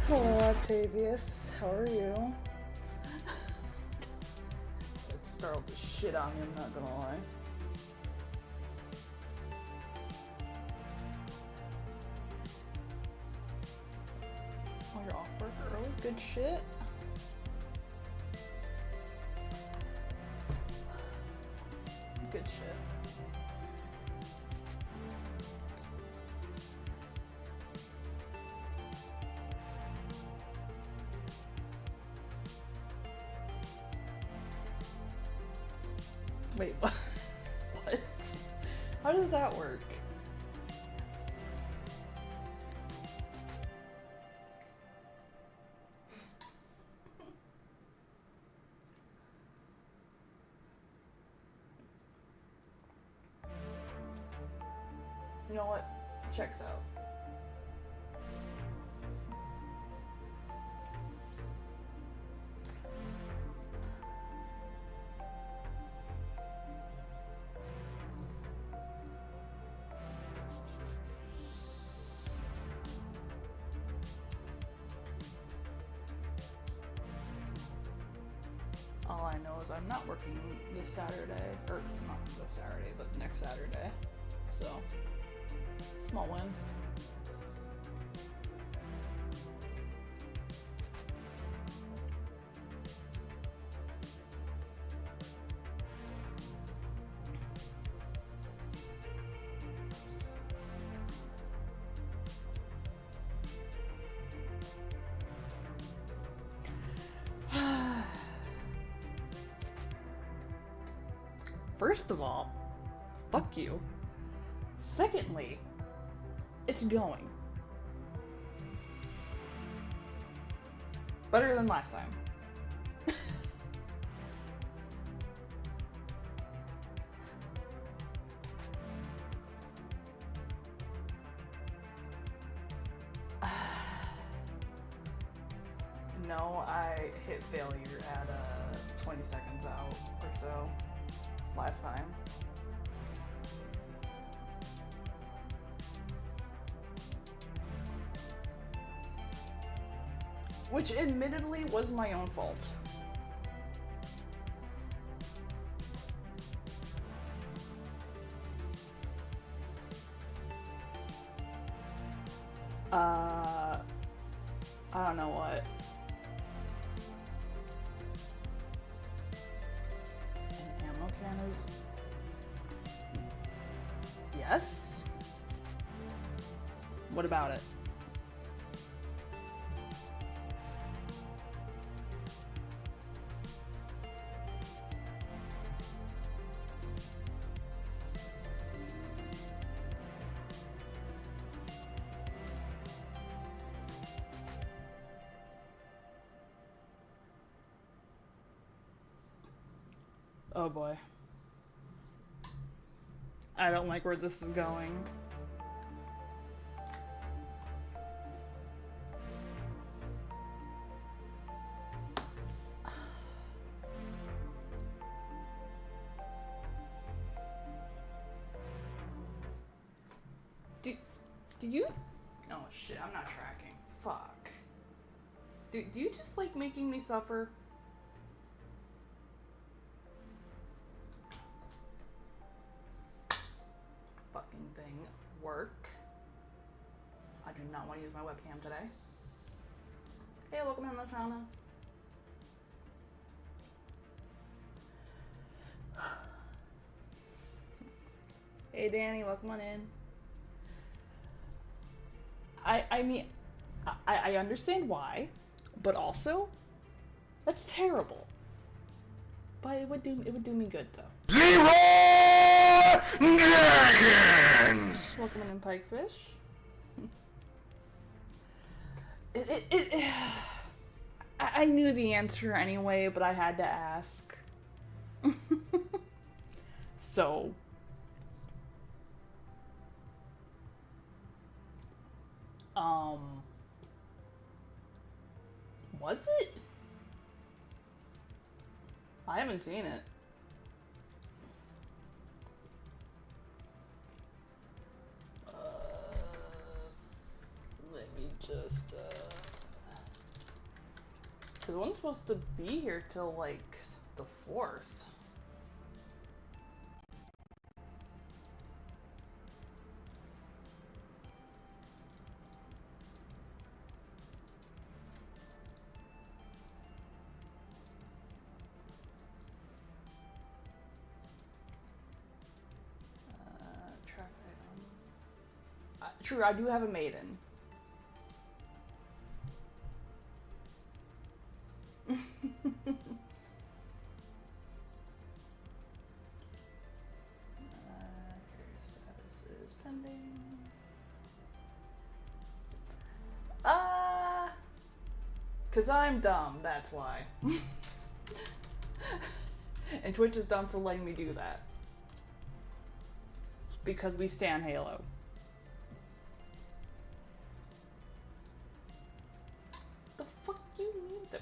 Hello, Octavius. How are you? It startled the shit out of me, I'm not gonna lie. Oh, you're off work early? Good shit. Good shit. Wait, what? What? How does that work? You know what? Checks out. All I know is I'm not working this Saturday, or not this Saturday, but next Saturday. So, small win. First of all, fuck you. Secondly, it's going. Better than last time. No, I hit failure at 20 seconds out or so last time. Which admittedly was my own fault. I don't know what. An ammo can is... Yes? What about it? Oh boy. I don't like where this is going. Do you... Oh shit, I'm not tracking. Fuck. Do you just like making me suffer? Fucking thing. Work. I do not want to use my webcam today. Hey, welcome in, Lashana. Hey, Danny, welcome on in. I mean, I understand why, but also, that's terrible. But it would do me good though. Dragons! Welcome in, Pikefish. I knew the answer anyway, but I had to ask. So. Was it? I haven't seen it. Let me just, cause one's supposed to be here till, like, the 4th. Track item. True, I do have a maiden. Curious status is pending. Cause I'm dumb, that's why. And Twitch is dumb for letting me do that. Because we stan Halo. The fuck you need the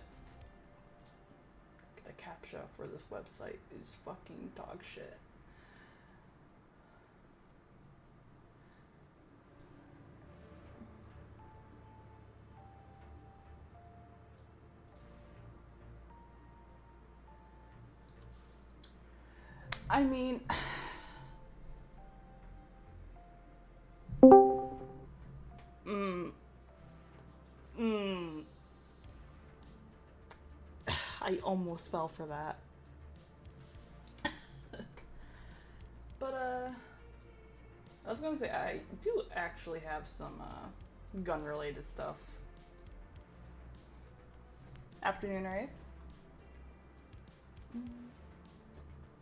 captcha for this website is fucking dog shit. I mean, I almost fell for that. But, I was gonna say, I do actually have some, gun-related stuff. Afternoon, right?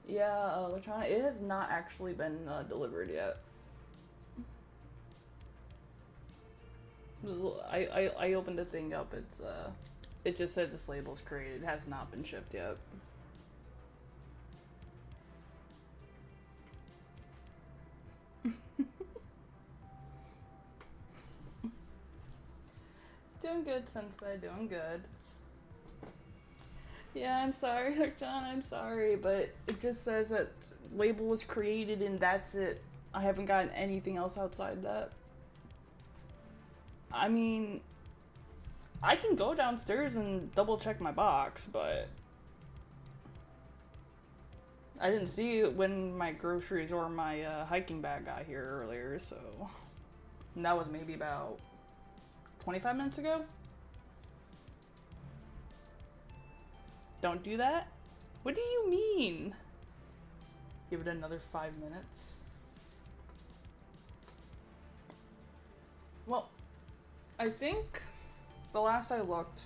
Yeah, Electronic, it has not actually been, delivered yet. I opened the thing up, it's, it just says this label's created. It has not been shipped yet. Doing good, Sensei, doing good. Yeah, I'm sorry, John, I'm sorry, but it just says that label was created and that's it. I haven't gotten anything else outside that. I mean, I can go downstairs and double check my box, but I didn't see it when my groceries or my hiking bag got here earlier, so. And that was maybe about 25 minutes ago? Don't do that? What do you mean? Give it another 5 minutes. Well, I think the last I looked,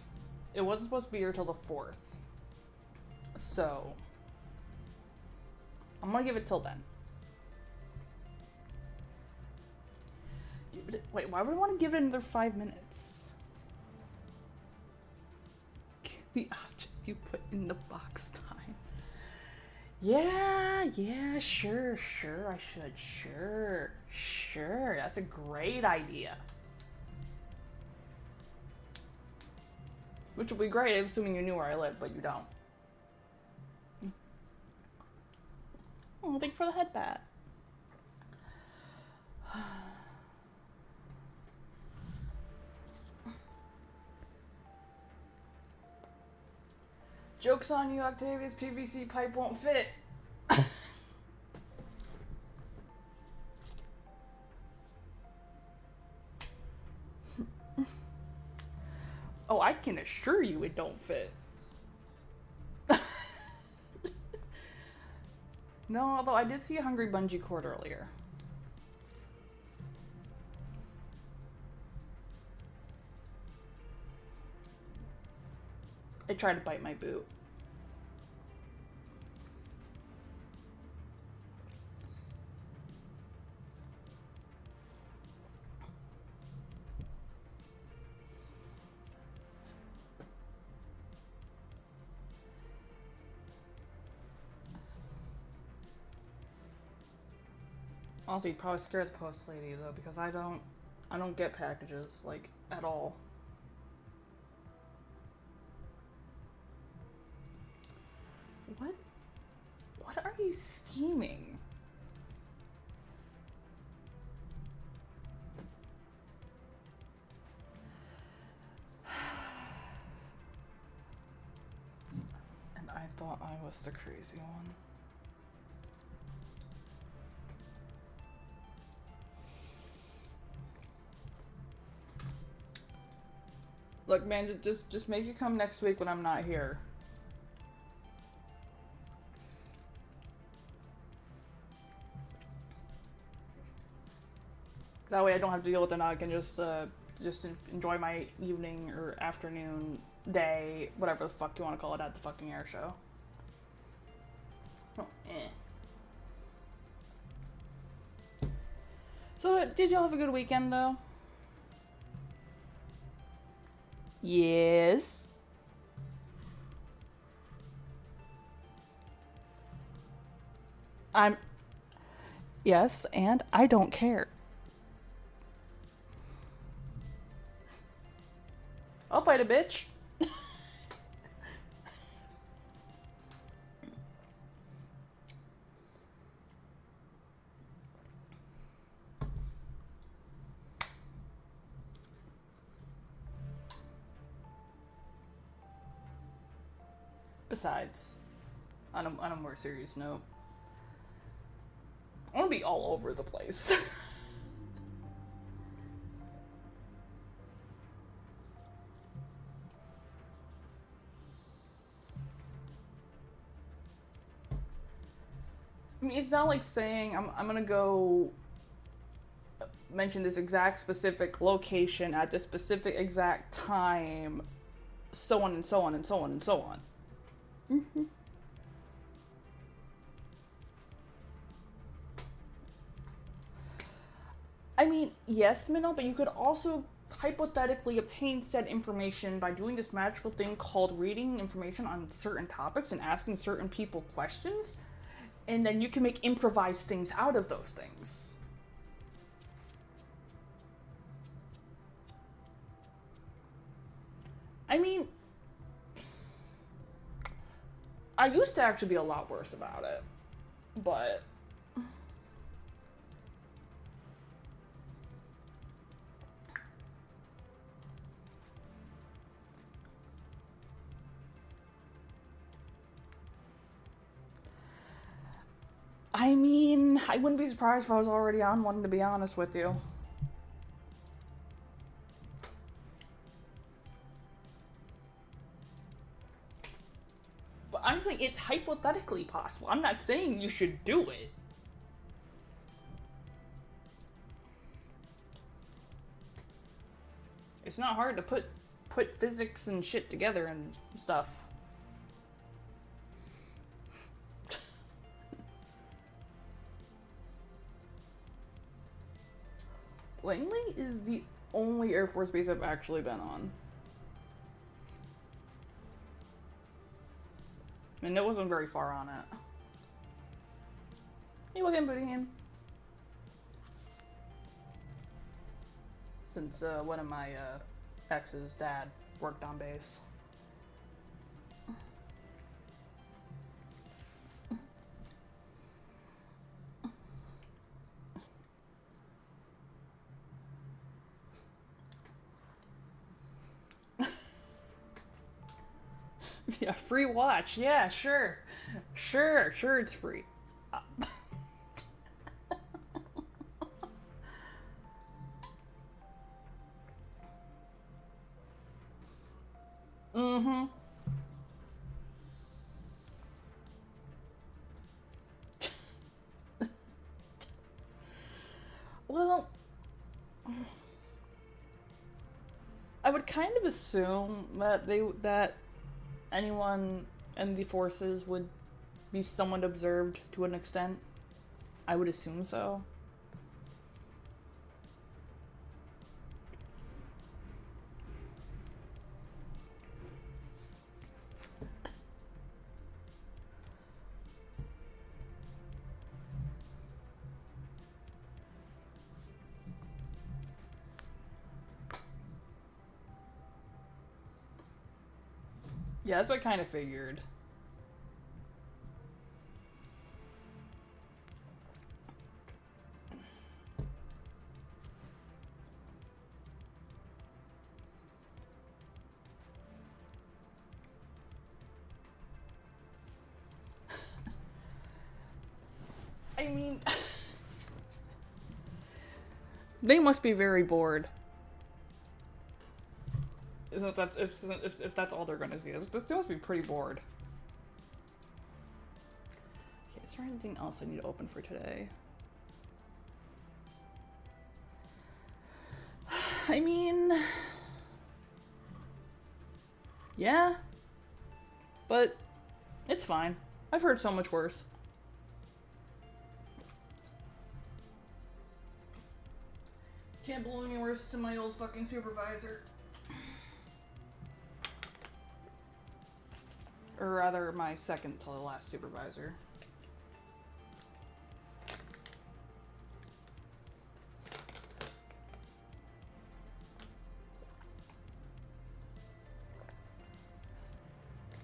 it wasn't supposed to be here till the 4th. So, I'm gonna give it till then. Wait, why would I want to give it another 5 minutes? The object you put in the box time. Yeah, sure, I should. Sure, that's a great idea. Which would be great, assuming you knew where I live, but you don't. Oh, thank you for the head bat. Joke's on you, Octavius. PVC pipe won't fit. Oh, I can assure you it don't fit. No, although I did see a hungry bungee cord earlier. It tried to bite my boot. Honestly, probably scared the post lady though, because I don't get packages like at all. What are you scheming? And I thought I was the crazy one. Look, man, just make it come next week when I'm not here. That way I don't have to deal with it. I can just enjoy my evening or afternoon, day, whatever the fuck you want to call it, at the fucking air show. Oh, eh. So, did y'all have a good weekend, though? Yes. Yes, and I don't care. I'll fight a bitch. Besides, on a more serious note, I want to be all over the place. I mean, it's not like saying I'm gonna go mention this exact specific location at this specific exact time, so on and so on and so on and so on. Mm-hmm. I mean, yes, Minnow, but you could also hypothetically obtain said information by doing this magical thing called reading information on certain topics and asking certain people questions, and then you can make improvised things out of those things. I mean, I used to actually be a lot worse about it, but I mean, I wouldn't be surprised if I was already on one, to be honest with you. But I'm saying it's hypothetically possible. I'm not saying you should do it. It's not hard to put physics and shit together and stuff. Langley is the only Air Force base I've actually been on. And it wasn't very far on it. Hey, welcome, Bootyngham. Since one of my ex's dad worked on base. Yeah, free watch. Yeah, sure. Sure, it's free. Mm-hmm. Well, I would kind of assume that anyone in the forces would be somewhat observed to an extent. I would assume so. Yeah, that's what I kind of figured. I mean, they must be very bored. If that's all they're gonna see, they must be pretty bored. Okay, is there anything else I need to open for today? I mean, yeah, but it's fine. I've heard so much worse. Can't blow any worse to my old fucking supervisor. Or rather, my second to the last supervisor.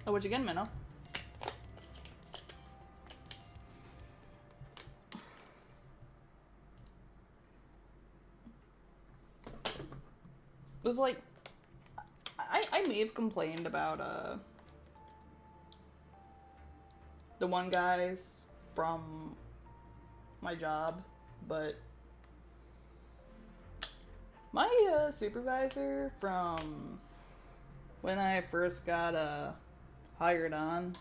Oh, what'd you get, Minnow? It was like, I may have complained about, the one guys from my job, but my, supervisor from when I first got, hired on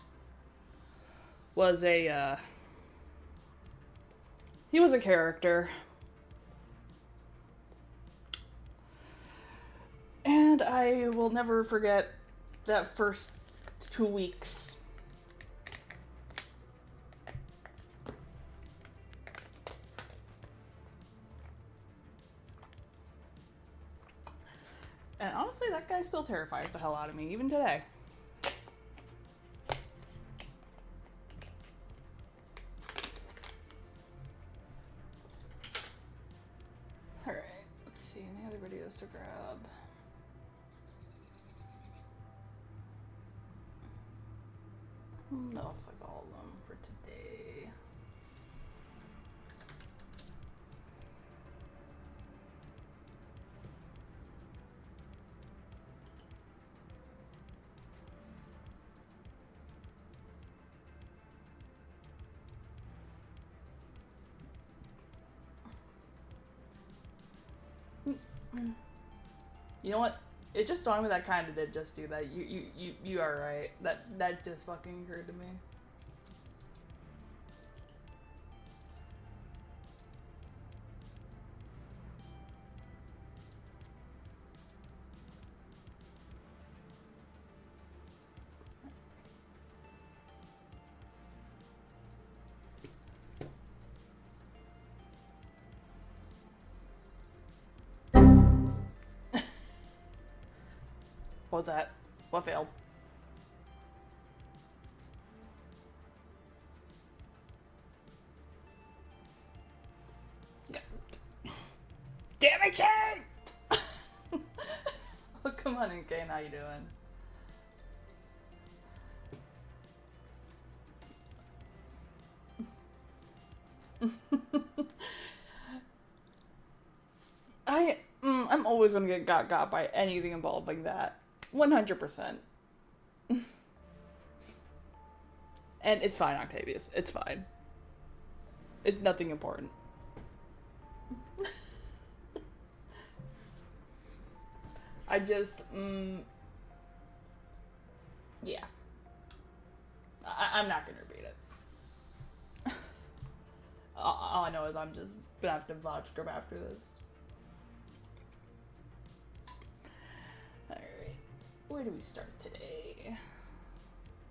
was he was a character. And I will never forget that first 2 weeks. And honestly, that guy still terrifies the hell out of me, even today. Alright, let's see, any other videos to grab? That looks like all of them for today. You know what? It just dawned me that kind of did just do that. You are right. That just fucking occurred to me. What's that? What failed? Damn it, Kane! Oh, come on in, Kane. How you doing? I'm always gonna get got by anything involving that. 100%. And it's fine, Octavius. It's fine. It's nothing important. I just, Yeah. I'm not gonna repeat it. All I know is I'm just gonna have to VOD script after this. Alright. Where do we start today?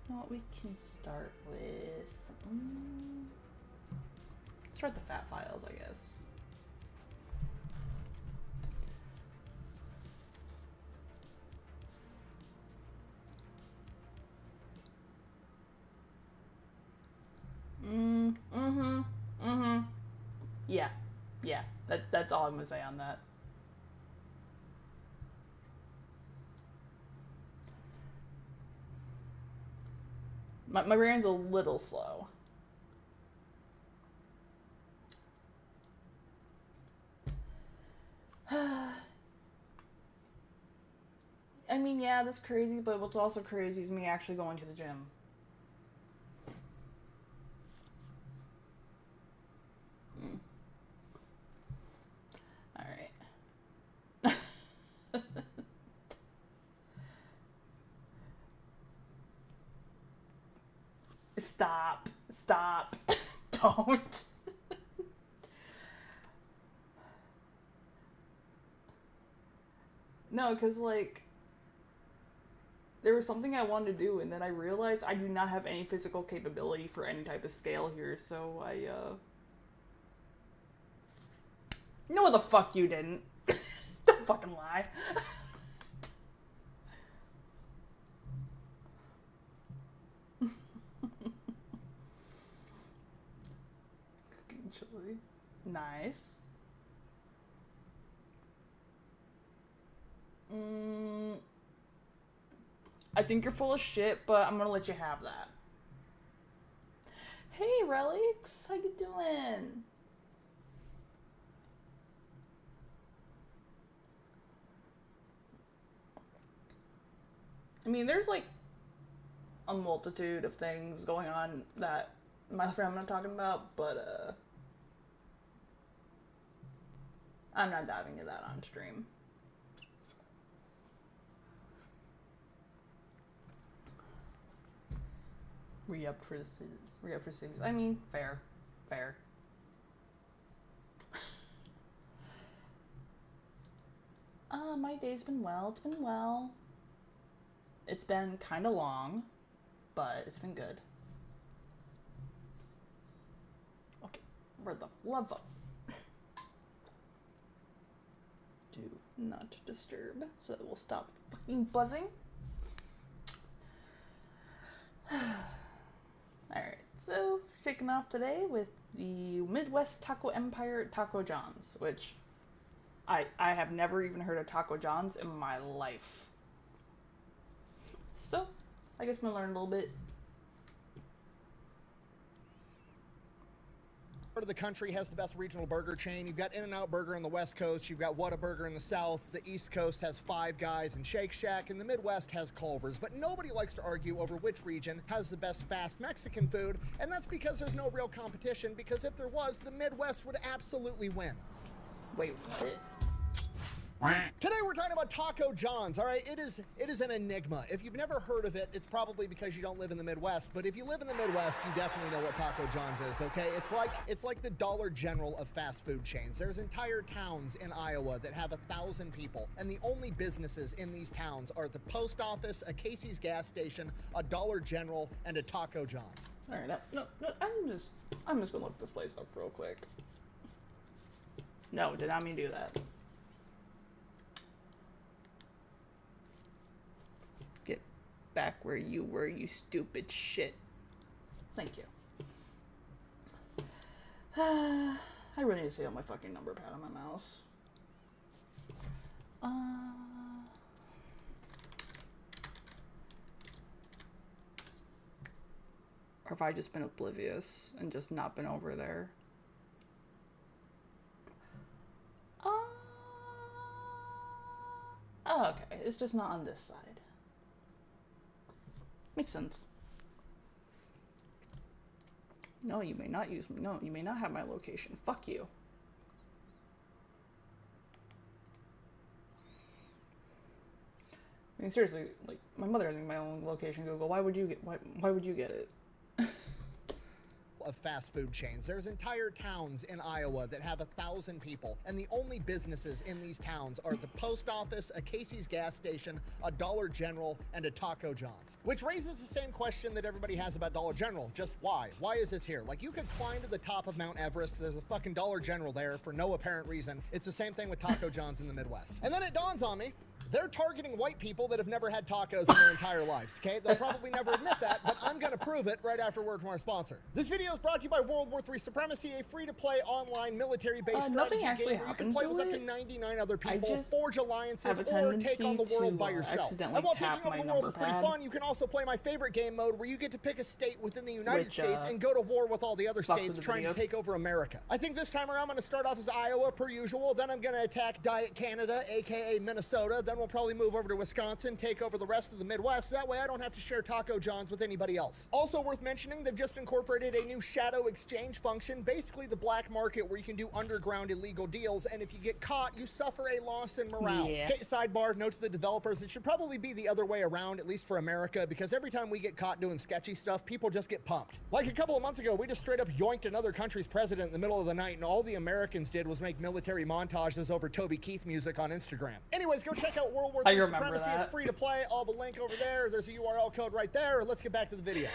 Well, we can start with... start the fat files, I guess. Yeah. Yeah. That's all I'm gonna say on that. My brain's a little slow. I mean, yeah, that's crazy, but what's also crazy is me actually going to the gym. Alright. Stop. Stop. Don't. No, because, like, there was something I wanted to do, and then I realized I do not have any physical capability for any type of scale here, so No, the fuck you didn't. Don't fucking lie. Cooking chili. Nice. I think you're full of shit, but I'm gonna let you have that. Hey, Relics, how you doing? I mean, there's like a multitude of things going on that my friend I'm not talking about, but I'm not diving into that on stream. Re-up for the series. Re-up for series. I mean, fair. Fair. My day's been well. It's been well. It's been kind of long, but it's been good. Okay, where the love up? Do not disturb, so that we'll stop fucking buzzing. Alright, so kicking off today with the Midwest Taco Empire Taco John's, which I have never even heard of Taco John's in my life. So, I guess I'm gonna learn a little bit. Part of the country has the best regional burger chain. You've got In-N-Out Burger on the West Coast. You've got Whataburger in the South. The East Coast has Five Guys and Shake Shack, and the Midwest has Culver's. But nobody likes to argue over which region has the best fast Mexican food, and that's because there's no real competition, because if there was, the Midwest would absolutely win. Wait, what? Today we're talking about Taco John's, all right? It is an enigma. If you've never heard of it, it's probably because you don't live in the Midwest, but if you live in the Midwest, you definitely know what Taco John's is, okay? It's like the Dollar General of fast food chains. There's entire towns in Iowa that have 1,000 people, and the only businesses in these towns are the post office, a Casey's gas station, a Dollar General, and a Taco John's. All right, no, I'm just gonna look this place up real quick. No, did not mean to do that. Get back where you were, you stupid shit. Thank you. I really need to stay on my fucking number pad on my mouse. Or have I just been oblivious and just not been over there? Oh, okay. It's just not on this side. Makes sense. No, you may not use me. No, you may not have my location. Fuck you. I mean, seriously, like, my mother has my own location Google. Why would you get it? Of fast food chains. There's entire towns in Iowa that have 1,000 people, and the only businesses in these towns are the post office, a Casey's gas station, a Dollar General, and a Taco John's. Which raises the same question that everybody has about Dollar General. Just why? Why is this here? Like, you could climb to the top of Mount Everest. There's a fucking Dollar General there for no apparent reason. It's the same thing with Taco John's in the Midwest. And then it dawns on me, they're targeting white people that have never had tacos in their entire lives, okay? They'll probably never admit that, but I'm gonna prove it right after a word from our sponsor. This video is brought to you by World War III Supremacy, a free-to-play online military-based strategy game where you can play with up to 99 other people, forge alliances, or take on the world by yourself. And while taking over the world is pretty fun, you can also play my favorite game mode where you get to pick a state within the United States and go to war with all the other states trying to take over America. I think this time around I'm gonna start off as Iowa per usual, then I'm gonna attack Diet Canada, aka Minnesota, then we'll probably move over to Wisconsin, take over the rest of the Midwest. That way I don't have to share Taco John's with anybody else. Also worth mentioning, they've just incorporated a new shadow exchange function, basically the black market where you can do underground illegal deals, and if you get caught, you suffer a loss in morale. Yeah. Okay, sidebar, note to the developers, it should probably be the other way around, at least for America, because every time we get caught doing sketchy stuff, people just get pumped. Like a couple of months ago, we just straight up yoinked another country's president in the middle of the night, and all the Americans did was make military montages over Toby Keith music on Instagram. Anyways, go check out World War III Supremacy. It's free to play. I'll have a link over there. There's a URL code right there. Let's get back to the video.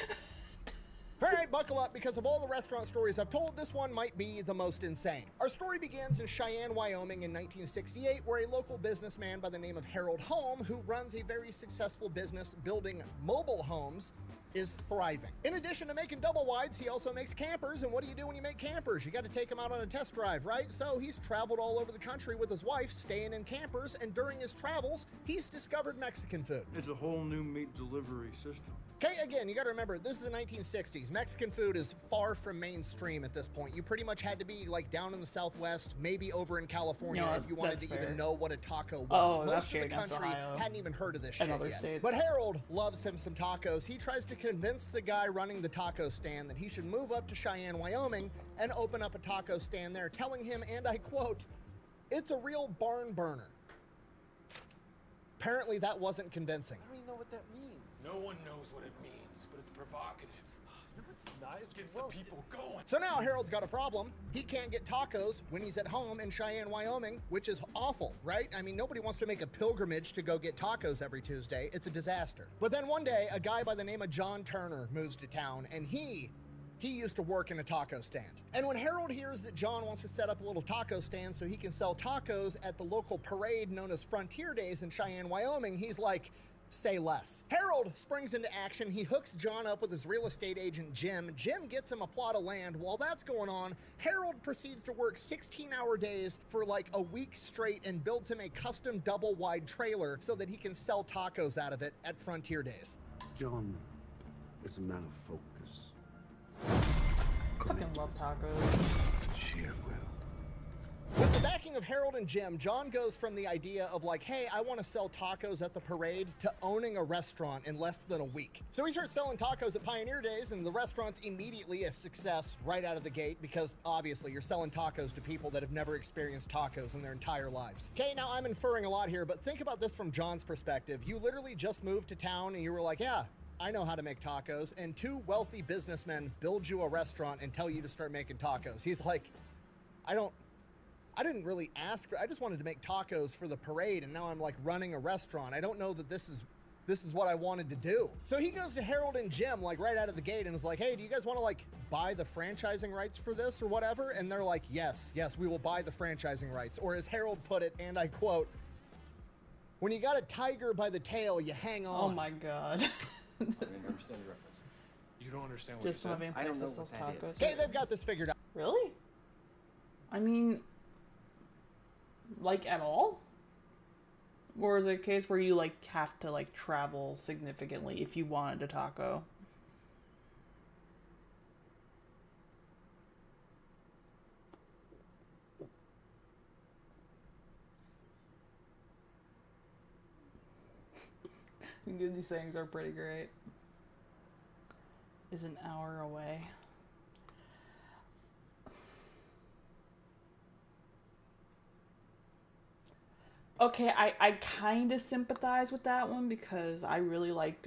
All right, buckle up, because of all the restaurant stories I've told, this one might be the most insane. Our story begins in Cheyenne, Wyoming in 1968, where a local businessman by the name of Harold Holm, who runs a very successful business building mobile homes, is thriving. In addition to making double wides, he also makes campers, and what do you do when you make campers? You got to take them out on a test drive, right? So he's traveled all over the country with his wife, staying in campers, and during his travels, he's discovered Mexican food. It's a whole new meat delivery system. Okay, again, you gotta remember, this is the 1960s. Mexican food is far from mainstream at this point. You pretty much had to be like down in the Southwest, maybe over in California, if you wanted to even know what a taco was. Most of the country hadn't even heard of this shit yet. States. But Harold loves him some tacos. He tries to convince the guy running the taco stand that he should move up to Cheyenne, Wyoming, and open up a taco stand there, telling him, and I quote, "It's a real barn burner." Apparently that wasn't convincing. I don't even know what that means. No one knows what it means, but it's provocative. No, it's not. It's Gets gross. the people going. So now Harold's got a problem. He can't get tacos when he's at home in Cheyenne, Wyoming, which is awful, right? I mean, nobody wants to make a pilgrimage to go get tacos every Tuesday. It's a disaster. But then one day, a guy by the name of John Turner moves to town, and he used to work in a taco stand. And when Harold hears that John wants to set up a little taco stand so he can sell tacos at the local parade known as Frontier Days in Cheyenne, Wyoming, he's like, say less. Harold springs into action. He hooks John up with his real estate agent, Jim. Jim gets him a plot of land. While that's going on, Harold proceeds to work 16-hour days for like a week straight and builds him a custom double-wide trailer so that he can sell tacos out of it at Frontier Days. John is a man of focus. I fucking love tacos. Sheer will. With the backing of Harold and Jim, John goes from the idea of like, hey, I want to sell tacos at the parade to owning a restaurant in less than a week. So he starts selling tacos at Pioneer Days, and the restaurant's immediately a success right out of the gate because obviously you're selling tacos to people that have never experienced tacos in their entire lives. Okay, now I'm inferring a lot here, but think about this from John's perspective. You literally just moved to town and you were like, yeah, I know how to make tacos, and two wealthy businessmen build you a restaurant and tell you to start making tacos. He's like, I didn't really ask for, I just wanted to make tacos for the parade, and now I'm like running a restaurant. I don't know that this is what I wanted to do. So he goes to Harold and Jim like right out of the gate and is like, hey, do you guys want to like buy the franchising rights for this or whatever? And they're like, yes, we will buy the franchising rights. Or as Harold put it, and I quote, when you got a tiger by the tail, you hang on. Oh my god. I don't even understand the reference. You don't understand what Just you not said? being I don't place know that sells what that tacos. is. Okay, they've got this figured out. Really? I mean, like at all? Or is it a case where you like have to like travel significantly if you wanted a taco? These things are pretty great. Is an hour away. Okay, I kind of sympathize with that one because I really like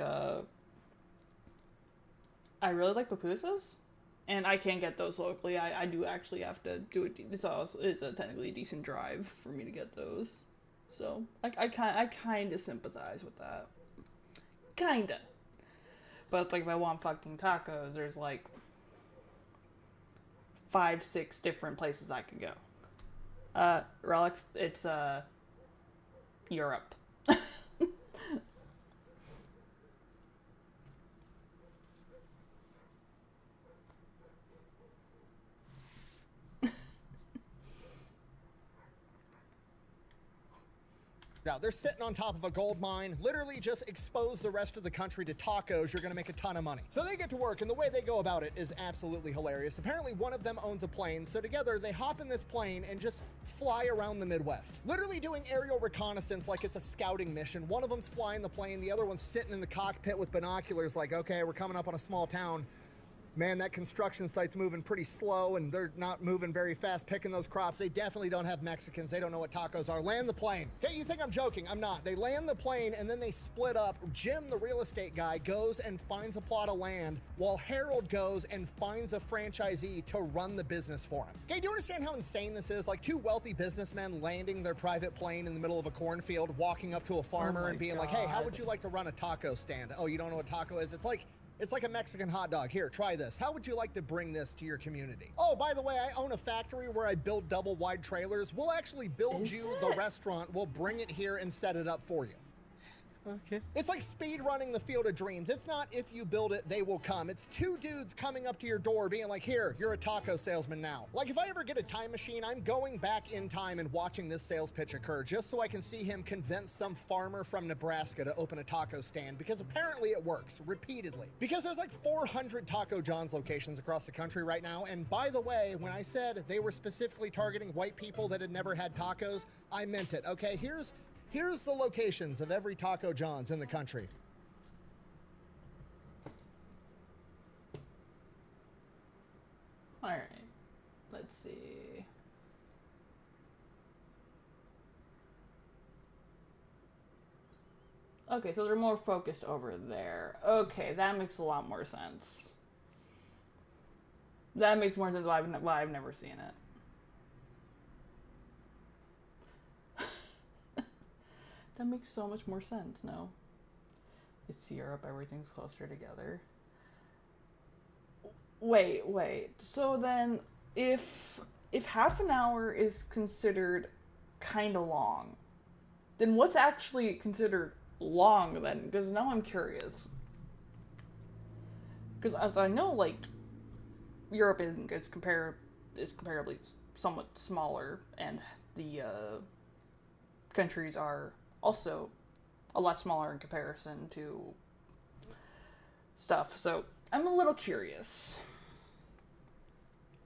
pupusas, and I can't get those locally. I do actually have to do it. This also is a technically a decent drive for me to get those, so I kind of sympathize with that, kinda. But like if I want fucking tacos, there's like 5, 6 different places I could go. Relics, it's Europe. Now, they're sitting on top of a gold mine, literally just expose the rest of the country to tacos, you're gonna make a ton of money. So they get to work, and the way they go about it is absolutely hilarious. Apparently, one of them owns a plane, so together they hop in this plane and just fly around the Midwest. Literally doing aerial reconnaissance like it's a scouting mission. One of them's flying the plane, the other one's sitting in the cockpit with binoculars like, okay, we're coming up on a small town. Man, that construction site's moving pretty slow, and they're not moving very fast picking those crops. They definitely don't have Mexicans. They don't know what tacos are. Land the plane. Hey, you think I'm joking? I'm not. They land the plane, and then they split up. Jim, the real estate guy, goes and finds a plot of land, while Harold goes and finds a franchisee to run the business for him. Okay, do you understand how insane this is? Like 2 wealthy businessmen landing their private plane in the middle of a cornfield, walking up to a farmer and being like, hey, how would you like to run a taco stand? Oh, you don't know what taco is? It's like a Mexican hot dog. Here, try this. How would you like to bring this to your community? Oh, by the way, I own a factory where I build double wide trailers. We'll actually build the restaurant. We'll bring it here and set it up for you. Okay. It's like speed running the Field of Dreams. It's not if you build it, they will come. It's 2 dudes coming up to your door being like, here, you're a taco salesman now. Like if I ever get a time machine, I'm going back in time and watching this sales pitch occur just so I can see him convince some farmer from Nebraska to open a taco stand, because apparently it works repeatedly. Because there's like 400 Taco John's locations across the country right now. And by the way, when I said they were specifically targeting white people that had never had tacos, I meant it. Okay, here's the locations of every Taco John's in the country. All right, let's see. Okay, so they're more focused over there. Okay, that makes a lot more sense. That makes more sense why I've never seen it. That makes so much more sense, no? It's Europe, everything's closer together. Wait. So then, if half an hour is considered kind of long, then what's actually considered long then? Because now I'm curious. Because as I know, like, Europe is comparably somewhat smaller, and the countries are also a lot smaller in comparison to stuff. So I'm a little curious.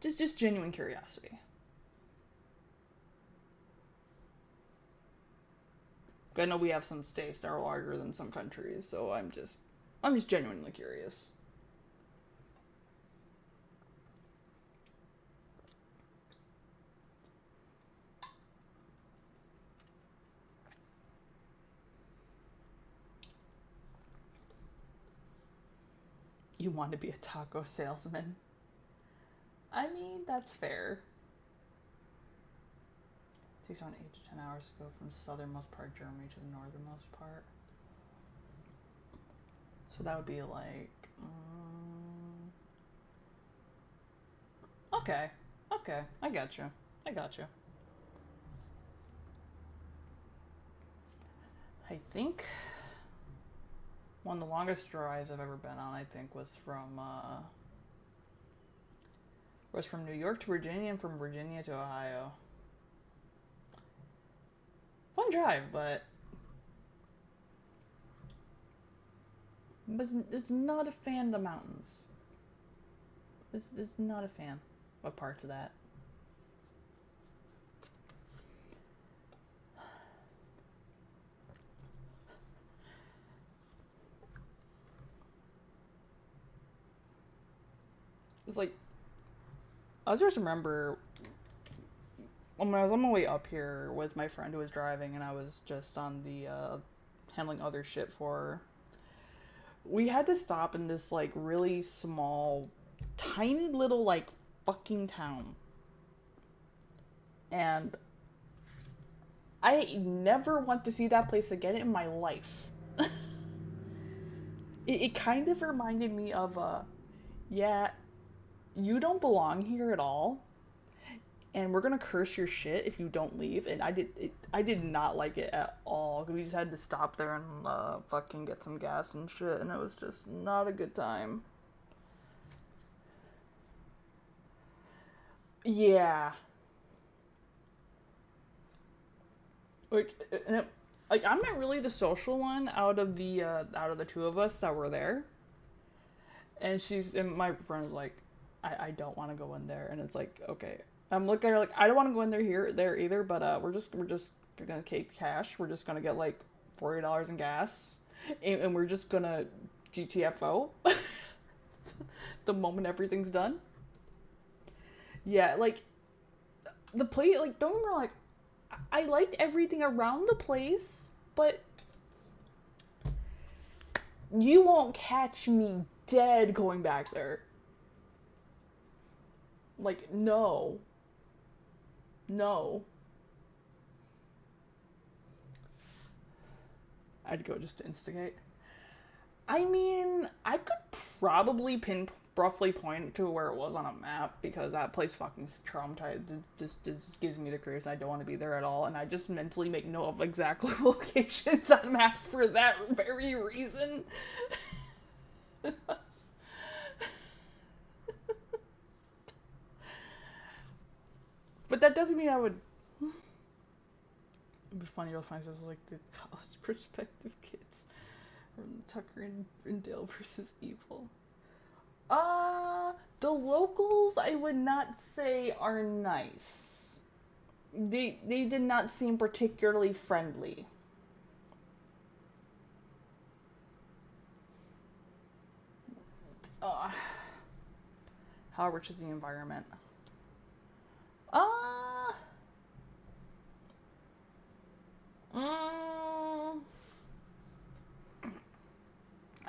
Just genuine curiosity. I know we have some states that are larger than some countries, so I'm just genuinely curious. You want to be a taco salesman? I mean, that's fair. It takes around 8 to 10 hours to go from the southernmost part of Germany to the northernmost part. So that would be like... Okay. I got you. I think... one of the longest drives I've ever been on, I think, was from New York to Virginia and from Virginia to Ohio. Fun drive, but it's not a fan of the mountains. It's not a fan of parts of that. It's like, I just remember when I was on my way up here with my friend who was driving, and I was just on the handling other shit for her. We had to stop in this like really small, tiny little like fucking town, and I never want to see that place again in my life. It kind of reminded me of yeah, you don't belong here at all, and we're gonna curse your shit if you don't leave. And I did not like it at all. We just had to stop there and fucking get some gas and shit, and it was just not a good time. Yeah. Like, I'm not really the social one out of the two of us that were there. And my friend was like, I don't want to go in there, and it's like, okay. I'm looking at her like, I don't want to go in there either, but we're just gonna take cash. We're just gonna get like $40 in gas, and we're just gonna GTFO the moment everything's done. Yeah, like the place, like don't get me wrong, like I liked everything around the place, but you won't catch me dead going back there. Like, no. I'd go just to instigate. I mean, I could probably roughly point to where it was on a map, because that place fucking traumatized. Just gives me the creeps. I don't want to be there at all, and I just mentally make note of exact locations on maps for that very reason. But that doesn't mean I would. It'd be funny to find this like the college perspective kids from Tucker and Dale versus Evil. The locals I would not say are nice. They did not seem particularly friendly. How rich is the environment?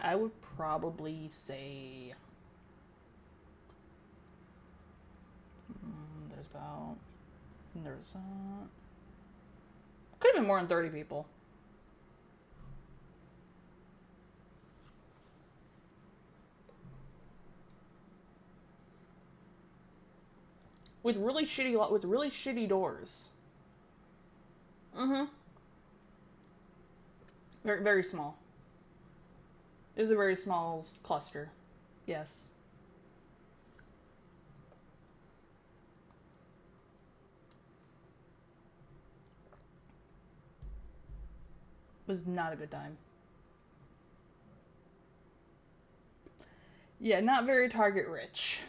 I would probably say there's could have been more than 30 people. With really shitty doors. Very, very small. It was a very small cluster. Yes. It was not a good time. Yeah, not very target rich.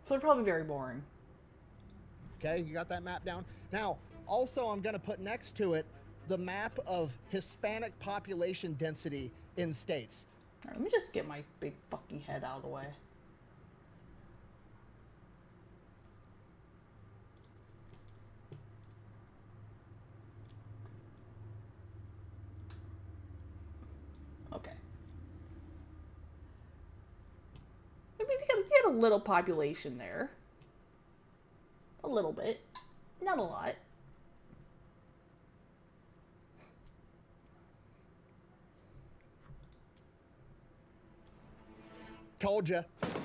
So they're probably very boring. Okay, you got that map down? Now, also I'm going to put next to it the map of Hispanic population density in states. All right, let me just get my big fucking head out of the way. Okay. I mean, you get a little population there. A little bit. Not a lot. Told ya.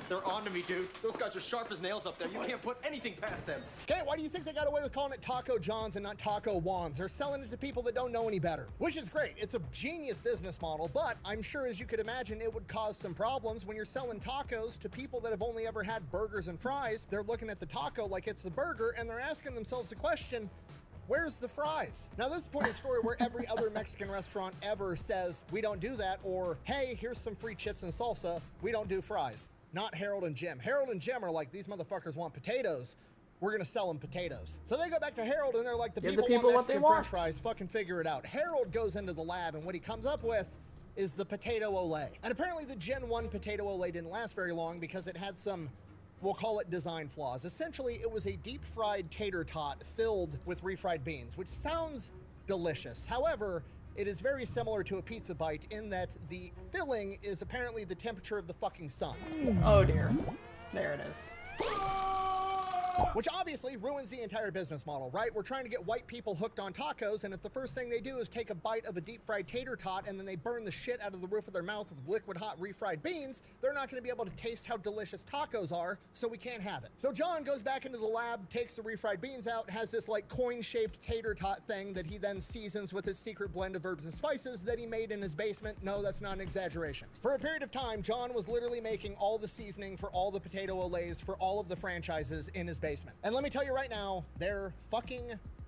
They're on to me, dude. Those guys are sharp as nails up there. You can't put anything past them. Okay, why do you think they got away with calling it Taco John's and not Taco Juan's? They're selling it to people that don't know any better, which is great. It's a genius business model, but I'm sure, as you could imagine, it would cause some problems when you're selling tacos to people that have only ever had burgers and fries. They're looking at the taco like it's the burger, and they're asking themselves the question, where's the fries? Now, this is the point of the story where every other Mexican restaurant ever says, we don't do that, or, hey, here's some free chips and salsa, we don't do fries. Not Harold and Jim. Harold and Jim are like, these motherfuckers want potatoes, we're gonna sell them potatoes. So they go back to Harold and they're like, the people want Mexican French fries, fucking figure it out. Harold goes into the lab, and what he comes up with is the potato Olay. And apparently the Gen 1 potato Olay didn't last very long because it had some, we'll call it design flaws. Essentially, it was a deep-fried tater tot filled with refried beans, which sounds delicious. However, it is very similar to a pizza bite in that the filling is apparently the temperature of the fucking sun. Oh dear. There it is. Which obviously ruins the entire business model, right? We're trying to get white people hooked on tacos, and if the first thing they do is take a bite of a deep-fried tater tot and then they burn the shit out of the roof of their mouth with liquid hot refried beans, they're not going to be able to taste how delicious tacos are, so we can't have it. So John goes back into the lab, takes the refried beans out, has this like coin-shaped tater tot thing that he then seasons with his secret blend of herbs and spices that he made in his basement. No, that's not an exaggeration. For a period of time, John was literally making all the seasoning for all the potato Olays for all of the franchises in his basement. And let me tell you right now, they're fucking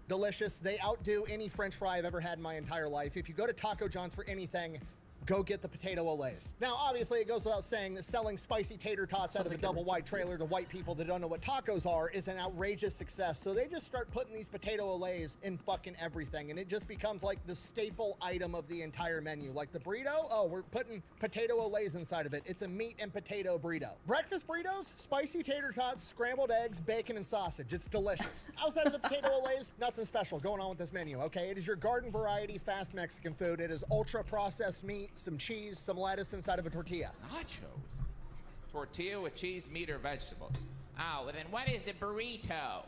delicious. They outdo any French fry I've ever had in my entire life. If you go to Taco John's for anything, go get the potato Olays. Now, obviously, it goes without saying that selling spicy tater tots out of a double wide trailer to white people that don't know what tacos are is an outrageous success. So they just start putting these potato Olays in fucking everything, and it just becomes like the staple item of the entire menu. Like the burrito, oh, we're putting potato Olays inside of it. It's a meat and potato burrito. Breakfast burritos, spicy tater tots, scrambled eggs, bacon, and sausage. It's delicious. Outside of the potato Olays, nothing special going on with this menu, okay? It is your garden variety fast Mexican food. It is ultra processed meat, some cheese, some lettuce inside of a tortilla. Nachos? It's tortilla with cheese, meat, or vegetables. Oh, well then what is a burrito?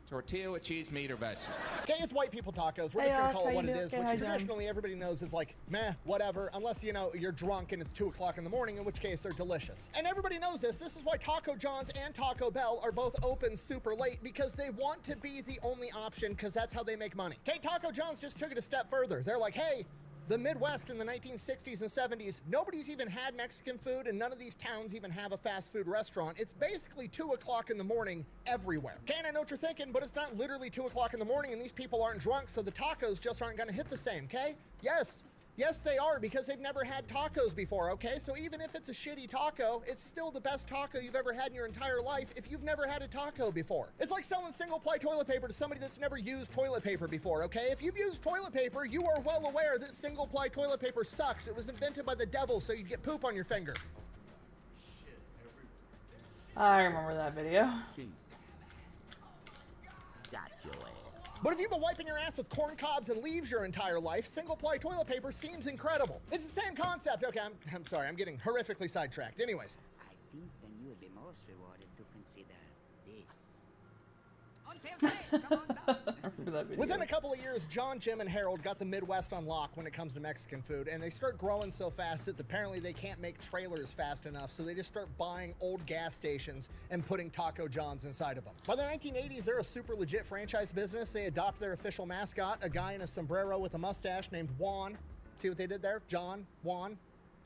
Tortilla with cheese, meat, or vegetables. Okay, it's white people tacos. We're just gonna call it what it is, which traditionally everybody knows is like, meh, whatever, unless, you know, you're drunk and it's 2 o'clock in the morning, in which case they're delicious. And everybody knows this. This is why Taco John's and Taco Bell are both open super late, because they want to be the only option, because that's how they make money. Okay, Taco John's just took it a step further. They're like, hey, the Midwest in the 1960s and 70s, nobody's even had Mexican food, and none of these towns even have a fast food restaurant. It's basically 2 o'clock in the morning everywhere. Okay, and I know what you're thinking, but it's not literally 2 o'clock in the morning, and these people aren't drunk, so the tacos just aren't gonna hit the same, okay? Yes, they are, because they've never had tacos before, okay? So even if it's a shitty taco, it's still the best taco you've ever had in your entire life if you've never had a taco before. It's like selling single-ply toilet paper to somebody that's never used toilet paper before, okay? If you've used toilet paper, you are well aware that single-ply toilet paper sucks. It was invented by the devil so you'd get poop on your finger. I remember that video. But if you've been wiping your ass with corn cobs and leaves your entire life, single-ply toilet paper seems incredible. It's the same concept. Okay, I'm sorry, I'm getting horrifically sidetracked. Anyways. I think then you would be most rewarded to consider this. Come on down. I remember that video. Within a couple of years, John, Jim, and Harold got the Midwest on lock when it comes to Mexican food, and they start growing so fast that apparently they can't make trailers fast enough, so they just start buying old gas stations and putting Taco John's inside of them. By the 1980s, they're a super legit franchise business. They adopt their official mascot, a guy in a sombrero with a mustache named Juan. See what they did there? John, Juan.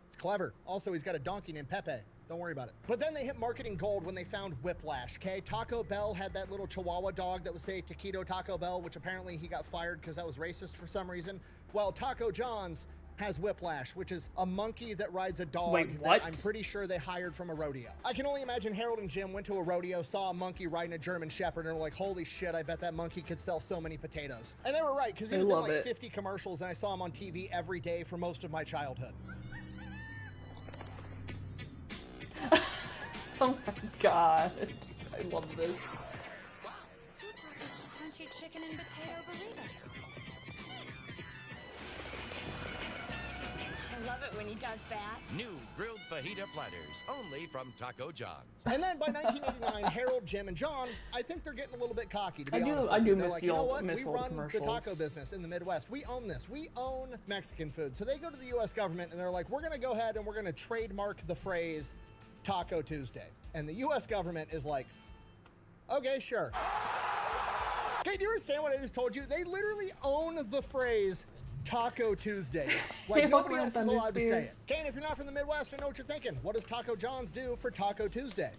It's clever. Also, he's got a donkey named Pepe. Don't worry about it. But then they hit marketing gold when they found Whiplash, okay? Taco Bell had that little Chihuahua dog that would say Taquito Taco Bell, which apparently he got fired because that was racist for some reason. Well, Taco John's has Whiplash, which is a monkey that rides a dog. Wait, what? That I'm pretty sure they hired from a rodeo. I can only imagine Harold and Jim went to a rodeo, saw a monkey riding a German Shepherd, and were like, holy shit, I bet that monkey could sell so many potatoes. And they were right, because he was in like 50 commercials, and I saw him on TV every day for most of my childhood. Oh my god. I love this. Wow, who brought this crunchy chicken and potato burrito? I love it when he does that. New grilled fajita platters, only from Taco John's. And then by 1989, Harold, Jim, and John, I think they're getting a little bit cocky, to be honest with I you. do They're miss like, the you know old what? We run the commercials. taco business in the Midwest. We own this. We own Mexican food. So they go to the U.S. government, and they're like, we're going to go ahead and we're going to trademark the phrase Taco Tuesday. And the U.S. government is like, okay, sure. Okay, do you understand what I just told you? They literally own the phrase Taco Tuesday. Like nobody else is allowed to say it. Okay, and if you're not from the Midwest, I know what you're thinking. What does Taco John's do for Taco Tuesday?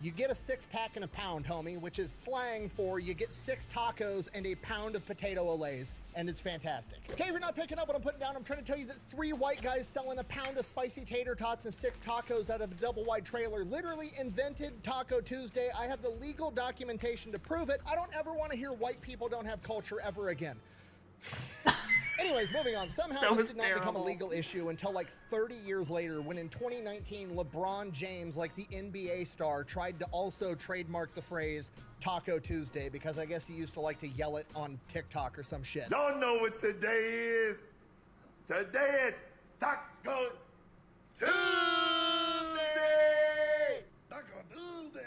You get a 6-pack and a pound, homie, which is slang for you get 6 tacos and a pound of potato Olays, and it's fantastic. Okay, if you're not picking up what I'm putting down, I'm trying to tell you that 3 white guys selling a pound of spicy tater tots and 6 tacos out of a double-wide trailer literally invented Taco Tuesday. I have the legal documentation to prove it. I don't ever want to hear white people don't have culture ever again. Anyways, moving on. Somehow That this was did not become a terrible. legal issue until like 30 years later when in 2019, LeBron James, like the NBA star, tried to also trademark the phrase Taco Tuesday because I guess he used to like to yell it on TikTok or some shit. Y'all know what today is. Today is Taco Tuesday. Taco Tuesday.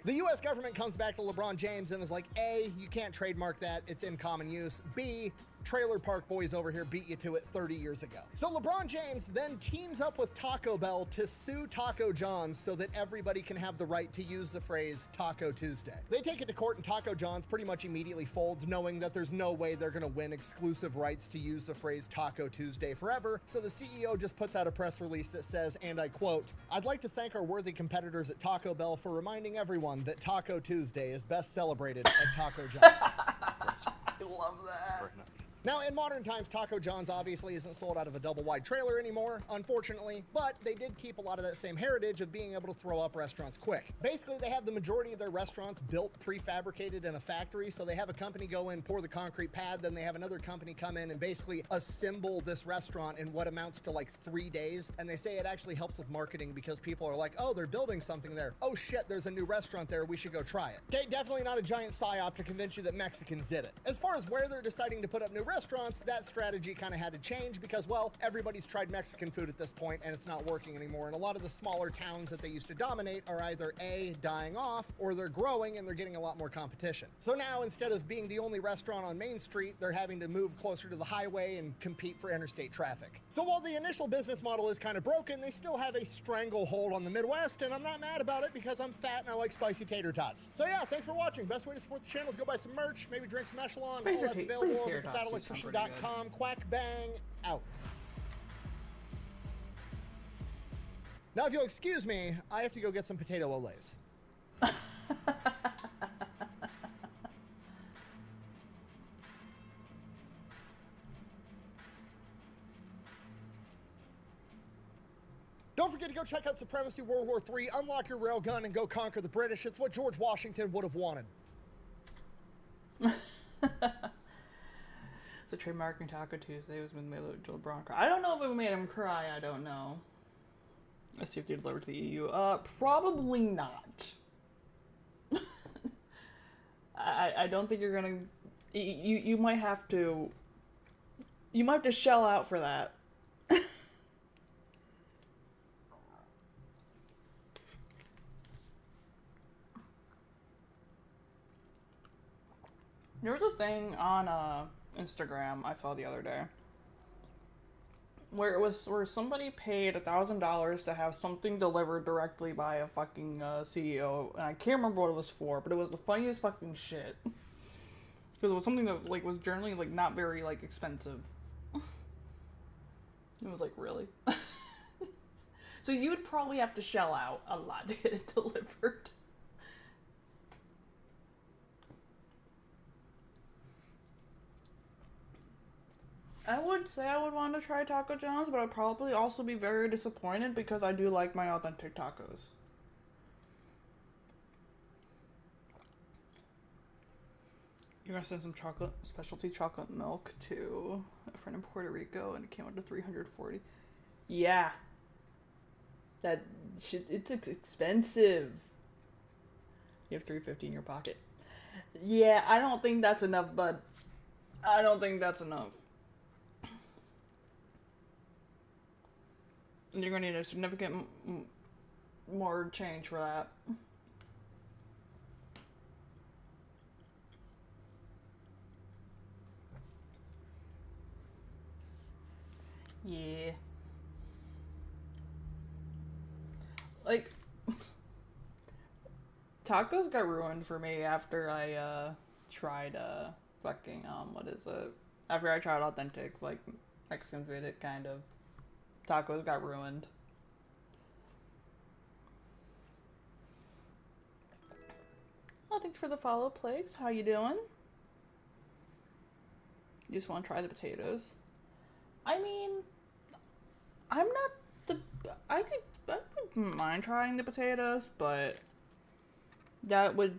The US government comes back to LeBron James and is like, A, you can't trademark that, it's in common use. B, Trailer Park Boys over here beat you to it 30 years ago. So LeBron James then teams up with Taco Bell to sue Taco John's so that everybody can have the right to use the phrase Taco Tuesday. They take it to court and Taco John's pretty much immediately folds, knowing that there's no way they're gonna win exclusive rights to use the phrase Taco Tuesday forever. So the CEO just puts out a press release that says, and I quote, "I'd like to thank our worthy competitors at Taco Bell for reminding everyone that Taco Tuesday is best celebrated at Taco John's." I love that. Now, in modern times, Taco John's obviously isn't sold out of a double-wide trailer anymore, unfortunately, but they did keep a lot of that same heritage of being able to throw up restaurants quick. Basically, they have the majority of their restaurants built prefabricated in a factory, so they have a company go in, pour the concrete pad, then they have another company come in and basically assemble this restaurant in what amounts to like 3 days, and they say it actually helps with marketing because people are like, oh, they're building something there. Oh shit, there's a new restaurant there, we should go try it. Okay, definitely not a giant psyop to convince you that Mexicans did it. As far as where they're deciding to put up new restaurants, that strategy kind of had to change because, well, everybody's tried Mexican food at this point and it's not working anymore. And a lot of the smaller towns that they used to dominate are either A, dying off, or they're growing and they're getting a lot more competition. So now, instead of being the only restaurant on Main Street, they're having to move closer to the highway and compete for interstate traffic. So while the initial business model is kind of broken, they still have a stranglehold on the Midwest, and I'm not mad about it because I'm fat and I like spicy tater tots. So yeah, thanks for watching. Best way to support the channel is go buy some merch, maybe drink some Echelon. All that's available over at fatelectrician.com. Quack bang out. Now, if you'll excuse me, I have to go get some potato olays. Don't forget to go check out Supremacy World War III, unlock your railgun, and go conquer the British. It's what George Washington would have wanted. So trademarking Taco Tuesday was when they made LeBron cry. I don't know if it made him cry. I don't know. Let's see if they delivered to the EU. Probably not. I don't think you're gonna. You might have to. You might have to shell out for that. There was a thing on Instagram I saw the other day where somebody paid $1,000 to have something delivered directly by a fucking CEO, and I can't remember what it was for, but it was the funniest fucking shit because it was something that like was generally like not very like expensive. It was like, really? So you would probably have to shell out a lot to get it delivered. I would say I would want to try Taco John's, but I'd probably also be very disappointed because I do like my authentic tacos. You're gonna send some chocolate, specialty chocolate milk to a friend in Puerto Rico, and it came out to $340. Yeah. That shit, it's expensive. You have $350 in your pocket. Yeah, I don't think that's enough, bud. I don't think that's enough. You're gonna need a significant more change for that. Yeah. Like, tacos got ruined for me after I tried fucking what is it? After I tried authentic, like, Mexican food, it kind of tacos got ruined. Oh, thanks for the follow, Plagues. How you doing? You just want to try the potatoes? I mean, I'm not the... I wouldn't mind trying the potatoes, but that would...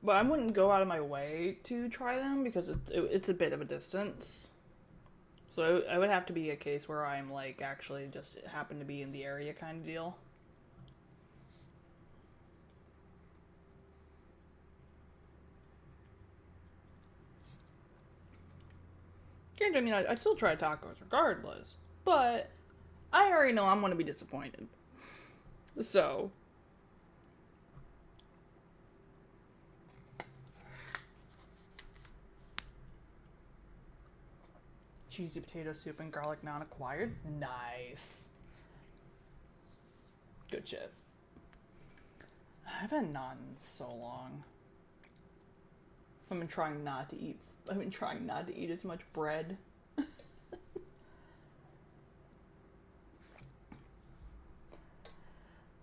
But I wouldn't go out of my way to try them because it's a bit of a distance. So it would have to be a case where I'm like actually just happen to be in the area kind of deal. I mean, I'd still try tacos regardless, but I already know I'm going to be disappointed. So, cheesy potato soup and garlic naan acquired. Nice. Good shit. I've had naan in so long. I've been trying not to eat as much bread.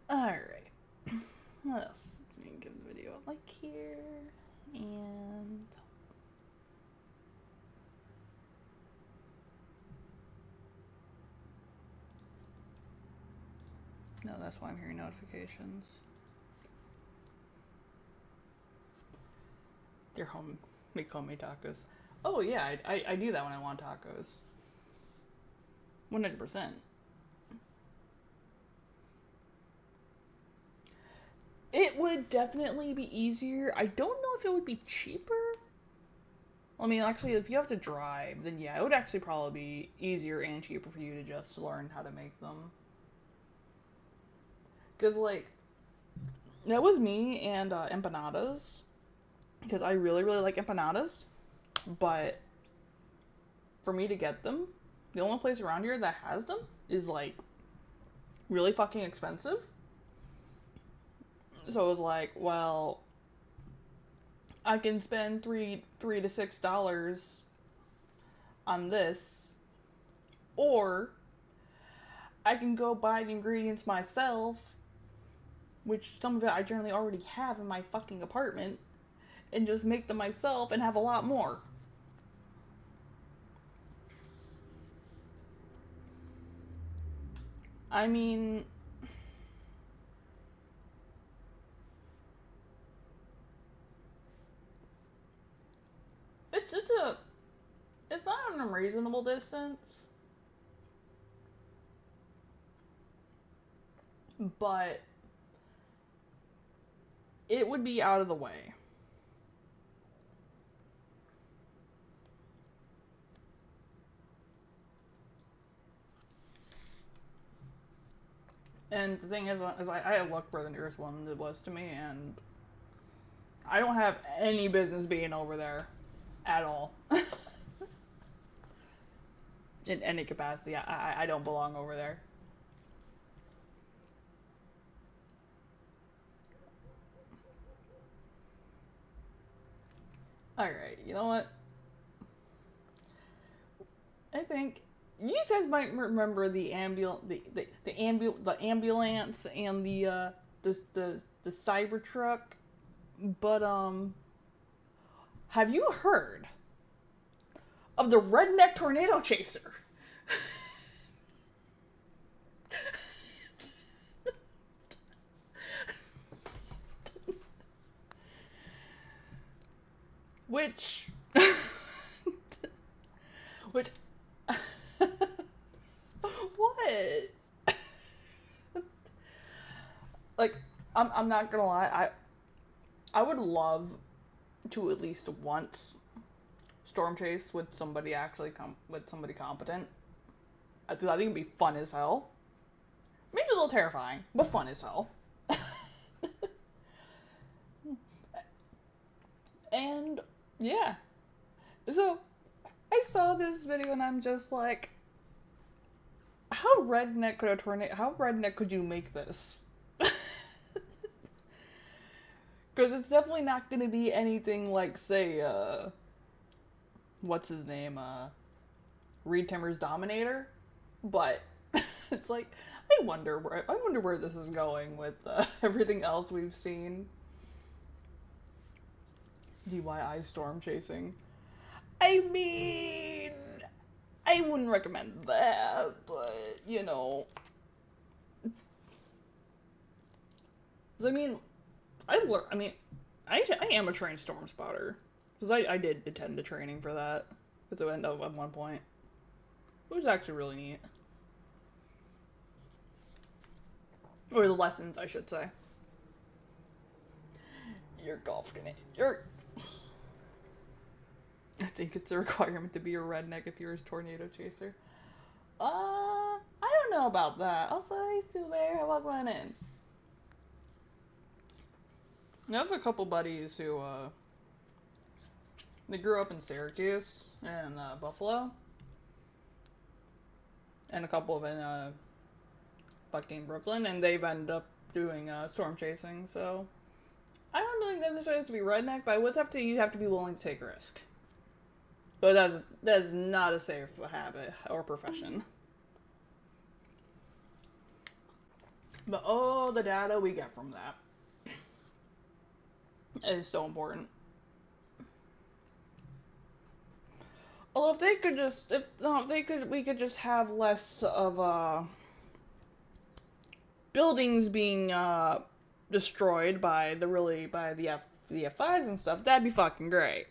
Alright. What else? Let's give the video a like here. And no, that's why I'm hearing notifications. They're home. Make homemade tacos. Oh yeah, I do that when I want tacos. 100%. It would definitely be easier. I don't know if it would be cheaper. I mean, actually, if you have to drive, then yeah, it would actually probably be easier and cheaper for you to just learn how to make them. Because, like, that was me and empanadas. Because I really, really like empanadas. But for me to get them, the only place around here that has them is, like, really fucking expensive. So it was like, well, I can spend $3 to $6 on this, or I can go buy the ingredients myself, which some of it I generally already have in my fucking apartment, and just make them myself and have a lot more. I mean, it's not an unreasonable distance, but it would be out of the way. And the thing is I looked where the nearest one was to me, and I don't have any business being over there at all. In any capacity. I don't belong over there. Alright, you know what? I think you guys might remember the ambulance and the Cybertruck, but have you heard of the redneck tornado chaser? Which what? Like, I'm not gonna lie, I would love to at least once storm chase with somebody competent. I think it'd be fun as hell. Maybe a little terrifying, but fun as hell. And yeah, so I saw this video and I'm just like, how redneck could you make this? Because it's definitely not going to be anything like, say, what's his name, Reed Timmer's Dominator, but it's like, I wonder where this is going with everything else we've seen. DIY storm chasing. I mean, I wouldn't recommend that, but, you know. I mean, I am a trained storm spotter. Because I did attend the training for that. At the end of at one point. It was actually really neat. Or the lessons, I should say. You're golf gonna. I think it's a requirement to be a redneck if you're a tornado chaser. I don't know about that. Also, hey, Sue Bear, welcome in. I have a couple buddies who, they grew up in Syracuse and Buffalo. And a couple of in fucking Brooklyn, and they've ended up doing storm chasing, so I don't think necessarily have to be redneck, but you have to be willing to take a risk. But that is not a safe habit or profession. But oh, the data we get from that is so important. Well, if they could just, we could just have less of buildings being destroyed by the F5s and stuff. That'd be fucking great.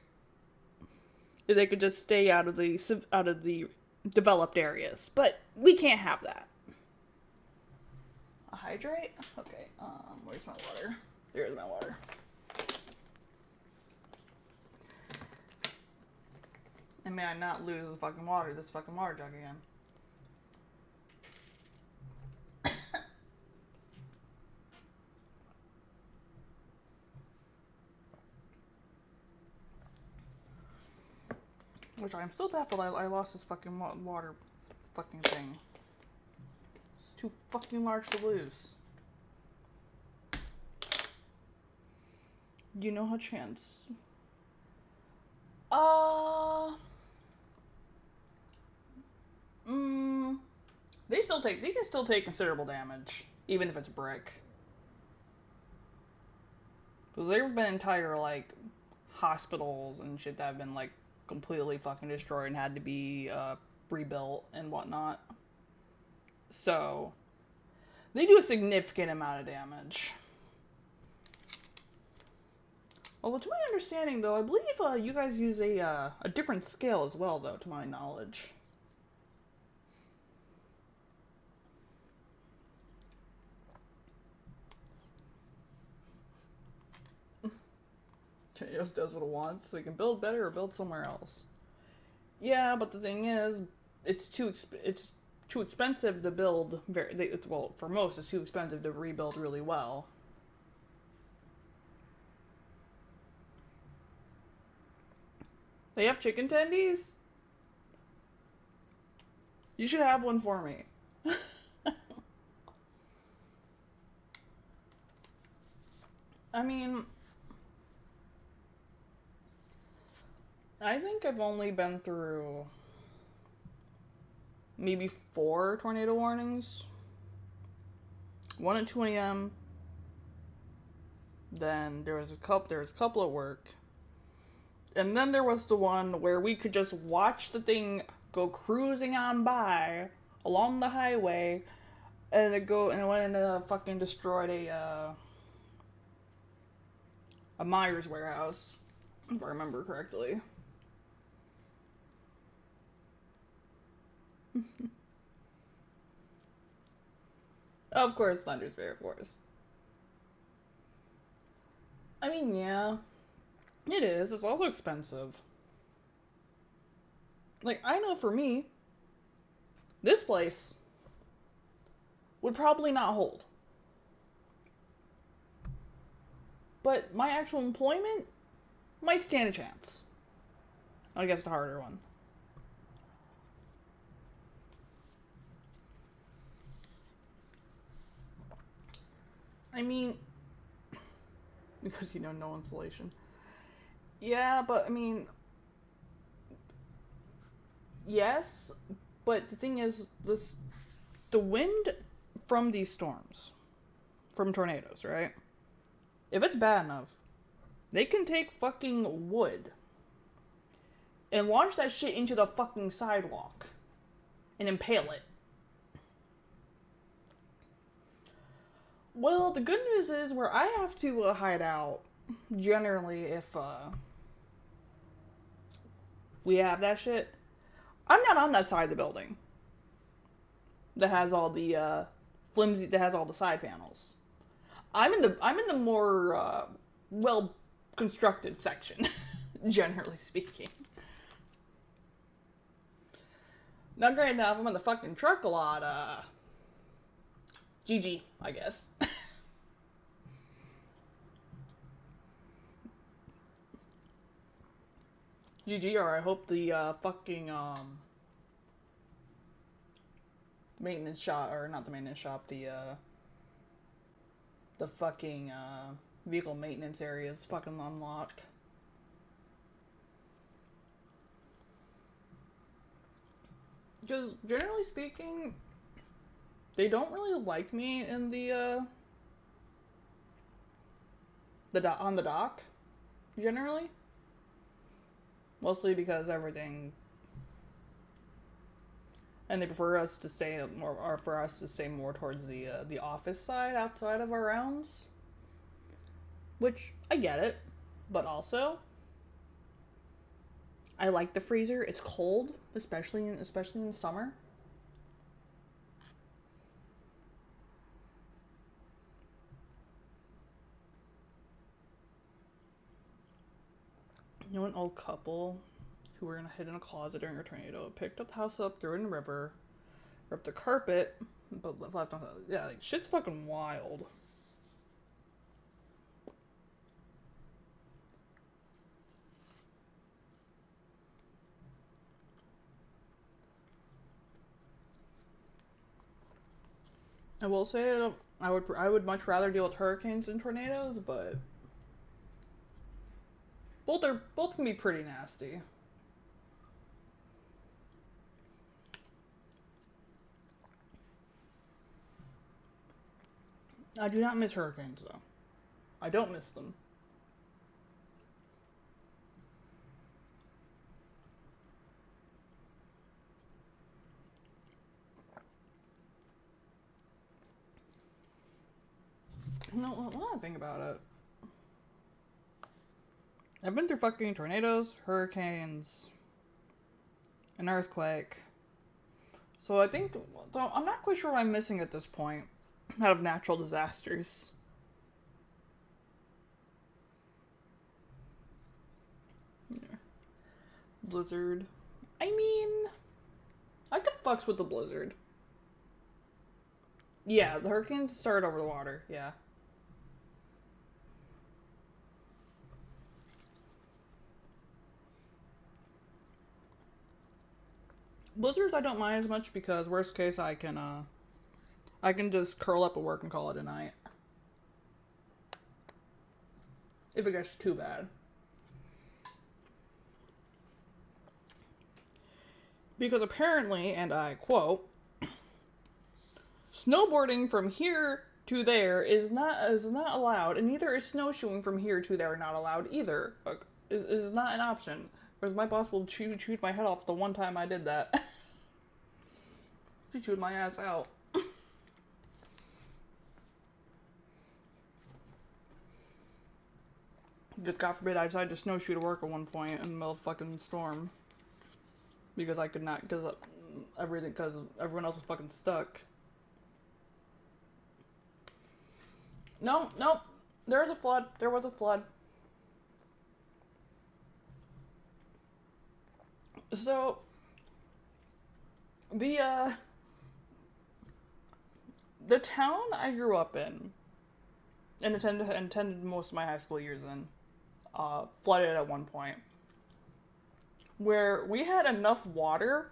If they could just stay out of the developed areas, but we can't have that. A hydrate? Okay. Where's my water? There's my water. And may I not lose this fucking water jug again. Which I'm still baffled I lost this fucking water fucking thing. It's too fucking large to lose. You know how chance... They can still take considerable damage, even if it's brick. Because there have been entire, like, hospitals and shit that have been, like, completely fucking destroyed and had to be, rebuilt and whatnot. So, they do a significant amount of damage. Although, to my understanding, though, I believe, you guys use a different scale as well, though, to my knowledge. It just does what it wants, so we can build better or build somewhere else. Yeah, but the thing is, it's too expensive to build. Well, for most, it's too expensive to rebuild really well. They have chicken tendies? You should have one for me. I mean, I think I've only been through maybe 4 tornado warnings. One at 2 a.m. Then there was a couple at work. And then there was the one where we could just watch the thing go cruising on by along the highway, and it went and fucking destroyed a Myers warehouse, if I remember correctly. Of course, Thunder's Bear, of course. I mean, yeah. It is. It's also expensive. Like, I know for me, this place would probably not hold. But my actual employment might stand a chance. I guess the harder one. I mean, because, no insulation. Yeah, but, I mean, yes, but the thing is, the wind from these storms, from tornadoes, right? If it's bad enough, they can take fucking wood and launch that shit into the fucking sidewalk and impale it. Well, the good news is where I have to hide out, generally, if we have that shit, I'm not on that side of the building. that has all the flimsy, that has all the side panels. I'm in the more well constructed section, generally speaking. Not great enough. I'm in the fucking truck a lot. GG, I guess. GG, or I hope the fucking maintenance shop, or not the maintenance shop, the fucking vehicle maintenance area is fucking unlocked. Because generally speaking, they don't really like me in the on the dock, generally. Mostly because everything, and they prefer us to stay more, or for us to stay more towards the office side outside of our rounds. Which I get it, but also I like the freezer. It's cold, especially in summer. You know, an old couple who were gonna hide in a closet during a tornado picked up the house up, threw it in the river, ripped the carpet, but left on. Yeah, like shit's fucking wild. I will say I would much rather deal with hurricanes than tornadoes, but both can be pretty nasty. I do not miss hurricanes though. I don't miss them. No, when I think about it, I've been through fucking tornadoes, hurricanes, an earthquake. So I think, I'm not quite sure what I'm missing at this point out of natural disasters. Yeah. Blizzard. I mean, I could fucks with the blizzard. Yeah, the hurricanes start over the water, yeah. Blizzards I don't mind as much because worst case I can just curl up at work and call it a night. If it gets too bad. Because apparently, and I quote, snowboarding from here to there is not allowed, and neither is snowshoeing from here to there not allowed either. Is not an option. Whereas my boss will chewed my head off the one time I did that. She chewed my ass out. Good God forbid I decided to snowshoe to work at one point in the middle of a fucking storm. Because I could not, because everyone else was fucking stuck. No, there was a flood. There was a flood. So, the town I grew up in and attended most of my high school years in, flooded at one point. Where we had enough water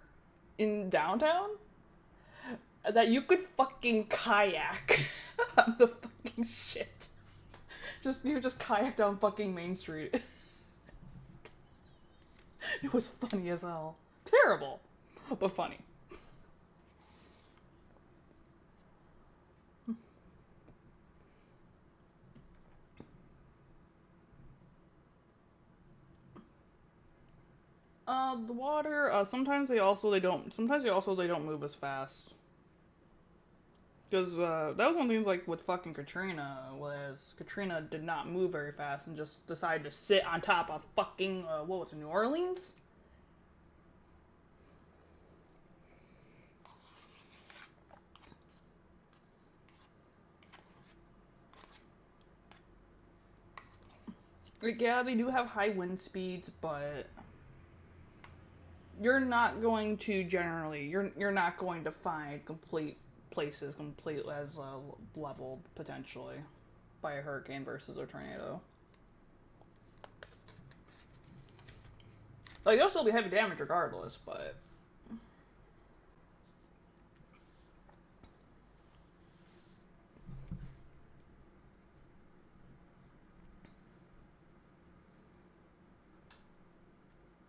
in downtown that you could fucking kayak on the fucking shit. You just kayak down fucking Main Street. It was funny as hell. Terrible, but funny. The water, sometimes they don't move as fast. Because, that was one of the things, like, with fucking Katrina, was Katrina did not move very fast and just decided to sit on top of fucking, what was it, New Orleans? Like, yeah, they do have high wind speeds, but you're not going to generally, you're not going to find complete places complete as leveled, potentially, by a hurricane versus a tornado. Like, there'll still be heavy damage regardless, but...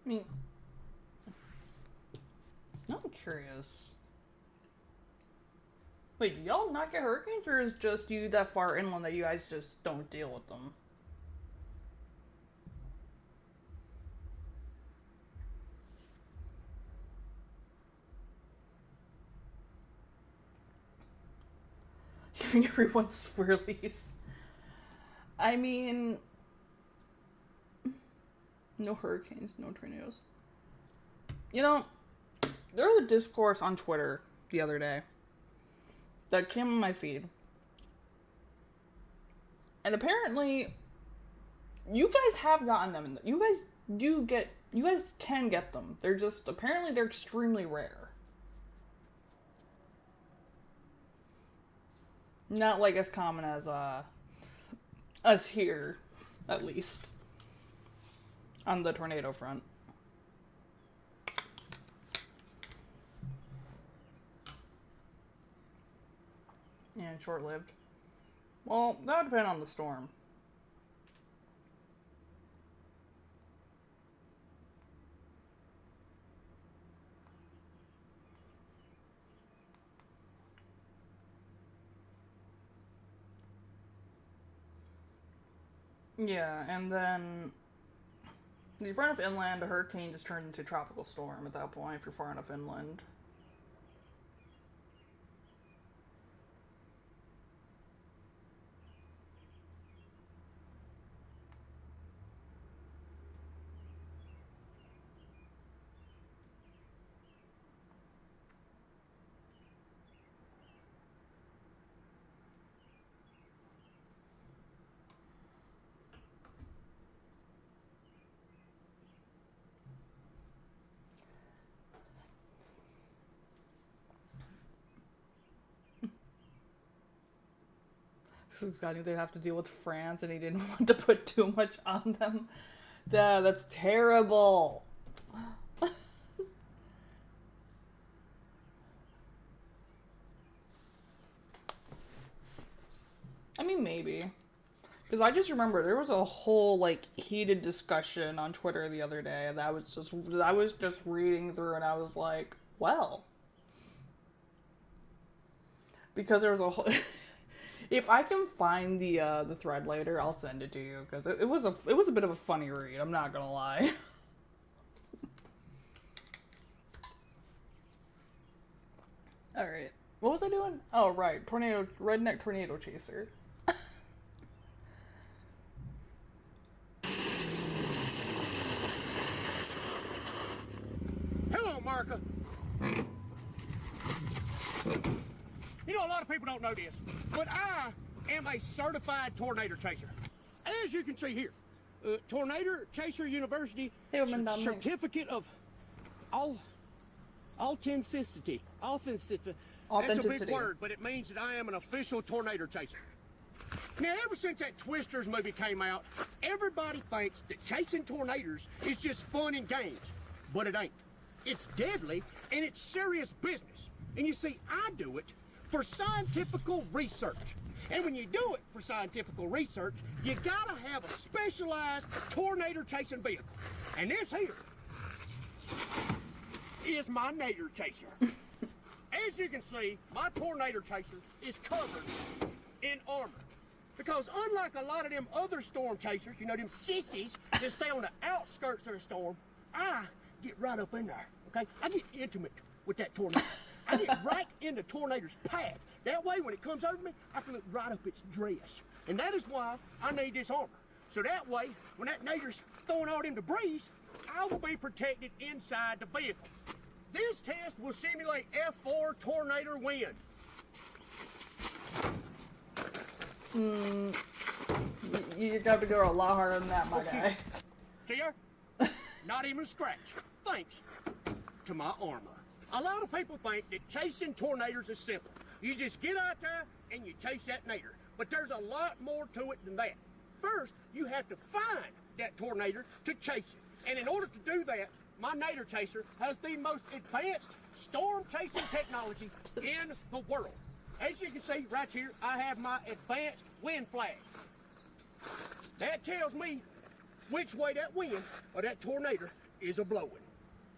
I mean... I'm curious. Wait, do y'all not get hurricanes, or is it just you that far inland that you guys just don't deal with them? Giving everyone swirlies. I mean... No hurricanes, no tornadoes. You know, there was a discourse on Twitter the other day that came on my feed. And apparently, you guys have gotten them. You guys can get them. They're just, apparently they're extremely rare. Not like as common as us here, at least. On the tornado front. And short-lived. Well, that would depend on the storm. Yeah, and then if you're far enough inland, a hurricane just turns into a tropical storm at that point if you're far enough inland. This guy knew they'd have to deal with France and he didn't want to put too much on them. Yeah, that's terrible. I mean, maybe. Because I just remember there was a whole, like, heated discussion on Twitter the other day that I was just reading through and I was like, well. Because there was a whole... If I can find the thread later, I'll send it to you because it was a bit of a funny read. I'm not gonna lie. All right, what was I doing? Oh right, redneck tornado chaser. Hello, America. You know, a lot of people don't know this, but I am a certified tornado chaser. As you can see here, Tornado Chaser University certificate of authenticity. Authenticity. That's a big word, but it means that I am an official tornado chaser. Now, ever since that Twisters movie came out, everybody thinks that chasing tornadoes is just fun and games, but it ain't. It's deadly, and it's serious business. And you see, I do it for scientific research. And when you do it for scientific research, you gotta have a specialized tornado chasing vehicle. And this here is my nader chaser. As you can see, my tornado chaser is covered in armor. Because unlike a lot of them other storm chasers, you know, them sissies that stay on the outskirts of the storm, I get right up in there, okay? I get intimate with that tornado. I get right in the tornado's path. That way, when it comes over me, I can look right up its dress. And that is why I need this armor. So that way, when that nader's throwing all them debris, I will be protected inside the vehicle. This test will simulate F4 tornado wind. you're gonna have to go a lot harder than that, my guy. See her? Not even a scratch. Thanks to my armor. A lot of people think that chasing tornadoes is simple. You just get out there and you chase that nader. But there's a lot more to it than that. First, you have to find that tornado to chase it. And in order to do that, my nader chaser has the most advanced storm chasing technology in the world. As you can see right here, I have my advanced wind flag. That tells me which way that wind or that tornado is a-blowing.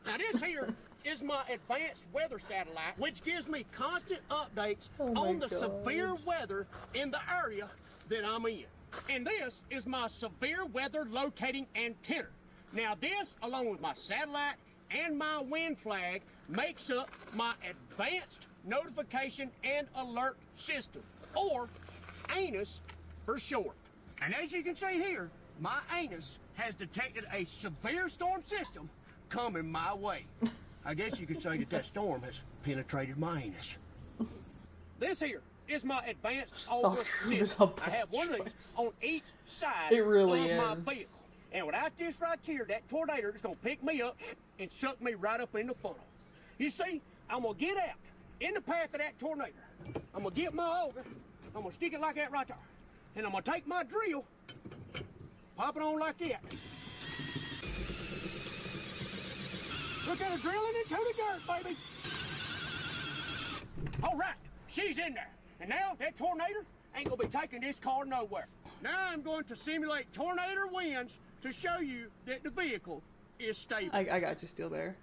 Now this here is my advanced weather satellite, which gives me constant updates on the severe weather in the area that I'm in. And this is my severe weather locating antenna. Now this, along with my satellite and my wind flag, makes up my advanced notification and alert system, or ANUS for short. And as you can see here, my ANUS has detected a severe storm system coming my way. I guess you could say that storm has penetrated my anus. This here is my advanced auger system. I have one of these on each side It really of my is. vehicle. And without this right here, that tornado is going to pick me up and suck me right up in the funnel. You see, I'm going to get out in the path of that tornado. I'm going to get my auger. I'm going to stick it like that right there. And I'm going to take my drill, pop it on like that. Look at her drilling into the dirt, baby. All right, she's in there. And now that tornado ain't gonna be taking this car nowhere. Now I'm going to simulate tornado winds to show you that the vehicle is stable. I got you still there.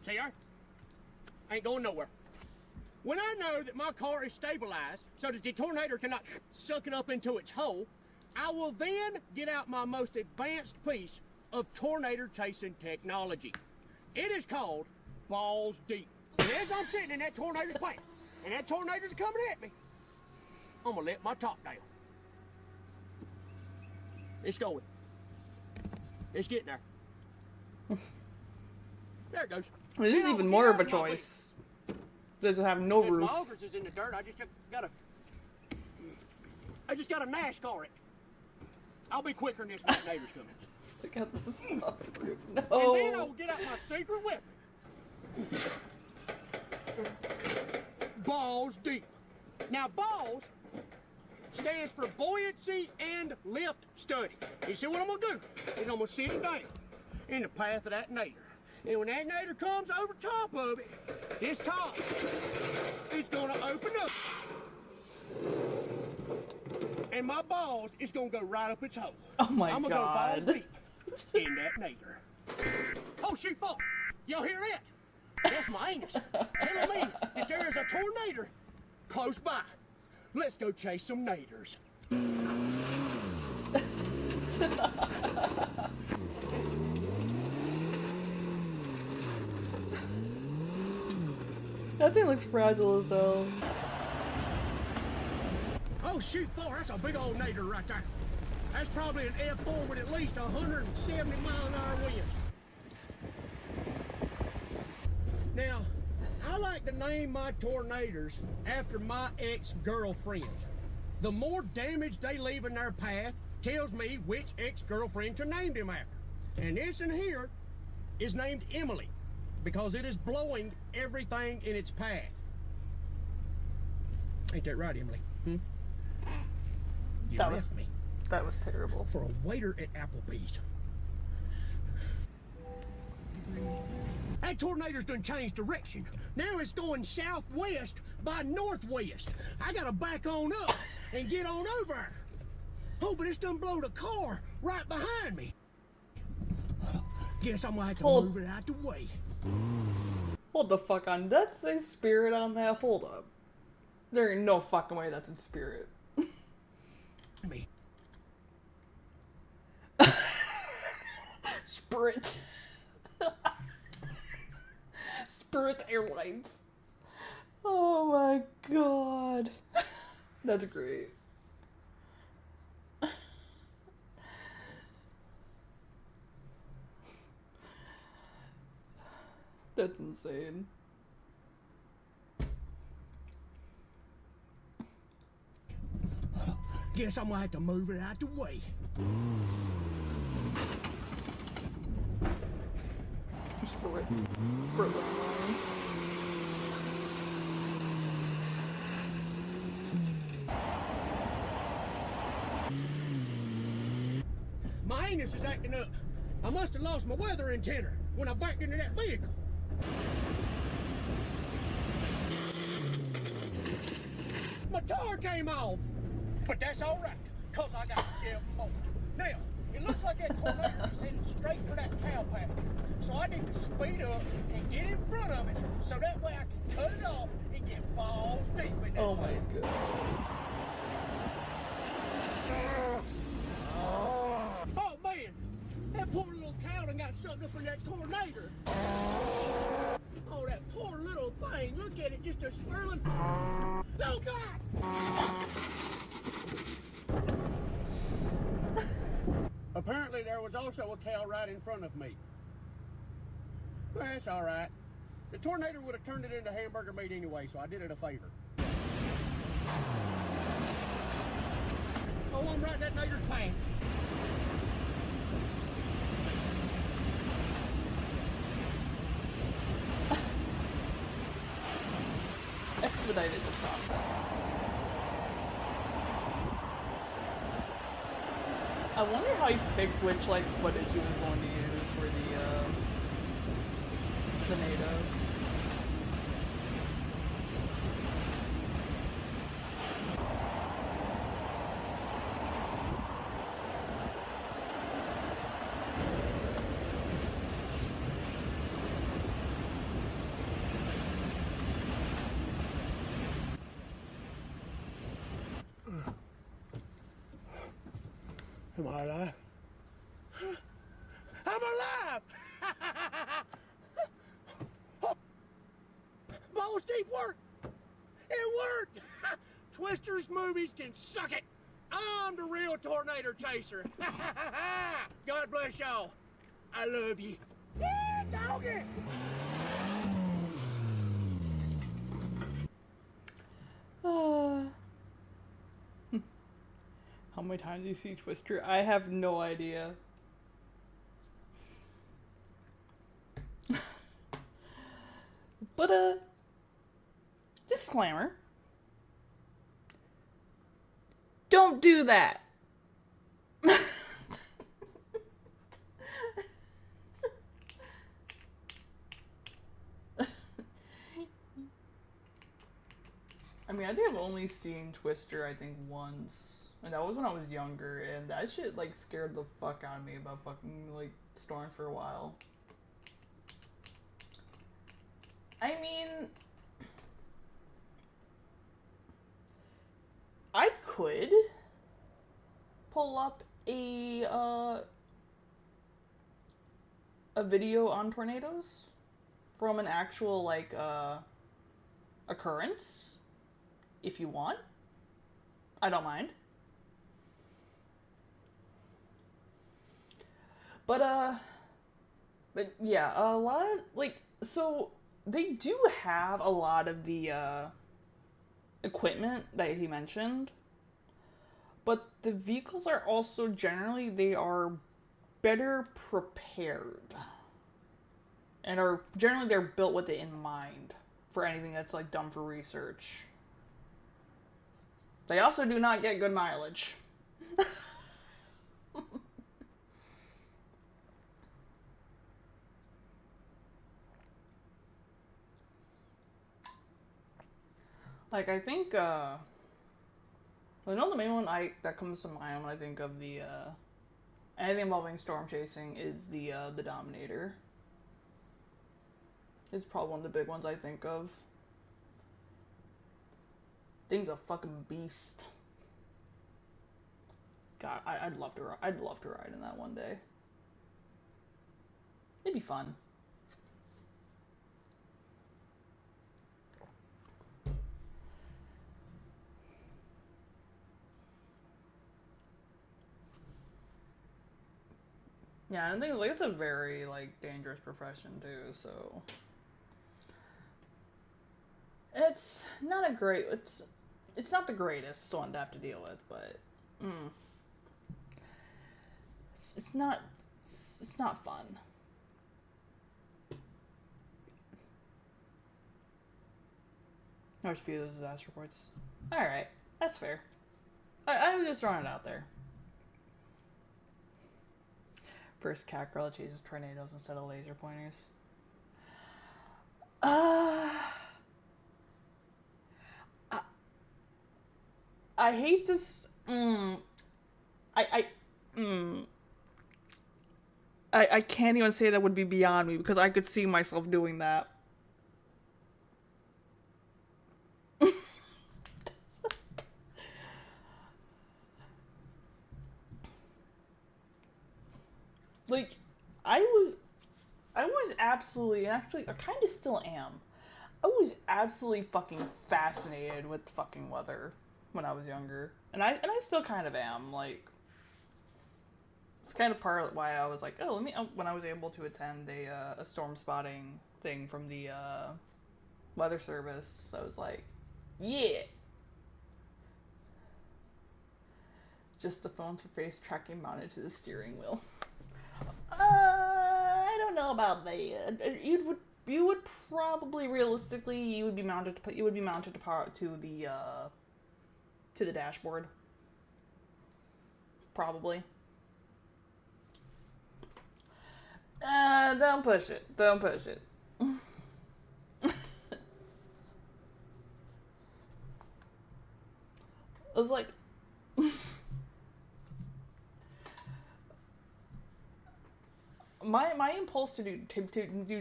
See her? Ain't going nowhere. When I know that my car is stabilized so that the tornado cannot suck it up into its hole, I will then get out my most advanced piece of tornado chasing technology. It is called balls deep. And as I'm sitting in that tornado's path, and that tornado's coming at me, I'm gonna let my top down. It's going. It's getting there. There it goes. This is Now, even get more out of a my way. choice. Does it have no Since roof? my augers is in the dirt, I just gotta NASCAR it. I'll be quicker than this when the neighbor's coming. Look at this stuff. And No. then I will get out my secret weapon. Balls deep. Now balls stands for buoyancy and lift study. You see what I'm gonna do? Is I'm gonna sit it down in the path of that nader. And when that nader comes over top of it, this top is gonna open up. And my balls is gonna go right up its hole. Oh my I'm gonna God. go balls deep in that nader. Oh shoot, fuck! Y'all hear that? That's my anus telling me that there is a tornado close by. Let's go chase some naders. That thing looks fragile as hell. Oh shoot, boy, that's a big old nader right there. That's probably an F4 with at least 170 mile an hour winds. Now, I like to name my tornadoes after my ex-girlfriends. The more damage they leave in their path tells me which ex-girlfriend to name them after. And this one here is named Emily because it is blowing everything in its path. Ain't that right, Emily? You That left me That was terrible. for a waiter at Applebee's. That tornado's done changed direction. Now it's going southwest by northwest. I gotta back on up and get on over. Oh, but it's done blowed a car right behind me. Guess I'm gonna have to Hold- move it out the way. Hold the fuck on. That's a spirit on that. Hold up. There ain't no fucking way that's in spirit. Me. Spirit. Spirit Airlines. Oh my god. That's great. That's insane. Guess I'm gonna have to move it out the way. Sprit lines. My anus is acting up. I must have lost my weather antenna when I backed into that vehicle. My tire came off. But that's all right, because I got 7 more. Now, it looks like that tornado is headed straight for that cow pasture. So I need to speed up and get in front of it so that way I can cut it off and get balls deep in that Oh my thing. god. Oh man, that poor little cow done got sucked up in that tornado. Oh, that poor little thing. Look at it, just a swirling. Oh God! Apparently there was also a cow right in front of me. Well, that's all right. The tornado would have turned it into hamburger meat anyway, so I did it a favor. Oh, I'm right in that nigger's path. Expedited the process. I wonder how he picked which like footage he was going to use for the natives. Am I alive? I'm alive! Balls deep work! It worked! Twister's movies can suck it! I'm the real tornado chaser! God bless y'all! I love you! Yeah, doggy! How many times do you see Twister? I have no idea. But, disclaimer. Don't do that. I mean, I think I've only seen Twister, I think, once. And that was when I was younger, and that shit, like, scared the fuck out of me about fucking, like, storms for a while. I mean, I could pull up a video on tornadoes from an actual, like, occurrence, if you want. I don't mind. But yeah, a lot of, like, so they do have a lot of the, equipment that he mentioned, but the vehicles are also generally, they are better prepared, and are, generally they're built with it in mind for anything that's, like, done for research. They also do not get good mileage. Like, I think, I know the main one that comes to mind when I think of the, anything involving storm chasing is the Dominator. It's probably one of the big ones I think of. Thing's a fucking beast. God, I'd love to ride in that one day. It'd be fun. Yeah, and the thing is, like, it's a very, like, dangerous profession, too, so... It's not a great... It's not the greatest one to have to deal with, but It's not. It's not fun. There's a few of those disaster reports. All right, that's fair. I was just throwing it out there. First cat girl that chases tornadoes instead of laser pointers. I hate this. I can't even say that would be beyond me because I could see myself doing that. Like, I was absolutely, and actually, I kind of still am. I was absolutely fucking fascinated with fucking weather when I was younger, and I still kind of am. Like, it's kind of part of why I was like, oh, let me. When I was able to attend a storm spotting thing from the weather service, I was like, yeah. Just the phones for face tracking mounted to the steering wheel. I don't know about that. You would probably realistically you would be mounted to the dashboard. Probably. Don't push it. Don't push it. I was like my impulse to do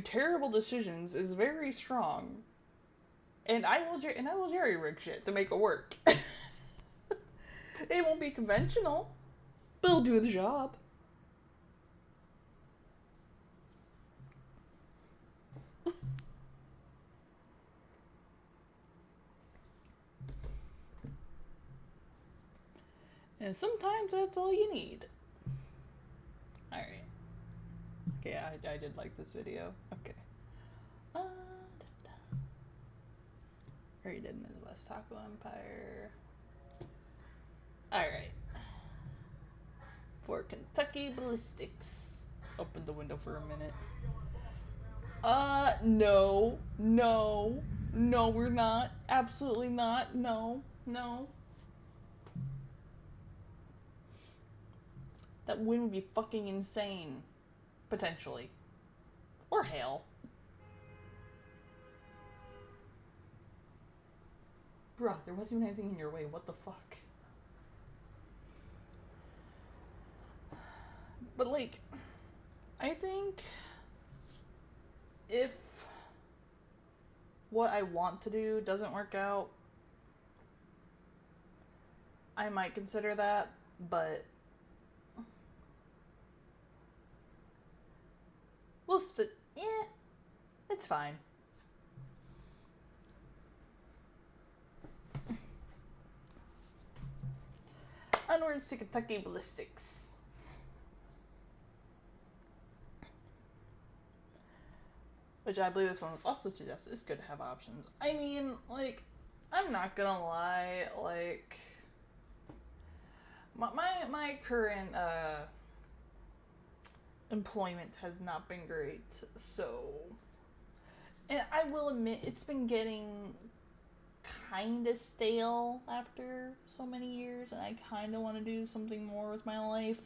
terrible decisions is very strong, and I will jerry rig shit to make it work. It won't be conventional, but it'll do the job. And sometimes that's all you need. Alright. Okay, I did like this video. Okay. Already did Midwest Taco Empire. Alright. For Kentucky Ballistics. Open the window for a minute. No. No. No, we're not. Absolutely not. No. No. That wind would be fucking insane. Potentially. Or hail. Bruh, there wasn't even anything in your way. What the fuck? But, like, I think if what I want to do doesn't work out, I might consider that, but we'll split. Yeah, it's fine. Onwards to Kentucky Ballistics. Which I believe this one was also suggested. It's good to have options. I mean, like, I'm not gonna lie, like, my current, employment has not been great, so, and I will admit, it's been getting kinda stale after so many years, and I kinda want to do something more with my life,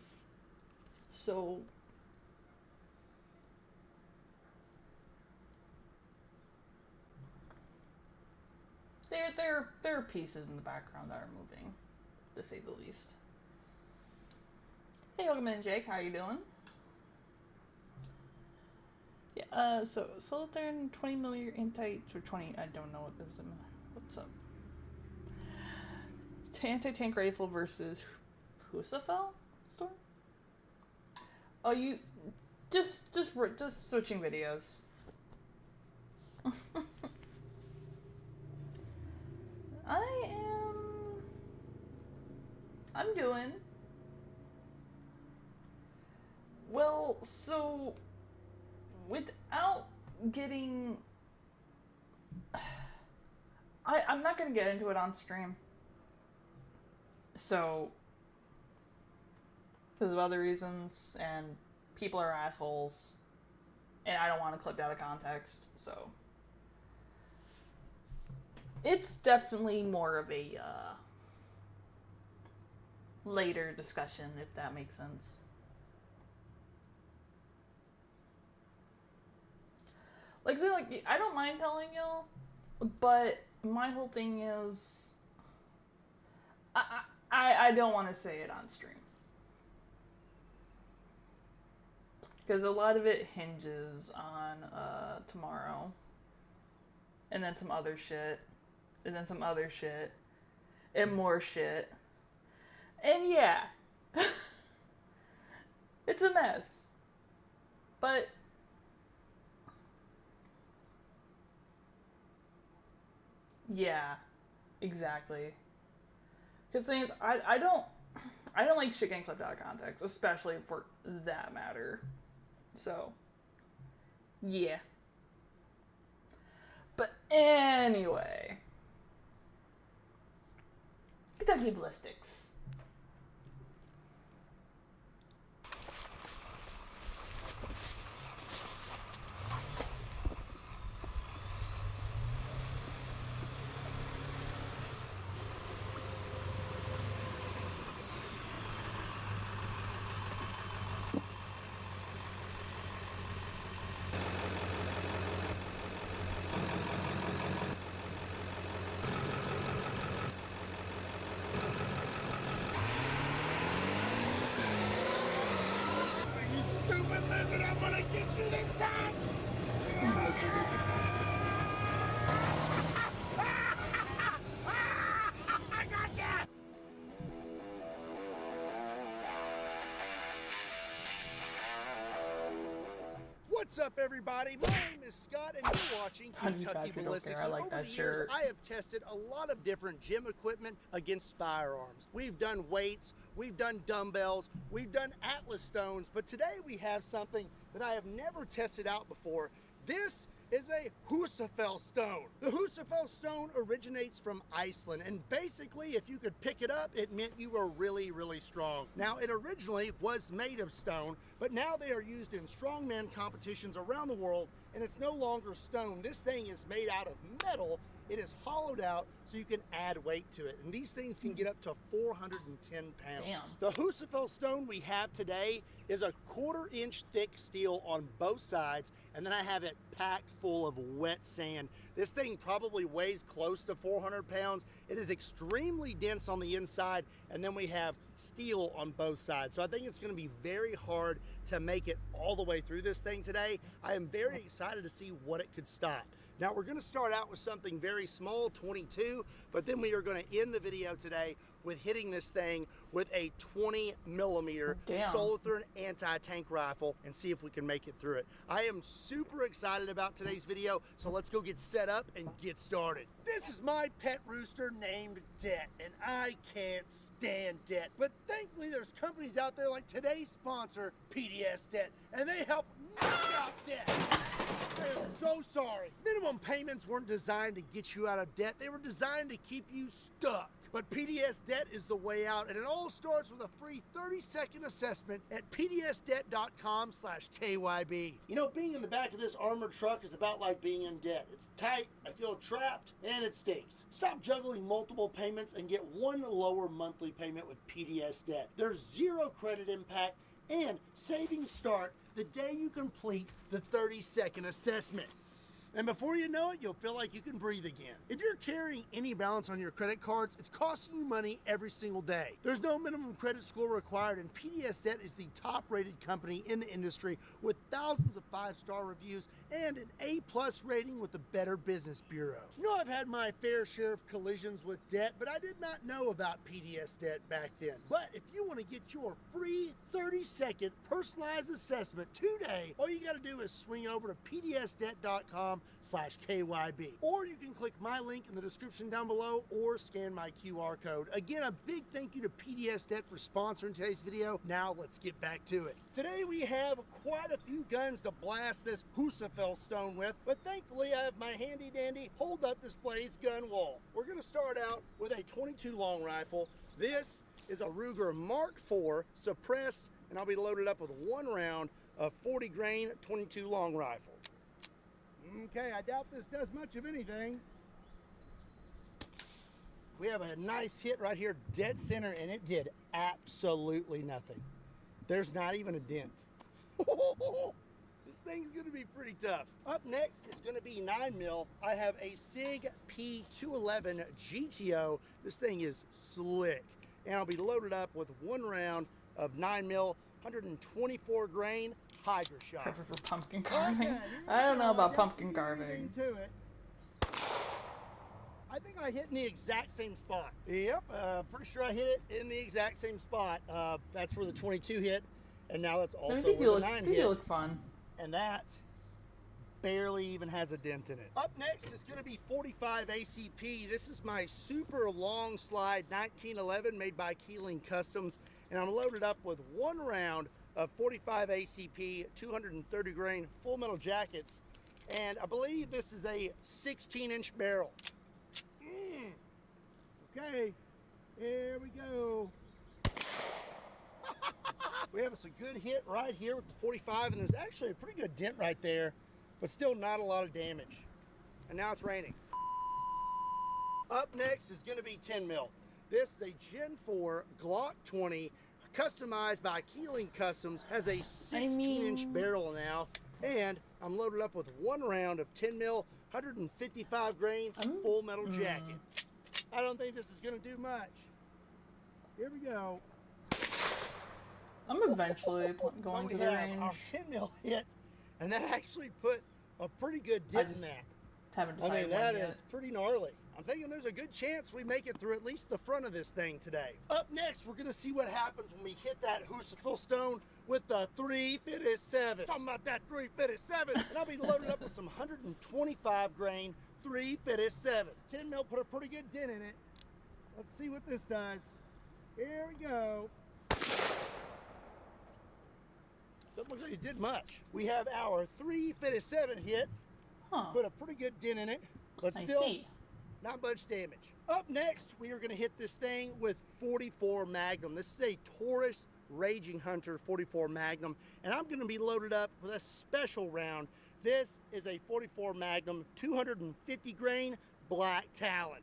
so there are pieces in the background that are moving, to say the least. Hey, welcome in, Jake. How you doing? Yeah. So Solitaire 20mm anti or 20. I don't know what there's in. What's up? Anti-tank rifle versus Husafel storm. Oh, you just switching videos. I'm doing well, so without getting I'm not gonna get into it on stream, so because of other reasons, and people are assholes, and I don't want to clip out of context, so it's definitely more of a later discussion, if that makes sense. Like, say, like, I don't mind telling y'all, but my whole thing is, I don't want to say it on stream. Because a lot of it hinges on tomorrow. And then some other shit. And then some other shit. And more shit. And yeah. It's a mess. But yeah, exactly. Because things, I don't like shit getting clipped out of context, especially for that matter. So, yeah. But anyway, Kentucky Ballistics. Stupid lizard, I'm gonna get you this time! I gotcha! What's up, everybody? My name is Scott, and you're watching Kentucky Ballistics. I like over that the years, shirt. I have tested a lot of different gym equipment against firearms. We've done weights, we've done dumbbells, we've done Atlas stones, but today we have something that I have never tested out before. This is a Husafell stone. The Husafell stone originates from Iceland, and basically, if you could pick it up, it meant you were really, really strong. Now, it originally was made of stone, but now they are used in strongman competitions around the world, and it's no longer stone. This thing is made out of metal. It is hollowed out so you can add weight to it. And these things can get up to 410 pounds. Damn. The Husafell stone we have today is a 1/4 inch thick steel on both sides, and then I have it packed full of wet sand. This thing probably weighs close to 400 pounds. It is extremely dense on the inside, and then we have steel on both sides. So I think it's gonna be very hard to make it all the way through this thing today. I am very excited to see what it could stop. Now we're gonna start out with something very small, 22, but then we are gonna end the video today with hitting this thing with a 20 millimeter Solitherm anti-tank rifle and see if we can make it through it. I am super excited about today's video, so let's go get set up and get started. This is my pet rooster named Det, and I can't stand Det. But thankfully there's companies out there like today's sponsor, PDS Det, and they help knock out Det. I am so sorry. Minimum payments weren't designed to get you out of debt. They were designed to keep you stuck. But PDS Det is the way out, and it all starts with a free 30-second assessment at pdsdet.com/KYB. You know, being in the back of this armored truck is about like being in debt. It's tight, I feel trapped, and it stinks. Stop juggling multiple payments and get one lower monthly payment with PDS Det. There's zero credit impact, and savings start the day you complete the 30-second assessment. And before you know it, you'll feel like you can breathe again. If you're carrying any balance on your credit cards, it's costing you money every single day. There's no minimum credit score required, and PDS Det is the top-rated company in the industry with thousands of 5-star reviews and an A+ rating with the Better Business Bureau. You know, I've had my fair share of collisions with debt, but I did not know about PDS Det back then. But if you want to get your free 30-second personalized assessment today, all you got to do is swing over to pdsdet.com/KYB. Or you can click my link in the description down below or scan my QR code. Again, a big thank you to PDS Det for sponsoring today's video. Now let's get back to it. Today we have quite a few guns to blast this Husafell stone with, but thankfully I have my handy dandy hold up displays gun wall. We're gonna start out with a 22 long rifle. This is a Ruger Mark IV suppressed, and I'll be loaded up with 1 round of 40 grain 22 long rifle. Okay, I doubt this does much of anything. We have a nice hit right here, dead center, and it did absolutely nothing. There's not even a dent. This thing's gonna be pretty tough. Up next is gonna be 9mm. I have a SIG P211 GTO. This thing is slick. And I'll be loaded up with 1 round of 9mm, 124 grain Hydra shot. Perfect for pumpkin carving. I don't know about pumpkin carving. I think I hit in the exact same spot. Yep, pretty sure I hit it in the exact same spot. That's where the 22 hit, and now that's also where the 9 hit. They look fun. And that barely even has a dent in it. Up next is going to be 45 ACP. This is my super long slide 1911 made by Keeling Customs, and I'm loaded up with 1 round of 45 ACP, 230 grain full metal jackets, and I believe this is a 16-inch barrel. Okay, here we go. We have us a good hit right here with the 45, and there's actually a pretty good dent right there, but still not a lot of damage. And now it's raining. Up next is going to be 10mm. This is a Gen 4 Glock 20, customized by Keeling Customs, has a 16-inch barrel now, and I'm loaded up with 1 round of 10mm, 155 grain full metal jacket. I don't think this is going to do much. Here we go. I'm eventually going to the range. Our 10mm hit, and that actually put a pretty good dent in that. Haven't decided. I mean, that is pretty gnarly. I'm thinking there's a good chance we make it through at least the front of this thing today. Up next, we're gonna see what happens when we hit that Husaful stone with the 357. Talking about that 357, and I'll be loaded up with some 125 grain 357. 10mm put a pretty good dent in it. Let's see what this does. Here we go. Doesn't look like it did much. We have our 357 hit. Put a pretty good dent in it, but still not much damage. Up next, we are going to hit this thing with 44 Magnum. This is a Taurus Raging Hunter 44 Magnum, and I'm going to be loaded up with a special round. This is a 44 Magnum 250 grain Black Talon.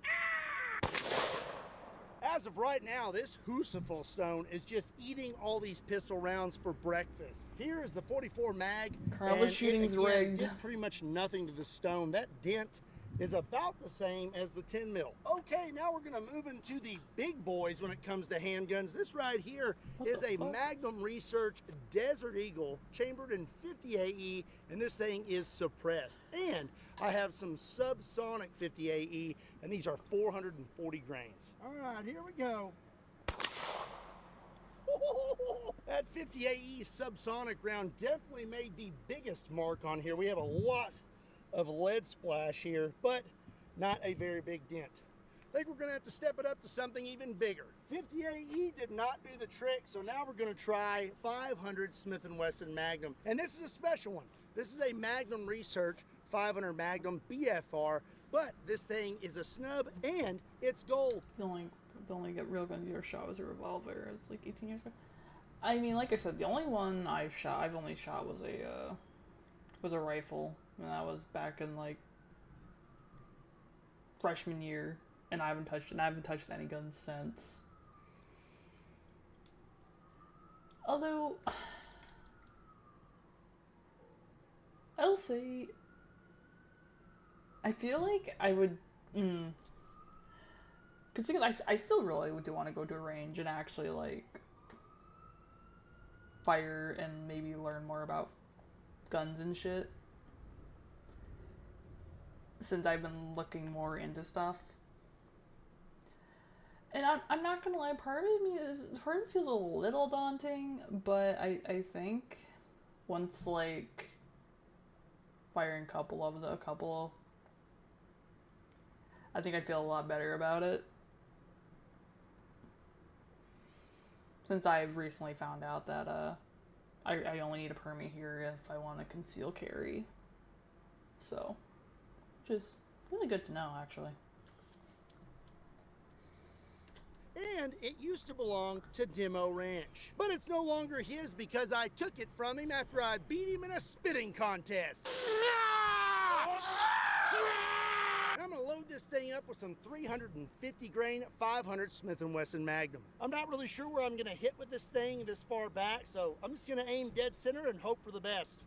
As of right now, this Husaful stone is just eating all these pistol rounds for breakfast. Here is the 44 mag. Carla's shooting's rigged. Did pretty much nothing to the stone. That dent is about the same as the 10mm. Okay, now we're gonna move into the big boys when it comes to handguns. This right here is a Magnum Research Desert Eagle chambered in 50 AE, and this thing is suppressed. And I have some subsonic 50 AE, and these are 440 grains. All right, here we go. That 50 AE subsonic round definitely made the biggest mark on here. We have a lot of lead splash here, but not a very big dent. I think we're gonna have to step it up to something even bigger. 50 AE did not do the trick, so now we're gonna try 500 Smith & Wesson Magnum. And this is a special one. This is a Magnum Research 500 Magnum BFR, but this thing is a snub and it's gold. The only real gun you ever shot was a revolver. It was like 18 years ago. I mean, like I said, the only one I've only shot was a rifle, and that was back in like freshman year, and I haven't touched any guns since. Although I'll say I feel like I would because I still really do want to go to a range and actually like fire and maybe learn more about guns and shit, since I've been looking more into stuff. And I'm not gonna lie, part of me feels a little daunting, but I think once like firing a couple, I think I'd feel a lot better about it. Since I've recently found out that I only need a permit here if I want to conceal carry. So, which is really good to know, actually. and it used to belong to Demo Ranch. But it's no longer his because I took it from him after I beat him in a spitting contest. And I'm gonna load this thing up with some 350 grain 500 Smith & Wesson Magnum. I'm not really sure where I'm gonna hit with this thing this far back, so I'm just gonna aim dead center and hope for the best.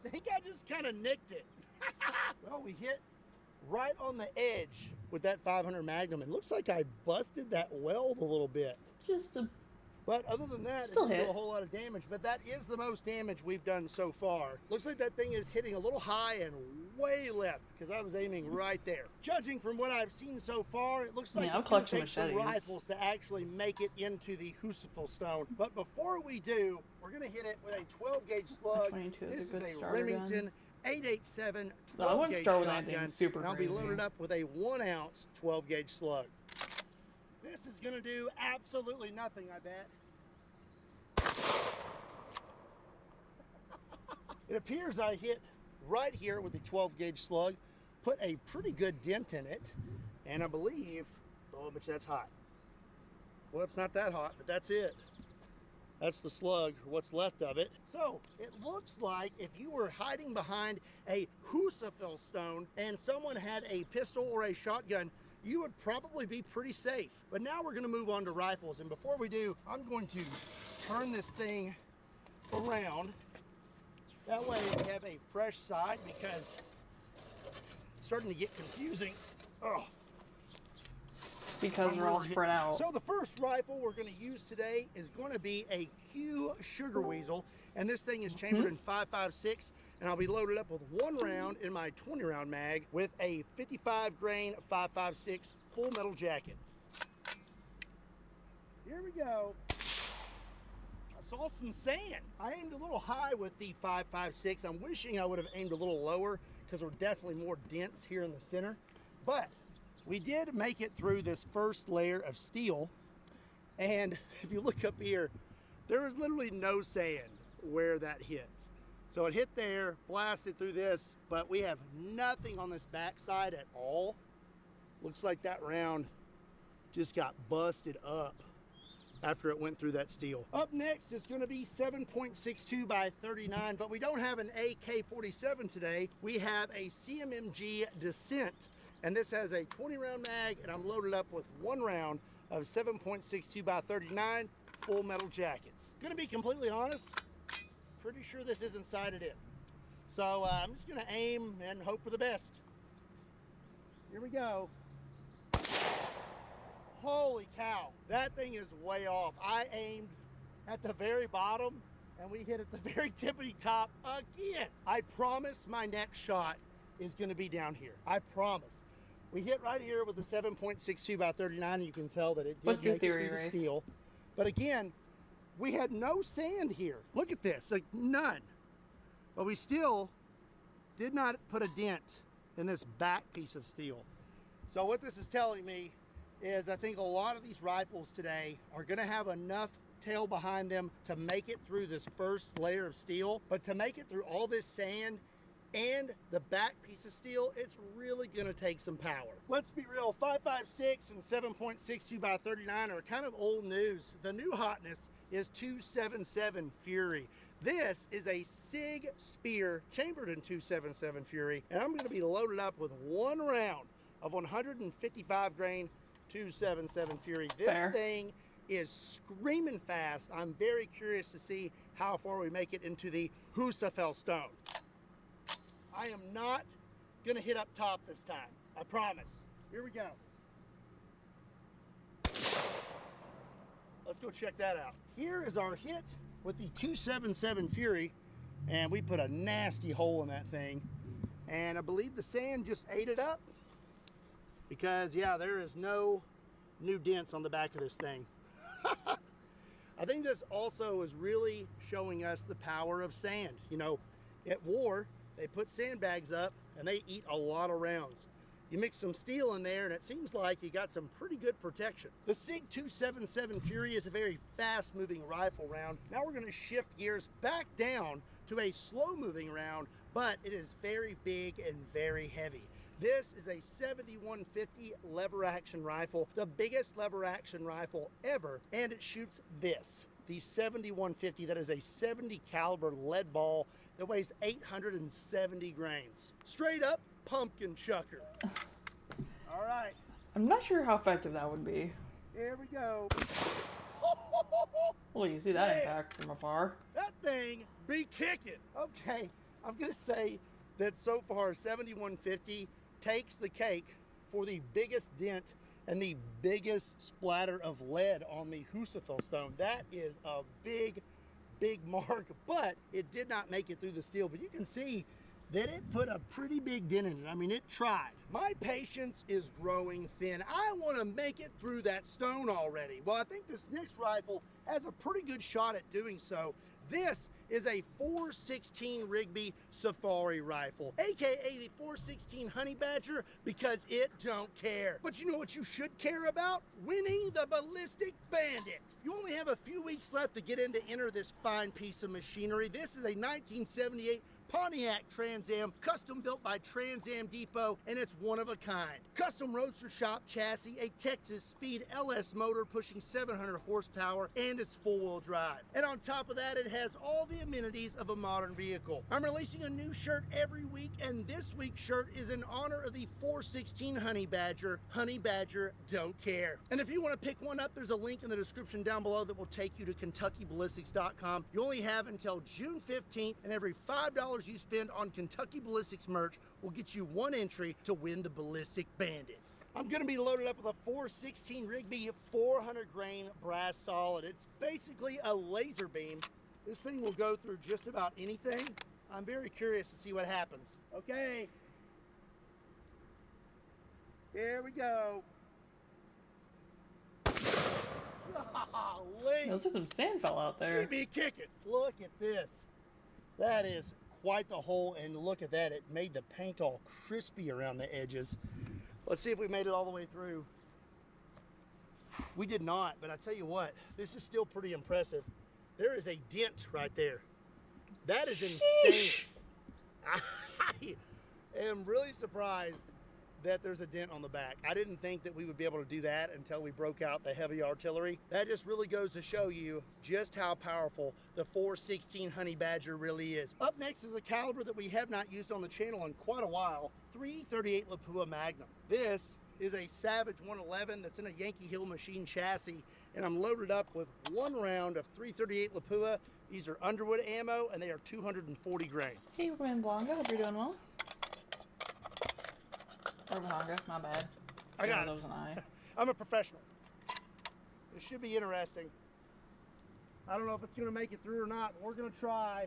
I think I just kind of nicked it. Well, we hit right on the edge with that 500 Magnum. It looks like I busted that weld a little bit. Just a... But other than that, Still it didn't hit. do a whole lot of damage. But that is the most damage we've done so far. Looks like that thing is hitting a little high and way left because I was aiming right there. Judging from what I've seen so far, it looks like Yeah, it's going I've to take some collected rifles to actually make it into the Husafel stone. But before we do, we're going to hit it with a 12 gauge slug. 22 is This a good is a starter Remington gun. 887 No, I 12 wouldn't gauge start with shotgun. anything super and I'll be crazy. loaded up with a 1 ounce 12 gauge slug. This is going to do absolutely nothing, I bet. It appears I hit right here with the 12 gauge slug, put a pretty good dent in it, and I believe, oh, but that's hot. Well, it's not that hot, but that's it. That's the slug, or what's left of it. So it looks like if you were hiding behind a Husafel stone and someone had a pistol or a shotgun, you would probably be pretty safe. But now we're gonna move on to rifles. And before we do, I'm going to turn this thing around. That way we have a fresh side because it's starting to get confusing. Oh. Because they're all spread out. So the first rifle we're going to use today is going to be a Q Sugar Weasel, and this thing is chambered in 5.56, and I'll be loaded up with 1 round in my 20 round mag with a 55 grain 5.56 full metal jacket. Here we go. I saw some sand. I aimed a little high with the 5.56. I'm wishing I would have aimed a little lower because we're definitely more dense here in the center, but we did make it through this first layer of steel, and if you look up here, there is literally no sand where that hits. So it hit there, blasted through this, but we have nothing on this backside at all. Looks like that round just got busted up after it went through that steel. Up next is going to be 7.62 by 39, but we don't have an AK-47 today. We have a CMMG Descent. And this has a 20 round mag, and I'm loaded up with 1 round of 7.62 by 39 full metal jackets. Gonna be completely honest, pretty sure this isn't sighted in. So I'm just gonna aim and hope for the best. Here we go. Holy cow, that thing is way off. I aimed at the very bottom and we hit at the very tippity top again. I promise my next shot is gonna be down here. I promise. We hit right here with the 7.62 by 39, and you can tell that it did What's your make theory, it through the Ray? steel. But again, we had no sand here. Look at this, like none. But we still did not put a dent in this back piece of steel. So what this is telling me is I think a lot of these rifles today are gonna have enough tail behind them to make it through this first layer of steel, but to make it through all this sand and the back piece of steel, it's really gonna take some power. Let's be real, 5.56 and 7.62 by 39 are kind of old news. The new hotness is 277 Fury. This is a SIG Spear chambered in 277 Fury, and I'm gonna be loaded up with 1 round of 155 grain 277 Fury. This Fair. thing is screaming fast. I'm very curious to see how far we make it into the Husafel stone. I am not gonna hit up top this time, I promise. Here we go. Let's go check that out. Here is our hit with the 277 Fury, and we put a nasty hole in that thing. And I believe the sand just ate it up because, yeah, there is no new dents on the back of this thing. I think this also is really showing us the power of sand. You know, at war, they put sandbags up and they eat a lot of rounds. You mix some steel in there and it seems like you got some pretty good protection. The SIG 277 Fury is a very fast moving rifle round. Now we're gonna shift gears back down to a slow moving round, but it is very big and very heavy. This is a 7150 lever action rifle, the biggest lever action rifle ever, and it shoots this. The 7150, that is a 70 caliber lead ball that weighs 870 grains. Straight up pumpkin chucker. All right. I'm not sure how effective that would be. Here we go. Well, you see that impact from afar. That thing be kicking. Okay, I'm gonna say that so far 7150 takes the cake for the biggest dent and the biggest splatter of lead on the Husafel stone. That is a big mark, but it did not make it through the steel. But you can see that it put a pretty big dent in it. I mean, it tried. My patience is growing thin. I want to make it through that stone already. Well, I think this next rifle has a pretty good shot at doing so. This is a 416 Rigby Safari rifle, aka the 416 Honey Badger, because it don't care. But you know what you should care about? Winning the Ballistic Bandit. You only have a few weeks left to get in to enter this fine piece of machinery. This is a 1978 Pontiac Trans Am, custom built by Trans Am Depot, and it's one of a kind. Custom roadster shop chassis, a Texas Speed LS motor pushing 700 horsepower, and it's four-wheel drive. And on top of that, it has all the amenities of a modern vehicle. I'm releasing a new shirt every week, and this week's shirt is in honor of the 416 Honey Badger. Honey Badger don't care. And if you want to pick one up, there's a link in the description down below that will take you to KentuckyBallistics.com. You only have until June 15th, and every $5 you spend on Kentucky Ballistics merch will get you one entry to win the Ballistic Bandit. I'm gonna be loaded up with a 416 Rigby 400 grain brass solid. It's basically a laser beam. This thing will go through just about anything. I'm very curious to see what happens. Okay. Here we go. Golly. Looks like some sand fell out there. She be kicking. Look at this. That is quite the hole, and look at that. It made the paint all crispy around the edges. Let's see if we made it all the way through. We did not, but I tell you what, this is still pretty impressive. There is a dent right there. That is insane. I am really surprised that there's a dent on the back. I didn't think that we would be able to do that until we broke out the heavy artillery. That just really goes to show you just how powerful the 416 Honey Badger really is. Up next is a caliber that we have not used on the channel in quite a while, 338 Lapua Magnum. This is a Savage 111 that's in a Yankee Hill machine chassis, and I'm loaded up with one round of 338 Lapua. These are Underwood ammo, and they are 240 grain. Hey, Wind Blanca, hope you're doing well. Or Bahanga, my bad. I got it. That was an eye. I'm a professional. This should be interesting. I don't know if it's going to make it through or not. We're going to try.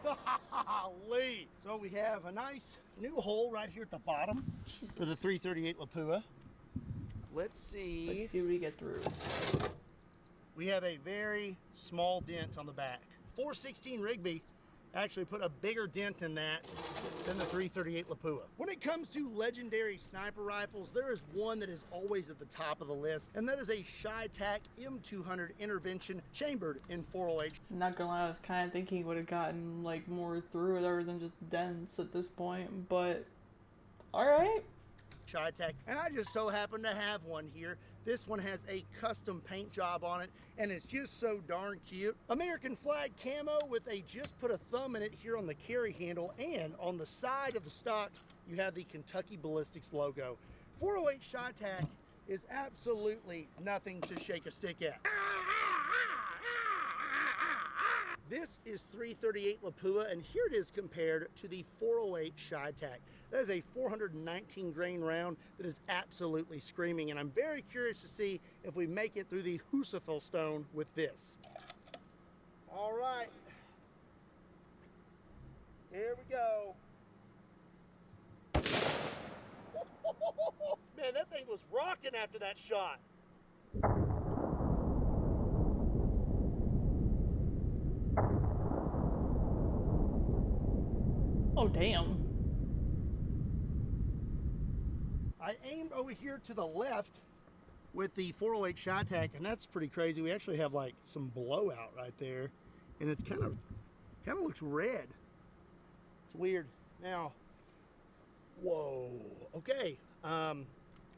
Golly. So we have a nice new hole right here at the bottom for the 338 Lapua. Let's see. Let's see what we get through. We have a very small dent on the back. 416 Rigby actually put a bigger dent in that than the 338 Lapua. When it comes to legendary sniper rifles, there is one that is always at the top of the list, and that is a ShyTac M200 Intervention chambered in 408. Not gonna lie, I was kind of thinking he would have gotten like more through it other than just dents at this point, but alright. ShyTac, and I just so happen to have one here. This one has a custom paint job on it, and it's just so darn cute. American flag camo with a just put a thumb in it here on the carry handle, and on the side of the stock, you have the Kentucky Ballistics logo. 408 ShyTac is absolutely nothing to shake a stick at. This is 338 Lapua, and here it is compared to the 408 ShyTac. That is a 419 grain round that is absolutely screaming, and I'm very curious to see if we make it through the Husafel stone with this. All right, here we go. Man, that thing was rocking after that shot. Oh, damn. I aimed over here to the left with the 408 ShyTac, and that's pretty crazy. We actually have like some blowout right there, and it's kind of looks red. It's weird. Now, whoa. Okay.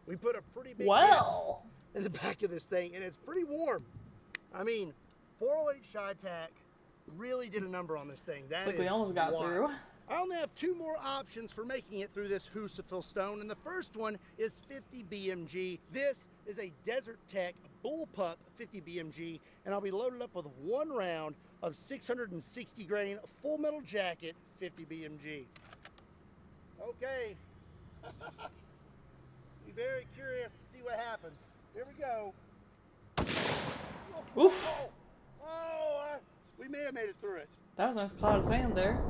We put a pretty big dent in the back of this thing, and it's pretty warm. I mean, 408 Chi-Tac really did a number on this thing. That like we almost got through. I only have 2 more options for making it through this Husafil stone, and the first one is 50 BMG. This is a Desert Tech Bullpup 50 BMG, and I'll be loaded up with 1 round of 660 grain full metal jacket 50 BMG. Okay. Be very curious to see what happens. Here we go. Oof. We may have made it through it. That was a nice cloud of sand there.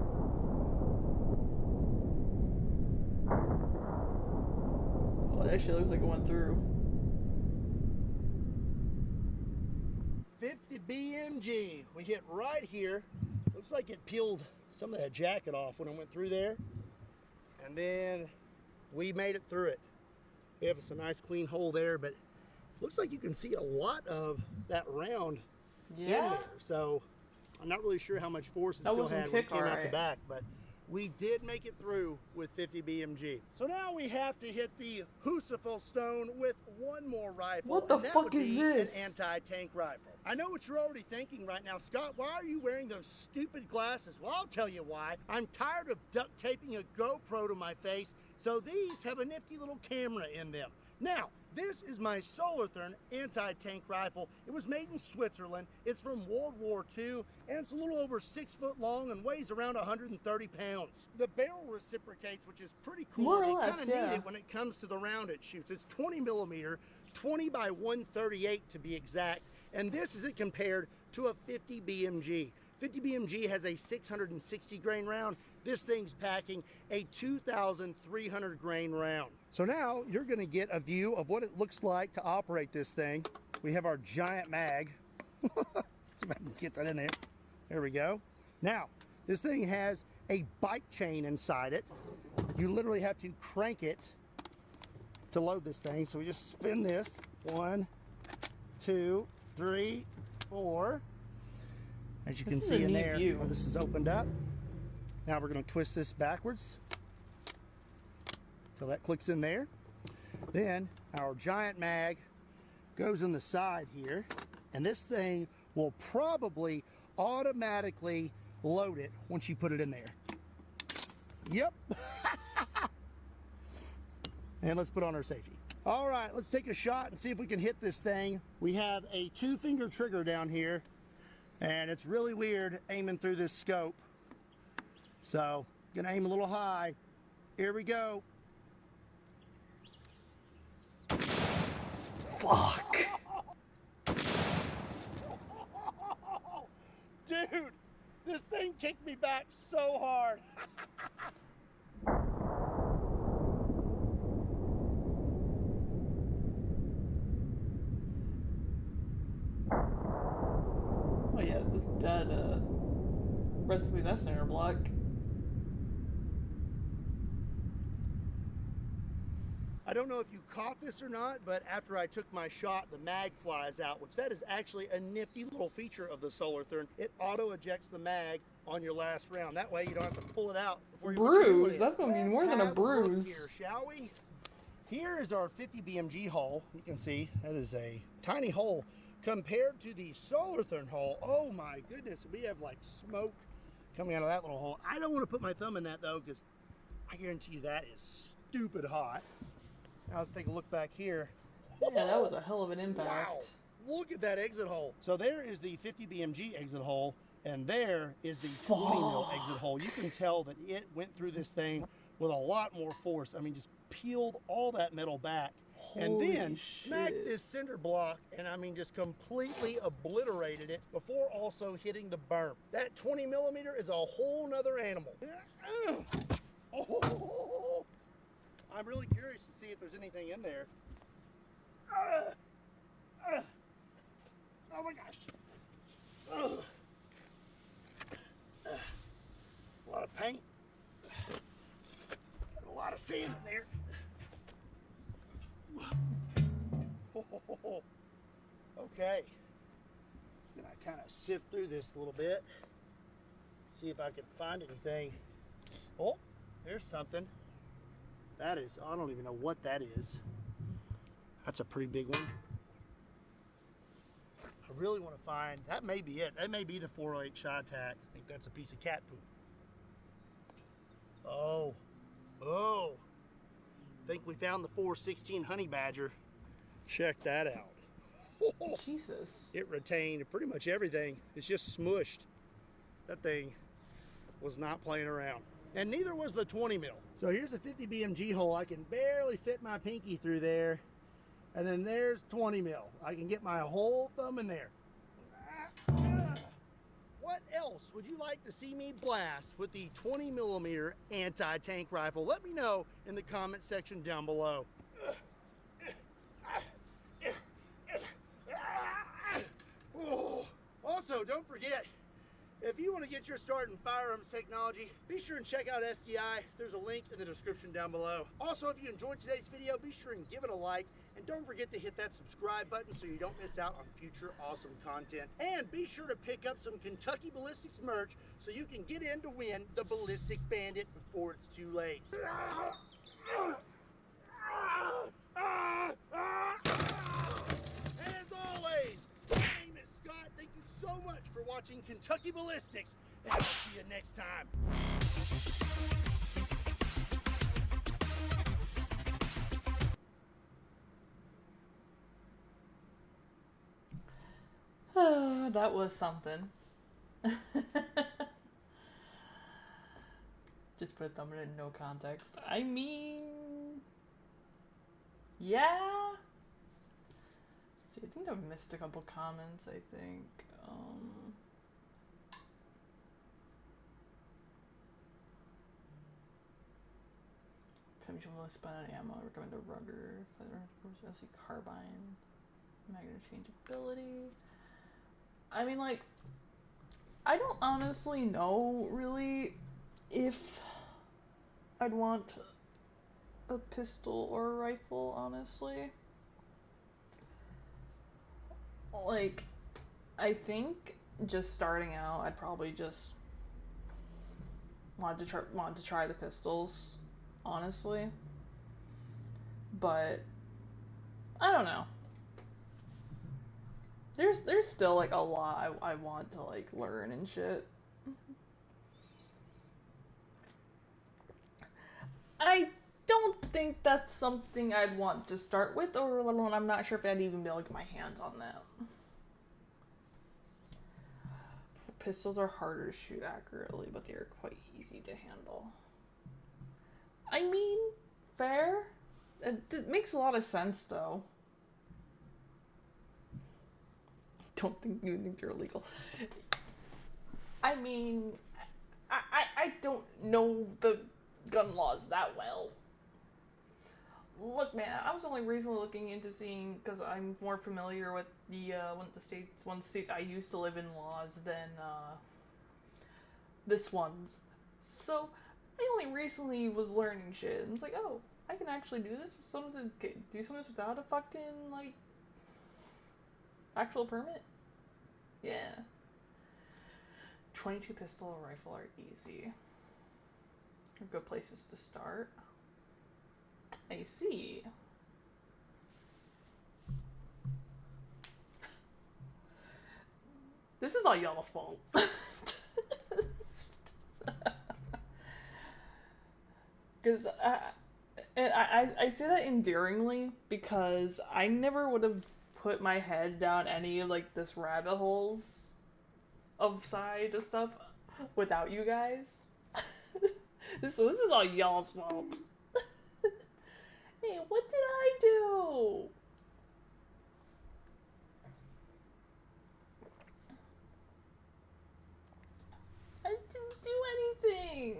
Oh, it actually looks like it went through. 50 BMG. We hit right here. Looks like it peeled some of that jacket off when I went through there. And then we made it through it. We have a nice clean hole there, but looks like you can see a lot of that round in there. So I'm not really sure how much force it still had when it came out the back, but we did make it through with 50 BMG. So now we have to hit the Husafil stone with 1 more rifle. What the fuck is this? An anti-tank rifle. I know what you're already thinking right now. Scott, why are you wearing those stupid glasses? Well, I'll tell you why. I'm tired of duct taping a GoPro to my face, so these have a nifty little camera in them. Now, this is my Solartherm anti-tank rifle. It was made in Switzerland. It's from World War II, and it's a little over 6 foot long and weighs around 130 pounds. The barrel reciprocates, which is pretty cool. More or less, kind of need it when it comes to the round it shoots. It's 20 millimeter, 20 by 138 to be exact, and this is it compared to a 50 BMG. 50 BMG has a 660 grain round. This thing's packing a 2,300 grain round. So now you're gonna get a view of what it looks like to operate this thing. We have our giant mag. Let's see if I can get that in there. There we go. Now, this thing has a bike chain inside it. You literally have to crank it to load this thing. So we just spin this. 1, 2, 3, 4. As you can see in there, where this is opened up. Now we're going to twist this backwards till that clicks in there. Then our giant mag goes in the side here, and this thing will probably automatically load it once you put it in there. Yep. And let's put on our safety. All right, let's take a shot and see if we can hit this thing. We have a 2-finger trigger down here, and it's really weird aiming through this scope. So, gonna aim a little high. Here we go. Fuck. Dude, this thing kicked me back so hard. Oh yeah, that recipe, that center block. I don't know if you caught this or not, but after I took my shot, the mag flies out, which that is actually a nifty little feature of the Solartherm. It auto ejects the mag on your last round. That way you don't have to pull it out before you bruise. That's gonna be more than a bruise. Here, shall we? Here is our 50 BMG hole. You can see that is a tiny hole compared to the Solartherm hole. Oh my goodness, we have like smoke coming out of that little hole. I don't want to put my thumb in that though, because I guarantee you that is stupid hot. Now let's take a look back here. Yeah, that was a hell of an impact. Wow. Look at that exit hole. So there is the 50 BMG exit hole, and there is the 20 mil exit hole. You can tell that it went through this thing with a lot more force. I mean, just peeled all that metal back. And then smacked this cinder block, and I mean just completely obliterated it before also hitting the berm. That 20 millimeter is a whole nother animal. Oh, I'm really curious to see if there's anything in there. Oh my gosh. A lot of paint. A lot of sand in there. Okay. Then I kind of sift through this a little bit. See if I can find anything. Oh, there's something. That is, I don't even know what that is. That's a pretty big one. I really want to find, that may be it. That may be the 408 shy tack. I think that's a piece of cat poop. Oh, I think we found the 416 honey badger. Check that out. Jesus. It retained pretty much everything. It's just smushed. That thing was not playing around. And neither was the 20 mil. So here's a 50 BMG hole. I can barely fit my pinky through there. And then there's 20 mil. I can get my whole thumb in there. What else would you like to see me blast with the 20 millimeter anti-tank rifle? Let me know in the comment section down below. Also, don't forget, if you want to get your start in firearms technology, be sure and check out SDI. There's a link in the description down below. Also, if you enjoyed today's video, be sure and give it a like. And don't forget to hit that subscribe button so you don't miss out on future awesome content. And be sure to pick up some Kentucky Ballistics merch so you can get in to win the Ballistic Bandit before it's too late. As always, my name is Scott. Thank you so much for watching Kentucky Ballistics, and I'll see you next time. That was something. Just put a thumb in it, no context. I mean, yeah. See, I think I've missed a couple comments, I think. Time you want to spend on ammo, I recommend a rugger, feather, SC carbine, magnet changeability. I mean, like, I don't honestly know, really, if I'd want a pistol or a rifle, honestly. Like, I think just starting out, I'd probably just want to try the pistols, honestly. But I don't know. There's still like a lot I want to like learn and shit. I don't think that's something I'd want to start with, or let alone I'm not sure if I'd even be able to get my hands on that. Pistols are harder to shoot accurately, but they are quite easy to handle. I mean, fair. It makes a lot of sense, though. Don't even think they're illegal. I mean, I don't know the gun laws that well. Look, man, I was only recently looking into seeing, because I'm more familiar with the one of the states I used to live in laws than this one's. So I only recently was learning shit, and it's like, oh, I can actually do this. Do some of this without a fucking like actual permit. Yeah. 22 pistol or rifle are easy. They're good places to start. I see. This is all y'all's fault. Because I say that endearingly because I never would have put my head down any of like this rabbit holes of side of stuff without you guys. So this is all y'all's fault. Hey, what did I do? I didn't do anything.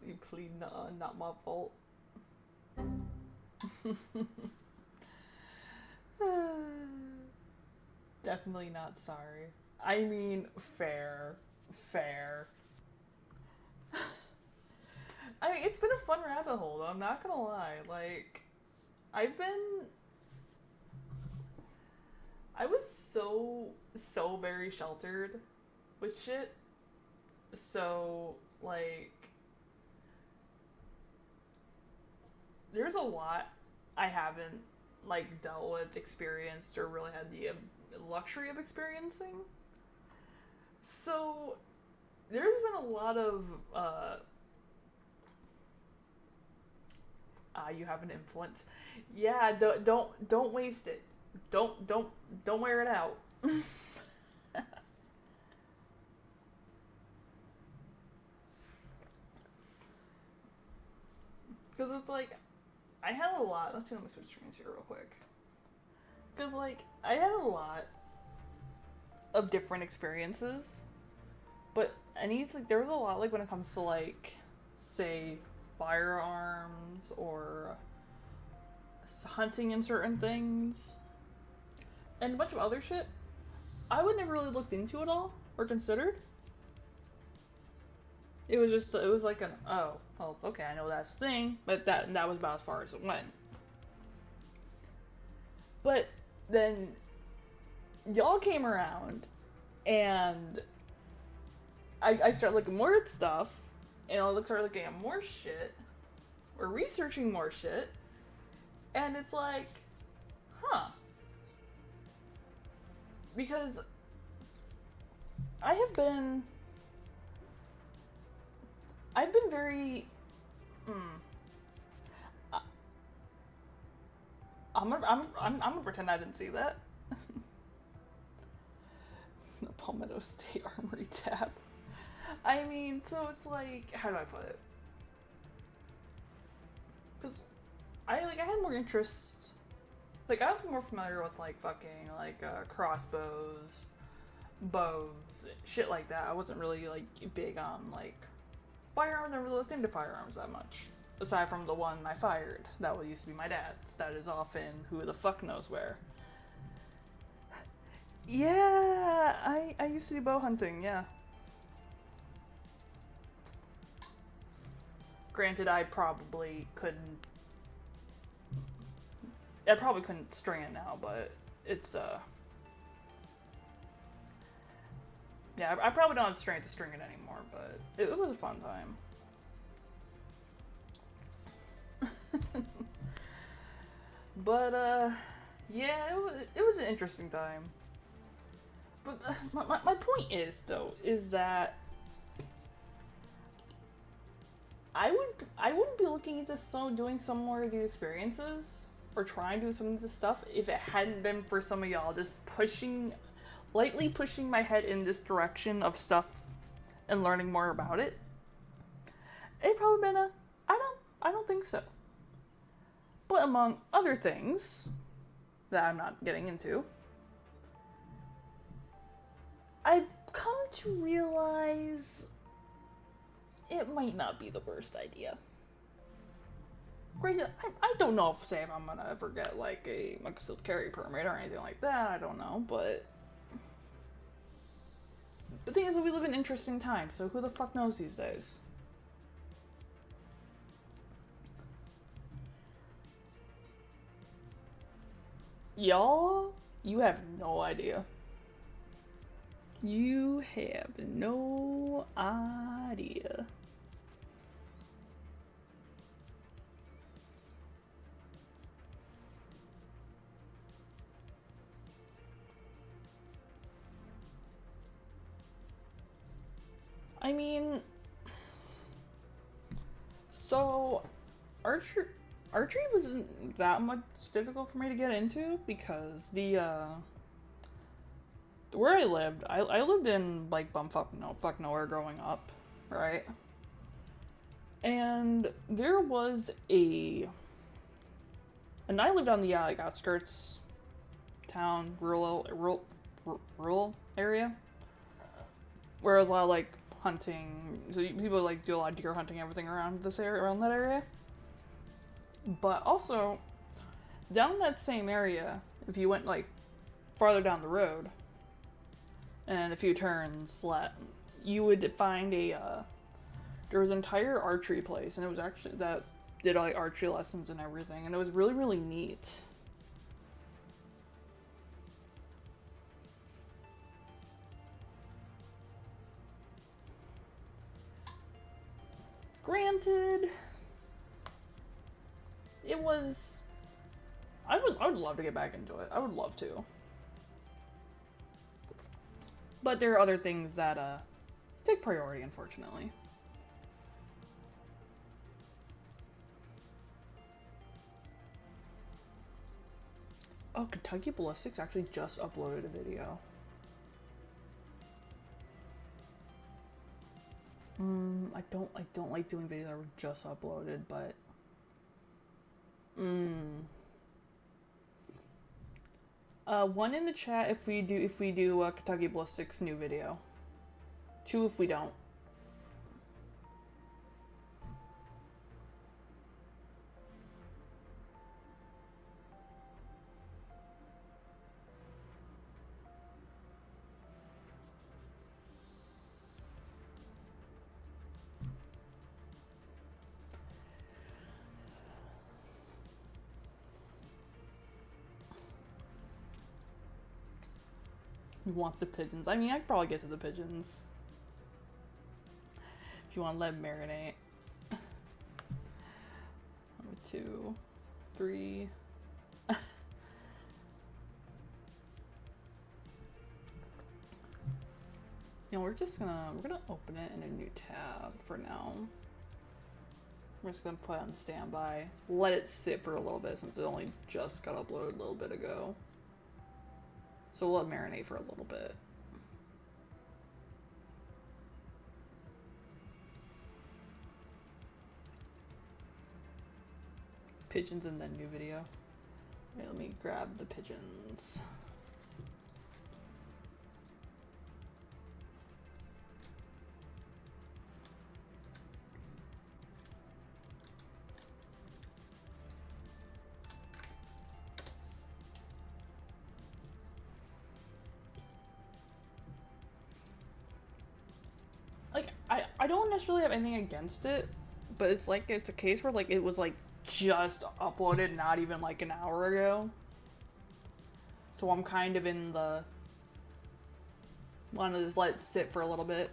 You plead not my fault. Definitely not sorry. I mean, fair. I mean, it's been a fun rabbit hole, though, I'm not gonna lie. Like, I was so very sheltered with shit. So, like, there's a lot I haven't, like, dealt with, experienced, or really had the luxury of experiencing. So, there's been a lot of, you have an influence. Yeah, don't waste it. Don't wear it out. Because it's like, I had a lot. Let me switch screens here real quick. Because, like, I had a lot of different experiences, but there was a lot, like, when it comes to, like, say, firearms or hunting and certain things, and a bunch of other shit I would never really looked into at all or considered. It was like an, oh, well, okay, I know that's a thing, but that was about as far as it went. But then y'all came around, and I started looking more at stuff, and I started looking at more shit, or researching more shit, and it's like, huh. Because I've been very, I'm gonna pretend I didn't see that. The Palmetto State Armory tab. I mean, so it's like, how do I put it? Because I had more interest, like, I was more familiar with, like, fucking, like, crossbows, bows, shit like that. I wasn't really, like, big on, like, firearms. I never really looked into firearms that much. Aside from the one I fired. That used to be my dad's. That is off in who the fuck knows where. Yeah, I used to do bow hunting, yeah. Granted, I probably couldn't string it now, but it's, yeah, I probably don't have strength to string it anymore, but it was a fun time. But, yeah, it was an interesting time. But my point is, though, is that I wouldn't be looking into doing some more of these experiences, or trying to do some of this stuff, if it hadn't been for some of y'all just lightly pushing my head in this direction of stuff and learning more about it. It'd probably been I don't think so. But among other things that I'm not getting into, I've come to realize it might not be the worst idea. Granted, I don't know if I'm gonna ever get like a concealed carry permit or anything like that. I don't know, but the thing is that we live in interesting times, so who the fuck knows these days? Y'all, you have no idea. You have no idea. I mean, so archery wasn't that much difficult for me to get into, because where I lived, I lived in like fuck nowhere growing up, right? And there was and I lived on the like outskirts town, rural area, where there was a lot of like hunting, so people like do a lot of deer hunting, everything around this area, around that area. But also, down in that same area, if you went like farther down the road and a few turns left, you would find there was an entire archery place, and it was actually that did like archery lessons and everything, and it was really, really neat. Granted, it was... I would love to get back into it. I would love to. But there are other things that take priority, unfortunately. Oh, Kentucky Ballistics actually just uploaded a video. I don't like doing videos that were just uploaded, but one in the chat if we do Kentucky Ballistics new video. 2 if we don't. You want the pigeons? I mean, I could probably get to the pigeons. If you want to let them marinate. 1, 2, 3. You know, we're gonna open it in a new tab for now. We're just gonna put it on standby. Let it sit for a little bit since it only just got uploaded a little bit ago. So we'll let it marinate for a little bit. Pigeons in the new video. Okay, let me grab the pigeons. I don't necessarily have anything against it, but it's like, it's a case where like it was like just uploaded not even like an hour ago. So I'm kind of in the, want to just let it sit for a little bit.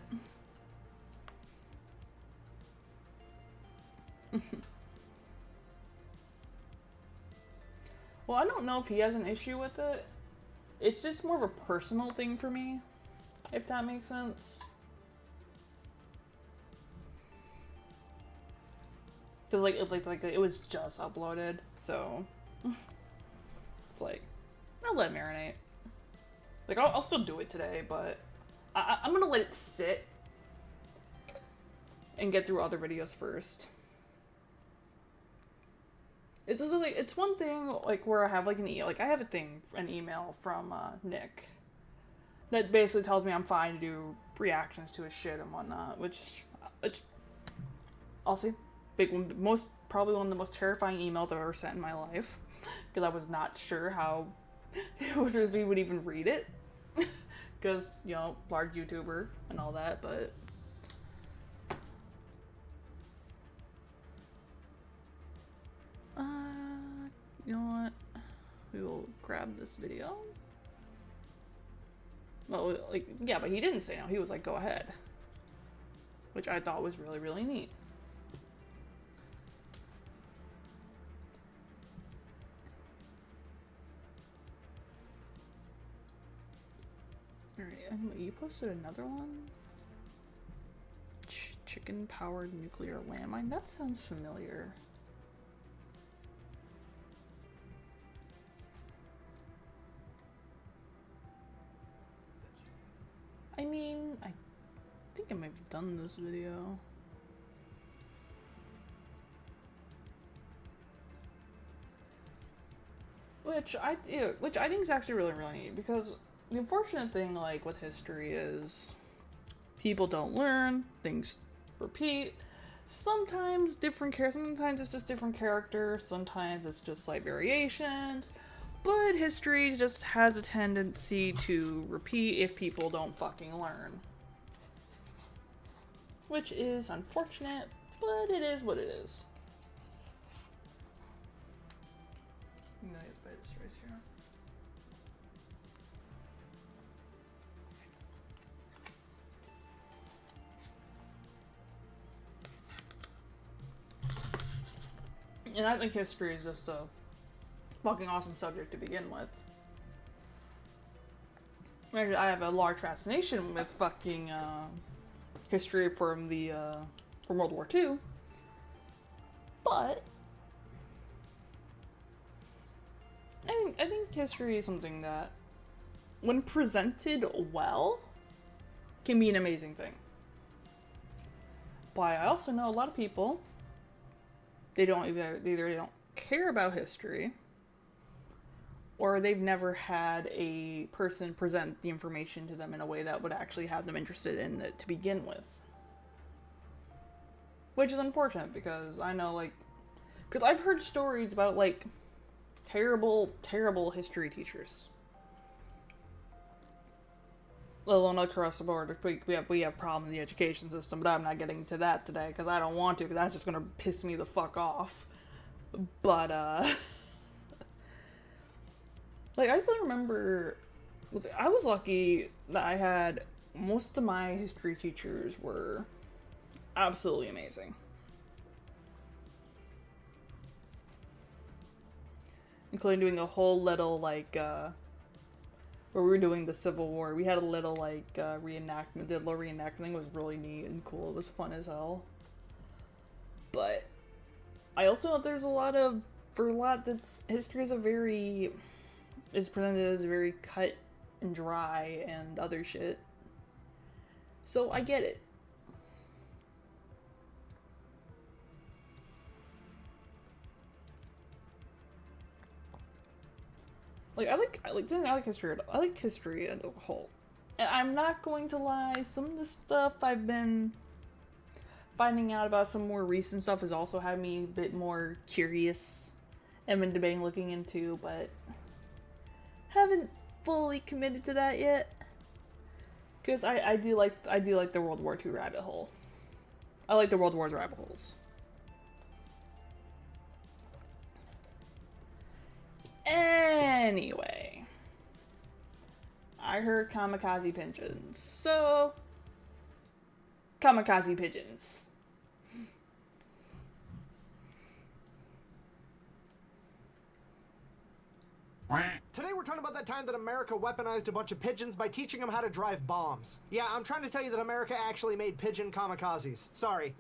Well, I don't know if he has an issue with it. It's just more of a personal thing for me, if that makes sense. Cause like it was just uploaded, so it's like I'll let it marinate. Like I'll still do it today, but I'm gonna let it sit and get through other videos first. It's just like, it's one thing like where I have like an email from Nick that basically tells me I'm fine to do reactions to his shit and whatnot, which I'll say. Big one, probably one of the most terrifying emails I've ever sent in my life, because I was not sure how we would even read it, because, you know, large YouTuber and all that, but you know what, we will grab this video. Well, like, yeah, but he didn't say no, he was like, go ahead, which I thought was really, really neat. Alright, and you posted another one? Chicken-powered nuclear landmine? That sounds familiar. I mean, I think I might have done this video. Which I think is actually really, really neat, because the unfortunate thing, like, with history is people don't learn, things repeat. Sometimes sometimes it's just different characters, sometimes it's just, like, variations, but history just has a tendency to repeat if people don't fucking learn. Which is unfortunate, but it is what it is. I'm gonna buy this rice here. And I think history is just a fucking awesome subject to begin with. I have a large fascination with fucking history from World War II, but I think history is something that, when presented well, can be an amazing thing. But I also know a lot of people, they don't care about history, or they've never had a person present the information to them in a way that would actually have them interested in it to begin with. Which is unfortunate, because I know, like, because I've heard stories about, like, terrible, terrible history teachers. Let alone across the board. We have problems in the education system, but I'm not getting to that today, because I don't want to, because that's just going to piss me the fuck off. But, like, I still remember, I was lucky that I had, most of my history teachers were absolutely amazing. Including doing a whole little, like, where we were doing the Civil War. We had a little, like, reenactment, did a little reenactment. It was really neat and cool. It was fun as hell. But I also know there's that's, history is presented as very cut and dry and other shit. So I get it. Like, I like history. I like history as a whole. And I'm not going to lie, some of the stuff I've been finding out about, some more recent stuff, has also had me a bit more curious and been debating looking into, but haven't fully committed to that yet. Because I do like the World War II rabbit hole. I like the World War's rabbit holes. Anyway, I heard kamikaze pigeons. So, kamikaze pigeons. Today we're talking about that time that America weaponized a bunch of pigeons by teaching them how to drive bombs. Yeah, I'm trying to tell you that America actually made pigeon kamikazes. Sorry.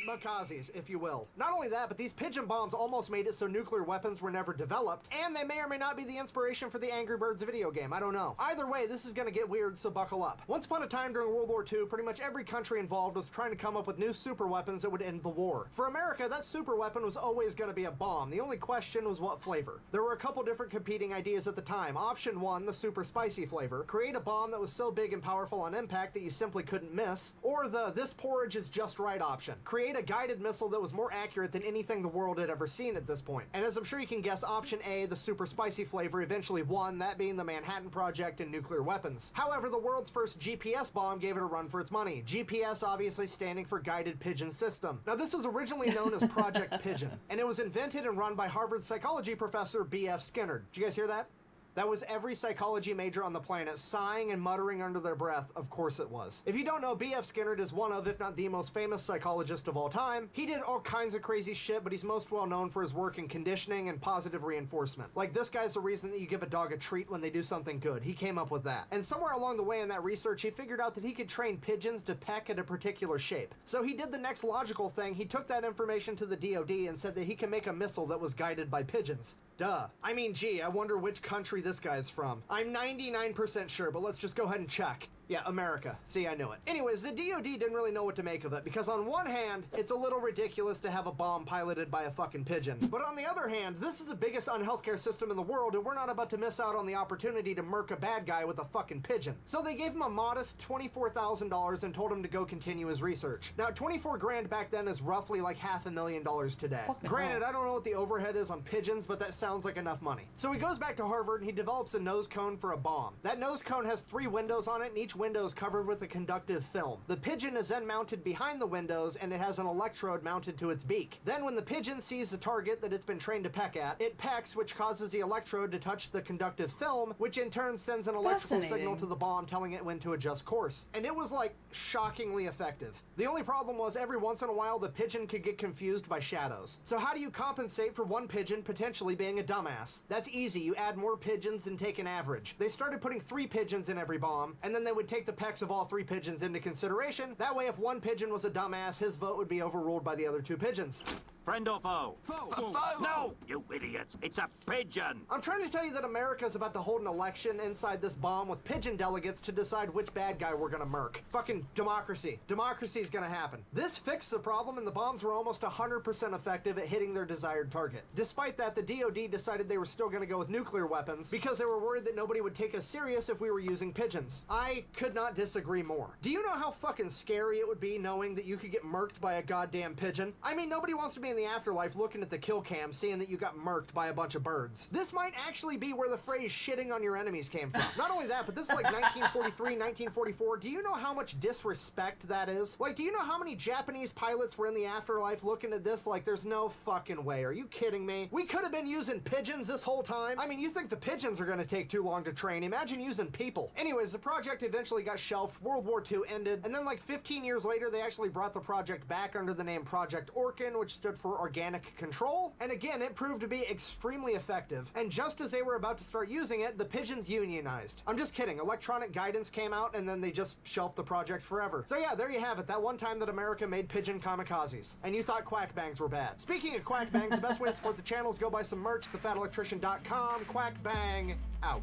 Makazes, if you will. Not only that, but these pigeon bombs almost made it so nuclear weapons were never developed, and they may or may not be the inspiration for the Angry Birds video game. I don't know. Either way, this is gonna get weird, so buckle up. Once upon a time during World War II, pretty much every country involved was trying to come up with new super weapons that would end the war. For America, that super weapon was always gonna be a bomb. The only question was what flavor. There were a couple different competing ideas at the time. Option 1, the super spicy flavor. Create a bomb that was so big and powerful on impact that you simply couldn't miss. Or the this porridge is just right option. Create a guided missile that was more accurate than anything the world had ever seen at this point. And as I'm sure you can guess, option A, the super spicy flavor, eventually won, that being the Manhattan Project and nuclear weapons. However, the world's first GPS bomb gave it a run for its money. GPS obviously standing for Guided Pigeon System. Now this was originally known as Project Pigeon, and it was invented and run by Harvard psychology professor B.F. Skinner. Did you guys hear that? That was every psychology major on the planet sighing and muttering under their breath, of course it was. If you don't know, B.F. Skinner is one of, if not the most famous psychologist of all time. He did all kinds of crazy shit, but he's most well known for his work in conditioning and positive reinforcement. Like, this guy's the reason that you give a dog a treat when they do something good. He came up with that. And somewhere along the way in that research, he figured out that he could train pigeons to peck at a particular shape. So he did the next logical thing. He took that information to the DoD and said that he can make a missile that was guided by pigeons. Duh. I mean, gee, I wonder which country this guy's from. I'm 99% sure, but let's just go ahead and check. Yeah, America. See, I knew it. Anyways, the DoD didn't really know what to make of it, because on one hand, it's a little ridiculous to have a bomb piloted by a fucking pigeon. But on the other hand, this is the biggest unhealthcare system in the world, and we're not about to miss out on the opportunity to murk a bad guy with a fucking pigeon. So they gave him a modest $24,000 and told him to go continue his research. Now, 24 grand back then is roughly like $500,000 today. Granted, I don't know what the overhead is on pigeons, but that sounds like enough money. So he goes back to Harvard and he develops a nose cone for a bomb. That nose cone has 3 windows on it, and each windows covered with a conductive film. The pigeon is then mounted behind the windows, and it has an electrode mounted to its beak. Then when the pigeon sees the target that it's been trained to peck at, it pecks, which causes the electrode to touch the conductive film, which in turn sends an electrical signal to the bomb telling it when to adjust course. And it was like shockingly effective. The only problem was every once in a while the pigeon could get confused by shadows. So how do you compensate for one pigeon potentially being a dumbass? That's easy. You add more pigeons and take an average. They started putting 3 pigeons in every bomb, and then they would take the pecks of all 3 pigeons into consideration. That way if one pigeon was a dumbass, his vote would be overruled by the other 2 pigeons. Friend or foe? Foe! No, you idiots! It's a pigeon! I'm trying to tell you that America's about to hold an election inside this bomb with pigeon delegates to decide which bad guy we're gonna murk. Fucking democracy. Democracy's gonna happen. This fixed the problem, and the bombs were almost 100% effective at hitting their desired target. Despite that, the DoD decided they were still gonna go with nuclear weapons because they were worried that nobody would take us serious if we were using pigeons. I could not disagree more. Do you know how fucking scary it would be knowing that you could get murked by a goddamn pigeon? I mean, nobody wants to be in the afterlife looking at the kill cam seeing that you got murked by a bunch of birds. This might actually be where the phrase shitting on your enemies came from. Not only that, but this is like 1943, 1944. Do you know how much disrespect that is? Like, do you know how many Japanese pilots were in the afterlife looking at this like there's no fucking way? Are you kidding me? We could have been using pigeons this whole time. I mean, you think the pigeons are gonna take too long to train. Imagine using people. Anyways, the project eventually got shelved. World War II ended, and then like 15 years later, they actually brought the project back under the name Project Orkin, which stood for Organic Control, and again it proved to be extremely effective, and just as they were about to start using it, the pigeons unionized. I'm just kidding. Electronic guidance came out and then they just shelved the project forever. So yeah, there you have it, that one time that America made pigeon kamikazes, and you thought quack bangs were bad. Speaking of quack bangs, the best way to support the channel is go buy some merch at thefatelectrician.com. Quack bang out.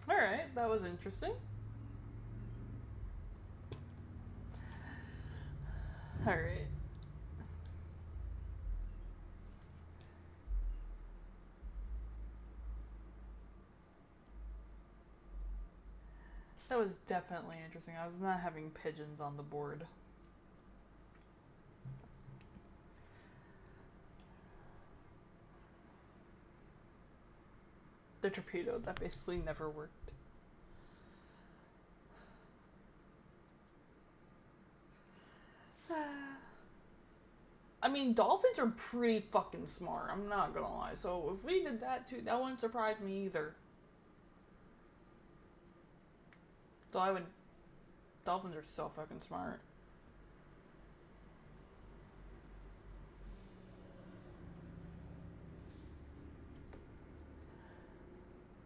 Alright, that was interesting. Alright. That was definitely interesting. I was not having pigeons on the board. The torpedo, that basically never worked. I mean, dolphins are pretty fucking smart, I'm not gonna lie. So if we did that too, that wouldn't surprise me either. So I would... Dolphins are so fucking smart.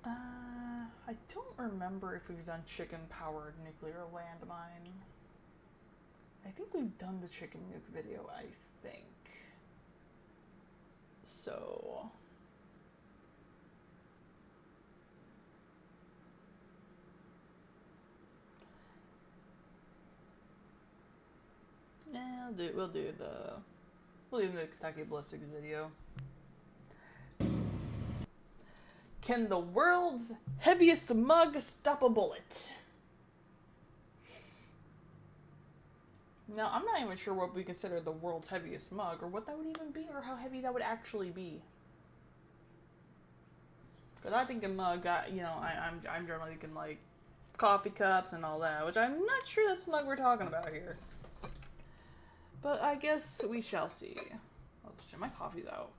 I don't remember if we've done chicken-powered nuclear landmine. I think we've done the chicken nuke video, I think. So... yeah, we'll do the Kentucky Ballistics video. Can the world's heaviest mug stop a bullet? Now, I'm not even sure what we consider the world's heaviest mug, or what that would even be, or how heavy that would actually be. Because I think a mug, you know, I'm generally thinking like coffee cups and all that, which I'm not sure that's the mug we're talking about here. But I guess we shall see. Oh shit, my coffee's out.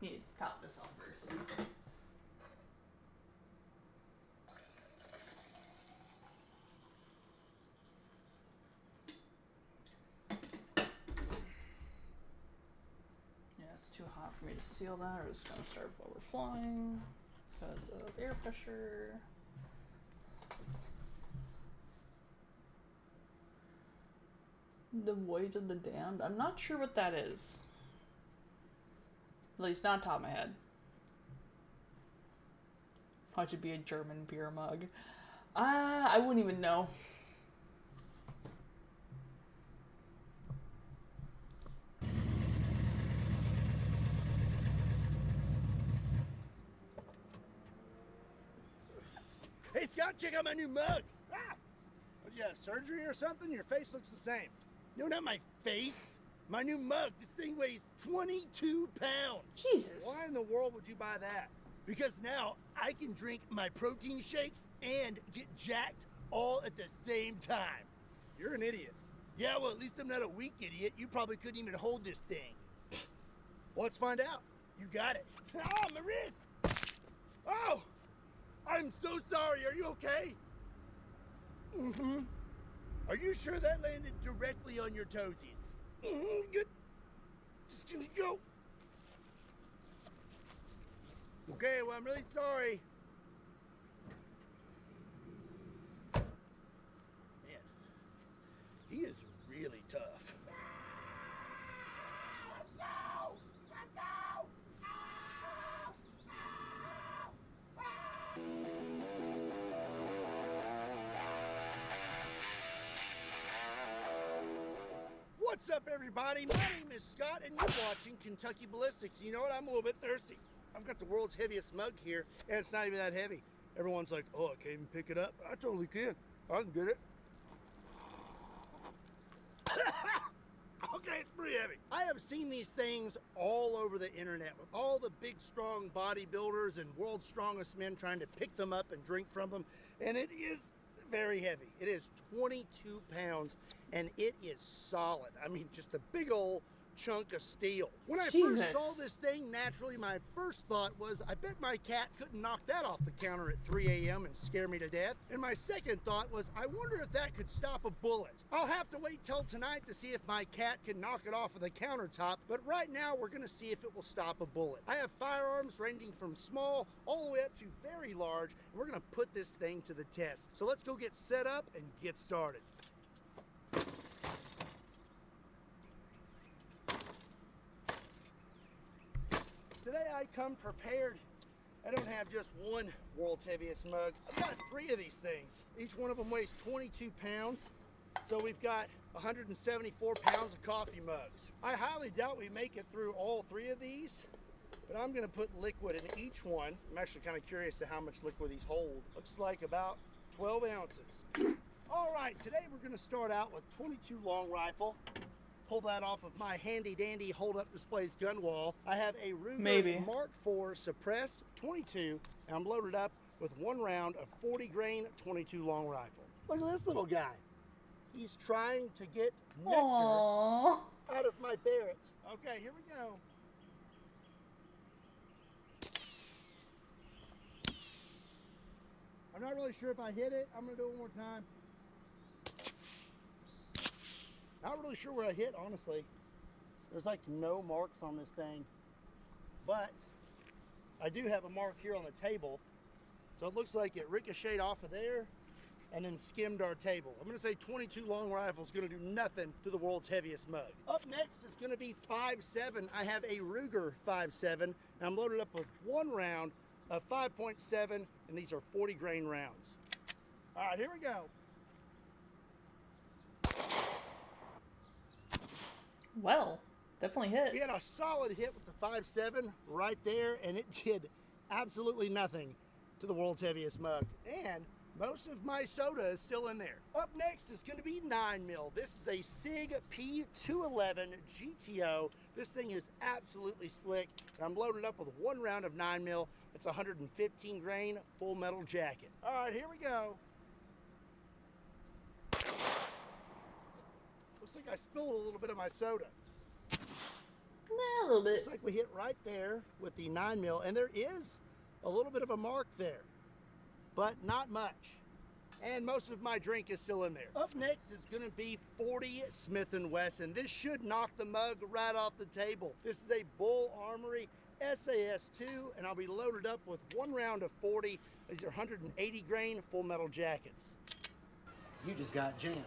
Need to top this off first. Yeah, it's too hot for me to seal that. We're just gonna start while we're flying because of air pressure. The Voyage of the Damned? I'm not sure what that is. At least not on top of my head. Watch it be a German beer mug. I wouldn't even know. Hey, Scott, check out my new mug. Ah! What, you have surgery or something? Your face looks the same. No, not my face. My new mug. This thing weighs 22 pounds. Jesus. Why in the world would you buy that? Because now I can drink my protein shakes and get jacked all at the same time. You're an idiot. Yeah, well, at least I'm not a weak idiot. You probably couldn't even hold this thing. Well, let's find out. You got it. Oh, my wrist! Oh! I'm so sorry. Are you okay? Mm-hmm. Are you sure that landed directly on your toesies? Mm-hmm, good. Just gonna go. Okay, well, I'm really sorry. Man, he is really tough. What's up, everybody? My name is Scott, and you're watching Kentucky Ballistics. You know what? I'm a little bit thirsty. I've got the world's heaviest mug here, and it's not even that heavy. Everyone's like, oh, I can't even pick it up. I totally can. I can get it. Okay, it's pretty heavy. I have seen these things all over the internet with all the big, strong bodybuilders and world's strongest men trying to pick them up and drink from them, and it is very heavy. It is 22 pounds, and it is solid. I mean, just a big old chunk of steel. When I first saw this thing, naturally my first thought was, I bet my cat couldn't knock that off the counter at 3 a.m. and scare me to death. And my second thought was, I wonder if that could stop a bullet. I'll have to wait till tonight to see if my cat can knock it off of the countertop, but right now we're gonna see if it will stop a bullet. I have firearms ranging from small all the way up to very large, and we're gonna put this thing to the test. So let's go get set up and get started. Today I come prepared. I don't have just one world's heaviest mug. I've got 3 of these things. Each one of them weighs 22 pounds. So we've got 174 pounds of coffee mugs. I highly doubt we make it through all 3 of these, but I'm gonna put liquid in each one. I'm actually kind of curious to how much liquid these hold. Looks like about 12 ounces. All right, today we're gonna start out with 22 long rifle. Pull that off of my handy dandy hold up displays gun wall. I have a Ruger Mark IV suppressed 22, and I'm loaded up with 1 round of 40 grain 22 long rifle. Look at this little guy. He's trying to get nectar out of my Barrett. Okay, here we go. I'm not really sure if I hit it. I'm gonna do it one more time. Not really sure where I hit, honestly. There's like no marks on this thing, but I do have a mark here on the table. So it looks like it ricocheted off of there and then skimmed our table. I'm gonna say 22 long rifle is gonna do nothing to the world's heaviest mug. Up next is gonna be 5.7. I have a Ruger 5.7, and I'm loaded up with 1 round of 5.7, and these are 40 grain rounds. All right, here we go. Well, definitely hit. We had a solid hit with the 5.7 right there, and it did absolutely nothing to the world's heaviest mug. And most of my soda is still in there. Up next is going to be 9mm. This is a SIG P211 GTO. This thing is absolutely slick. I'm loaded up with 1 round of 9mm. It's 115 grain full metal jacket. All right, here we go. Looks like I spilled a little bit of my soda. A little bit. Looks like we hit right there with the 9mm, and there is a little bit of a mark there, but not much. And most of my drink is still in there. Up next is gonna be 40 Smith & Wesson. This should knock the mug right off the table. This is a Bull Armory SAS2, and I'll be loaded up with 1 round of 40. These are 180 grain full metal jackets. You just got jammed.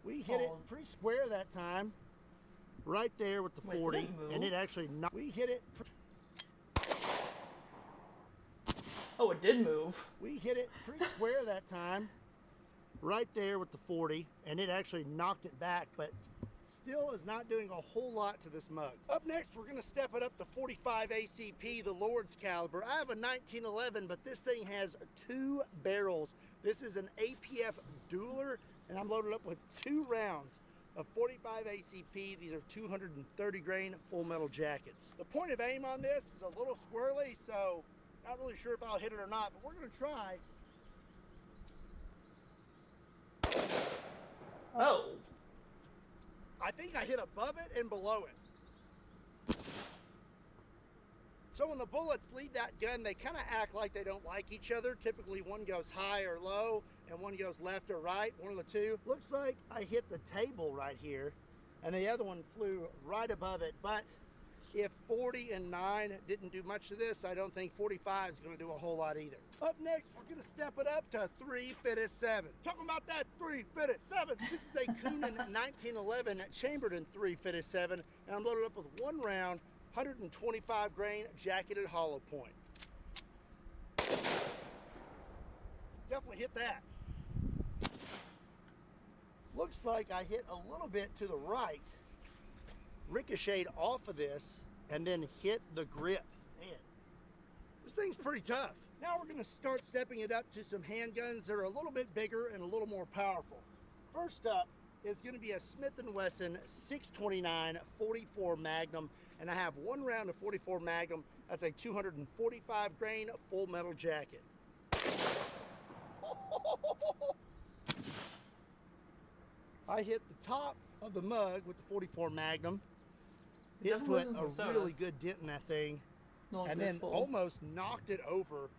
We hit it pretty square that time, right there with the 40, and it actually knocked. We hit it. Oh, it did move. We hit it pretty square that time, right there with the 40, and it actually knocked it back. But still is not doing a whole lot to this mug. Up next, we're gonna step it up to 45 ACP, the Lord's caliber. I have a 1911, but this thing has 2 barrels. This is an APF dueler, and I'm loaded up with 2 rounds of 45 ACP. These are 230 grain full metal jackets. The point of aim on this is a little squirrely, so not really sure if I'll hit it or not, but we're gonna try. Oh. I think I hit above it and below it. So when the bullets leave that gun, they kind of act like they don't like each other. Typically one goes high or low and one goes left or right, one of the two. Looks like I hit the table right here and the other one flew right above it. But if 40 and 9 didn't do much to this, I don't think 45 is going to do a whole lot either. Up next, we're going to step it up to 357. Talking about that 357. This is a Coonan 1911 chambered in 357, and I'm loaded up with 1 round, 125 grain jacketed hollow point. Definitely hit that. Looks like I hit a little bit to the right, ricocheted off of this, and then hit the grip. Man, this thing's pretty tough. Now we're gonna start stepping it up to some handguns that are a little bit bigger and a little more powerful. First up is gonna be a Smith & Wesson 629 44 Magnum, and I have 1 round of 44 Magnum. That's a 245 grain full metal jacket. I hit the top of the mug with the 44 Magnum. It put a really good dent in that thing, and then almost knocked it over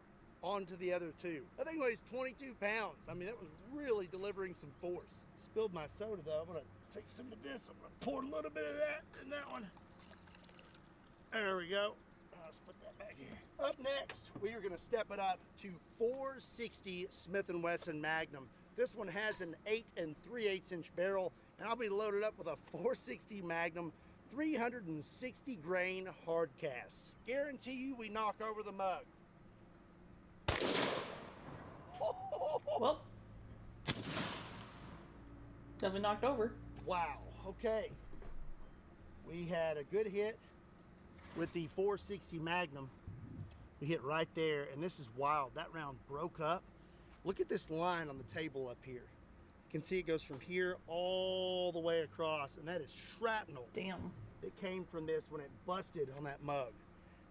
onto the other 2. That thing weighs 22 pounds. I mean, that was really delivering some force. Spilled my soda though. I'm gonna take some of this. I'm gonna pour a little bit of that in that one. There we go. Let's put that back here. Up next, we are gonna step it up to 460 Smith & Wesson Magnum. This one has an 8 3/8 inch barrel, and I'll be loaded up with a 460 Magnum 360 grain hard cast. Guarantee you we knock over the mug. Well, definitely knocked over. Wow, okay. We had a good hit with the 460 Magnum. We hit right there, and this is wild. That round broke up. Look at this line on the table up here. You can see it goes from here all the way across, and that is shrapnel. Damn. It came from this when it busted on that mug.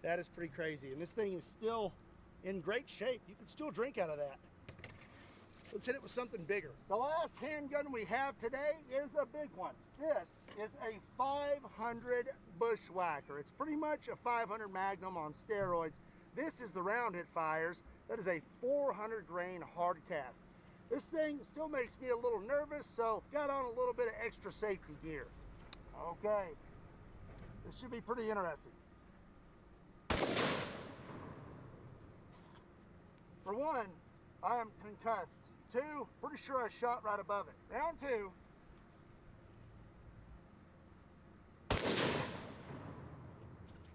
That is pretty crazy, and this thing is still in great shape. You can still drink out of that. Let's hit it with something bigger. The last handgun we have today is a big one. This is a 500 Bushwhacker. It's pretty much a 500 Magnum on steroids. This is the round it fires. That is a 400 grain hard cast. This thing still makes me a little nervous, so got on a little bit of extra safety gear. Okay, this should be pretty interesting. For one, I am concussed. 2, pretty sure I shot right above it. Round 2.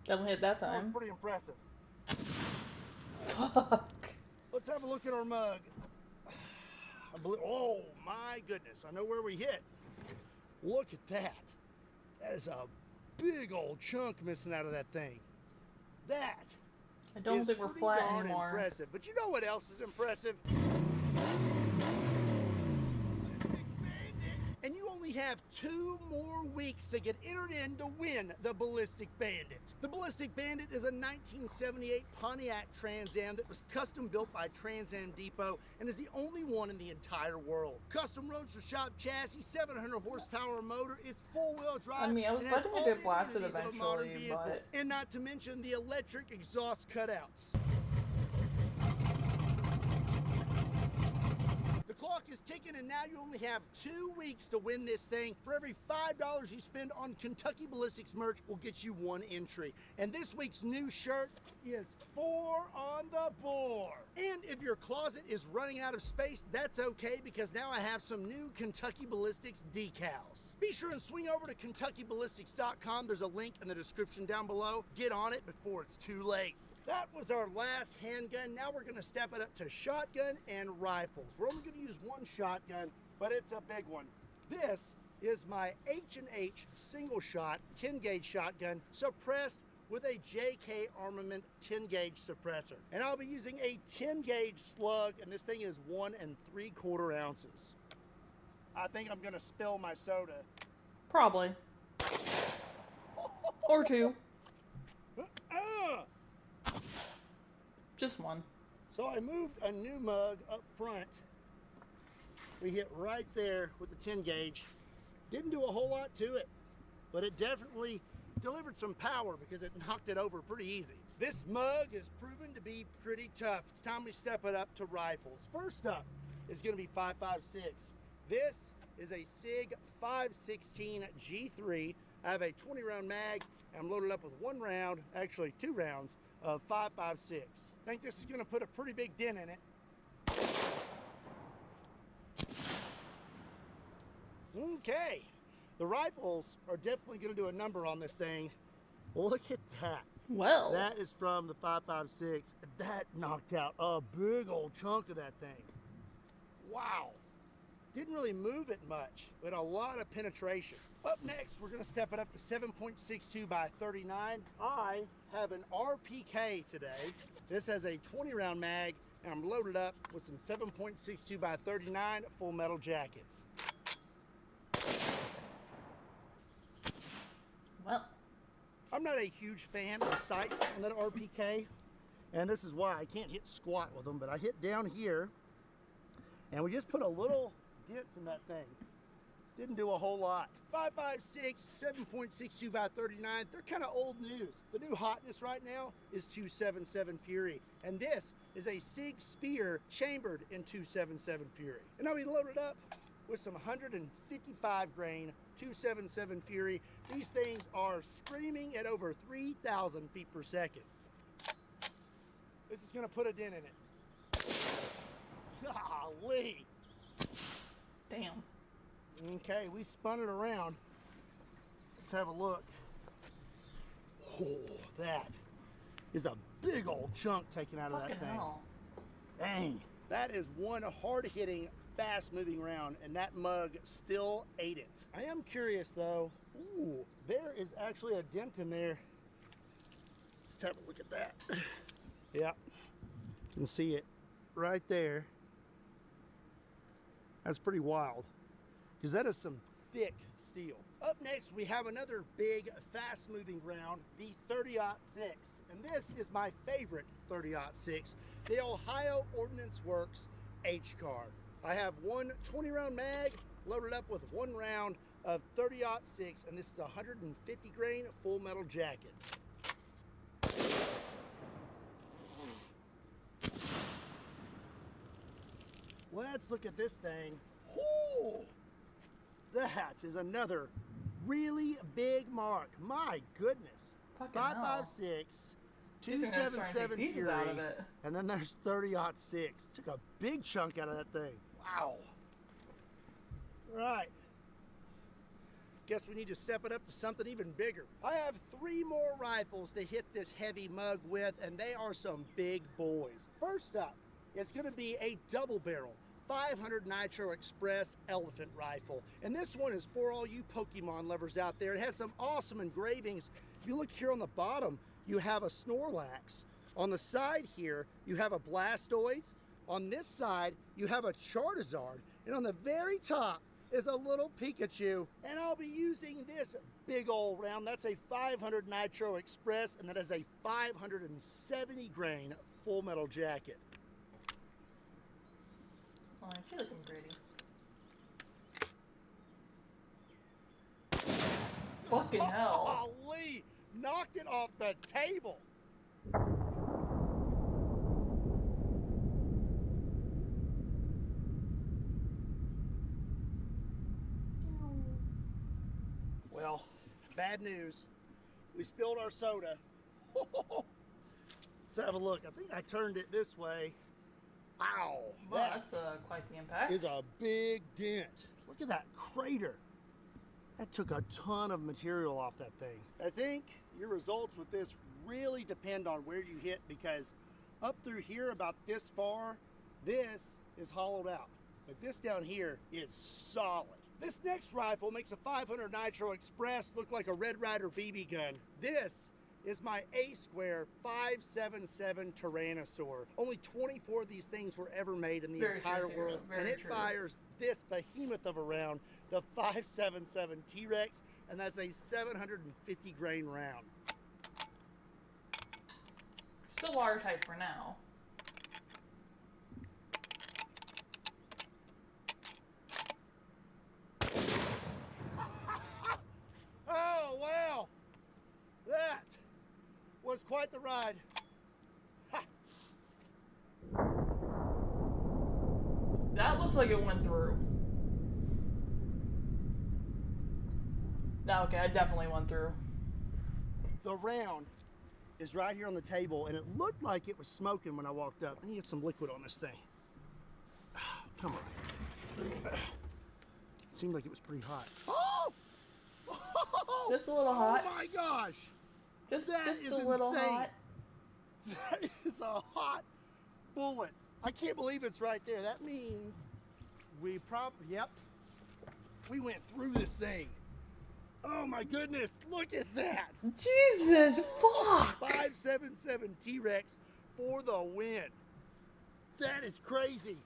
Definitely hit that That time. was pretty impressive. Fuck. Let's have a look at our mug. I believe, oh my goodness, I know where we hit. Look at that. That is a big old chunk missing out of that thing. That I don't think we're pretty flat darn anymore. impressive. But you know what else is impressive? And you only have 2 more weeks to get entered in to win the Ballistic Bandit. The Ballistic Bandit is a 1978 Pontiac Trans Am that was custom built by Trans Am Depot and is the only one in the entire world. Custom roadster shop chassis, 700 horsepower motor, it's full-wheel drive. I mean, I was and has betting it all get the blasted amenities of a modern eventually, vehicle, but... And not to mention the electric exhaust cutouts. The clock is ticking, and now you only have 2 weeks to win this thing. For every $5 you spend on Kentucky Ballistics merch, will get you 1 entry. And this week's new shirt is 4 on the board. And if your closet is running out of space, that's okay, because now I have some new Kentucky Ballistics decals. Be sure and swing over to KentuckyBallistics.com. There's a link in the description down below. Get on it before it's too late. That was our last handgun. Now we're gonna step it up to shotgun and rifles. We're only gonna use 1 shotgun, but it's a big one. This is my H&H single shot 10 gauge shotgun suppressed with a JK Armament 10 gauge suppressor. And I'll be using a 10 gauge slug, and this thing is 1 3/4 ounces. I think I'm gonna spill my soda. Probably. Or two. Just one. So I moved a new mug up front. We hit right there with the 10 gauge. Didn't do a whole lot to it, but it definitely delivered some power because it knocked it over pretty easy. This mug is proven to be pretty tough. It's time we step it up to rifles. First up is gonna be 5.56. This is a SIG 516 G3. I have a 20 round mag, and I'm loaded up with 1 round, actually 2 rounds, of 5.56. I think this is gonna put a pretty big dent in it. Okay, the rifles are definitely gonna do a number on this thing. Look at that. Well. That is from the 5.56. That knocked out a big old chunk of that thing. Wow. Didn't really move it much, but a lot of penetration. Up next, we're gonna step it up to 7.62 by 39. I have an RPK today. This has a 20 round mag, and I'm loaded up with some 7.62 by 39 full metal jackets. Well, I'm not a huge fan of the sights on that RPK, and this is why I can't hit squat with them, but I hit down here, and we just put a little dent in that thing. Didn't do a whole lot. 5.56, 7.62 by 39, they're kind of old news. The new hotness right now is 277 Fury, and this is a SIG Spear chambered in 277 Fury. And I'll be loaded up with some 155 grain 277 Fury. These things are screaming at over 3,000 feet per second. This is gonna put a dent in it. Golly. damn. Okay, we spun it around. Let's have a look. Oh, that is a big old chunk taken out of that thing. Hell. Dang. That is one hard-hitting, fast-moving round, and that mug still ate it. I am curious, though. Ooh, there is actually a dent in there. Let's have a look at that. Yeah, you can see it right there. That's pretty wild, because that is some thick steel. Up next, we have another big, fast-moving round, the 30-06. And this is my favorite 30-06, the Ohio Ordnance Works H-Car. I have one 20-round mag loaded up with 1 round of 30-06, and this is a 150 grain full metal jacket. Let's look at this thing. Whoo! That is another really big mark. My goodness. 5.56, 277 Fury, out of it. and then there's 30-06. Took a big chunk out of that thing. Wow. Right. Guess we need to step it up to something even bigger. I have 3 more rifles to hit this heavy mug with, and they are some big boys. First up, it's gonna be a double barrel 500 Nitro Express elephant rifle. And this one is for all you Pokemon lovers out there. It has some awesome engravings. If you look here on the bottom, you have a Snorlax. On the side here, you have a Blastoise. On this side, you have a Charizard. And on the very top is a little Pikachu. And I'll be using this big old round. That's a 500 Nitro Express, and that is a 570 grain full metal jacket. Oh, I feel looking pretty. Fucking hell. Holy! Knocked it off the table. Well, bad news. We spilled our soda. Let's have a look. I think I turned it this way. Wow. Well, that's quite the impact. Is a big dent. Look at that crater. That took a ton of material off that thing. I think your results with this really depend on where you hit, because up through here about this far, this is hollowed out. But this down here is solid. This next rifle makes a 500 Nitro Express look like a Red Ryder BB gun. This is my A-Square 577 Tyrannosaur. Only 24 of these things were ever made in the Very entire true, Zero. world, Very and it true. fires this behemoth of a round, the 577 T-Rex, and that's a 750 grain round. Still watertight for now. Oh, wow! That was quite the ride. Ha. That looks like it went through. No, okay, I definitely went through. The round is right here on the table, and it looked like it was smoking when I walked up. I need to get some liquid on this thing. Come on. It seemed like it was pretty hot. Oh! Just a little hot. Oh my gosh! Just That a is little insane. hot. That is a hot bullet. I can't believe it's right there. That means we yep. We went through this thing. Oh my goodness, look at that. Jesus, fuck. 577 T-Rex for the win. That is crazy.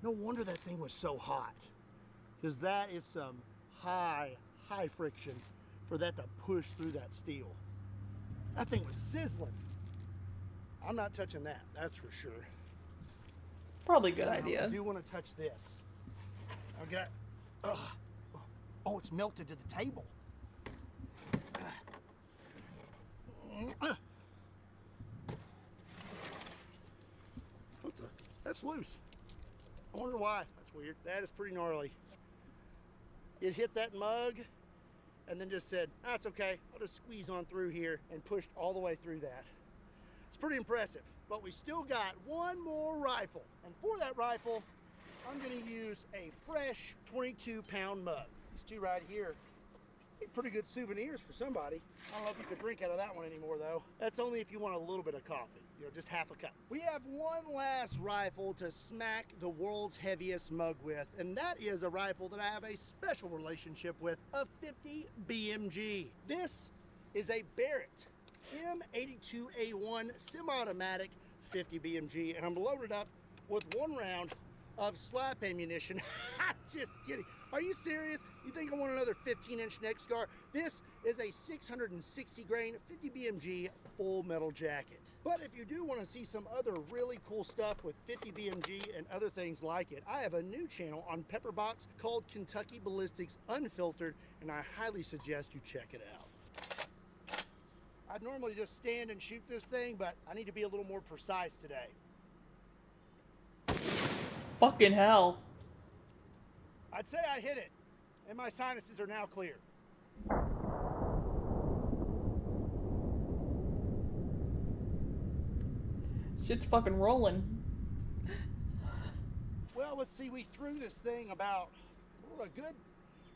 No wonder that thing was so hot. Because that is some high friction for that to push through that steel. That thing was sizzling. I'm not touching that, that's for sure. Probably a good I idea. do want to touch this. I've got, oh, it's melted to the table. What the? That's loose. I wonder why. That's weird. That is pretty gnarly. It hit that mug and then just said, "Ah, it's okay. I'll just squeeze on through here," and pushed all the way through that. It's pretty impressive, but we still got one more rifle. And for that rifle, I'm gonna use a fresh 22-pound mug. These two right here, be pretty good souvenirs for somebody. I don't know if you could drink out of that one anymore though. That's only if you want a little bit of coffee, just half a cup. We have one last rifle to smack the world's heaviest mug with, and that is a rifle that I have a special relationship with, a 50 BMG. This is a Barrett M82A1 semi-automatic 50 BMG, and I'm loaded up with one round of slap ammunition. Just kidding. Are you serious? You think I want another 15-inch neck scar? This is a 660 grain 50 BMG full metal jacket. But if you do want to see some other really cool stuff with 50 BMG and other things like it, I have a new channel on Pepperbox called Kentucky Ballistics Unfiltered, and I highly suggest you check it out. I'd normally just stand and shoot this thing, but I need to be a little more precise today. Fucking hell. I'd say I hit it, and my sinuses are now clear. Shit's fucking rolling. Well, let's see, we threw this thing about a good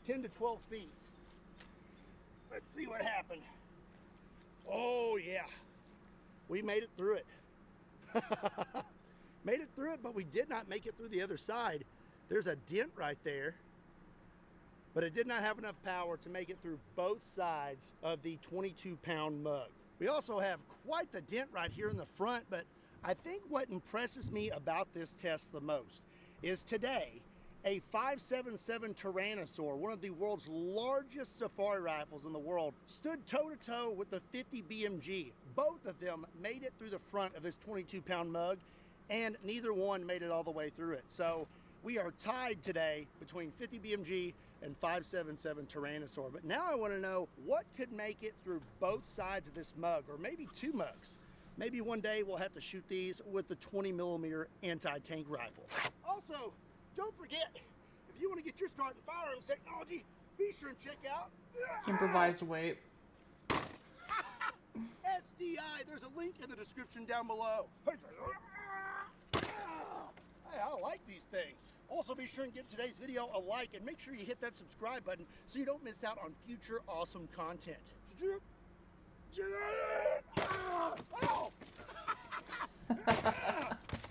10 to 12 feet. Let's see what happened. Oh yeah, we made it through it. Made it through it, but we did not make it through the other side. There's a dent right there, but it did not have enough power to make it through both sides of the 22-pound mug. We also have quite the dent right here in the front, but I think what impresses me about this test the most is today, a 577 Tyrannosaur, one of the world's largest safari rifles in the world, stood toe-to-toe with the 50 BMG. Both of them made it through the front of this 22-pound mug, and neither one made it all the way through it. So we are tied today between 50 BMG and 577 Tyrannosaur. But now I want to know what could make it through both sides of this mug, or maybe two mugs. Maybe one day we'll have to shoot these with the 20mm anti-tank rifle. Also, don't forget, if you want to get your start in firearms technology, be sure and check out Improvised weight. SDI. There's a link in the description down below. Hey, I like these things. Also, be sure and give today's video a like, and make sure you hit that subscribe button so you don't miss out on future awesome content.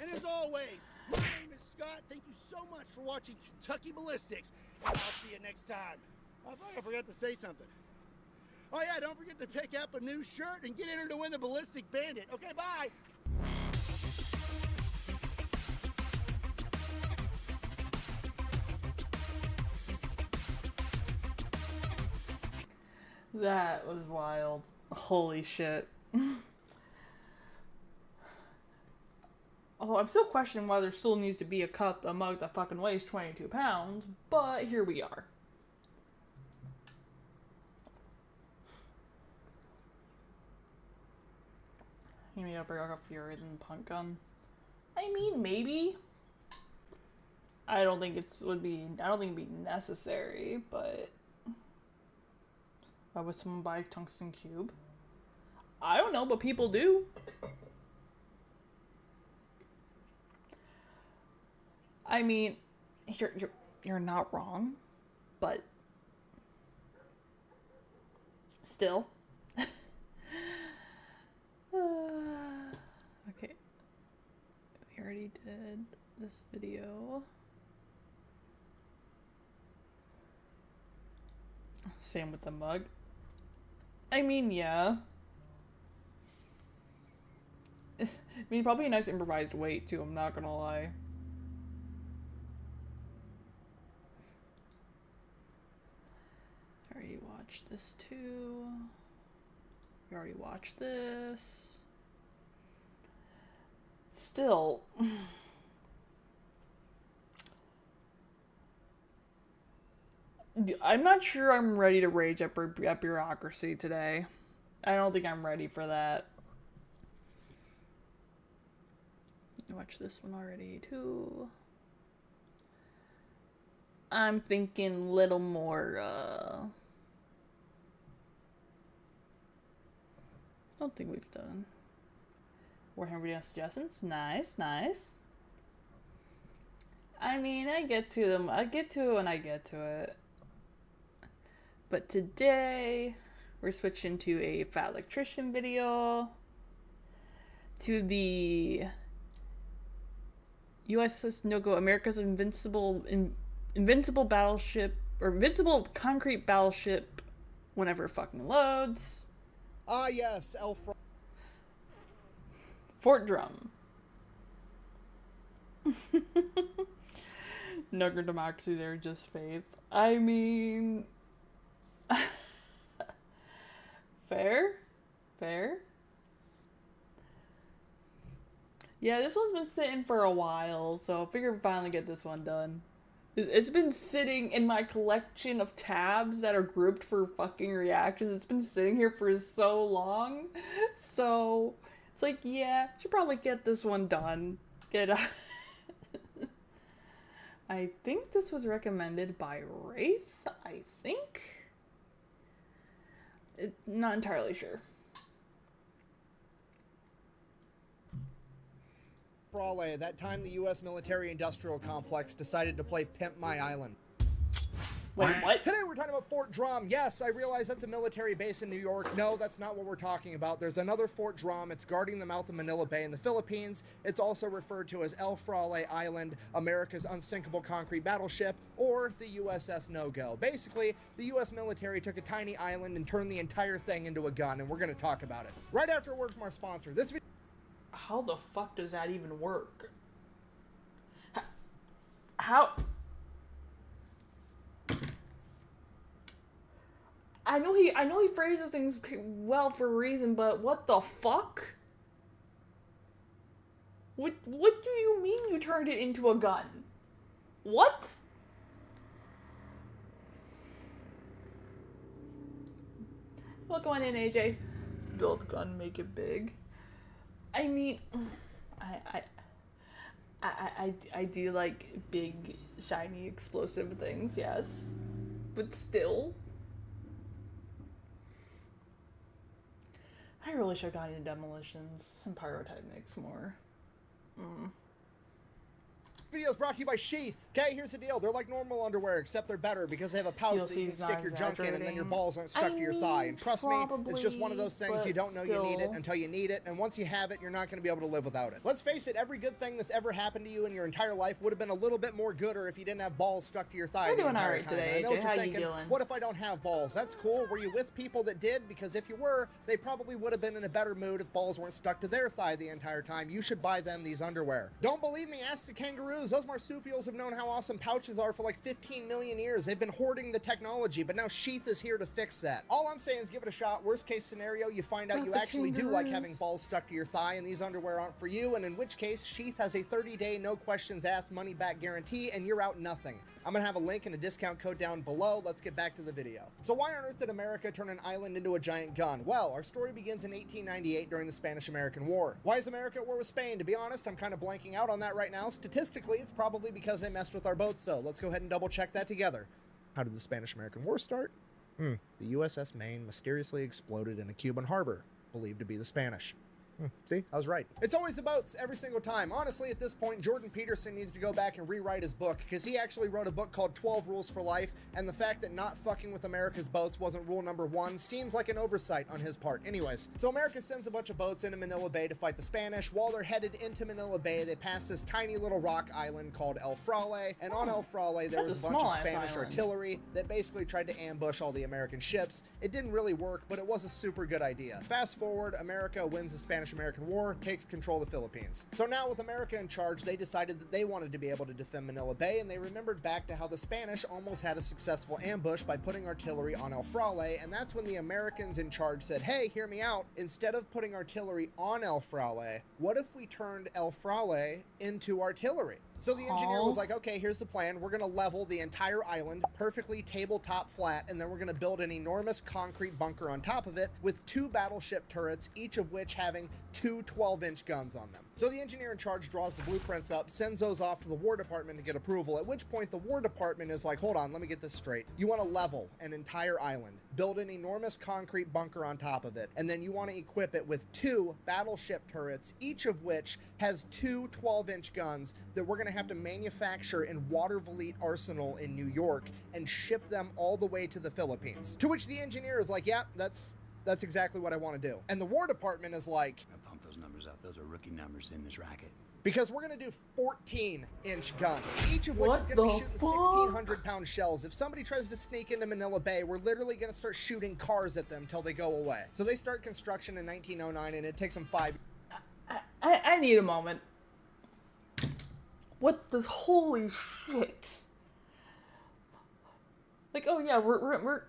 And as always, my name is Scott. Scott. Thank you so much for watching Kentucky Ballistics. And I'll see you next time. I thought I forgot to say something. Oh yeah, don't forget to pick up a new shirt and get entered to win the Ballistic Bandit. Okay, bye. That was wild. Holy shit. Although I'm still questioning why there still needs to be a mug that fucking weighs 22 pounds, but here we are. You made up a Fury than Punt Gun. I mean, maybe. I don't think it'd be necessary, but why would someone buy a tungsten cube? I don't know, but people do. I mean, you're not wrong, but still. Okay. We already did this video. Same with the mug. I mean, yeah. I mean, probably a nice improvised weight, too, I'm not gonna lie. I already watched this, too. We already watched this. Still. I'm not sure I'm ready to rage at bureaucracy today. I don't think I'm ready for that. I watched this one already, too. I'm thinking a little more, don't think we've done. Warhammer video suggestions? Nice, nice. I mean, I get to them. I get to it when I get to it. But today, we're switching to a Fat Electrician video. To the USS Nogo, America's Invincible battleship, or Invincible concrete battleship, whenever it fucking loads. Ah, yes, Fort Drum. Nugger democracy there, just faith. I mean... Fair? Fair? Yeah, this one's been sitting for a while, so I figure we'll finally get this one done. It's been sitting in my collection of tabs that are grouped for fucking reactions. It's been sitting here for so long. So, it's like, yeah, should probably get this one done. Get it out. I think this was recommended by Wraith, I think? Not entirely sure. Frale, that time the U.S. military-industrial complex decided to play Pimp My Island. Wait, what? Today we're talking about Fort Drum. Yes, I realize that's a military base in New York. No, that's not what we're talking about. There's another Fort Drum. It's guarding the mouth of Manila Bay in the Philippines. It's also referred to as El Frale Island, America's unsinkable concrete battleship, or the USS No-Go. Basically, the U.S. military took a tiny island and turned the entire thing into a gun, and we're going to talk about it. Right after a word from our sponsor. This video... How the fuck does that even work? How? I know he phrases things well for a reason, but what the fuck? What do you mean you turned it into a gun? What? What's going in, AJ? Build gun, make it big. I mean, I do like big, shiny, explosive things, yes. But still. I really should have gotten into demolitions and pyrotechnics more. Video is brought to you by Sheath. Okay, here's the deal. They're like normal underwear, except they're better because they have a pouch that you can stick your junk in and then your balls aren't stuck to your thigh. And trust me, it's just one of those things you don't know you need it until you need it. And once you have it, you're not going to be able to live without it. Let's face it, every good thing that's ever happened to you in your entire life would have been a little bit more gooder if you didn't have balls stuck to your thigh the entire time. Today, I know what you're thinking. What if I don't have balls? That's cool. Were you with people that did? Because if you were, they probably would have been in a better mood if balls weren't stuck to their thigh the entire time. You should buy them these underwear. Don't believe me? Ask the kangaroos. Those marsupials have known how awesome pouches are for like 15 million years. They've been hoarding the technology, but now Sheath is here to fix that. All I'm saying is give it a shot. Worst case scenario, you find out you actually do like having balls stuck to your thigh and these underwear aren't for you, and in which case Sheath has a 30-day no questions asked money back guarantee and you're out nothing. I'm gonna have a link and a discount code down below. Let's get back to the video. So why on earth did America turn an island into a giant gun? Well, our story begins in 1898 during the Spanish-American War. Why is America at war with Spain? To be honest, I'm kind of blanking out on that right now. Statistically, it's probably because they messed with our boats, so let's go ahead and double check that together. How did the Spanish-American War start? The USS Maine mysteriously exploded in a Cuban harbor, believed to be the Spanish. See, I was right. It's always the boats every single time. Honestly, at this point, Jordan Peterson needs to go back and rewrite his book because he actually wrote a book called 12 Rules for Life, and the fact that not fucking with America's boats wasn't rule number 1 seems like an oversight on his part. Anyways, so America sends a bunch of boats into Manila Bay to fight the Spanish. While they're headed into Manila Bay, they pass this tiny little rock island called El Fraile, and on El Fraile there was a bunch of Spanish artillery that basically tried to ambush all the American ships. It didn't really work, but it was a super good idea. Fast forward, America wins the Spanish-American War, takes control of the Philippines. So now with America in charge, they decided that they wanted to be able to defend Manila Bay, and they remembered back to how the Spanish almost had a successful ambush by putting artillery on El Fraile, and that's when the Americans in charge said, hey, hear me out. Instead of putting artillery on El Fraile, what if we turned El Fraile into artillery? So the engineer was like, okay, here's the plan. We're going to level the entire island perfectly tabletop flat, and then we're going to build an enormous concrete bunker on top of it with 2 battleship turrets, each of which having 2 12-inch guns on them. So the engineer in charge draws the blueprints up, sends those off to the War Department to get approval, at which point the War Department is like, hold on, let me get this straight. You want to level an entire island, build an enormous concrete bunker on top of it, and then you want to equip it with 2 battleship turrets, each of which has 2 12-inch guns that we're going to have to manufacture in Watervliet Arsenal in New York and ship them all the way to the Philippines. To which the engineer is like, yeah, that's exactly what I want to do. And the War Department is like, pump those numbers up. Those are rookie numbers in this racket. because we're going to do 14-inch guns, each of which is going to be shooting 1,600-pound shells. If somebody tries to sneak into Manila Bay, we're literally going to start shooting cars at them till they go away. So they start construction in 1909, and it takes them 5 years. I need a moment. What the holy shit? Like, oh yeah, we're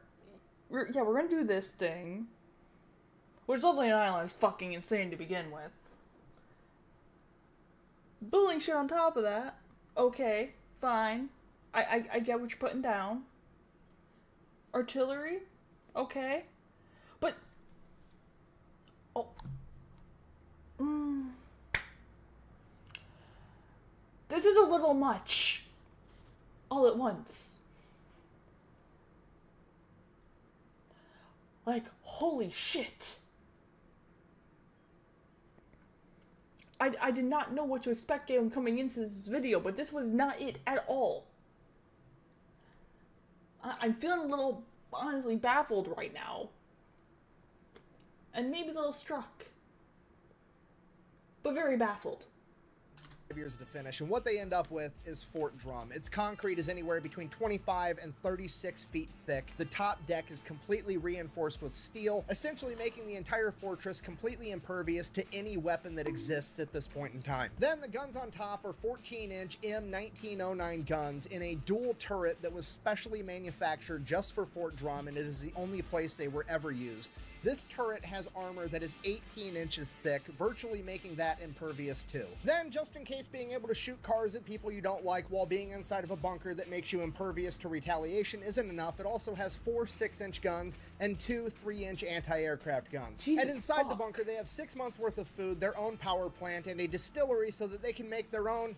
gonna do this thing, which Lovely Island is fucking insane to begin with. Building shit on top of that, okay, fine. I get what you're putting down. Artillery, okay, but this is a little much. All at once. Like, holy shit. I did not know what to expect coming into this video, but this was not it at all. I'm feeling a little, honestly, baffled right now. And maybe a little struck. But very baffled. Years to finish, and what they end up with is Fort Drum. Its concrete is anywhere between 25 and 36 feet thick. The top deck is completely reinforced with steel, essentially making the entire fortress completely impervious to any weapon that exists at this point in time. Then the guns on top are 14-inch M1909 guns in a dual turret that was specially manufactured just for Fort Drum, and it is the only place they were ever used. This turret has armor that is 18 inches thick, virtually making that impervious too. Then, just in case being able to shoot cars at people you don't like while being inside of a bunker that makes you impervious to retaliation isn't enough, it also has 4 6-inch guns and 2 3-inch anti-aircraft guns. Jesus and inside fuck. the bunker, they have 6 months worth of food, their own power plant, and a distillery so that they can make their own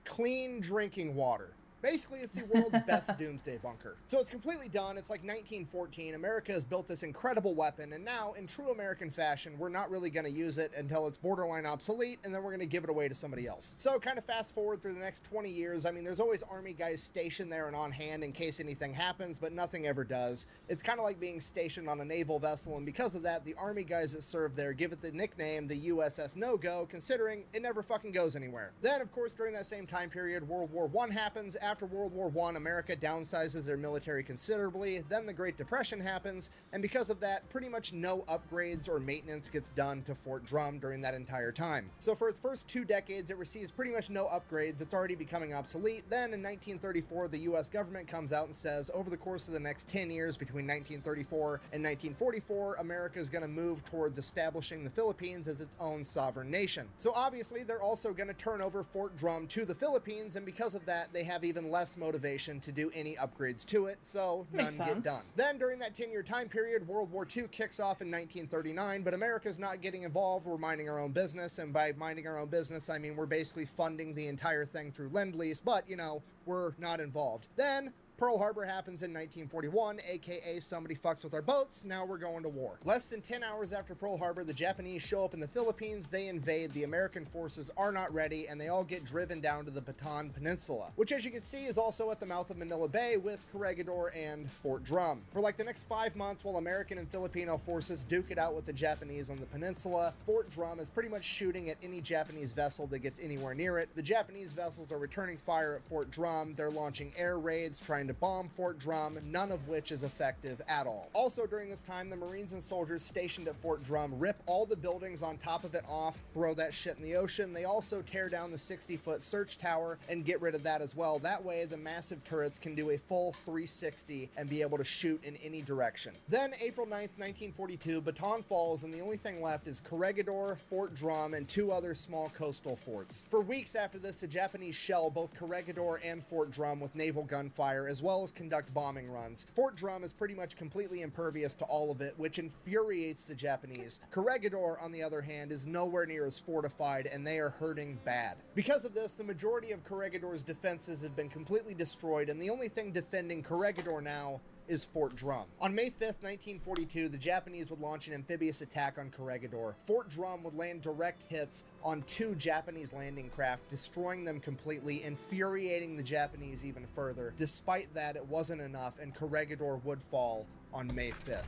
clean drinking water. Basically, it's the world's best doomsday bunker. So it's completely done. It's like 1914. America has built this incredible weapon, and now, in true American fashion, we're not really going to use it until it's borderline obsolete, and then we're going to give it away to somebody else. So kind of fast forward through the next 20 years. I mean, there's always Army guys stationed there and on hand in case anything happens, but nothing ever does. It's kind of like being stationed on a naval vessel, and because of that, the Army guys that serve there give it the nickname the USS No-Go, considering it never fucking goes anywhere. Then, of course, during that same time period, World War I happens. After World War I, America downsizes their military considerably. Then the Great Depression happens, and because of that, pretty much no upgrades or maintenance gets done to Fort Drum during that entire time. So for its first 2 decades, it receives pretty much no upgrades. It's already becoming obsolete. Then in 1934, the US government comes out and says, over the course of the next 10 years, between 1934 and 1944, America is going to move towards establishing the Philippines as its own sovereign nation. So obviously, they're also going to turn over Fort Drum to the Philippines, and because of that, they have even less motivation to do any upgrades to it, so none get done. Then during that 10-year time period, World War II kicks off in 1939, but America's not getting involved. We're minding our own business, and by minding our own business, I mean we're basically funding the entire thing through Lend-Lease, but, you know, we're not involved. Then Pearl Harbor happens in 1941, aka somebody fucks with our boats, now we're going to war. Less than 10 hours after Pearl Harbor, the Japanese show up in the Philippines, they invade, the American forces are not ready, and they all get driven down to the Bataan Peninsula, which as you can see is also at the mouth of Manila Bay with Corregidor and Fort Drum. For like the next 5 months, while American and Filipino forces duke it out with the Japanese on the peninsula, Fort Drum is pretty much shooting at any Japanese vessel that gets anywhere near it. The Japanese vessels are returning fire at Fort Drum, they're launching air raids, trying to bomb Fort Drum, none of which is effective at all. Also during this time, the Marines and soldiers stationed at Fort Drum rip all the buildings on top of it off, throw that shit in the ocean. They also tear down the 60-foot search tower and get rid of that as well. That way, the massive turrets can do a full 360 and be able to shoot in any direction. Then, April 9th, 1942, Bataan falls, and the only thing left is Corregidor, Fort Drum, and 2 other small coastal forts. For weeks after this, the Japanese shell both Corregidor and Fort Drum with naval gunfire, as well as conduct bombing runs. Fort Drum is pretty much completely impervious to all of it, which infuriates the Japanese. Corregidor, on the other hand, is nowhere near as fortified, and they are hurting bad. Because of this, the majority of Corregidor's defenses have been completely destroyed, and the only thing defending Corregidor now is Fort Drum. On May 5th, 1942, the Japanese would launch an amphibious attack on Corregidor. Fort Drum would land direct hits on 2 Japanese landing craft, destroying them completely, infuriating the Japanese even further. Despite that, it wasn't enough, and Corregidor would fall on May 5th.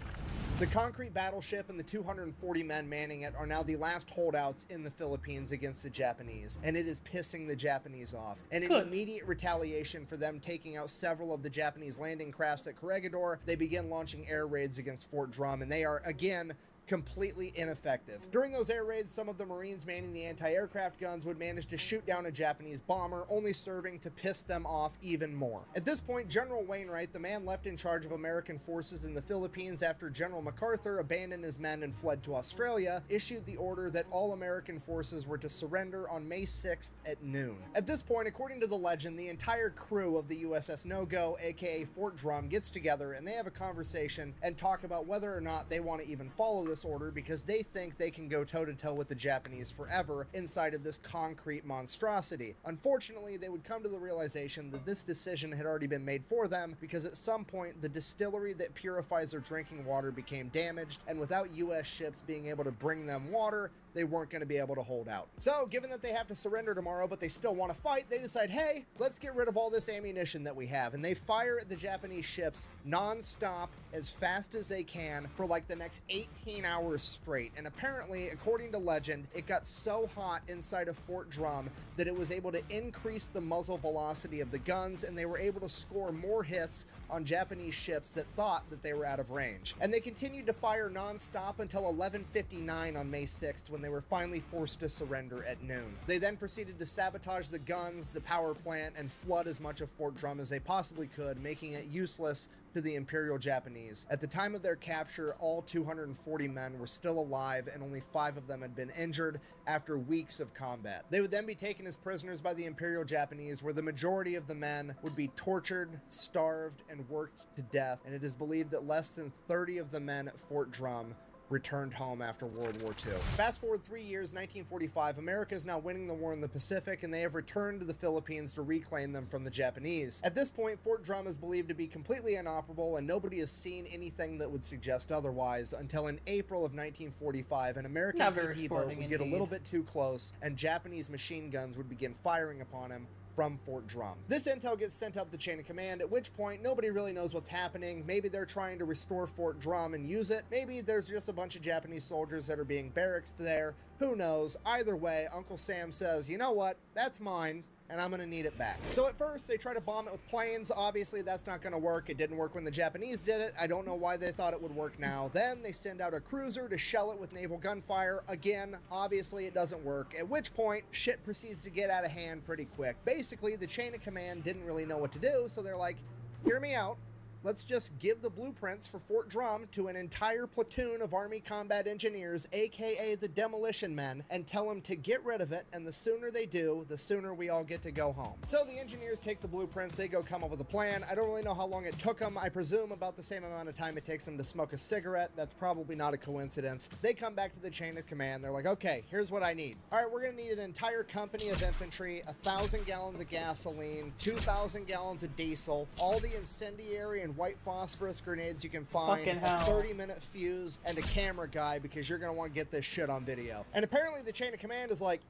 The concrete battleship and the 240 men manning it are now the last holdouts in the Philippines against the Japanese, and it is pissing the Japanese off. And in immediate retaliation for them taking out several of the Japanese landing crafts at Corregidor, they begin launching air raids against Fort Drum, and they are, again, completely ineffective. During those air raids, some of the Marines manning the anti-aircraft guns would manage to shoot down a Japanese bomber, only serving to piss them off even more. At this point, General Wainwright, the man left in charge of American forces in the Philippines after General MacArthur abandoned his men and fled to Australia, issued the order that all American forces were to surrender on May 6th at noon. At this point, according to the legend, the entire crew of the USS No-Go, aka Fort Drum, gets together and they have a conversation and talk about whether or not they want to even follow this order, because they think they can go toe-to-toe with the Japanese forever inside of this concrete monstrosity. Unfortunately, they would come to the realization that this decision had already been made for them, because at some point the distillery that purifies their drinking water became damaged, and without US ships being able to bring them water, they weren't going to be able to hold out. So, given that they have to surrender tomorrow, but they still want to fight, they decide, hey, let's get rid of all this ammunition that we have. And they fire at the Japanese ships non-stop, as fast as they can, for like the next 18 hours straight. And apparently, according to legend, it got so hot inside of Fort Drum that it was able to increase the muzzle velocity of the guns, and they were able to score more hits on Japanese ships that thought that they were out of range. And they continued to fire non-stop until 11:59 on May 6th, when they were finally forced to surrender at noon. They then proceeded to sabotage the guns, the power plant, and flood as much of Fort Drum as they possibly could, making it useless to the Imperial Japanese. At the time of their capture, all 240 men were still alive, and only 5 of them had been injured after weeks of combat. They would then be taken as prisoners by the Imperial Japanese, where the majority of the men would be tortured, starved, and worked to death, and it is believed that less than 30 of the men at Fort Drum returned home after World War II. Fast forward 3 years, 1945, America is now winning the war in the Pacific, and they have returned to the Philippines to reclaim them from the Japanese. At this point, Fort Drum is believed to be completely inoperable, and nobody has seen anything that would suggest otherwise until in April of 1945, an American PT boat would get a little bit too close, and Japanese machine guns would begin firing upon him from Fort Drum. This intel gets sent up the chain of command, at which point nobody really knows what's happening. Maybe they're trying to restore Fort Drum and use it. Maybe there's just a bunch of Japanese soldiers that are being barracks there. Who knows? Either way, Uncle Sam says, you know what? That's mine, and I'm gonna need it back. So at first, they try to bomb it with planes. Obviously, that's not gonna work. It didn't work when the Japanese did it. I don't know why they thought it would work now. Then they send out a cruiser to shell it with naval gunfire. Again, obviously, it doesn't work. At which point, shit proceeds to get out of hand pretty quick. Basically, the chain of command didn't really know what to do, so they're like, hear me out. Let's just give the blueprints for Fort Drum to an entire platoon of Army combat engineers, aka the demolition men, and tell them to get rid of it, and the sooner they do, the sooner we all get to go home. So the engineers take the blueprints, they go come up with a plan. I don't really know how long it took them. I presume about the same amount of time it takes them to smoke a cigarette. That's probably not a coincidence. They come back to the chain of command. They're like, okay, here's what I need. All right, we're gonna need an entire company of infantry, 1,000 gallons of gasoline, 2,000 gallons of diesel, all the incendiary and white phosphorus grenades you can find, a 30-minute fuse, and a camera guy, because you're going to want to get this shit on video. And apparently the chain of command is like,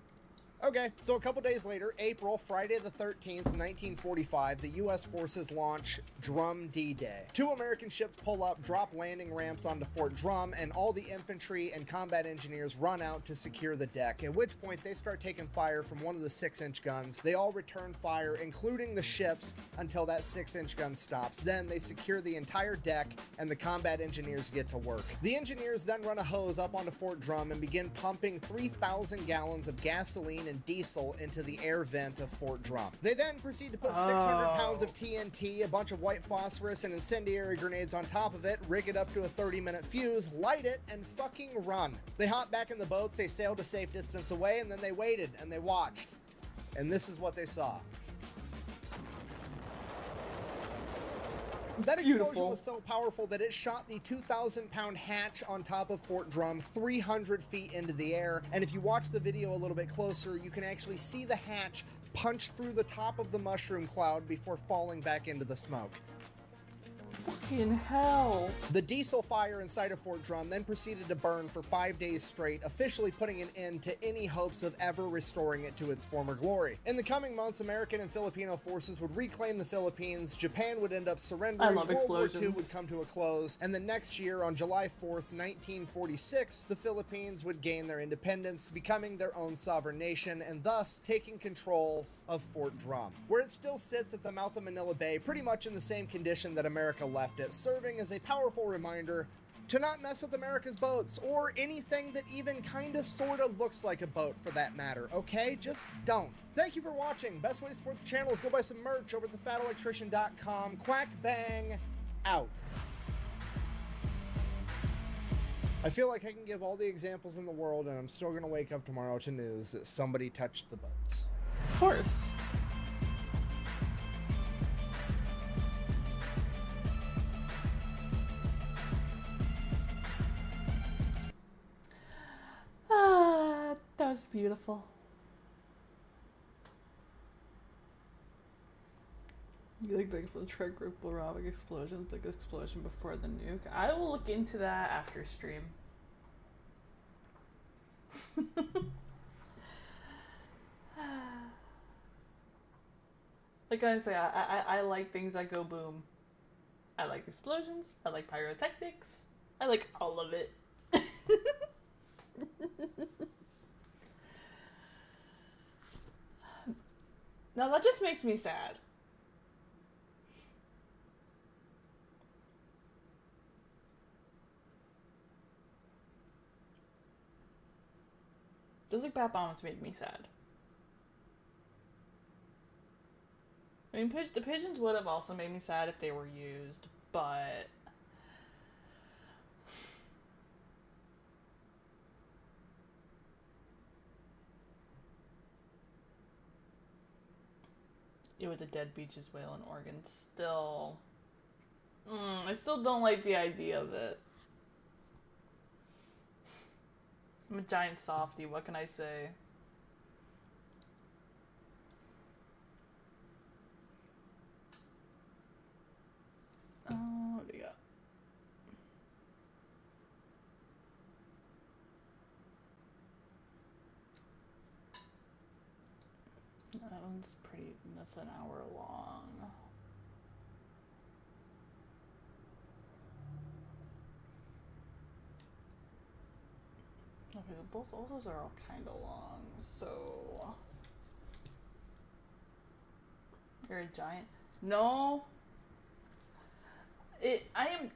okay. So a couple days later, April, Friday the 13th, 1945, the U.S. forces launch Drum D-Day. 2 American ships pull up, drop landing ramps onto Fort Drum, and all the infantry and combat engineers run out to secure the deck, at which point they start taking fire from one of the 6-inch guns. They all return fire, including the ships, until that 6-inch gun stops. Then they secure the entire deck, and the combat engineers get to work. The engineers then run a hose up onto Fort Drum and begin pumping 3,000 gallons of gasoline and diesel into the air vent of Fort Drum. They then proceed to put 600 pounds of TNT, a bunch of white phosphorus, and incendiary grenades on top of it, rig it up to a 30-minute fuse, light it, and fucking run. They hop back in the boats, they sailed a safe distance away, and then they waited and they watched. And this is what they saw. That explosion was so powerful that it shot the 2,000-pound hatch on top of Fort Drum 300 feet into the air. And if you watch the video a little bit closer, you can actually see the hatch punch through the top of the mushroom cloud before falling back into the smoke. Fucking hell. The diesel fire inside of Fort Drum then proceeded to burn for 5 days straight, officially putting an end to any hopes of ever restoring it to its former glory. In the coming months, American and Filipino forces would reclaim the Philippines, Japan would end up surrendering, World War II would come to a close, and the next year, on July 4th, 1946, the Philippines would gain their independence, becoming their own sovereign nation, and thus taking control of Fort Drum, where it still sits at the mouth of Manila Bay, pretty much in the same condition that America left it, serving as a powerful reminder to not mess with America's boats, or anything that even kinda sorta looks like a boat for that matter, okay? Just don't. Thank you for watching. Best way to support the channel is go buy some merch over at thefatelectrician.com. Quack bang, out. I feel like I can give all the examples in the world, and I'm still gonna wake up tomorrow to news that somebody touched the boats. Of course. That was beautiful. You like big for the Trek group robotic explosion, big explosion before the nuke. I will look into that after stream. Like I say, I like things that go boom. I like explosions. I like pyrotechnics. I like all of it. Now that just makes me sad. Those like bat bombs make me sad. I mean, the pigeons would have also made me sad if they were used, but it was a dead beach's whale in Oregon. Still, I still don't like the idea of it. I'm a giant softie, what can I say? What do you got? That one's pretty, that's an hour long. Okay, both those are all kind of long, so... You're a giant? No! I am...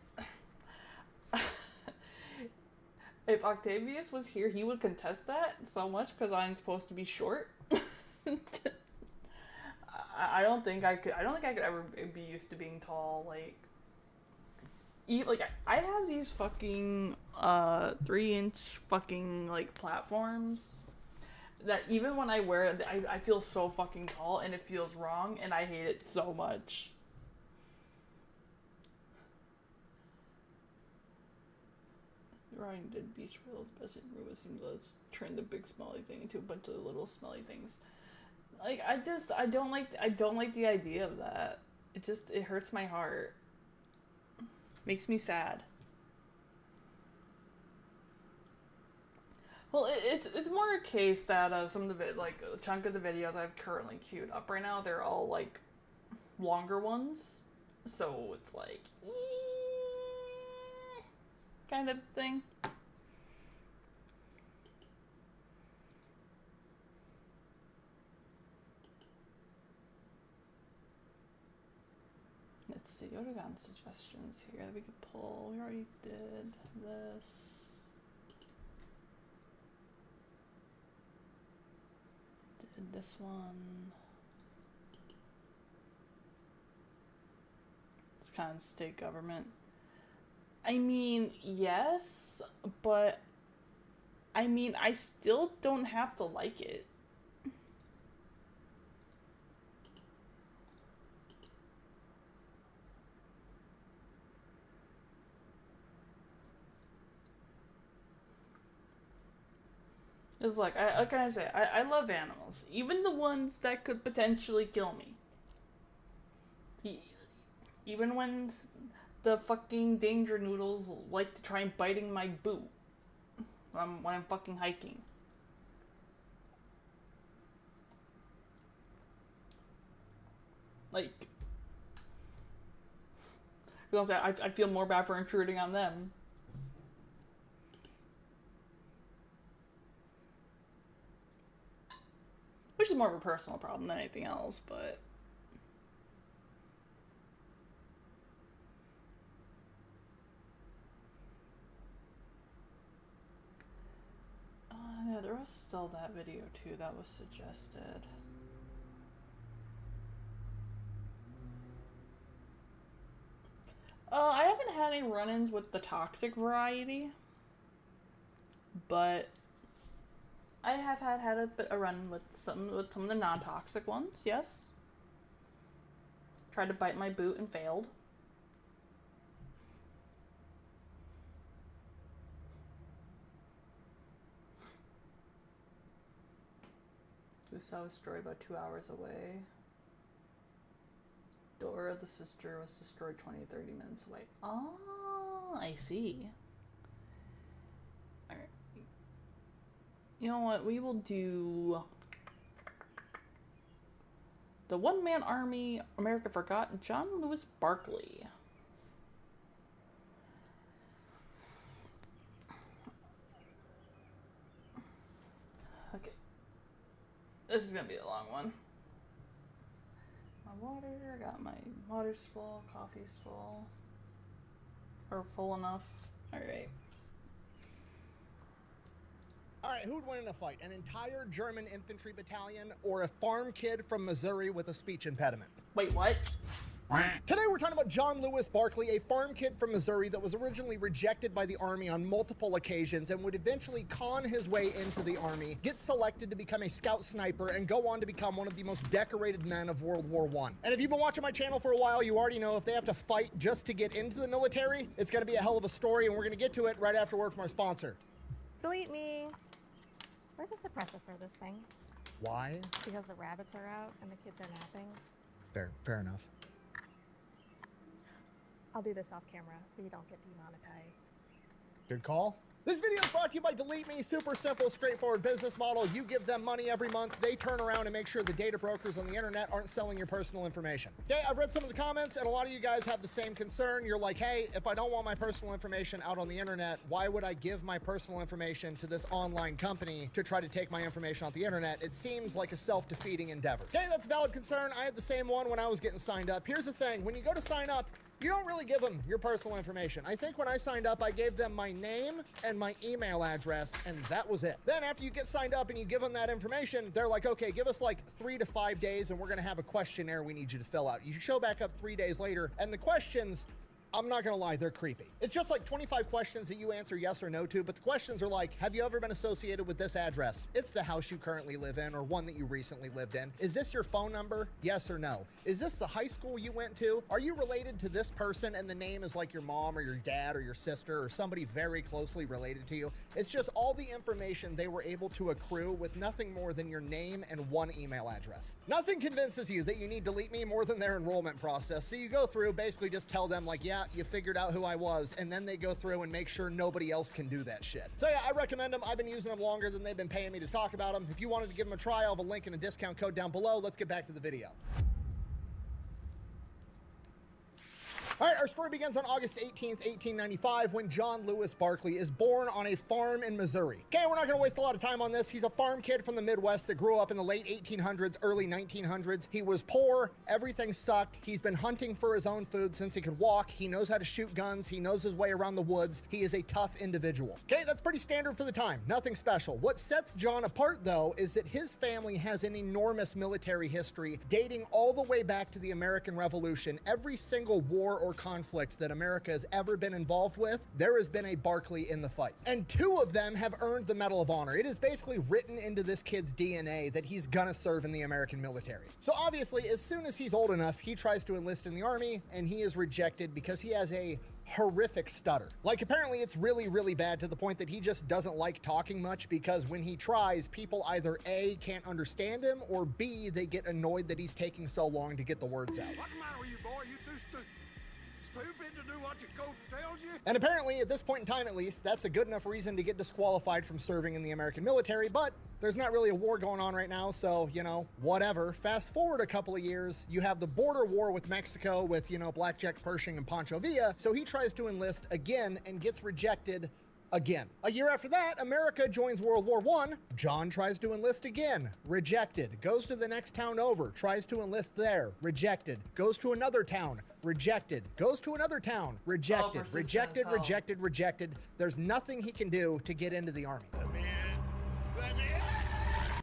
If Octavius was here, he would contest that so much because I'm supposed to be short. I don't think I could ever be used to being tall, like... I have these fucking 3-inch fucking like platforms that even when I wear it, I feel so fucking tall and it feels wrong and I hate it so much. Ryan did beach world's best in room seems let's turn the big smelly thing into a bunch of little smelly things. Like I don't like the idea of that. It hurts my heart. Makes me sad. Well, it's more a case that some of the a chunk of the videos I've currently queued up right now, they're all like longer ones, so it's like kind of thing. Let's see, what do we got in suggestions here that we could pull? We already did this. Did this one. It's kind of state government. I mean, yes, but I mean, I still don't have to like it. It's like, what can I say? I love animals. Even the ones that could potentially kill me. Even when the fucking danger noodles like to try and biting my boot. When I'm fucking hiking. Like, I feel more bad for intruding on them. Which is more of a personal problem than anything else, but... yeah, there was still that video too that was suggested. I haven't had any run-ins with the toxic variety, but I have had a run with some of the non-toxic ones, yes. Tried to bite my boot and failed. Gustav was destroyed about 2 hours away. Dora, the sister, was destroyed 20-30 minutes away. Oh, I see. Alright. You know what? We will do the one-man army America forgot, John Lewis Barkley. Okay. This is gonna be a long one. My water, I got my water's full, coffee's full. Or full enough. Alright. Alright, who would win in a fight? An entire German infantry battalion or a farm kid from Missouri with a speech impediment? Wait, what? Today we're talking about John Lewis Barkley, a farm kid from Missouri that was originally rejected by the Army on multiple occasions and would eventually con his way into the Army, get selected to become a scout sniper, and go on to become one of the most decorated men of World War I. And if you've been watching my channel for a while, you already know if they have to fight just to get into the military, it's going to be a hell of a story, and we're going to get to it right after word from our sponsor. Delete me. Where's the suppressor for this thing? Why? Because the rabbits are out and the kids are napping. Fair enough. I'll do this off camera so you don't get demonetized. Good call. This video is brought to you by Delete Me. Super simple, straightforward business model. You give them money every month. They turn around and make sure the data brokers on the internet aren't selling your personal information. Okay, I've read some of the comments, and a lot of you guys have the same concern. You're like, hey, if I don't want my personal information out on the internet, why would I give my personal information to this online company to try to take my information off the internet? It seems like a self-defeating endeavor. Okay, that's a valid concern. I had the same one when I was getting signed up. Here's the thing. When you go to sign up, you don't really give them your personal information. I think when I signed up, I gave them my name and my email address, and that was it. Then after you get signed up and you give them that information, they're like, okay, give us like 3 to 5 days and we're gonna have a questionnaire we need you to fill out. You show back up 3 days later, and the questions, I'm not gonna lie, they're creepy. It's just like 25 questions that you answer yes or no to, but the questions are like, have you ever been associated with this address? It's the house you currently live in or one that you recently lived in. Is this your phone number? Yes or no? Is this the high school you went to? Are you related to this person and the name is like your mom or your dad or your sister or somebody very closely related to you? It's just all the information they were able to accrue with nothing more than your name and one email address. Nothing convinces you that you need Delete Me more than their enrollment process. So you go through, basically just tell them like, yeah, you figured out who I was, and then they go through and make sure nobody else can do that shit. So yeah, I recommend them. I've been using them longer than they've been paying me to talk about them. If you wanted to give them a try, I'll have a link and a discount code down below. Let's get back to the video. All right, our story begins on August 18th, 1895, when John Lewis Barkley is born on a farm in Missouri. Okay, we're not gonna waste a lot of time on this. He's a farm kid from the Midwest that grew up in the late 1800s, early 1900s. He was poor, everything sucked. He's been hunting for his own food since he could walk. He knows how to shoot guns. He knows his way around the woods. He is a tough individual. Okay, that's pretty standard for the time, nothing special. What sets John apart though, is that his family has an enormous military history dating all the way back to the American Revolution. Every single war or conflict that America has ever been involved with, there has been a Barkley in the fight. And 2 of them have earned the Medal of Honor. It is basically written into this kid's DNA that he's gonna serve in the American military. So obviously, as soon as he's old enough, he tries to enlist in the army, and he is rejected because he has a horrific stutter. Like, apparently it's really, really bad to the point that he just doesn't like talking much, because when he tries, people either A, can't understand him, or B, they get annoyed that he's taking so long to get the words out. What's the matter with you, boy? You too stupid to do what your coach tells you? And apparently, at this point in time at least, that's a good enough reason to get disqualified from serving in the American military, but there's not really a war going on right now, so, you know, whatever. Fast forward a couple of years, you have the border war with Mexico with, you know, Blackjack Pershing and Pancho Villa, so he tries to enlist again and gets rejected again. A year after that, America joins World War I. John tries to enlist again, rejected. Goes to the next town over, tries to enlist there, rejected. Goes to another town, rejected. Goes to another town, rejected. Rejected. There's nothing he can do to get into the army.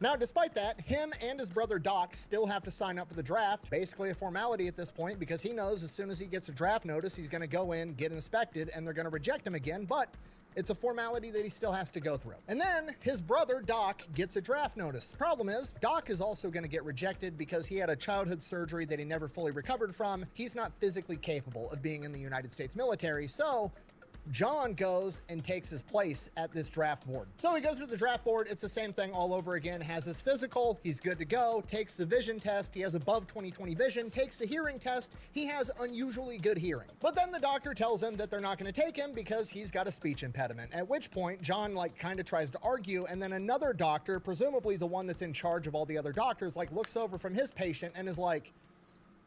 Now, despite that, him and his brother Doc still have to sign up for the draft. Basically a formality at this point, because he knows as soon as he gets a draft notice, he's gonna go in, get inspected, and they're gonna reject him again, but it's a formality that he still has to go through. And then his brother Doc gets a draft notice. The problem is, Doc is also gonna get rejected because he had a childhood surgery that he never fully recovered from. He's not physically capable of being in the United States military, so John goes and takes his place at this draft board. So he goes to the draft board, it's the same thing all over again, has his physical, he's good to go, takes the vision test, he has above 20/20 vision, takes the hearing test, he has unusually good hearing. But then the doctor tells him that they're not gonna take him because he's got a speech impediment, at which point John like kind of tries to argue, and then another doctor, presumably the one that's in charge of all the other doctors, like looks over from his patient and is like,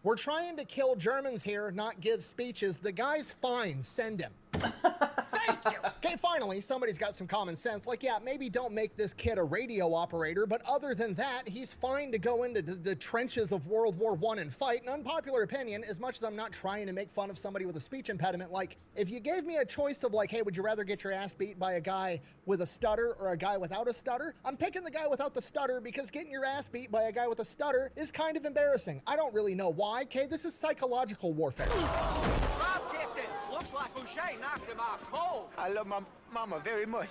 we're trying to kill Germans here, not give speeches. The guy's fine, send him. Thank you. Okay, finally, somebody's got some common sense. Like, yeah, maybe don't make this kid a radio operator, but other than that, he's fine to go into the trenches of World War I and fight. An unpopular opinion, as much as I'm not trying to make fun of somebody with a speech impediment, like, if you gave me a choice of like, hey, would you rather get your ass beat by a guy with a stutter or a guy without a stutter? I'm picking the guy without the stutter because getting your ass beat by a guy with a stutter is kind of embarrassing. I don't really know why, okay? This is psychological warfare. Looks like Boucher knocked him out cold. I love my mama very much.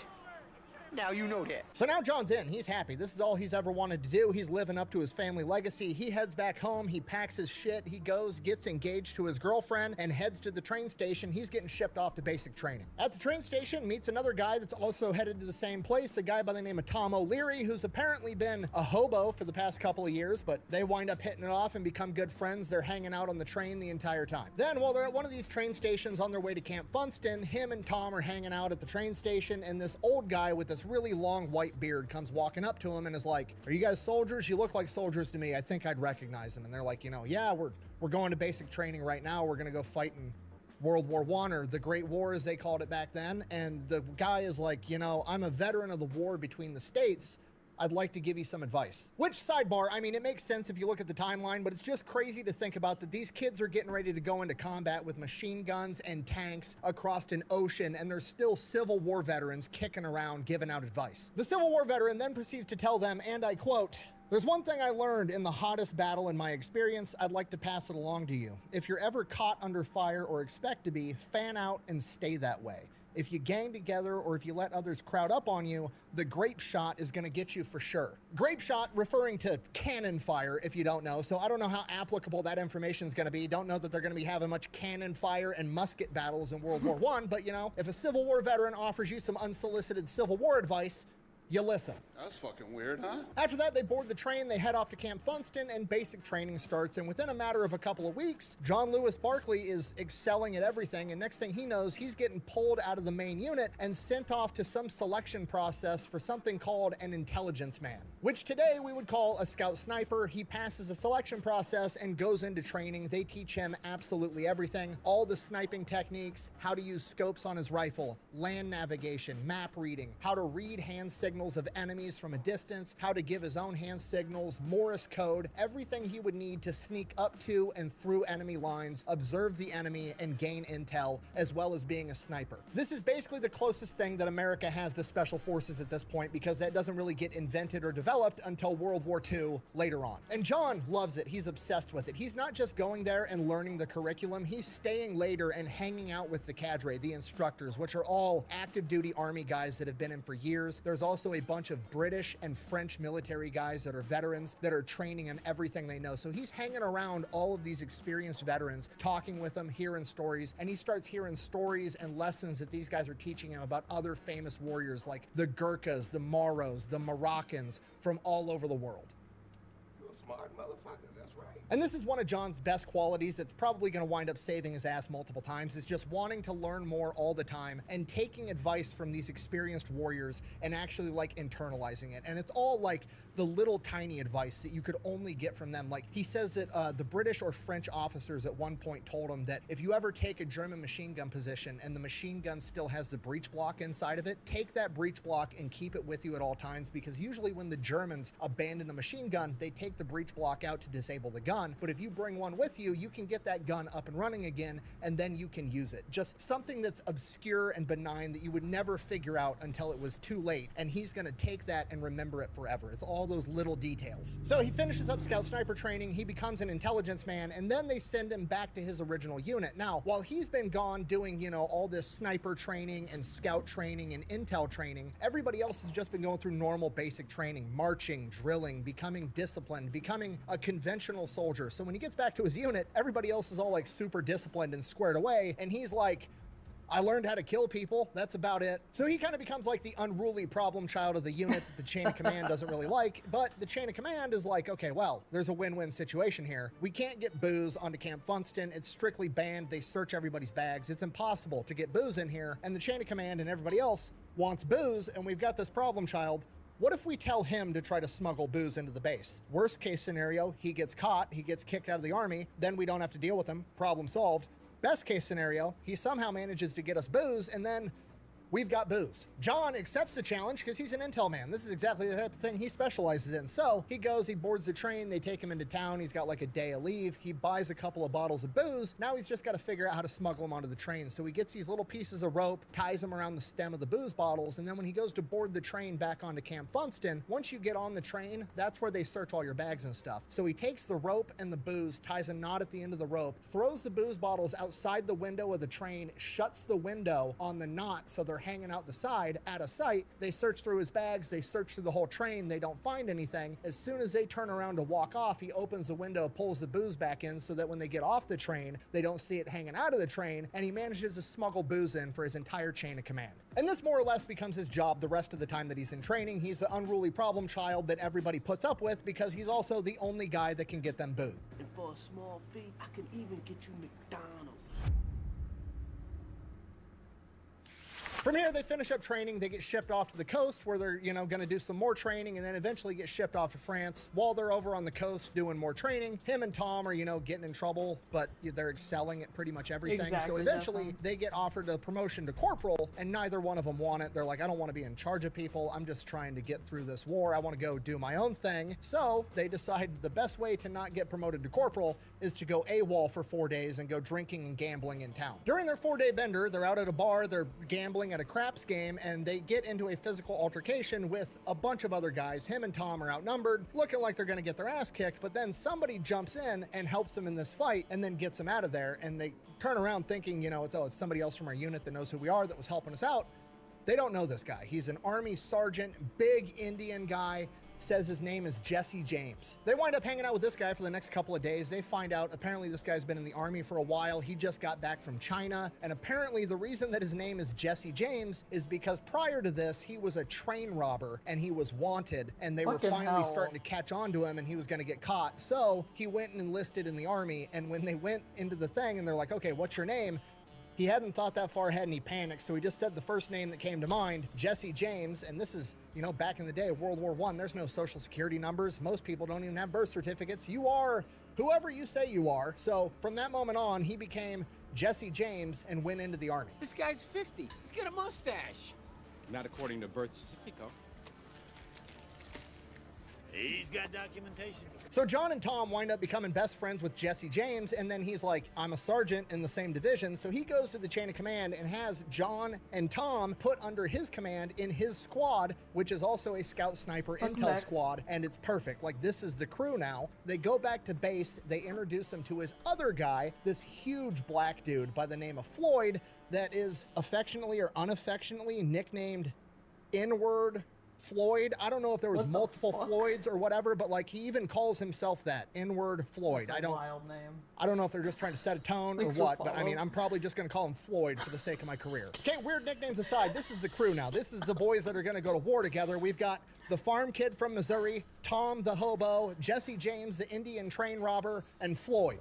Now you know that. So now John's in. He's happy. This is all he's ever wanted to do. He's living up to his family legacy. He heads back home. He packs his shit. He goes, gets engaged to his girlfriend, and heads to the train station. He's getting shipped off to basic training. At the train station, meets another guy that's also headed to the same place, a guy by the name of Tom O'Leary, who's apparently been a hobo for the past couple of years, but they wind up hitting it off and become good friends. They're hanging out on the train the entire time. Then, while they're at one of these train stations on their way to Camp Funston, him and Tom are hanging out at the train station, and this old guy with this really long white beard comes walking up to him and is like, "Are you guys soldiers? You look like soldiers to me. I think I'd recognize them." And they're like, yeah, we're going to basic training right now. We're gonna go fight in World War I, or the Great War as they called it back then. And the guy is like, I'm a veteran of the war between the states. I'd like to give you some advice. Which, sidebar, I mean, it makes sense if you look at the timeline, but it's just crazy to think about that these kids are getting ready to go into combat with machine guns and tanks across an ocean, and there's still Civil War veterans kicking around giving out advice. The Civil War veteran then proceeds to tell them, and I quote, "There's one thing I learned in the hottest battle in my experience. I'd like to pass it along to you. If you're ever caught under fire or expect to be, fan out and stay that way. If you gang together or if you let others crowd up on you, the grape shot is going to get you for sure." Grape shot referring to cannon fire, if you don't know. So I don't know how applicable that information is going to be. Don't know that they're going to be having much cannon fire and musket battles in World War I. But, if a Civil War veteran offers you some unsolicited Civil War advice, you listen. That's fucking weird, huh? After that, they board the train, they head off to Camp Funston, and basic training starts. And within a matter of a couple of weeks, John Lewis Barkley is excelling at everything. And next thing he knows, he's getting pulled out of the main unit and sent off to some selection process for something called an intelligence man, which today we would call a scout sniper. He passes the selection process and goes into training. They teach him absolutely everything, all the sniping techniques, how to use scopes on his rifle, land navigation, map reading, how to read hand signals of enemies from a distance, how to give his own hand signals, Morse code, everything he would need to sneak up to and through enemy lines, observe the enemy, and gain intel, as well as being a sniper. This is basically the closest thing that America has to special forces at this point, because that doesn't really get invented or developed until World War II later on. And John loves it. He's obsessed with it. He's not just going there and learning the curriculum, he's staying later and hanging out with the cadre, the instructors, which are all active duty Army guys that have been in for years. There's also a bunch of British and French military guys that are veterans that are training him everything they know. So he's hanging around all of these experienced veterans, talking with them, hearing stories, and he starts hearing stories and lessons that these guys are teaching him about other famous warriors like the Gurkhas, the Moros, the Moroccans from all over the world. You're a smart motherfucker, that's right. And this is one of John's best qualities that's probably going to wind up saving his ass multiple times, is just wanting to learn more all the time and taking advice from these experienced warriors and actually internalizing it. And it's all the little tiny advice that you could only get from them. Like he says that the British or French officers at one point told him that if you ever take a German machine gun position and the machine gun still has the breech block inside of it, take that breech block and keep it with you at all times, because usually when the Germans abandon the machine gun, they take the breech block out to disable the gun. But if you bring one with you, you can get that gun up and running again, and then you can use it. Just something that's obscure and benign that you would never figure out until it was too late, and he's gonna take that and remember it forever. It's all those little details. So he finishes up scout sniper training, he becomes an intelligence man, and then they send him back to his original unit. Now, while he's been gone doing, all this sniper training and scout training and intel training, everybody else has just been going through normal basic training, marching, drilling, becoming disciplined, becoming a conventional soldier. So when he gets back to his unit, everybody else is all super disciplined and squared away, and he's like, I learned how to kill people. That's about it. So he kind of becomes the unruly problem child of the unit that the chain of command doesn't really like. But the chain of command is like, okay, well, there's a win-win situation here. We can't get booze onto Camp Funston. It's strictly banned. They search everybody's bags. It's impossible to get booze in here. And the chain of command and everybody else wants booze, and we've got this problem child. What if we tell him to try to smuggle booze into the base? Worst case scenario, he gets caught, he gets kicked out of the army, then we don't have to deal with him. Problem solved. Best case scenario, he somehow manages to get us booze, and then we've got booze. John accepts the challenge because he's an intel man. This is exactly the type of thing he specializes in. So he goes, he boards the train, they take him into town, he's got a day of leave, he buys a couple of bottles of booze. Now he's just got to figure out how to smuggle them onto the train. So he gets these little pieces of rope, ties them around the stem of the booze bottles, and then when he goes to board the train back onto Camp Funston, once you get on the train, that's where they search all your bags and stuff. So he takes the rope and the booze, ties a knot at the end of the rope, throws the booze bottles outside the window of the train, shuts the window on the knot so they're are hanging out the side out of sight. They search through his bags, they search through the whole train, they don't find anything. As soon as they turn around to walk off, he opens the window, pulls the booze back in so that when they get off the train, they don't see it hanging out of the train, and he manages to smuggle booze in for his entire chain of command. And this more or less becomes his job the rest of the time that he's in training. He's the unruly problem child that everybody puts up with because he's also the only guy that can get them booze. And for a small fee, I can even get you McDonald's. From here, they finish up training, they get shipped off to the coast where they're, going to do some more training and then eventually get shipped off to France. While they're over on the coast doing more training, him and Tom are, getting in trouble, but they're excelling at pretty much everything. Exactly, so eventually, they get offered a promotion to corporal, and neither one of them want it. They're like, I don't want to be in charge of people. I'm just trying to get through this war. I want to go do my own thing. So they decide the best way to not get promoted to corporal is to go AWOL for 4 days and go drinking and gambling in town. During their 4-day bender, they're out at a bar, they're gambling at a craps game, and they get into a physical altercation with a bunch of other guys. Him and Tom are outnumbered, looking like they're going to get their ass kicked, but then somebody jumps in and helps them in this fight and then gets them out of there, and they turn around thinking, it's somebody else from our unit that knows who we are that was helping us out. They don't know this guy. He's an army sergeant, big Indian guy, says his name is Jesse James. They wind up hanging out with this guy for the next couple of days. They find out apparently this guy's been in the army for a while. He just got back from China. And apparently the reason that his name is Jesse James is because prior to this, he was a train robber and he was wanted. And they were finally starting to catch on to him and he was going to get caught. So he went and enlisted in the army. And when they went into the thing and they're like, okay, what's your name? He hadn't thought that far ahead and he panicked, so he just said the first name that came to mind, Jesse James, and this is, back in the day, World War I, there's no social security numbers. Most people don't even have birth certificates. You are whoever you say you are. So from that moment on, he became Jesse James and went into the army. This guy's 50. He's got a mustache. Not according to birth certificate. He's got documentation. So John and Tom wind up becoming best friends with Jesse James, and then he's like, I'm a sergeant in the same division, so he goes to the chain of command and has John and Tom put under his command in his squad, which is also a scout sniper intel squad, and it's perfect. Like, this is the crew now. They go back to base, they introduce him to his other guy, this huge black dude by the name of Floyd, that is affectionately or unaffectionately nicknamed N-word Floyd. I don't know if there was multiple Floyds or whatever, but like he even calls himself that, N-word Floyd. That's a wild name. I don't know if they're just trying to set a tone or what, but I mean, I'm probably just going to call him Floyd for the sake of my career. Okay, weird nicknames aside, this is the crew now. This is the boys that are going to go to war together. We've got the farm kid from Missouri, Tom the hobo, Jesse James the Indian train robber, and Floyd.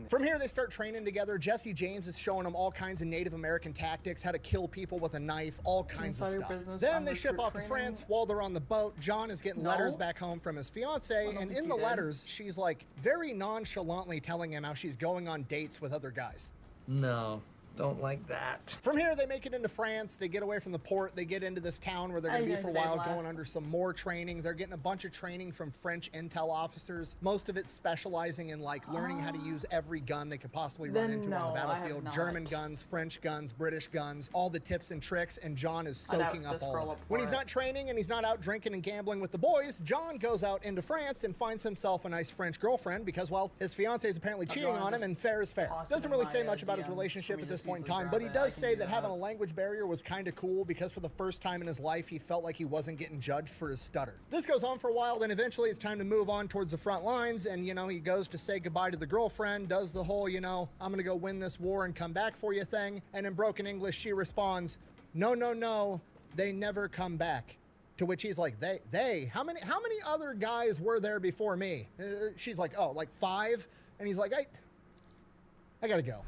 From here, they start training together. Jesse James is showing them all kinds of Native American tactics, how to kill people with a knife, all kinds of stuff. Then they ship off to France. While they're on the boat, John is getting letters back home from his fiance, and in the letters, she's like very nonchalantly telling him how she's going on dates with other guys. No. Don't like that. From here, they make it into France. They get away from the port. They get into this town where they're going to be for a while, going under some more training. They're getting a bunch of training from French intel officers, most of it specializing in like learning how to use every gun they could possibly run into on the battlefield. German guns, French guns, British guns, all the tips and tricks, and John is soaking up all of it. When he's not training and he's not out drinking and gambling with the boys, John goes out into France and finds himself a nice French girlfriend because, well, his fiance is apparently cheating on him, and fair is fair. Doesn't really say much about his relationship at this point in time, but he does say that having a language barrier was kind of cool because for the first time in his life, he felt like he wasn't getting judged for his stutter. This goes on for a while, then eventually it's time to move on towards the front lines, and, he goes to say goodbye to the girlfriend, does the whole, I'm gonna go win this war and come back for you thing, and in broken English, she responds, no, no, no, they never come back. To which he's like, they, how many other guys were there before me? She's like, oh, like 5? And he's like, I gotta go.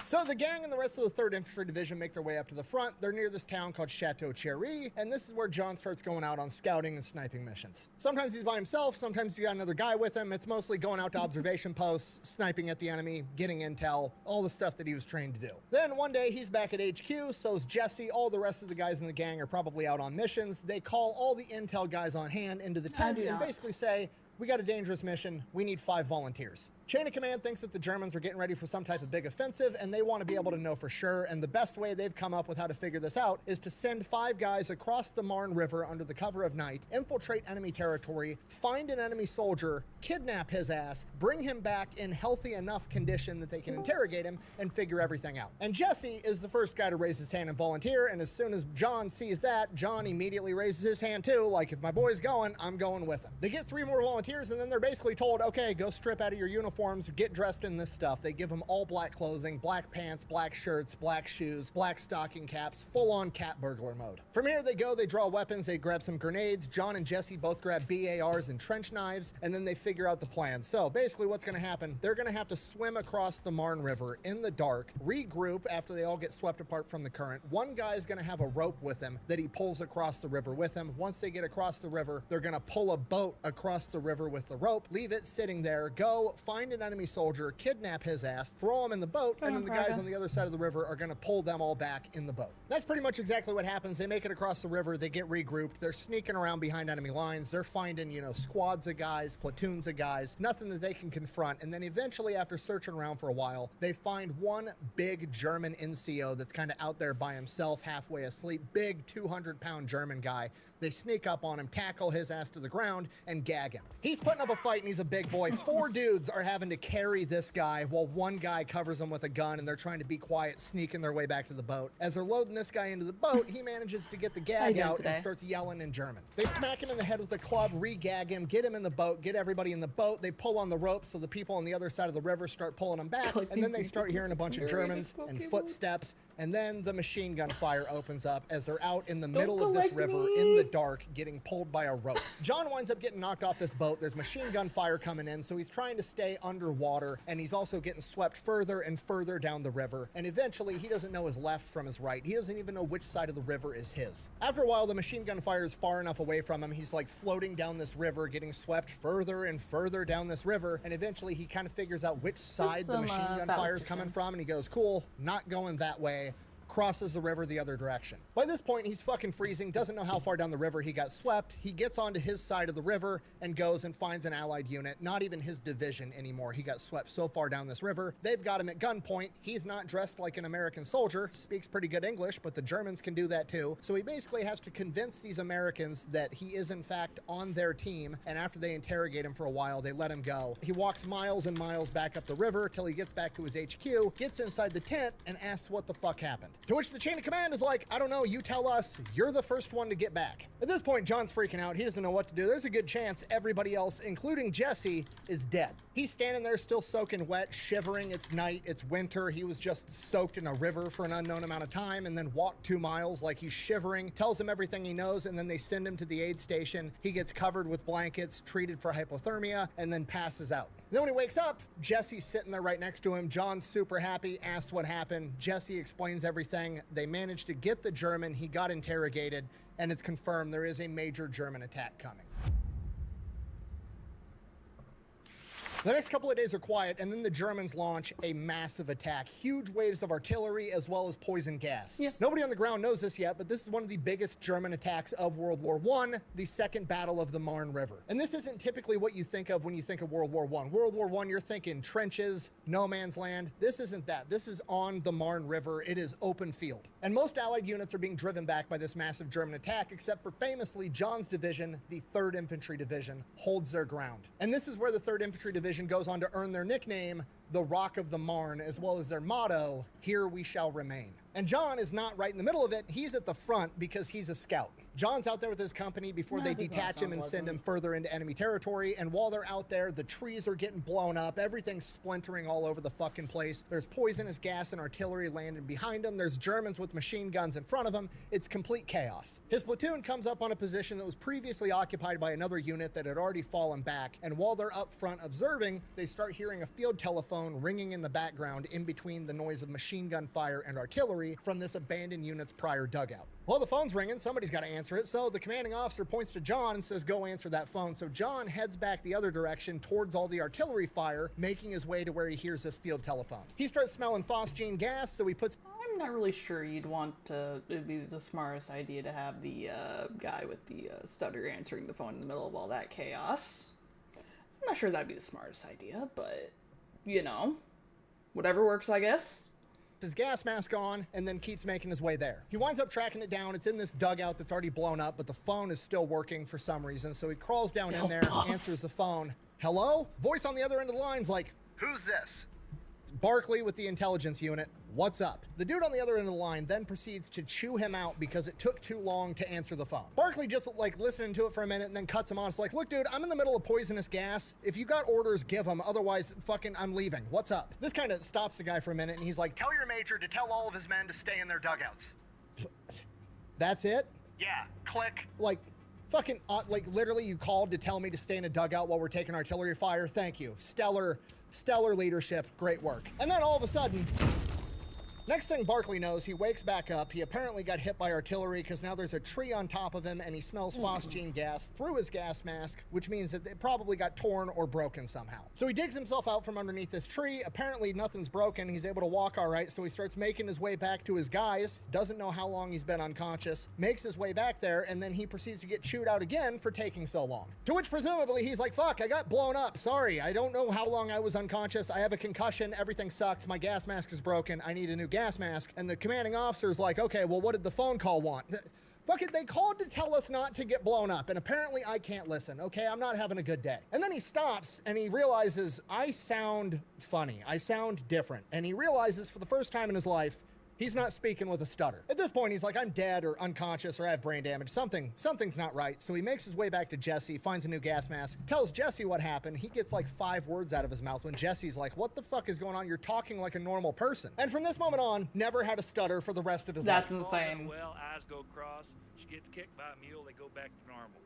So the gang and the rest of the 3rd Infantry Division make their way up to the front. They're near this town called Chateau Thierry, and this is where John starts going out on scouting and sniping missions. Sometimes he's by himself, sometimes he's got another guy with him. It's mostly going out to observation posts, sniping at the enemy, getting intel, all the stuff that he was trained to do. Then one day he's back at HQ, so's Jesse. All the rest of the guys in the gang are probably out on missions. They call all the intel guys on hand into the tent and basically say, we got a dangerous mission. We need 5 volunteers. Chain of Command thinks that the Germans are getting ready for some type of big offensive, and they want to be able to know for sure, and the best way they've come up with how to figure this out is to send 5 guys across the Marne River under the cover of night, infiltrate enemy territory, find an enemy soldier, kidnap his ass, bring him back in healthy enough condition that they can interrogate him, and figure everything out. And Jesse is the first guy to raise his hand and volunteer, and as soon as John sees that, John immediately raises his hand too, like, if my boy's going, I'm going with him. They get 3 more volunteers, and then they're basically told, okay, go strip out of your uniforms, get dressed in this stuff. They give them all black clothing, black pants, black shirts, black shoes, black stocking caps, full-on cat burglar mode. From here they go, they draw weapons, they grab some grenades. John and Jesse both grab BARs and trench knives, and then they figure out the plan. So basically what's going to happen, they're going to have to swim across the Marne River in the dark, regroup after they all get swept apart from the current. One guy is going to have a rope with him that he pulls across the river with him. Once they get across the river, they're going to pull a boat across the river with the rope, leave it sitting there, go find an enemy soldier, kidnap his ass, throw him in the boat, and then the guys on the other side of the river are going to pull them all back in the boat. That's pretty much exactly what happens. They make it across the river, they get regrouped, they're sneaking around behind enemy lines, they're finding, you know, squads of guys, platoons of guys, nothing that they can confront, and then eventually after searching around for a while, they find one big German NCO that's kind of out there by himself, halfway asleep, big 200-pound German guy. They sneak up on him, tackle his ass to the ground, and gag him. He's putting up a fight, and he's a big boy. 4 dudes are having to carry this guy while one guy covers him with a gun, and they're trying to be quiet, sneaking their way back to the boat. As they're loading this guy into the boat, he manages to get the gag out and starts yelling in German. They smack him in the head with a club, re-gag him, get him in the boat, get everybody in the boat. They pull on the rope, so the people on the other side of the river start pulling him back, and then they start hearing a bunch of Germans and footsteps, and then the machine gun fire opens up as they're out in the middle of this river in the dark getting pulled by a rope. John winds up getting knocked off this boat. There's machine gun fire coming in, so he's trying to stay underwater, and he's also getting swept further and further down the river, and eventually he doesn't know his left from his right. He doesn't even know which side of the river is his. After a while, the machine gun fire is far enough away from him. He's like floating down this river, getting swept further and further down this river, and eventually he kind of figures out which side the machine gun fire is coming from, and he goes, cool, not going that way. Crosses the river the other direction. By this point, he's fucking freezing, doesn't know how far down the river he got swept. He gets onto his side of the river and goes and finds an allied unit, not even his division anymore. He got swept so far down this river. They've got him at gunpoint. He's not dressed like an American soldier, speaks pretty good English, but the Germans can do that too. So he basically has to convince these Americans that he is in fact on their team, and after they interrogate him for a while, they let him go. He walks miles and miles back up the river till he gets back to his HQ, gets inside the tent, and asks what the fuck happened. To which the chain of command is like, I don't know, you tell us, you're the first one to get back. At this point, John's freaking out. He doesn't know what to do. There's a good chance everybody else, including Jesse, is dead. He's standing there still soaking wet, shivering. It's night, it's winter. He was just soaked in a river for an unknown amount of time and then walked 2 miles like he's shivering, tells him everything he knows, and then they send him to the aid station. He gets covered with blankets, treated for hypothermia, and then passes out. Then when he wakes up, Jesse's sitting there right next to him. John's super happy, asks what happened. Jesse explains everything. They managed to get the German. He got interrogated, and it's confirmed there is a major German attack coming. The next couple of days are quiet, and then the Germans launch a massive attack. Huge waves of artillery as well as poison gas. Yeah. Nobody on the ground knows this yet, but this is one of the biggest German attacks of World War I, the Second Battle of the Marne River. And this isn't typically what you think of when you think of World War I. World War I, you're thinking trenches, no man's land. This isn't that. This is on the Marne River. It is open field. And most Allied units are being driven back by this massive German attack, except for famously John's division, the 3rd Infantry Division, holds their ground. And this is where the 3rd Infantry Division goes on to earn their nickname, the Rock of the Marne, as well as their motto, here we shall remain. And John is not right in the middle of it. He's at the front because he's a scout. John's out there with his company before they detach him and send him further into enemy territory. And while they're out there, the trees are getting blown up. Everything's splintering all over the fucking place. There's poisonous gas and artillery landing behind him. There's Germans with machine guns in front of him. It's complete chaos. His platoon comes up on a position that was previously occupied by another unit that had already fallen back. And while they're up front observing, they start hearing a field telephone ringing in the background in between the noise of machine gun fire and artillery from this abandoned unit's prior dugout. Well, the phone's ringing. Somebody's got to answer it. So the commanding officer points to John and says, go answer that phone. So John heads back the other direction towards all the artillery fire, making his way to where he hears this field telephone. He starts smelling phosgene gas, so he puts... I'm not really sure you'd want to... It'd be the smartest idea to have the guy with the stutter answering the phone in the middle of all that chaos. I'm not sure that'd be the smartest idea, but... you know, whatever works, I guess. His gas mask on and then keeps making his way there. He winds up tracking it down. It's in this dugout that's already blown up, but the phone is still working for some reason. So he crawls down in there, answers the phone. Hello? Voice on the other end of the line's like, who's this? It's Barkley with the intelligence unit. What's up? The dude on the other end of the line then proceeds to chew him out because it took too long to answer the phone. Barkley just like listening to it for a minute and then cuts him on. It's like, look, dude, I'm in the middle of poisonous gas. If you got orders, give them. Otherwise, fucking, I'm leaving. What's up? This kind of stops the guy for a minute and he's like, tell your major to tell all of his men to stay in their dugouts. That's it? Yeah, click. Like, fucking, like literally you called to tell me to stay in a dugout while we're taking artillery fire? Thank you. Stellar leadership. Great work. And then all of a sudden, next thing Barkley knows, he wakes back up. He apparently got hit by artillery because now there's a tree on top of him and he smells phosgene gas through his gas mask, which means that it probably got torn or broken somehow. So he digs himself out from underneath this tree. Apparently nothing's broken. He's able to walk all right. So he starts making his way back to his guys. Doesn't know how long he's been unconscious. Makes his way back there and then he proceeds to get chewed out again for taking so long. To which presumably he's like, fuck, I got blown up. Sorry, I don't know how long I was unconscious. I have a concussion. Everything sucks. My gas mask is broken. I need a new gas mask. And the commanding officer's like, okay, well, what did the phone call want? Fuck it, they called to tell us not to get blown up, and apparently I can't listen, okay? I'm not having a good day. And then he stops, and he realizes, I sound funny. I sound different. And he realizes for the first time in his life, he's not speaking with a stutter. At this point, he's like, I'm dead or unconscious or I have brain damage. Something's not right. So he makes his way back to Jesse, finds a new gas mask, tells Jesse what happened. He gets like 5 words out of his mouth when Jesse's like, what the fuck is going on? You're talking like a normal person. And from this moment on, never had a stutter for the rest of his life. That's insane. Well, eyes go cross. She gets kicked by a mule. They go back to normal.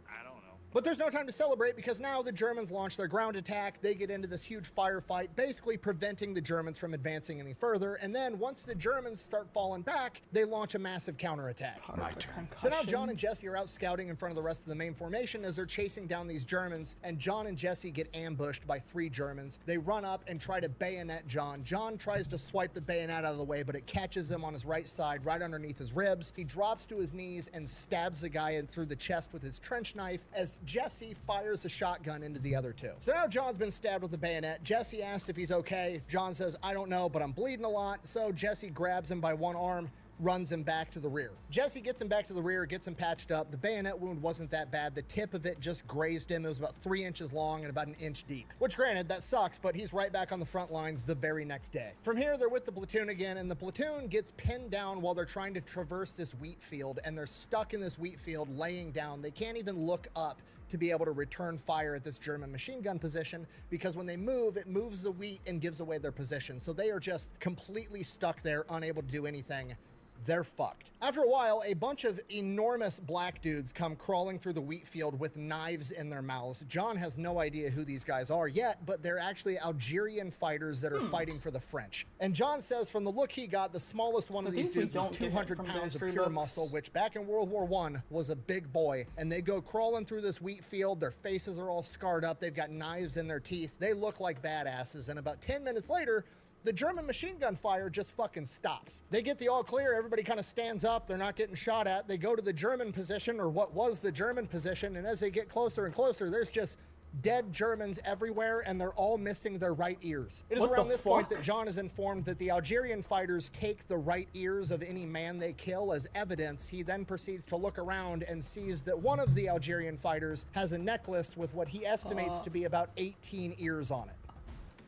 I don't know. But there's no time to celebrate because now the Germans launch their ground attack. They get into this huge firefight, basically preventing the Germans from advancing any further. And then once the Germans start falling back, they launch a massive counterattack. My turn. So now John and Jesse are out scouting in front of the rest of the main formation as they're chasing down these Germans. And John and Jesse get ambushed by 3 Germans. They run up and try to bayonet John. John tries to swipe the bayonet out of the way, but it catches him on his right side, right underneath his ribs. He drops to his knees and stabs the guy in through the chest with his trench knife as Jesse fires a shotgun into the other 2. So now John's been stabbed with a bayonet. Jesse asks if he's okay. John says, I don't know, but I'm bleeding a lot. So Jesse grabs him by one arm, runs him back to the rear. Jesse gets him back to the rear, gets him patched up. The bayonet wound wasn't that bad. The tip of it just grazed him. It was about 3 inches long and about 1 inch deep. Which granted, that sucks, but he's right back on the front lines the very next day. From here, they're with the platoon again, and the platoon gets pinned down while they're trying to traverse this wheat field, and they're stuck in this wheat field laying down. They can't even look up to be able to return fire at this German machine gun position because when they move, it moves the wheat and gives away their position. So they are just completely stuck there, unable to do anything. They're fucked. After a while, a bunch of enormous black dudes come crawling through the wheat field with knives in their mouths. John has no idea who these guys are yet, but they're actually Algerian fighters that are fighting for the French. And John says from the look he got, the smallest one of these dudes was 200 pounds of pure muscle, which back in World War I was a big boy. And they go crawling through this wheat field. Their faces are all scarred up. They've got knives in their teeth. They look like badasses. And about 10 minutes later, the German machine gun fire just fucking stops. They get the all clear, everybody kind of stands up, they're not getting shot at. They go to the German position, or what was the German position, and as they get closer and closer, there's just dead Germans everywhere, and they're all missing their right ears. It is around this point that John is informed that the Algerian fighters take the right ears of any man they kill as evidence. He then proceeds to look around and sees that one of the Algerian fighters has a necklace with what he estimates to be about 18 ears on it.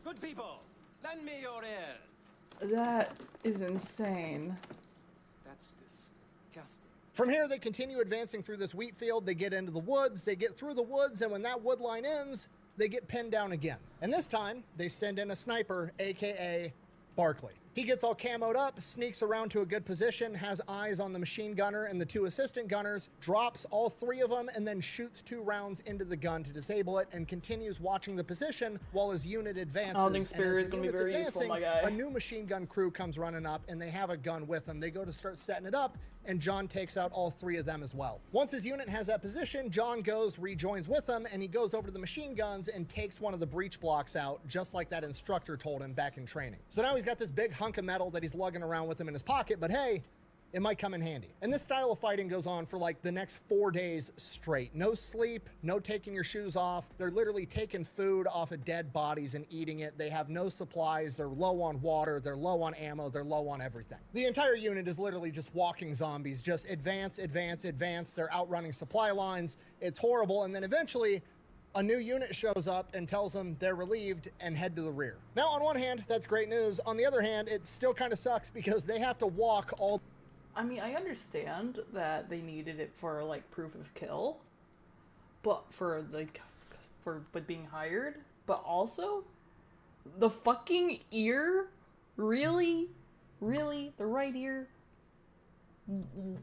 Good people, lend me your ears. That is insane. That's disgusting. From here, they continue advancing through this wheat field. They get into the woods. They get through the woods, and when that wood line ends, they get pinned down again. And this time, they send in a sniper, a.k.a. Barkley. He gets all camoed up, sneaks around to a good position, has eyes on the machine gunner and the 2 assistant gunners, drops all 3 of them, and then shoots 2 rounds into the gun to disable it, and continues watching the position while his unit advances. I don't think Spear is going to be very useful, my guy. A new machine gun crew comes running up, and they have a gun with them. They go to start setting it up, and John takes out all 3 of them as well. Once his unit has that position, John goes, rejoins with them, and he goes over to the machine guns and takes one of the breech blocks out, just like that instructor told him back in training. So now he's got this big hunk of metal that he's lugging around with him in his pocket, but hey, it might come in handy. And this style of fighting goes on for like the next 4 days straight. No sleep, no taking your shoes off. They're literally taking food off of dead bodies and eating it. They have no supplies. They're low on water. They're low on ammo. They're low on everything. The entire unit is literally just walking zombies. Just advance, advance, advance. They're outrunning supply lines. It's horrible. And then eventually, a new unit shows up and tells them they're relieved and head to the rear. Now, on one hand, that's great news. On the other hand, it still kind of sucks because they have to walk all... I mean, I understand that they needed it for, like, proof of kill, but for, like, for being hired, but also, the fucking ear? Really? Really? The right ear?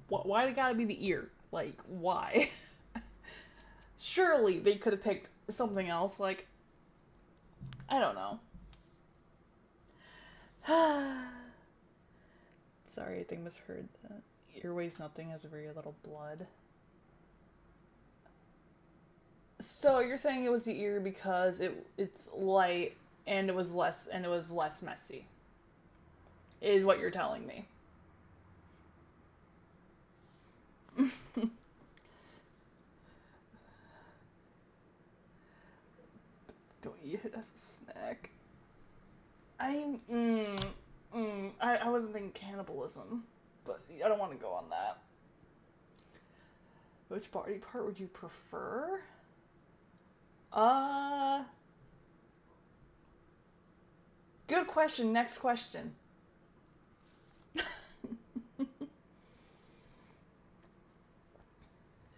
Why it gotta be the ear? Like, why? Surely they could have picked something else, like, I don't know. Sorry, I think I misheard that. Ear weighs nothing, has very little blood. So you're saying it was the ear because it's light and it was less messy. Is what you're telling me. Don't eat it as a snack. I wasn't thinking cannibalism, but I don't want to go on that. Which body part would you prefer? Good question. Next question.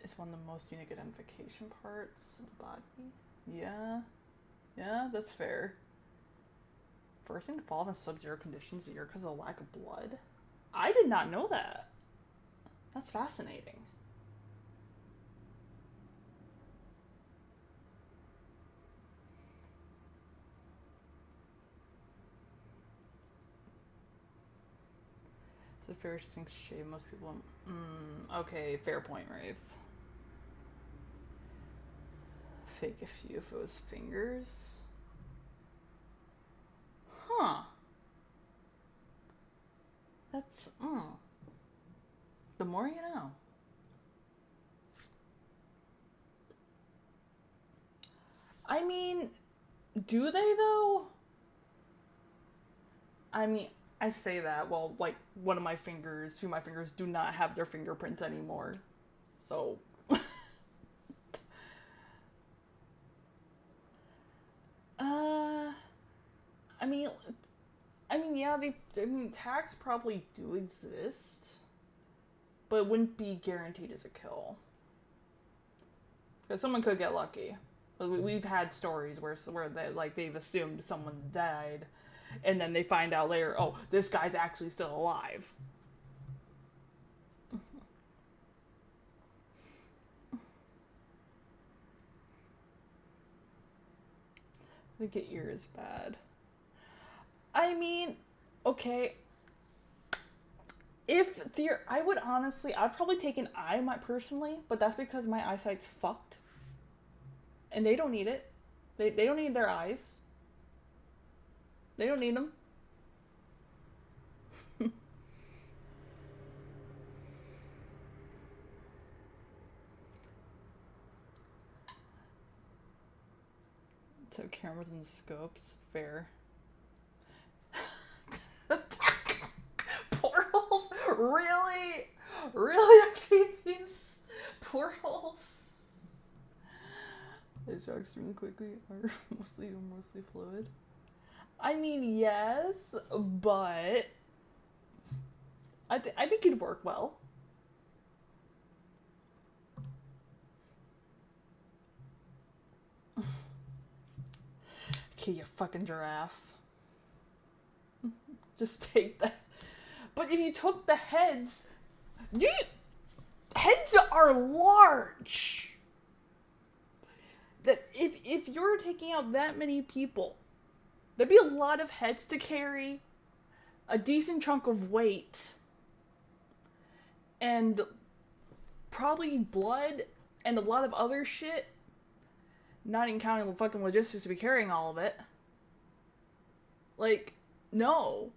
Is one of the most unique identification parts of the body? Yeah. Yeah, that's fair. First thing to fall in sub-zero conditions a year because of the lack of blood? I did not know that. That's fascinating. It's a fair distinct shade. Most people... okay, fair point, Wraith. Fake a few if it was fingers. Huh. That's, the more you know. I mean, do they though? I mean, I say that, well, like, two of my fingers do not have their fingerprints anymore. So... tags probably do exist, but it wouldn't be guaranteed as a kill. Because someone could get lucky. We've had stories where they've assumed someone died, and then they find out later, oh, this guy's actually still alive. I think an ear is bad. I mean, okay. I'd probably take an eye, personally, but that's because my eyesight's fucked. And they don't need it. They don't need their eyes. They don't need them. So cameras and scopes, fair. Portals? Really? Really, Octavius? Portals? They start extremely quickly or mostly fluid? I mean, yes, but I think it'd work well. Okay, you fucking giraffe. Just take that. But if you took the heads, heads are large. That if you're taking out that many people, there'd be a lot of heads to carry, a decent chunk of weight, and probably blood and a lot of other shit. Not even counting the fucking logistics to be carrying all of it. Like, no.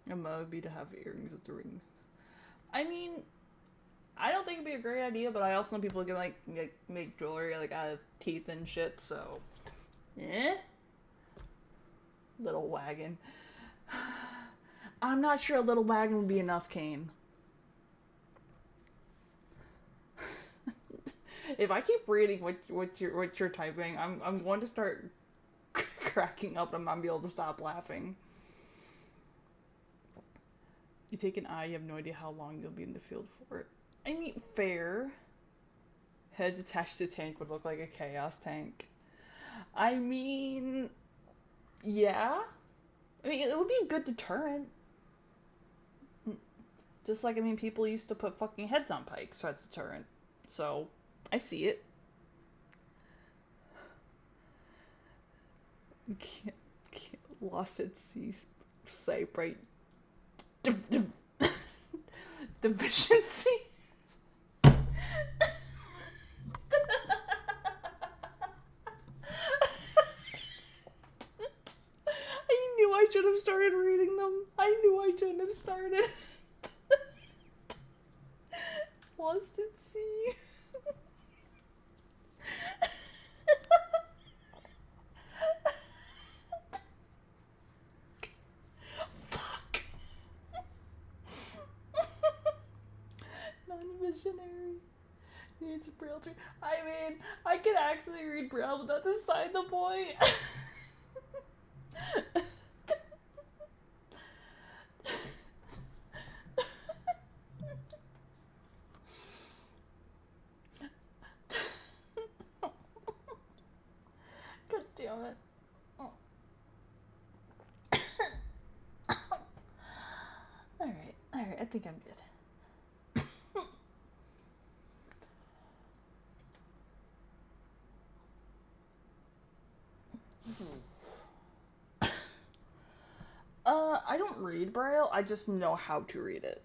And mine would be to have earrings with the ring. I mean, I don't think it'd be a great idea, but I also know people can like make jewelry like out of teeth and shit. So, little wagon. I'm not sure a little wagon would be enough, Kane. If I keep reading what you're typing, I'm going to start cracking up and I'm not gonna be able to stop laughing. You take an eye, you have no idea how long you'll be in the field for it. I mean, fair. Heads attached to tank would look like a chaos tank. I mean, yeah. I mean, it would be a good deterrent. Just like, I mean, people used to put fucking heads on pikes as deterrent. So, I see it. Can't lost at sea, sight bright. Deficiency? I knew I should have started reading them. I knew I shouldn't have started. Lost at sea. Fuck. Non-visionary. Needs braille to. I mean, I can actually read braille, but that's aside the point. God damn it. Alright, I think I'm good. I don't read Braille, I just know how to read it.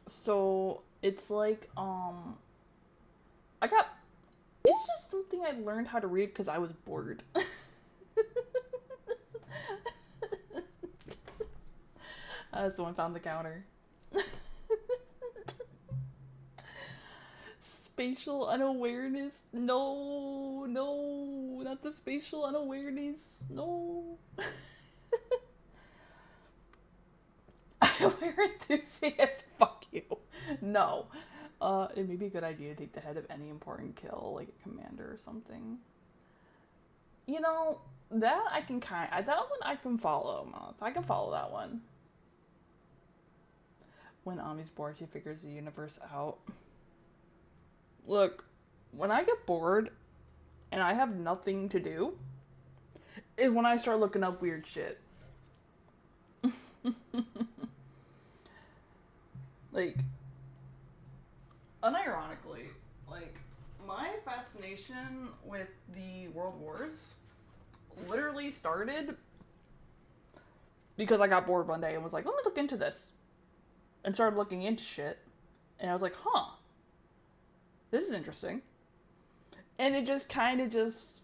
So, it's like, it's just something I learned how to read because I was bored. Someone found the counter. Spatial unawareness. No, not the spatial unawareness. No. We're enthusiasts. Fuck you. No. It may be a good idea to take the head of any important kill, like a commander or something. You know, that I can that one I can follow, Moth. I can follow that one. When Ami's bored, she figures the universe out. Look, when I get bored and I have nothing to do, is when I start looking up weird shit. Like, unironically, like, my fascination with the World Wars literally started because I got bored one day and was like, let me look into this. And started looking into shit. And I was like, huh. This is interesting. And it just kind of just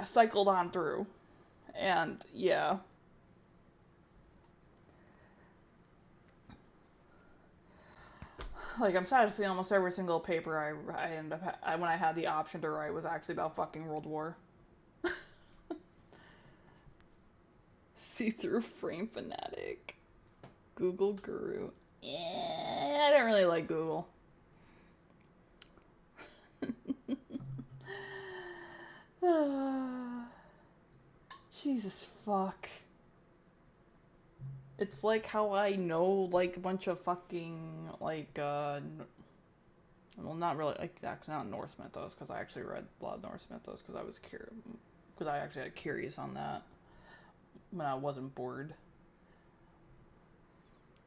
cycled on through. And, yeah. Like, I'm sad to see almost every single paper I ended up when I had the option to write was actually about fucking World War. See-through frame fanatic. Google guru. Yeah, I don't really like Google. Jesus fuck. It's like how I know, like, a bunch of fucking, like, well, not really, like, that's not Norse mythos, because I actually read a lot of Norse mythos, because I was curious, because I actually got curious on that when I wasn't bored.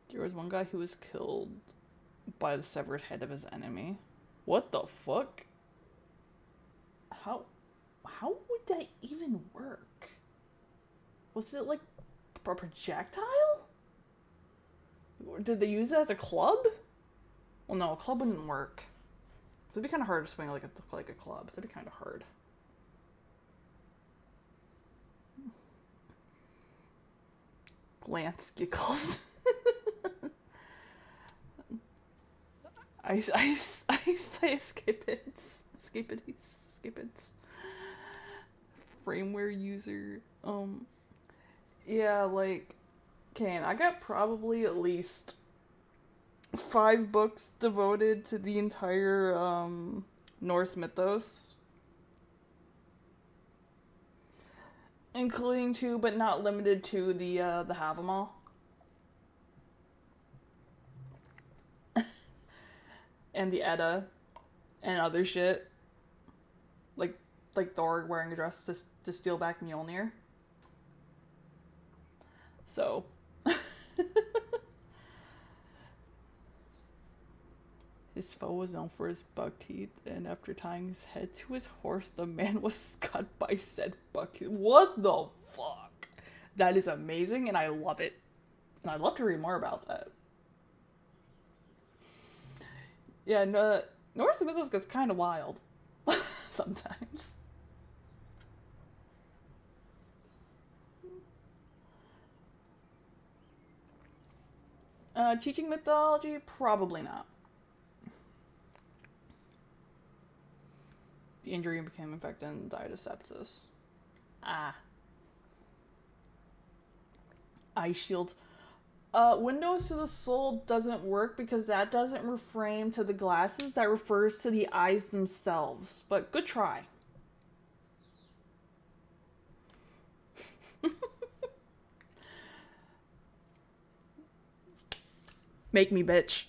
There was one guy who was killed by the severed head of his enemy. What the fuck? How would that even work? Was it like a projectile? Or did they use it as a club? Well, no, a club wouldn't work. It'd be kind of hard to swing like a club. That'd be kind of hard. Lance giggles. I say escapids. Frameware user. Yeah, like, Kane, I got probably at least 5 books devoted to the entire Norse mythos, including to, but not limited to, the Havamal. And the Edda and other shit, like Thor wearing a dress to steal back Mjolnir. So his foe was known for his buck teeth, and after tying his head to his horse, the man was cut by said buck teeth. What the fuck? That is amazing, and I love it. And I'd love to read more about that. Yeah, no, Norse mythos gets kind of wild sometimes. Teaching mythology? Probably not. The injury became infected and died of sepsis. Ice shield. Windows to the soul doesn't work because that doesn't reframe to the glasses. That refers to the eyes themselves. But good try. Make me, bitch.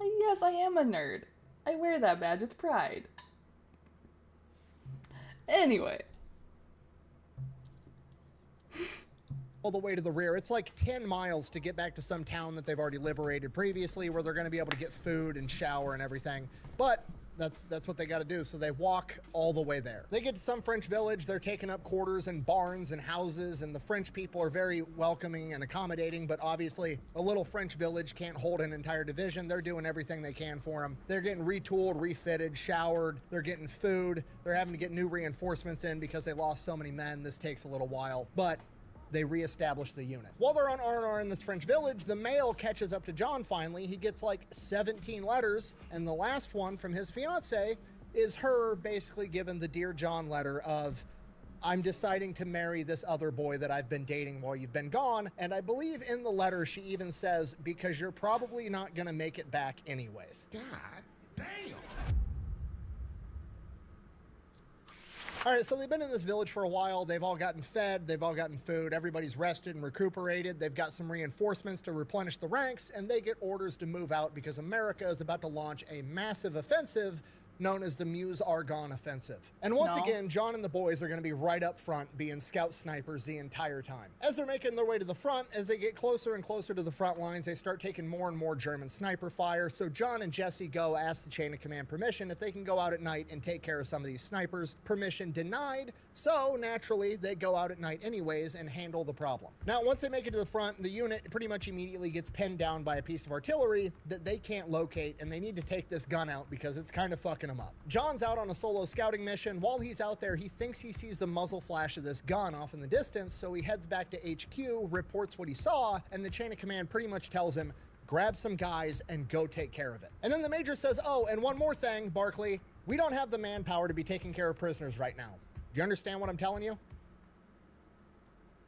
Yes, I am a nerd. I wear that badge with pride. Anyway. All the way to the rear. It's like 10 miles to get back to some town that they've already liberated previously, where they're going to be able to get food and shower and everything. But that's what they got to do. So they walk all the way there. They get to some French village. They're taking up quarters and barns and houses, and the French people are very welcoming and accommodating. But obviously, a little French village can't hold an entire division. They're doing everything they can for them. They're getting retooled, refitted, showered. They're getting food. They're having to get new reinforcements in because they lost so many men. This takes a little while, but they reestablish the unit. While they're on R&R in this French village, the mail catches up to John finally. He gets like 17 letters, and the last one from his fiance is her basically giving the Dear John letter of, I'm deciding to marry this other boy that I've been dating while you've been gone. And I believe in the letter she even says, because you're probably not gonna make it back anyways. God damn. All right, so they've been in this village for a while. They've all gotten fed. They've all gotten food. Everybody's rested and recuperated. They've got some reinforcements to replenish the ranks, and they get orders to move out because America is about to launch a massive offensive known as the Meuse-Argonne Offensive. And once again, John and the boys are going to be right up front being scout snipers the entire time. As they're making their way to the front, as they get closer and closer to the front lines, they start taking more and more German sniper fire. So John and Jesse go ask the chain of command permission if they can go out at night and take care of some of these snipers. Permission denied. So naturally, they go out at night anyways and handle the problem. Now, once they make it to the front, the unit pretty much immediately gets pinned down by a piece of artillery that they can't locate, and they need to take this gun out because it's kind of fucking them up. John's out on a solo scouting mission. While he's out there, he thinks he sees the muzzle flash of this gun off in the distance, so he heads back to HQ, reports what he saw, and the chain of command pretty much tells him, grab some guys and go take care of it. And then the major says, oh, and one more thing, Barkley, we don't have the manpower to be taking care of prisoners right now. Do you understand what I'm telling you?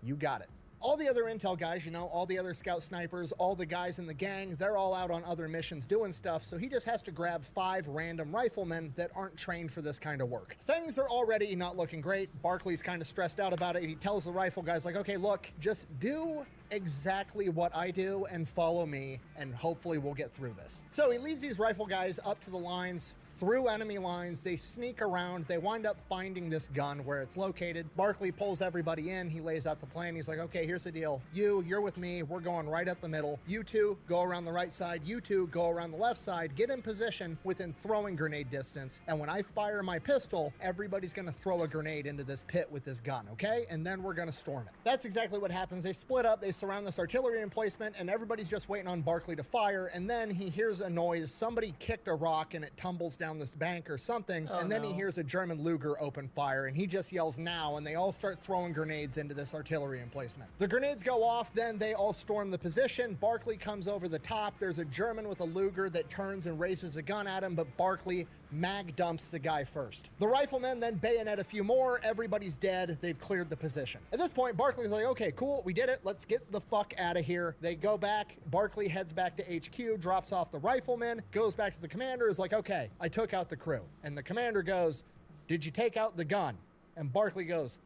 You got it. All the other intel guys, you know, all the other scout snipers, all the guys in the gang, they're all out on other missions doing stuff, so he just has to grab 5 random riflemen that aren't trained for this kind of work. Things are already not looking great. Barkley's kind of stressed out about it. He tells the rifle guys, like, okay, look, just do exactly what I do and follow me, and hopefully we'll get through this. So he leads these rifle guys up to the lines, through enemy lines. They sneak around. They wind up finding this gun where it's located. Barkley pulls everybody in. He lays out the plan. He's like, okay, here's the deal. You're with me. We're going right up the middle. You two go around the right side. You two go around the left side. Get in position within throwing grenade distance. And when I fire my pistol, everybody's going to throw a grenade into this pit with this gun, okay? And then we're going to storm it. That's exactly what happens. They split up. They surround this artillery emplacement, and everybody's just waiting on Barkley to fire. And then he hears a noise. Somebody kicked a rock, and it tumbles down down this bank or something, Oh, and then he no. hears a German Luger open fire, and he just yells now, and they all start throwing grenades into this artillery emplacement. The grenades go off, then they all storm the position. Barkley comes over the top. There's a German with a Luger that turns and raises a gun at him, but Barkley mag dumps the guy first. The riflemen then bayonet a few more. Everybody's dead. They've cleared the position. At this point, Barkley's like, okay, cool, we did it. Let's get the fuck out of here. They go back. Barkley heads back to HQ, drops off the rifleman, goes back to the commander, is like, okay, I took out the crew. And the commander goes, did you take out the gun? And Barkley goes,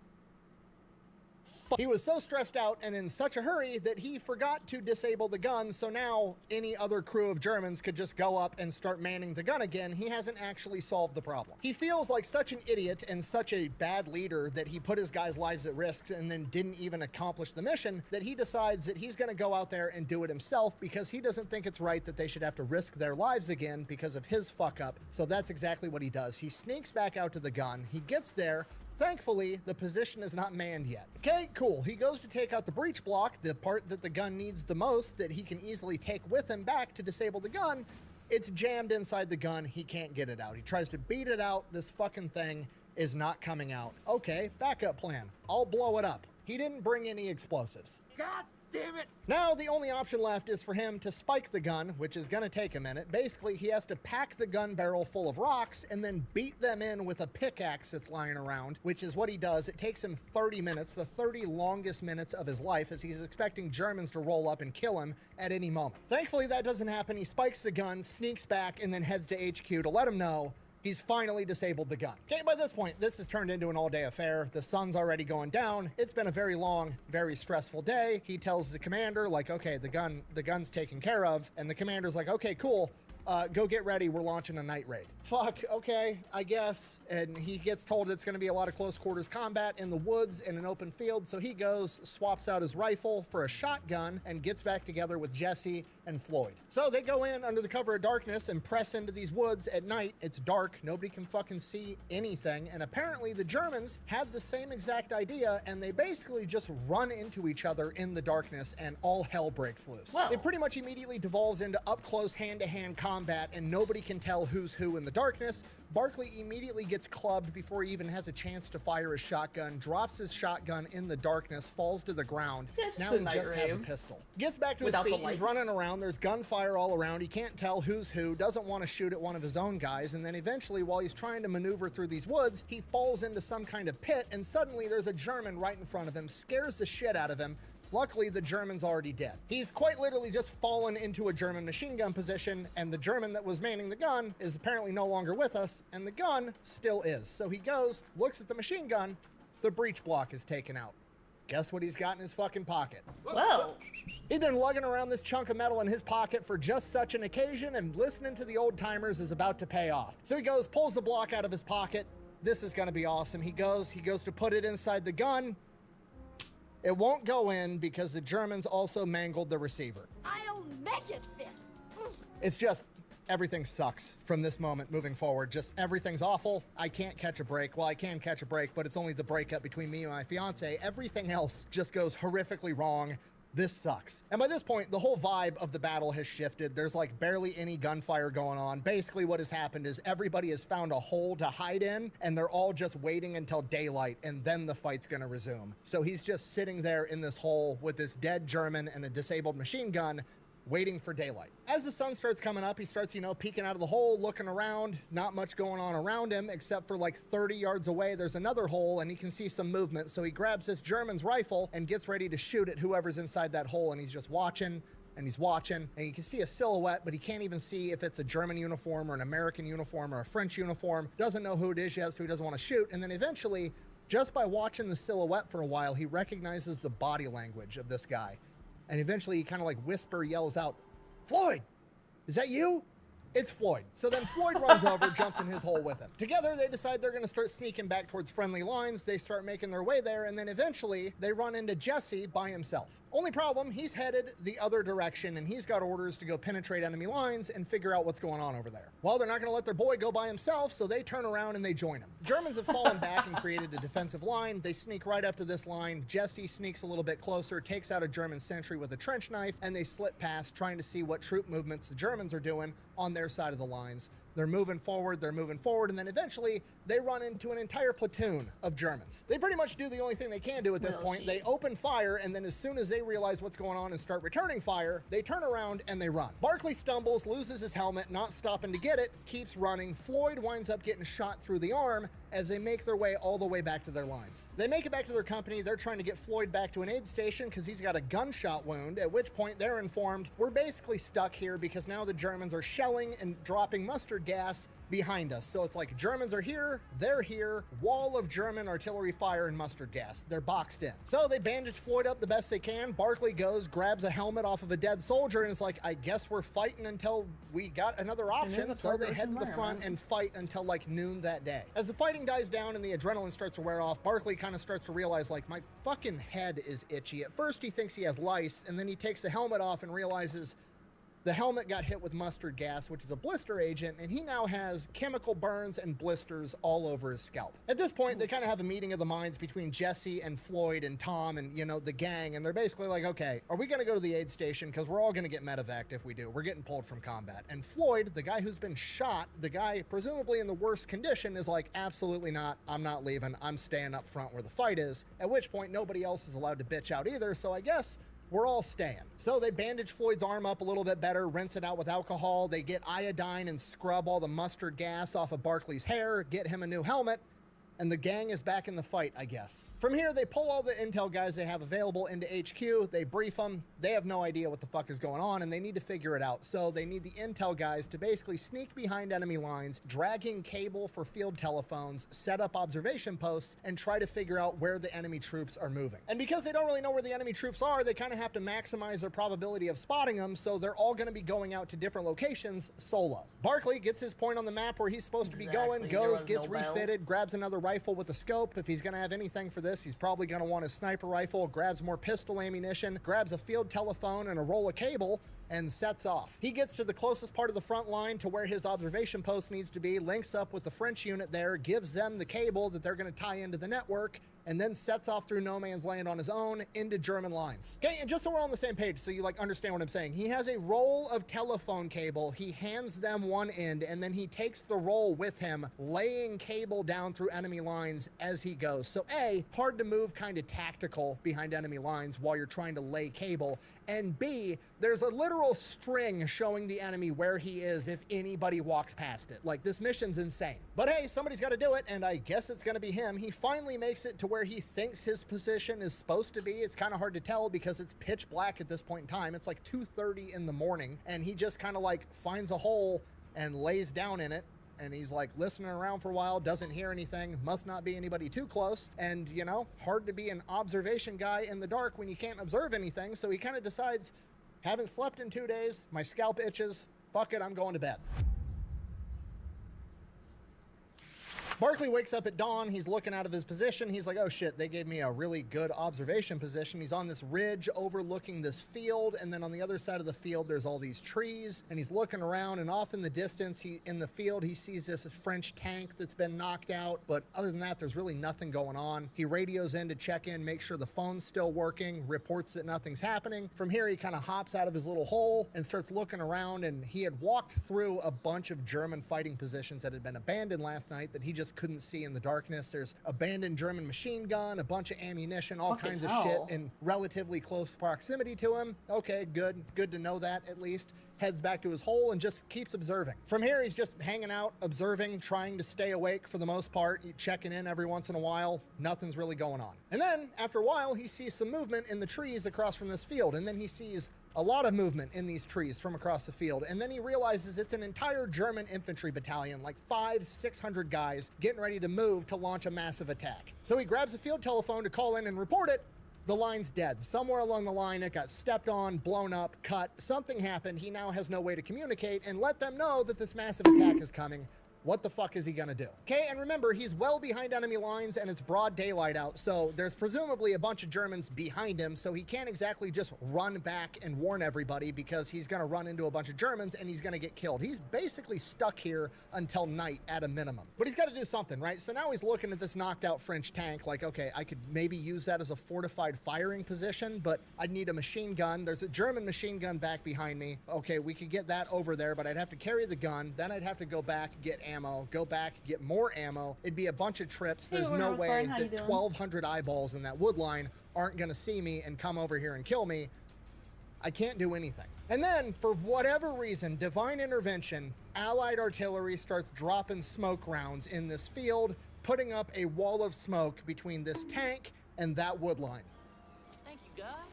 he was so stressed out and in such a hurry that he forgot to disable the gun, so now any other crew of Germans could just go up and start manning the gun again. He hasn't actually solved the problem. He feels like such an idiot and such a bad leader that he put his guys' lives at risk and then didn't even accomplish the mission, that he decides that he's going to go out there and do it himself because he doesn't think it's right that they should have to risk their lives again because of his fuck up. So that's exactly what he does. He sneaks back out to the gun. He gets there. Thankfully, the position is not manned yet. Okay, cool. He goes to take out the breech block, the part that the gun needs the most, that he can easily take with him back to disable the gun. It's jammed inside the gun. He can't get it out. He tries to beat it out. This fucking thing is not coming out. Okay, backup plan. I'll blow it up. He didn't bring any explosives. God damn it! Now, the only option left is for him to spike the gun, which is going to take a minute. Basically, he has to pack the gun barrel full of rocks and then beat them in with a pickaxe that's lying around, which is what he does. It takes him 30 minutes, the 30 longest minutes of his life, as he's expecting Germans to roll up and kill him at any moment. Thankfully, that doesn't happen. He spikes the gun, sneaks back, and then heads to HQ to let him know he's finally disabled the gun. Okay, by this point, this has turned into an all-day affair. The sun's already going down. It's been a very long, very stressful day. He tells the commander, like, okay, the gun's taken care of. And the commander's like, okay, cool. Go get ready. We're launching a night raid. Fuck, okay, I guess. And he gets told it's going to be a lot of close quarters combat in the woods in an open field. So he goes, swaps out his rifle for a shotgun, and gets back together with Jesse and Floyd. So they go in under the cover of darkness and press into these woods at night. It's dark. Nobody can fucking see anything. And apparently the Germans had the same exact idea, and they basically just run into each other in the darkness, and all hell breaks loose. Wow. It pretty much immediately devolves into up-close hand-to-hand combat, and nobody can tell who's who in the darkness. Barkley immediately gets clubbed before he even has a chance to fire his shotgun, drops his shotgun in the darkness, falls to the ground. Yeah, it's now just a he night just has a rave. pistol. Gets back to Without his the feet, he's lights. running around, there's gunfire all around, he can't tell who's who, doesn't want to shoot at one of his own guys, and then eventually, while he's trying to maneuver through these woods, he falls into some kind of pit, and suddenly there's a German right in front of him, scares the shit out of him. Luckily, the German's already dead. He's quite literally just fallen into a German machine gun position, and the German that was manning the gun is apparently no longer with us, and the gun still is. So he goes, looks at the machine gun, the breech block is taken out. Guess what he's got in his fucking pocket? Well, He'd been lugging around this chunk of metal in his pocket for just such an occasion, and listening to the old timers is about to pay off. So he goes, pulls the block out of his pocket. This is gonna be awesome. He goes to put it inside the gun. It won't go in because the Germans also mangled the receiver. I'll make it fit. It's just, everything sucks from this moment moving forward. Just everything's awful. I can't catch a break. Well, I can catch a break, but it's only the breakup between me and my fiance. Everything else just goes horrifically wrong. This sucks. And by this point, the whole vibe of the battle has shifted. There's like barely any gunfire going on. Basically what has happened is everybody has found a hole to hide in, and they're all just waiting until daylight, and then the fight's gonna resume. So he's just sitting there in this hole with this dead German and a disabled machine gun, waiting for daylight. As the sun starts coming up, he starts, peeking out of the hole, looking around. Not much going on around him, except for like 30 yards away, there's another hole, and he can see some movement. So he grabs this German's rifle and gets ready to shoot at whoever's inside that hole, and he's just watching, and he's watching, and you can see a silhouette, but he can't even see if it's a German uniform or an American uniform or a French uniform. Doesn't know who it is yet, so he doesn't want to shoot. And then eventually, just by watching the silhouette for a while, he recognizes the body language of this guy. And eventually he kind of like yells out, "Floyd, is that you?" It's Floyd. So then Floyd runs over, jumps in his hole with him. Together, they decide they're going to start sneaking back towards friendly lines. They start making their way there, and then eventually they run into Jesse by himself. Only problem, he's headed the other direction, and he's got orders to go penetrate enemy lines and figure out what's going on over there. Well, they're not going to let their boy go by himself, so they turn around and they join him. Germans have fallen back and created a defensive line. They sneak right up to this line. Jesse sneaks a little bit closer, takes out a German sentry with a trench knife, and they slip past, trying to see what troop movements the Germans are doing on their side of the lines. They're moving forward, and then eventually they run into an entire platoon of Germans. They pretty much do the only thing they can do at this point. They open fire, and then as soon as they realize what's going on and start returning fire, they turn around and they run. Barkley stumbles, loses his helmet, not stopping to get it, keeps running. Floyd winds up getting shot through the arm as they make their way all the way back to their lines. They make it back to their company. They're trying to get Floyd back to an aid station because he's got a gunshot wound, at which point they're informed we're basically stuck here because now the Germans are shelling and dropping mustard gas behind us. So it's like Germans are here, they're here, wall of German artillery fire and mustard gas. They're boxed in. So they bandage Floyd up the best they can. Barkley goes, grabs a helmet off of a dead soldier, and it's like, I guess we're fighting until we got another option. So they head to the front and fight until like noon that day. As the fighting dies down and the adrenaline starts to wear off, Barkley kind of starts to realize, like, my fucking head is itchy. At first he thinks he has lice, and then he takes the helmet off and realizes the helmet got hit with mustard gas, which is a blister agent, and he now has chemical burns and blisters all over his scalp. At this point, they kind of have a meeting of the minds between Jesse and Floyd and Tom and, you know, the gang, and they're basically like, okay, are we going to go to the aid station? Because we're all going to get medevaced if we do. We're getting pulled from combat. And Floyd, the guy who's been shot, the guy presumably in the worst condition, is like, absolutely not. I'm not leaving. I'm staying up front where the fight is. At which point, nobody else is allowed to bitch out either, so I guess we're all staying. So they bandage Floyd's arm up a little bit better, rinse it out with alcohol. They get iodine and scrub all the mustard gas off of Barkley's hair, get him a new helmet, and the gang is back in the fight, I guess. From here, they pull all the intel guys they have available into HQ. They brief them. They have no idea what the fuck is going on, and they need to figure it out. So they need the intel guys to basically sneak behind enemy lines, dragging cable for field telephones, set up observation posts, and try to figure out where the enemy troops are moving. And because they don't really know where the enemy troops are, they kind of have to maximize their probability of spotting them, so they're all going to be going out to different locations solo. Barkley gets his point on the map where he's supposed to be going, goes, gets refitted, grabs another rifle with a scope. If he's going to have anything for this, he's probably going to want a sniper rifle, grabs more pistol ammunition, grabs a field telephone and a roll of cable, and sets off. He gets to the closest part of the front line to where his observation post needs to be, links up with the French unit there, gives them the cable that they're going to tie into the network, and then sets off through no man's land on his own into German lines. Okay, and just so we're on the same page, so you like understand what I'm saying, he has a roll of telephone cable, he hands them one end, and then he takes the roll with him, laying cable down through enemy lines as he goes. So A, hard to move, kind of tactical behind enemy lines while you're trying to lay cable, and B, there's a literal string showing the enemy where he is if anybody walks past it. Like, this mission's insane. But hey, somebody's got to do it, and I guess it's going to be him. He finally makes it to where he thinks his position is supposed to be. It's kind of hard to tell because it's pitch black at this point in time. It's like 2:30 in the morning, and he just kind of like finds a hole and lays down in it. And he's like listening around for a while, doesn't hear anything, must not be anybody too close. And, you know, hard to be an observation guy in the dark when you can't observe anything. So he kind of decides, haven't slept in 2 days, my scalp itches, fuck it, I'm going to bed. Barkley wakes up at dawn. He's looking out of his position. He's like, oh shit, they gave me a really good observation position. He's on this ridge overlooking this field, and then on the other side of the field there's all these trees, and he's looking around, and off in the distance, in the field, he sees this French tank that's been knocked out, but other than that, there's really nothing going on. He radios in to check in, make sure the phone's still working, reports that nothing's happening. From here, he kind of hops out of his little hole and starts looking around, and he had walked through a bunch of German fighting positions that had been abandoned last night that he just couldn't see in the darkness. There's abandoned German machine gun, a bunch of ammunition, all kinds of shit in relatively close proximity to him. Okay, good to know that at least. Heads back to his hole and just keeps observing. From here, he's just hanging out, observing, trying to stay awake for the most part, checking in every once in a while. Nothing's really going on. And then, after a while, he sees some movement in the trees across from this field, and then he sees a lot of movement in these trees from across the field, and then he realizes it's an entire German infantry battalion, like 500-600 guys getting ready to move to launch a massive attack. So he grabs a field telephone to call in and report it. The line's dead. Somewhere along the line, it got stepped on, blown up, cut. Something happened. He now has no way to communicate and let them know that this massive attack is coming. What the fuck is he gonna do? Okay, and remember, he's well behind enemy lines and it's broad daylight out, so there's presumably a bunch of Germans behind him, so he can't exactly just run back and warn everybody because he's gonna run into a bunch of Germans and he's gonna get killed. He's basically stuck here until night at a minimum. But he's gotta do something, right? So now he's looking at this knocked out French tank like, okay, I could maybe use that as a fortified firing position, but I'd need a machine gun. There's a German machine gun back behind me. Okay, we could get that over there, but I'd have to carry the gun, then I'd have to go back, get ammo, go back, get more ammo. It'd be a bunch of trips. There's no way that 1,200 eyeballs in that wood line aren't gonna see me and come over here and kill me. I can't do anything. And then, for whatever reason, divine intervention, Allied artillery starts dropping smoke rounds in this field, putting up a wall of smoke between this tank and that wood line.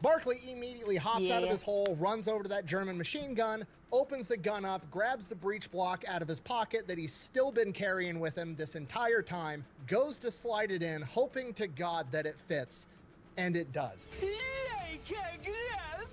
Barkley immediately hops out of his hole, runs over to that German machine gun, opens the gun up, grabs the breech block out of his pocket that he's still been carrying with him this entire time, goes to slide it in, hoping to God that it fits, and it does.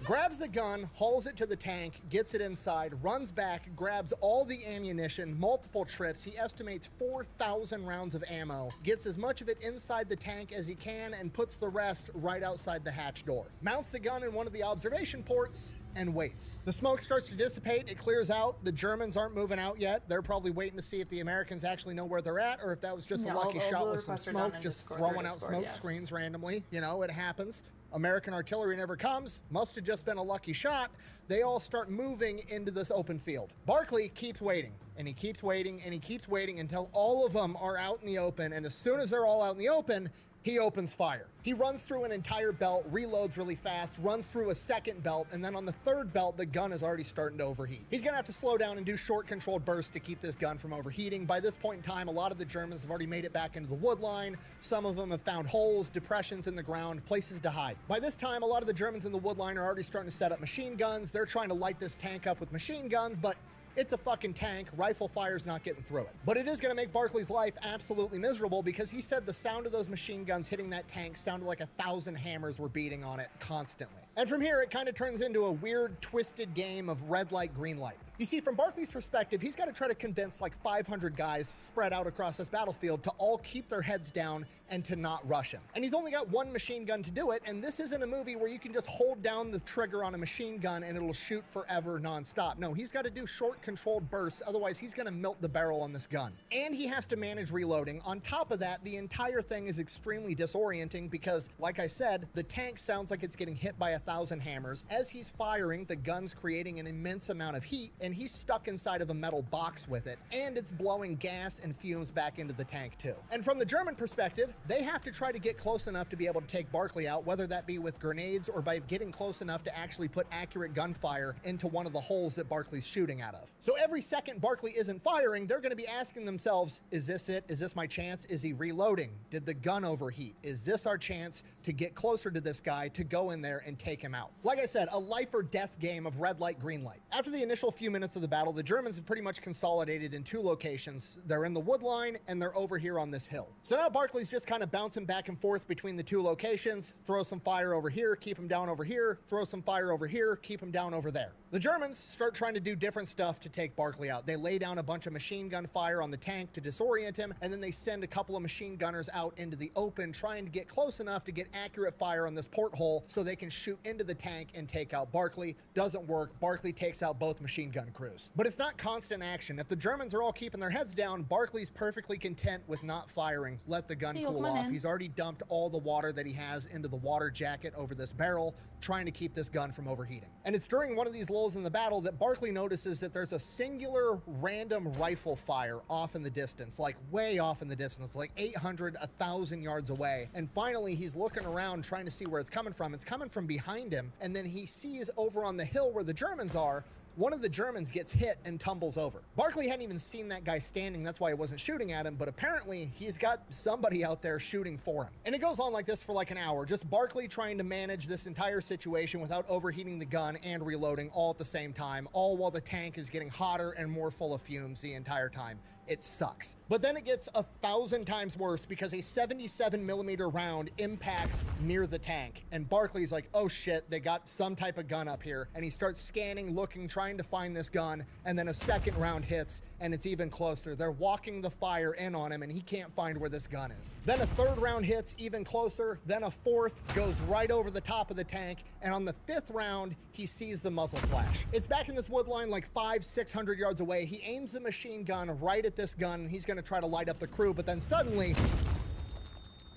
Grabs the gun, hauls it to the tank, gets it inside, runs back, grabs all the ammunition, multiple trips. He estimates 4,000 rounds of ammo, gets as much of it inside the tank as he can, and puts the rest right outside the hatch door. Mounts the gun in one of the observation ports and waits. The smoke starts to dissipate, it clears out. The Germans aren't moving out yet. They're probably waiting to see if the Americans actually know where they're at, or if that was just a lucky shot with some smoke, just throwing out smoke screens randomly. You know, it happens. American artillery never comes. Must have just been a lucky shot. They all start moving into this open field. Barkley keeps waiting, and he keeps waiting, and he keeps waiting until all of them are out in the open, and as soon as they're all out in the open, he opens fire. He runs through an entire belt, reloads really fast, runs through a second belt, and then on the third belt, the gun is already starting to overheat. He's gonna have to slow down and do short controlled bursts to keep this gun from overheating. By this point in time, a lot of the Germans have already made it back into the wood line. Some of them have found holes, depressions in the ground, places to hide. By this time, a lot of the Germans in the wood line are already starting to set up machine guns. They're trying to light this tank up with machine guns, but it's a fucking tank. Rifle fire's not getting through it. But it is going to make Barkley's life absolutely miserable because he said the sound of those machine guns hitting that tank sounded like 1,000 hammers were beating on it constantly. And from here, it kind of turns into a weird, twisted game of red light, green light. You see, from Barkley's perspective, he's got to try to convince like 500 guys spread out across this battlefield to all keep their heads down and to not rush him. And he's only got one machine gun to do it, and this isn't a movie where you can just hold down the trigger on a machine gun and it'll shoot forever nonstop. No, he's got to do short controlled bursts, otherwise he's going to melt the barrel on this gun. And he has to manage reloading. On top of that, the entire thing is extremely disorienting because, like I said, the tank sounds like it's getting hit by 1,000 hammers. As he's firing, the gun's creating an immense amount of heat, and he's stuck inside of a metal box with it, and it's blowing gas and fumes back into the tank too. And from the German perspective, they have to try to get close enough to be able to take Barkley out, whether that be with grenades or by getting close enough to actually put accurate gunfire into one of the holes that Barkley's shooting out of. So every second Barkley isn't firing, they're going to be asking themselves, is this it? Is this my chance? Is he reloading? Did the gun overheat? Is this our chance to get closer to this guy, to go in there and take him out? Like I said, a life or death game of red light, green light. After the initial few minutes of the battle, the Germans have pretty much consolidated in two locations. They're in the wood line and they're over here on this hill. So now Barkley's just kind of bouncing back and forth between the two locations, throw some fire over here, keep him down over here, throw some fire over here, keep him down over there. The Germans start trying to do different stuff to take Barkley out. They lay down a bunch of machine gun fire on the tank to disorient him, and then they send a couple of machine gunners out into the open trying to get close enough to get accurate fire on this porthole so they can shoot into the tank and take out Barkley. Doesn't work. Barkley takes out both machine gun crews. But it's not constant action. If the Germans are all keeping their heads down, Barkley's perfectly content with not firing. Let the gun cool off. He's already dumped all the water that he has into the water jacket over this barrel, trying to keep this gun from overheating. And it's during one of these lulls in the battle that Barkley notices that there's a singular random rifle fire off in the distance, like way off in the distance, like 800, 1,000 yards away. And finally, he's looking around trying to see where it's coming from. It's coming from behind him. And then he sees over on the hill where the Germans are, one of the Germans gets hit and tumbles over. Barkley hadn't even seen that guy standing, that's why he wasn't shooting at him, but apparently he's got somebody out there shooting for him. And it goes on like this for like an hour, just Barkley trying to manage this entire situation without overheating the gun and reloading all at the same time, all while the tank is getting hotter and more full of fumes the entire time. It sucks. But then it gets 1,000 times worse because a 77mm round impacts near the tank. And Barkley's like, oh shit, they got some type of gun up here. And he starts scanning, looking, trying trying to find this gun, and then a second round hits, and it's even closer. They're walking the fire in on him, and he can't find where this gun is. Then a third round hits, even closer. Then a fourth goes right over the top of the tank, and on the fifth round, he sees the muzzle flash. It's back in this wood line like 500-600 yards away. He aims the machine gun right at this gun. He's gonna try to light up the crew, but then suddenly,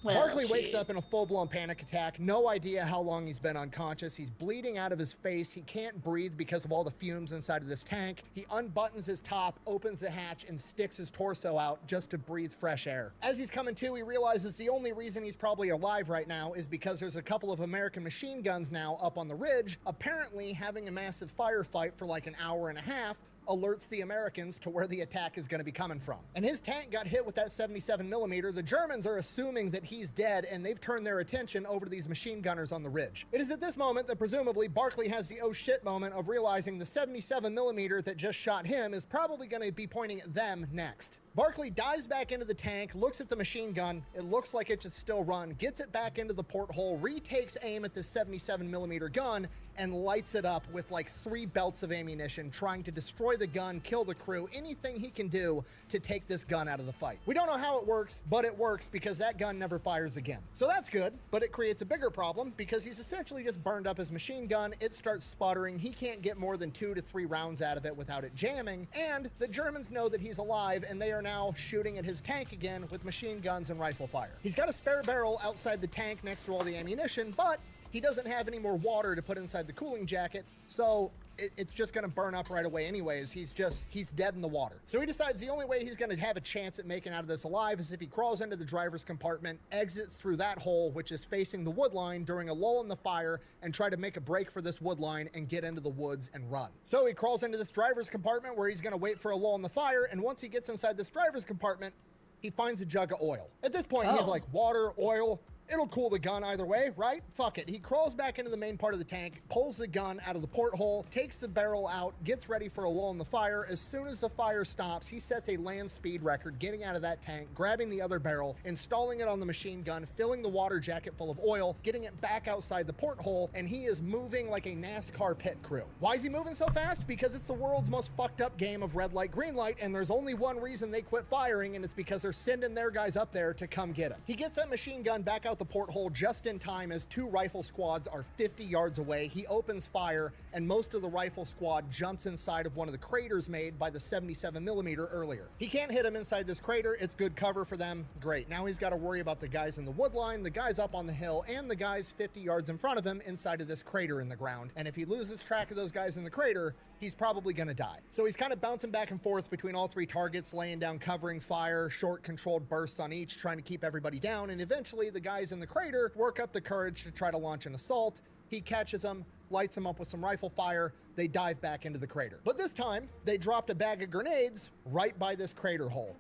Barkley wakes up in a full-blown panic attack. No idea how long he's been unconscious. He's bleeding out of his face. He can't breathe because of all the fumes inside of this tank. He unbuttons his top, opens the hatch, and sticks his torso out just to breathe fresh air. As he's coming to, he realizes the only reason he's probably alive right now is because there's a couple of American machine guns now up on the ridge, apparently having a massive firefight for like an hour and a half, alerts the Americans to where the attack is going to be coming from. And his tank got hit with that 77mm. The Germans are assuming that he's dead, and they've turned their attention over to these machine gunners on the ridge. It is at this moment that presumably Barkley has the oh shit moment of realizing the 77mm that just shot him is probably going to be pointing at them next. Barkley dives back into the tank, looks at the machine gun, it looks like it should still run, gets it back into the porthole, retakes aim at the 77mm gun, and lights it up with like 3 belts of ammunition, trying to destroy the gun, kill the crew, anything he can do to take this gun out of the fight. We don't know how it works, but it works because that gun never fires again. So that's good, but it creates a bigger problem because he's essentially just burned up his machine gun, it starts sputtering, he can't get more than 2 to 3 rounds out of it without it jamming, and the Germans know that he's alive and they are now shooting at his tank again with machine guns and rifle fire. He's got a spare barrel outside the tank next to all the ammunition, but he doesn't have any more water to put inside the cooling jacket, so it's just gonna burn up right away anyways. He's dead in the water. So he decides the only way he's gonna have a chance at making out of this alive is if he crawls into the driver's compartment, exits through that hole, which is facing the wood line during a lull in the fire, and try to make a break for this wood line and get into the woods and run. So he crawls into this driver's compartment where he's gonna wait for a lull in the fire, and once he gets inside this driver's compartment, he finds a jug of oil. At this point, he's like, water, oil, it'll cool the gun either way, right? Fuck it. He crawls back into the main part of the tank, pulls the gun out of the porthole, takes the barrel out, gets ready for a lull in the fire. As soon as the fire stops, he sets a land speed record, getting out of that tank, grabbing the other barrel, installing it on the machine gun, filling the water jacket full of oil, getting it back outside the porthole, and he is moving like a NASCAR pit crew. Why is he moving so fast? Because it's the world's most fucked up game of red light, green light, and there's only one reason they quit firing, and it's because they're sending their guys up there to come get him. He gets that machine gun back out the porthole just in time as 2 rifle squads are 50 yards away. He opens fire, and most of the rifle squad jumps inside of one of the craters made by the 77mm earlier. He can't hit him inside this crater. It's good cover for them. Great. Now he's got to worry about the guys in the wood line, the guys up on the hill, and the guys 50 yards in front of him inside of this crater in the ground. And if he loses track of those guys in the crater, he's probably going to die. So he's kind of bouncing back and forth between all 3 targets, laying down covering fire, short controlled bursts on each, trying to keep everybody down, and eventually the guys in the crater work up the courage to try to launch an assault. He catches them, lights them up with some rifle fire, they dive back into the crater. But this time, they dropped a bag of grenades right by this crater hole.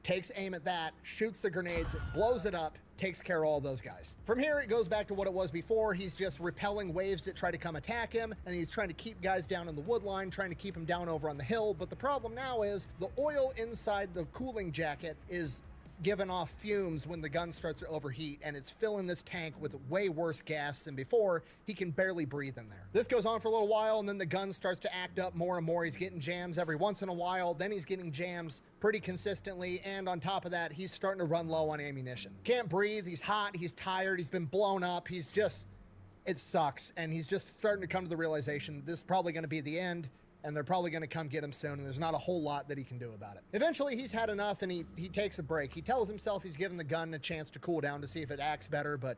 Takes aim at that, shoots the grenades, blows it up, takes care of all those guys. From here, it goes back to what it was before. He's just repelling waves that try to come attack him, and he's trying to keep guys down in the wood line, trying to keep them down over on the hill. But the problem now is the oil inside the cooling jacket is giving off fumes when the gun starts to overheat, and it's filling this tank with way worse gas than before. He can barely breathe in there. This goes on for a little while, and then the gun starts to act up more and more. He's getting jams every once in a while, then he's getting jams pretty consistently, and on top of that, he's starting to run low on ammunition. Can't breathe, he's hot, he's tired, he's been blown up, it sucks, and he's just starting to come to the realization this is probably going to be the end, and they're probably going to come get him soon, and there's not a whole lot that he can do about it. Eventually, he's had enough, and he takes a break. He tells himself he's giving the gun a chance to cool down to see if it acts better, but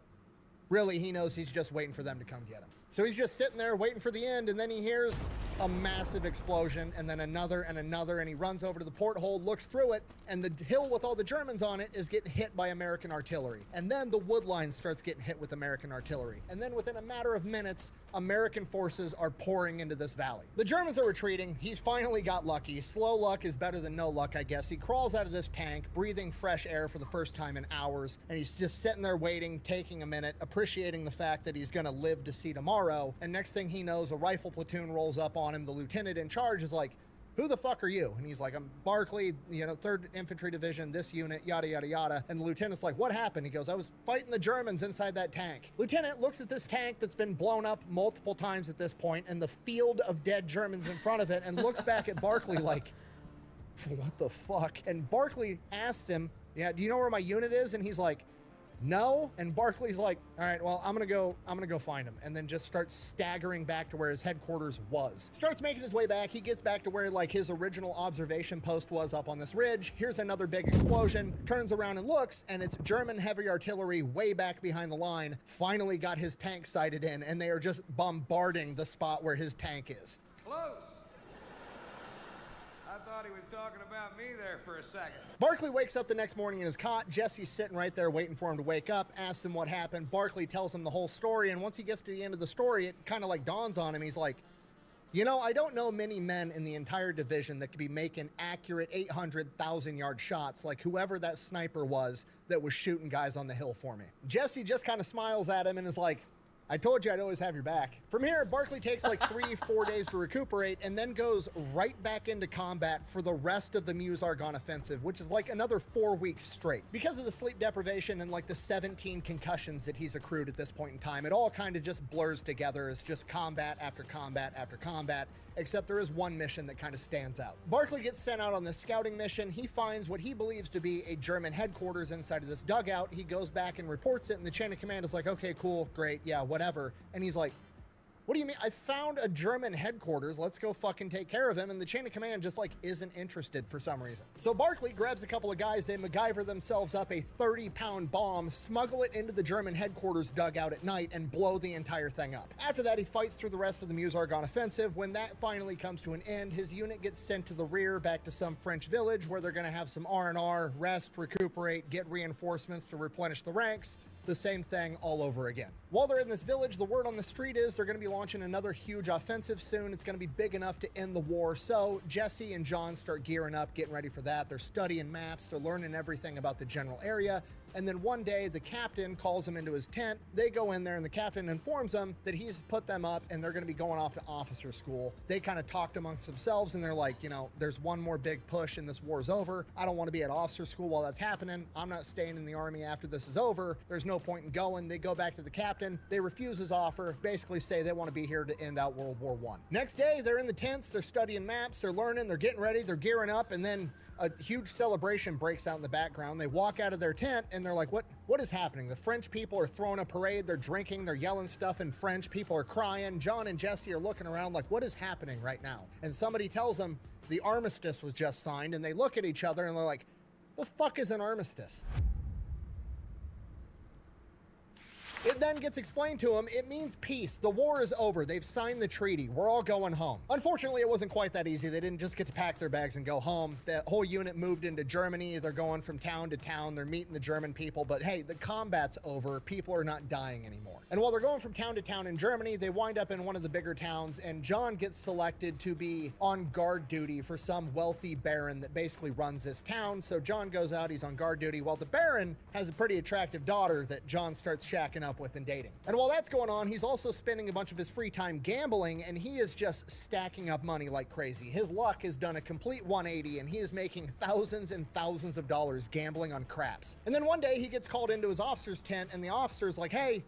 really, he knows he's just waiting for them to come get him. So he's just sitting there waiting for the end, and then he hears a massive explosion, and then another and another, and he runs over to the porthole, looks through it, and the hill with all the Germans on it is getting hit by American artillery. And then the wood line starts getting hit with American artillery. And then within a matter of minutes, American forces are pouring into this valley. The Germans are retreating. He's finally got lucky. Slow luck is better than no luck, I guess. He crawls out of this tank, breathing fresh air for the first time in hours, and he's just sitting there waiting, taking a minute, appreciating the fact that he's gonna live to see tomorrow. And next thing he knows, a rifle platoon rolls up on him. The lieutenant in charge is like, who the fuck are you? And he's like, I'm Barkley, 3rd Infantry Division, this unit, yada, yada, yada. And the lieutenant's like, what happened? He goes, I was fighting the Germans inside that tank. Lieutenant looks at this tank that's been blown up multiple times at this point and the field of dead Germans in front of it and looks back at Barkley like, what the fuck? And Barkley asks him, yeah, do you know where my unit is? And he's like, no. And Barkley's like, all right, well, I'm gonna go find him. And then just starts staggering back to where his headquarters was. Starts making his way back. He gets back to where like his original observation post was up on this ridge. Here's another big explosion, turns around and looks, and it's German heavy artillery way back behind the line. Finally got his tank sighted in, and they are just bombarding the spot where his tank is. Close. I thought he was talking about me there for a second. Barkley wakes up the next morning in his cot. Jesse's sitting right there waiting for him to wake up, asks him what happened. Barkley tells him the whole story, and once he gets to the end of the story, it kind of like dawns on him. He's like, I don't know many men in the entire division that could be making accurate 800,000-yard shots like whoever that sniper was that was shooting guys on the hill for me. Jesse just kind of smiles at him and is like, I told you I'd always have your back. From here, Barkley takes like 3-4 days to recuperate and then goes right back into combat for the rest of the Meuse-Argonne offensive, which is like another 4 weeks straight. Because of the sleep deprivation and like the 17 concussions that he's accrued at this point in time, it all kind of just blurs together as just combat after combat after combat, except there is one mission that kind of stands out. Barkley gets sent out on this scouting mission. He finds what he believes to be a German headquarters inside of this dugout. He goes back and reports it, and the chain of command is like, okay, cool, great, yeah, whatever. And he's like, what do you mean? I found a German headquarters. Let's go fucking take care of him. And the chain of command just like isn't interested for some reason. So Barkley grabs a couple of guys. They MacGyver themselves up a 30-pound bomb, smuggle it into the German headquarters dugout at night, and blow the entire thing up. After that, he fights through the rest of the Meuse-Argonne offensive. When that finally comes to an end, his unit gets sent to the rear back to some French village where they're going to have some R&R, rest, recuperate, get reinforcements to replenish the ranks. The same thing all over again. While they're in this village, the word on the street is they're going to be launching another huge offensive soon. It's going to be big enough to end the war. So Jesse and John start gearing up, getting ready for that. They're studying maps. They're learning everything about the general area. And then one day the captain calls them into his tent. They go in there and the captain informs them that he's put them up and they're going to be going off to officer school. They kind of talked amongst themselves and they're like, there's one more big push and this war's over. I don't want to be at officer school while that's happening. I'm not staying in the army after this is over. There's no point in going. They go back to the captain. They refuse his offer, basically say they want to be here to end out World War I. Next day, they're in the tents. They're studying maps. They're learning. They're getting ready. They're gearing up. And then a huge celebration breaks out in the background. They walk out of their tent and they're like, what is happening? The French people are throwing a parade. They're drinking. They're yelling stuff in French. People are crying. John and Jesse are looking around like, what is happening right now? And somebody tells them the armistice was just signed. And they look at each other and they're like, the fuck is an armistice? It then gets explained to them, it means peace. The war is over. They've signed the treaty. We're all going home. Unfortunately, it wasn't quite that easy. They didn't just get to pack their bags and go home. The whole unit moved into Germany. They're going from town to town. They're meeting the German people. But hey, the combat's over. People are not dying anymore. And while they're going from town to town in Germany, they wind up in one of the bigger towns, and John gets selected to be on guard duty for some wealthy baron that basically runs this town. So John goes out, he's on guard duty, while the baron has a pretty attractive daughter that John starts shacking up with and dating. And while that's going on, he's also spending a bunch of his free time gambling, and he is just stacking up money like crazy. His luck has done a complete 180, and he is making thousands and thousands of dollars gambling on craps. And then one day he gets called into his officer's tent, and the officer's like, hey,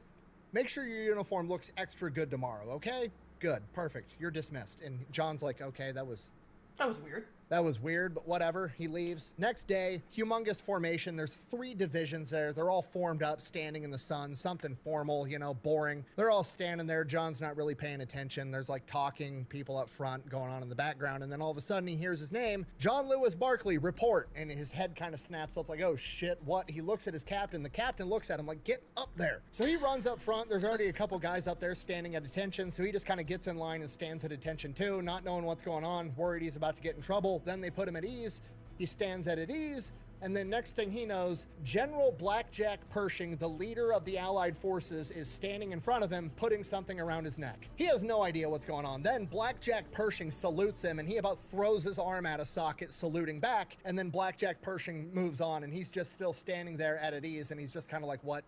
make sure your uniform looks extra good tomorrow, okay? Good, perfect, you're dismissed. And John's like, okay, that was weird. That was weird, but whatever. He leaves. Next day, humongous formation. There's 3 divisions there. They're all formed up, standing in the sun. Something formal, boring. They're all standing there. John's not really paying attention. There's like talking people up front going on in the background. And then all of a sudden he hears his name, John Lewis Barkley, report. And his head kind of snaps up like, oh shit, what? He looks at his captain. The captain looks at him like, get up there. So he runs up front. There's already a couple guys up there standing at attention. So he just kind of gets in line and stands at attention too, not knowing what's going on, worried he's about to get in trouble. Then they put him at ease. He stands at ease. And then next thing he knows, General Blackjack Pershing, the leader of the Allied forces, is standing in front of him, putting something around his neck. He has no idea what's going on. Then Blackjack Pershing salutes him, and he about throws his arm out of socket, saluting back. And then Blackjack Pershing moves on, and he's just still standing there at ease, and he's just kind of like, what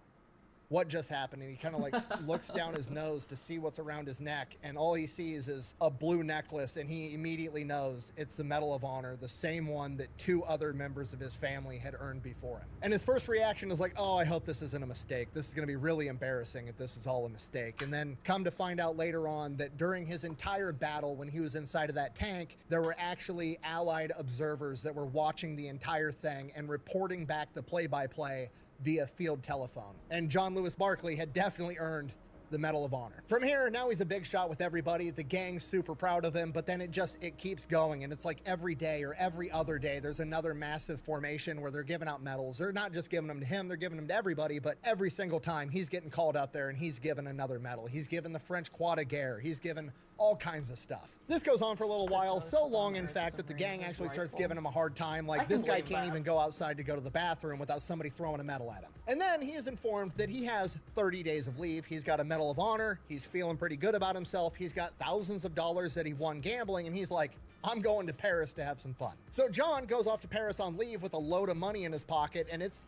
what just happened, and he kind of like looks down his nose to see what's around his neck, and all he sees is a blue necklace, and he immediately knows it's the Medal of Honor, the same one that 2 other members of his family had earned before him. And his first reaction is like, oh, I hope this isn't a mistake. This is going to be really embarrassing if this is all a mistake. And then come to find out later on that during his entire battle, when he was inside of that tank, there were actually Allied observers that were watching the entire thing and reporting back the play-by-play via field telephone. And John Lewis Barclay had definitely earned the Medal of Honor. From here, now he's a big shot with everybody. The gang's super proud of him, but then it keeps going, and it's like every day or every other day, there's another massive formation where they're giving out medals. They're not just giving them to him, they're giving them to everybody, but every single time he's getting called up there and he's given another medal. He's given the French Croix de Guerre. He's given all kinds of stuff. This goes on for a little while, so long in fact that the gang actually starts giving him a hard time. Like, this guy can't even go outside to go to the bathroom without somebody throwing a medal at him. And then he is informed that he has 30 days of leave. He's got a Medal of Honor. He's feeling pretty good about himself. He's got thousands of dollars that he won gambling, and he's like, I'm going to Paris to have some fun. So John goes off to Paris on leave with a load of money in his pocket, and it's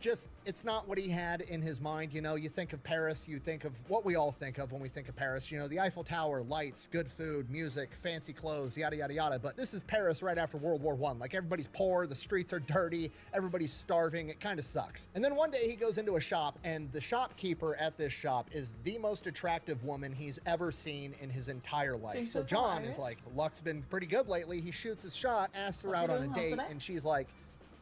not what he had in his mind. You know, you think of Paris, you think of what we all think of when we think of Paris. You know, the Eiffel Tower, lights, good food, music, fancy clothes, yada, yada, yada. But this is Paris right after World War I. Like, everybody's poor, the streets are dirty, everybody's starving. It kind of sucks. And then one day he goes into a shop, and the shopkeeper at this shop is the most attractive woman he's ever seen in his entire life. So John is like, luck's been pretty good lately. He shoots his shot, asks her out on a date, and she's like,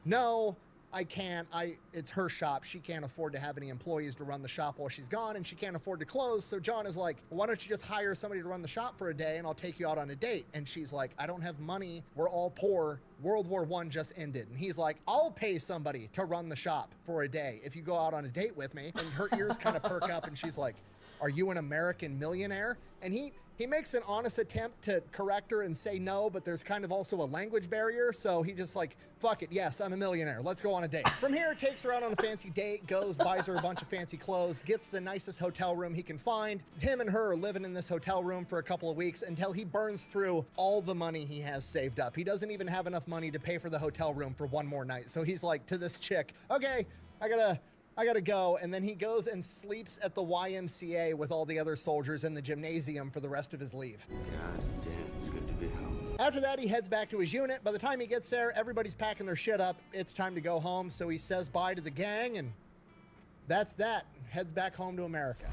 no, I can't. It's her shop. She can't afford to have any employees to run the shop while she's gone, and she can't afford to close. So John is like, why don't you just hire somebody to run the shop for a day, and I'll take you out on a date? And she's like, I don't have money. We're all poor. World War I just ended. And he's like, I'll pay somebody to run the shop for a day if you go out on a date with me. And her ears kind of perk up, and she's like, are you an American millionaire? And he makes an honest attempt to correct her and say no, but there's kind of also a language barrier, so he just like, fuck it, yes, I'm a millionaire. Let's go on a date. From here, takes her out on a fancy date, goes, buys her a bunch of fancy clothes, gets the nicest hotel room he can find. Him and her are living in this hotel room for a couple of weeks until he burns through all the money he has saved up. He doesn't even have enough money to pay for the hotel room for one more night. So he's like to this chick, okay, I gotta go. And then he goes and sleeps at the YMCA with all the other soldiers in the gymnasium for the rest of his leave. God damn, it's good to be home. After that, he heads back to his unit. By the time he gets there, everybody's packing their shit up. It's time to go home. So he says bye to the gang, and that's that. Heads back home to America.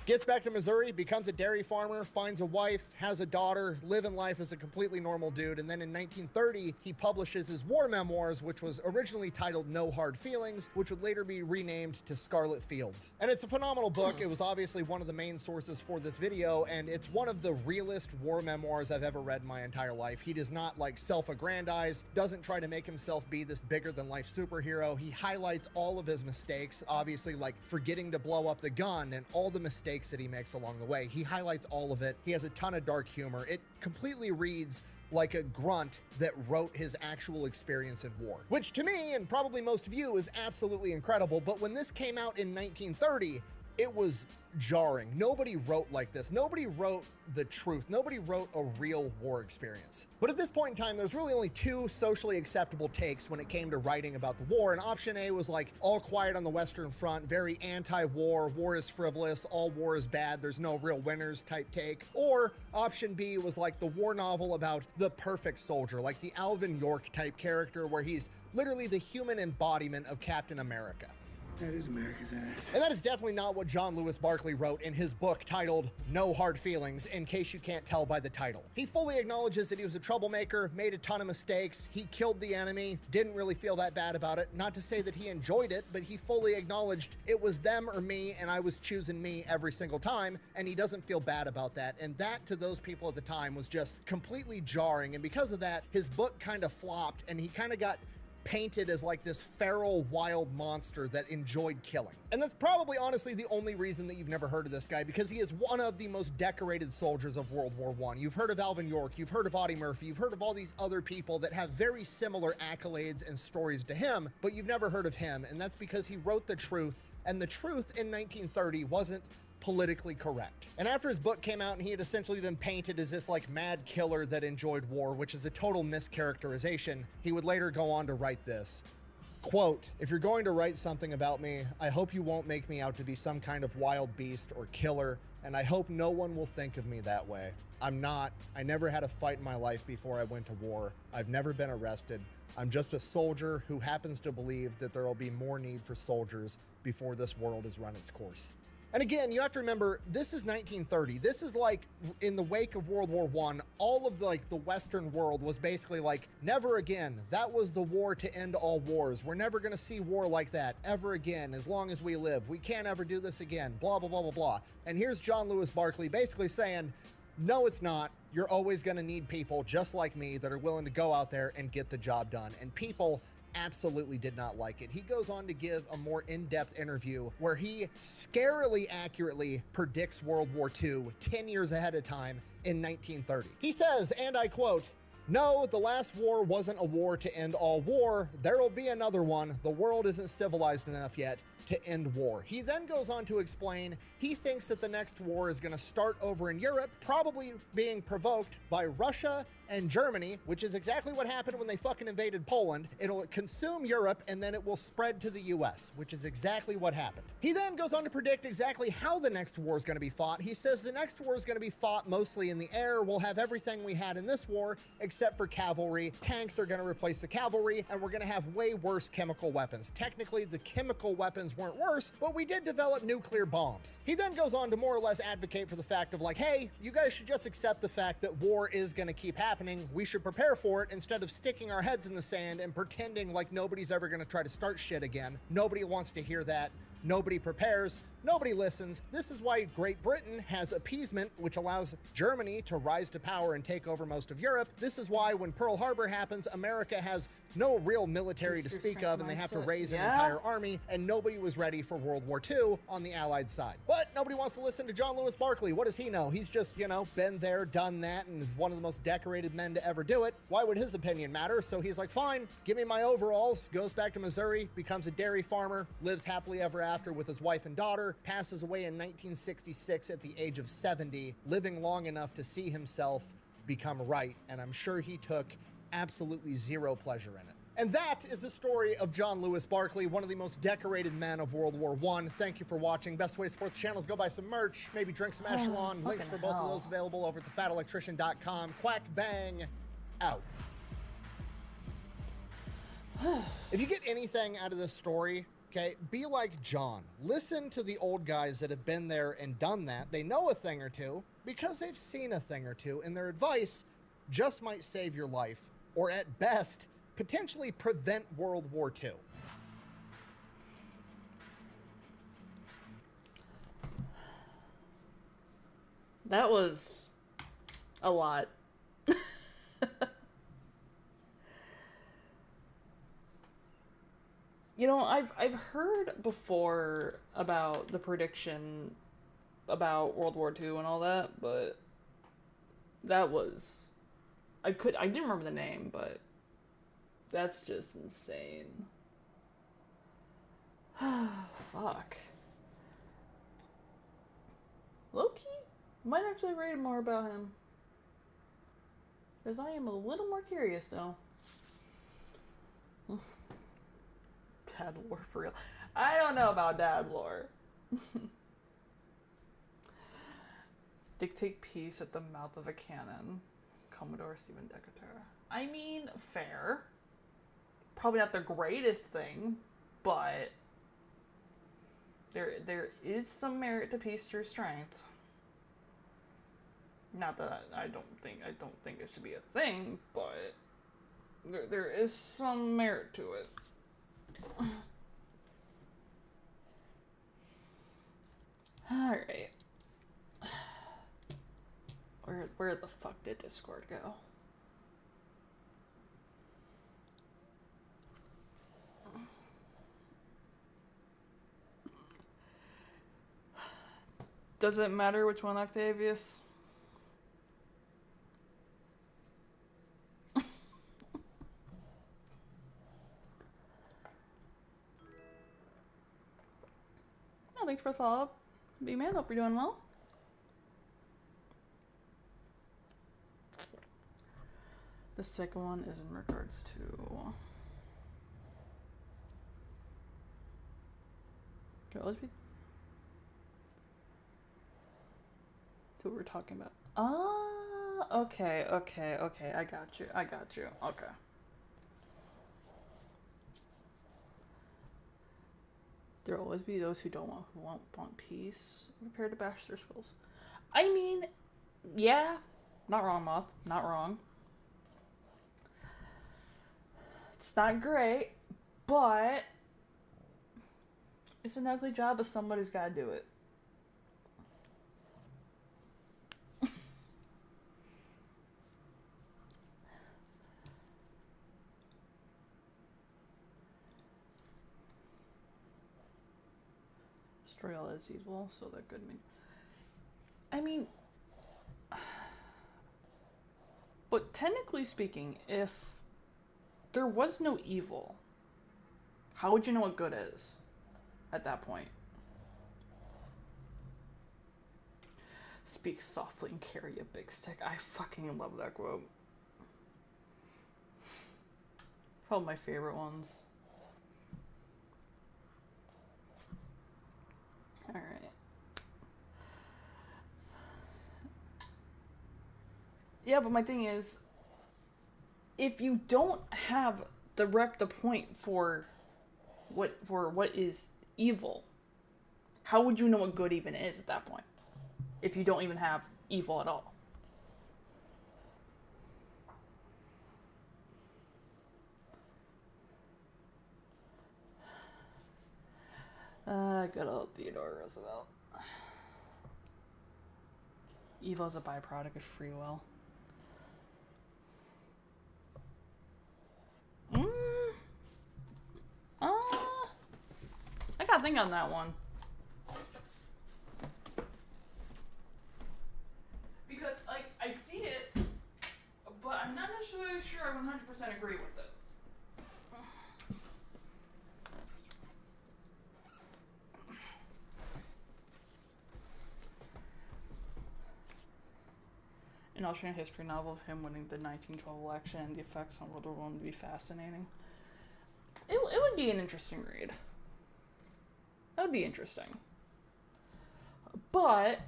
Gets back to Missouri, becomes a dairy farmer, finds a wife, has a daughter, living life as a completely normal dude. And then in 1930, he publishes his war memoirs, which was originally titled No Hard Feelings, which would later be renamed to Scarlet Fields. And it's a phenomenal book. It was obviously one of the main sources for this video, and it's one of the realest war memoirs I've ever read in my entire life. He does not like self-aggrandize, doesn't try to make himself be this bigger than life superhero. He highlights all of his mistakes, obviously like forgetting to blow up the gun and all the mistakes that he makes along the way. He highlights all of it. He has a ton of dark humor. It completely reads like a grunt that wrote his actual experience in war, which to me, and probably most of you, is absolutely incredible. But when this came out in 1930, it was jarring. Nobody wrote like this. Nobody wrote the truth. Nobody wrote a real war experience. But at this point in time, there's really only 2 socially acceptable takes when it came to writing about the war. And option A was like all quiet on the Western Front, very anti-war, war is frivolous, all war is bad, there's no real winners type take. Or option B was like the war novel about the perfect soldier, like the Alvin York type character where he's literally the human embodiment of Captain America. That is America's ass. And that is definitely not what John Lewis Barclay wrote in his book titled No Hard Feelings, in case you can't tell by the title. He fully acknowledges that he was a troublemaker, made a ton of mistakes, he killed the enemy, didn't really feel that bad about it. Not to say that he enjoyed it, but he fully acknowledged it was them or me, and I was choosing me every single time, and he doesn't feel bad about that. And that, to those people at the time, was just completely jarring, and because of that, his book kind of flopped, and he kind of got painted as like this feral wild monster that enjoyed killing. And that's probably honestly the only reason that you've never heard of this guy, because he is one of the most decorated soldiers of World War I. You've heard of Alvin York, you've heard of Audie Murphy, you've heard of all these other people that have very similar accolades and stories to him, but you've never heard of him. And that's because he wrote the truth, and the truth in 1930 wasn't politically correct. And after his book came out and he had essentially been painted as this like mad killer that enjoyed war, which is a total mischaracterization, he would later go on to write this, Quote, if you're going to write something about me, I hope you won't make me out to be some kind of wild beast or killer, and I hope no one will think of me that way. I'm not. I never had a fight in my life before I went to war. I've never been arrested. I'm just a soldier who happens to believe that there will be more need for soldiers before this world has run its course. And again, you have to remember, this is 1930. This is like in the wake of World War I, all of the Western world was basically like, never again. That was the war to end all wars. We're never going to see war like that ever again as long as we live. We can't ever do this again, blah, blah, blah, blah, blah. And here's John Lewis Barclay basically saying, no, it's not. You're always going to need people just like me that are willing to go out there and get the job done. And people absolutely did not like it. He goes on to give a more in-depth interview where he scarily accurately predicts World War II 10 years ahead of time in 1930. He says, and I quote, "No, the last war wasn't a war to end all war. There'll be another one. The world isn't civilized enough yet to end war." He then goes on to explain he thinks that the next war is going to start over in Europe, probably being provoked by Russia and Germany, which is exactly what happened when they fucking invaded Poland. It'll consume Europe and then it will spread to the US, which is exactly what happened. He then goes on to predict exactly how the next war is going to be fought. He says the next war is going to be fought mostly in the air. We'll have everything we had in this war except for cavalry. Tanks are going to replace the cavalry, and we're going to have way worse chemical weapons. Technically, the chemical weapons weren't worse, but we did develop nuclear bombs. He then goes on to more or less advocate for the fact of like, hey, you guys should just accept the fact that war is going to keep happening. We should prepare for it instead of sticking our heads in the sand and pretending like nobody's ever going to try to start shit again. Nobody wants to hear that. Nobody prepares. Nobody listens. This is why Great Britain has appeasement, which allows Germany to rise to power and take over most of Europe. This is why when Pearl Harbor happens, America has no real military to speak of, and they have to raise an entire army, and nobody was ready for World War II on the Allied side. But nobody wants to listen to John Lewis Barclay. What does he know? He's just, been there, done that, and one of the most decorated men to ever do it. Why would his opinion matter? So he's like, fine, give me my overalls, goes back to Missouri, becomes a dairy farmer, lives happily ever after with his wife and daughter, passes away in 1966 at the age of 70, living long enough to see himself become right, and I'm sure he took absolutely zero pleasure in it. And that is the story of John Lewis Barclay, one of the most decorated men of World War I. Thank you for watching. Best way to support the channel is go buy some merch, maybe drink some Echelon. Links for both of those available over at thefatelectrician.com. Quack bang out. If you get anything out of this story, okay, be like John. Listen to the old guys that have been there and done that. They know a thing or two because they've seen a thing or two, and their advice just might save your life, or at best, potentially prevent World War II. That was a lot. I've heard before about the prediction about World War II and all that, but that was I didn't remember the name, but that's just insane. Fuck. Low-key, might actually read more about him. Because I am a little more curious now. Dad lore for real. I don't know about dad lore. Dictate peace at the mouth of a cannon. Commodore Stephen Decatur. I mean, fair. Probably not the greatest thing, but there is some merit to peace through strength. Not that I don't think it should be a thing, but there is some merit to it. All right. Where the fuck did Discord go? Does it matter which one, Octavius? Oh, thanks for the follow-up. B-Man, hope you're doing well. The second one is in regards to Lesbian? That's what we're talking about. Ah, okay. I got you. Okay. There'll always be those who want peace, prepare to bash their skulls. I mean, yeah, not wrong, Moth. Not wrong. It's not great, but it's an ugly job, but somebody's got to do it. Destroy all is evil, so that good mean. I mean, but technically speaking, if there was no evil, how would you know what good is at that point? Speak softly and carry a big stick. I fucking love that quote. Probably my favorite ones. Alright. Yeah, but my thing is, if you don't have the point for what is evil, how would you know what good even is at that point? If you don't even have evil at all. Good old Theodore Roosevelt. Evil is a byproduct of free will. I gotta think on that one. Because, like, I see it, but I'm not necessarily sure I 100% agree with it. An alternate history novel of him winning the 1912 election and the effects on World War I would be fascinating. It would be an interesting read. That would be interesting. But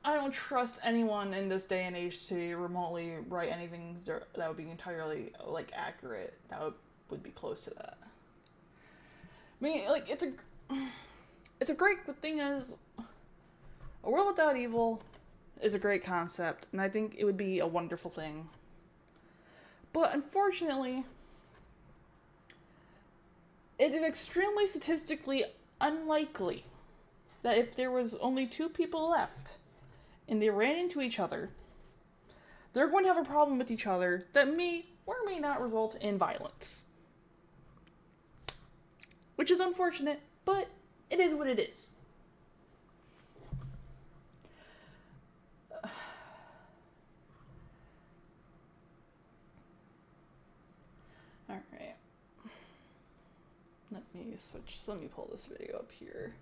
I don't trust anyone in this day and age to remotely write anything that would be entirely, like, accurate. That would be close to that. I mean, like, it's a great, the thing is, a world without evil is a great concept, and I think it would be a wonderful thing. But unfortunately, it is extremely statistically unlikely that if there was only 2 people left and they ran into each other, they're going to have a problem with each other that may or may not result in violence. Which is unfortunate, but it is what it is. Alright. Let me pull this video up here.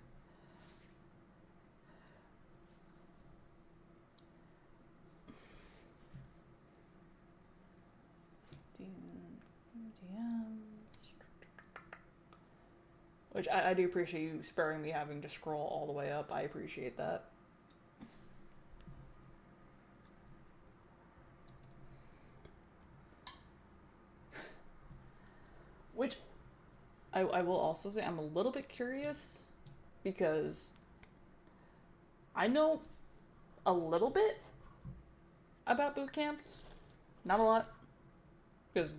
DMs. Which I do appreciate you sparing me having to scroll all the way up. I appreciate that. Which I will also say I'm a little bit curious because I know a little bit about boot camps. Not a lot. Because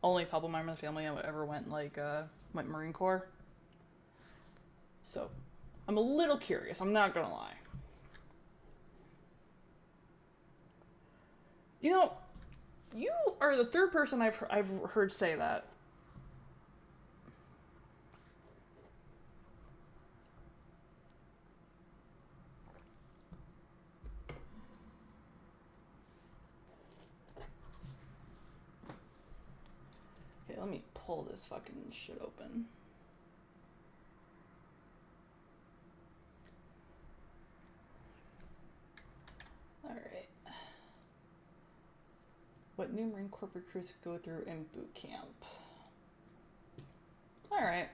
only a couple members of the family ever went Marine Corps. So I'm a little curious, I'm not gonna lie. You know, you are the 3rd person I've heard say that. Okay, let me pull this fucking shit open. Alright. What new Marine Corps recruits go through in boot camp. Alright.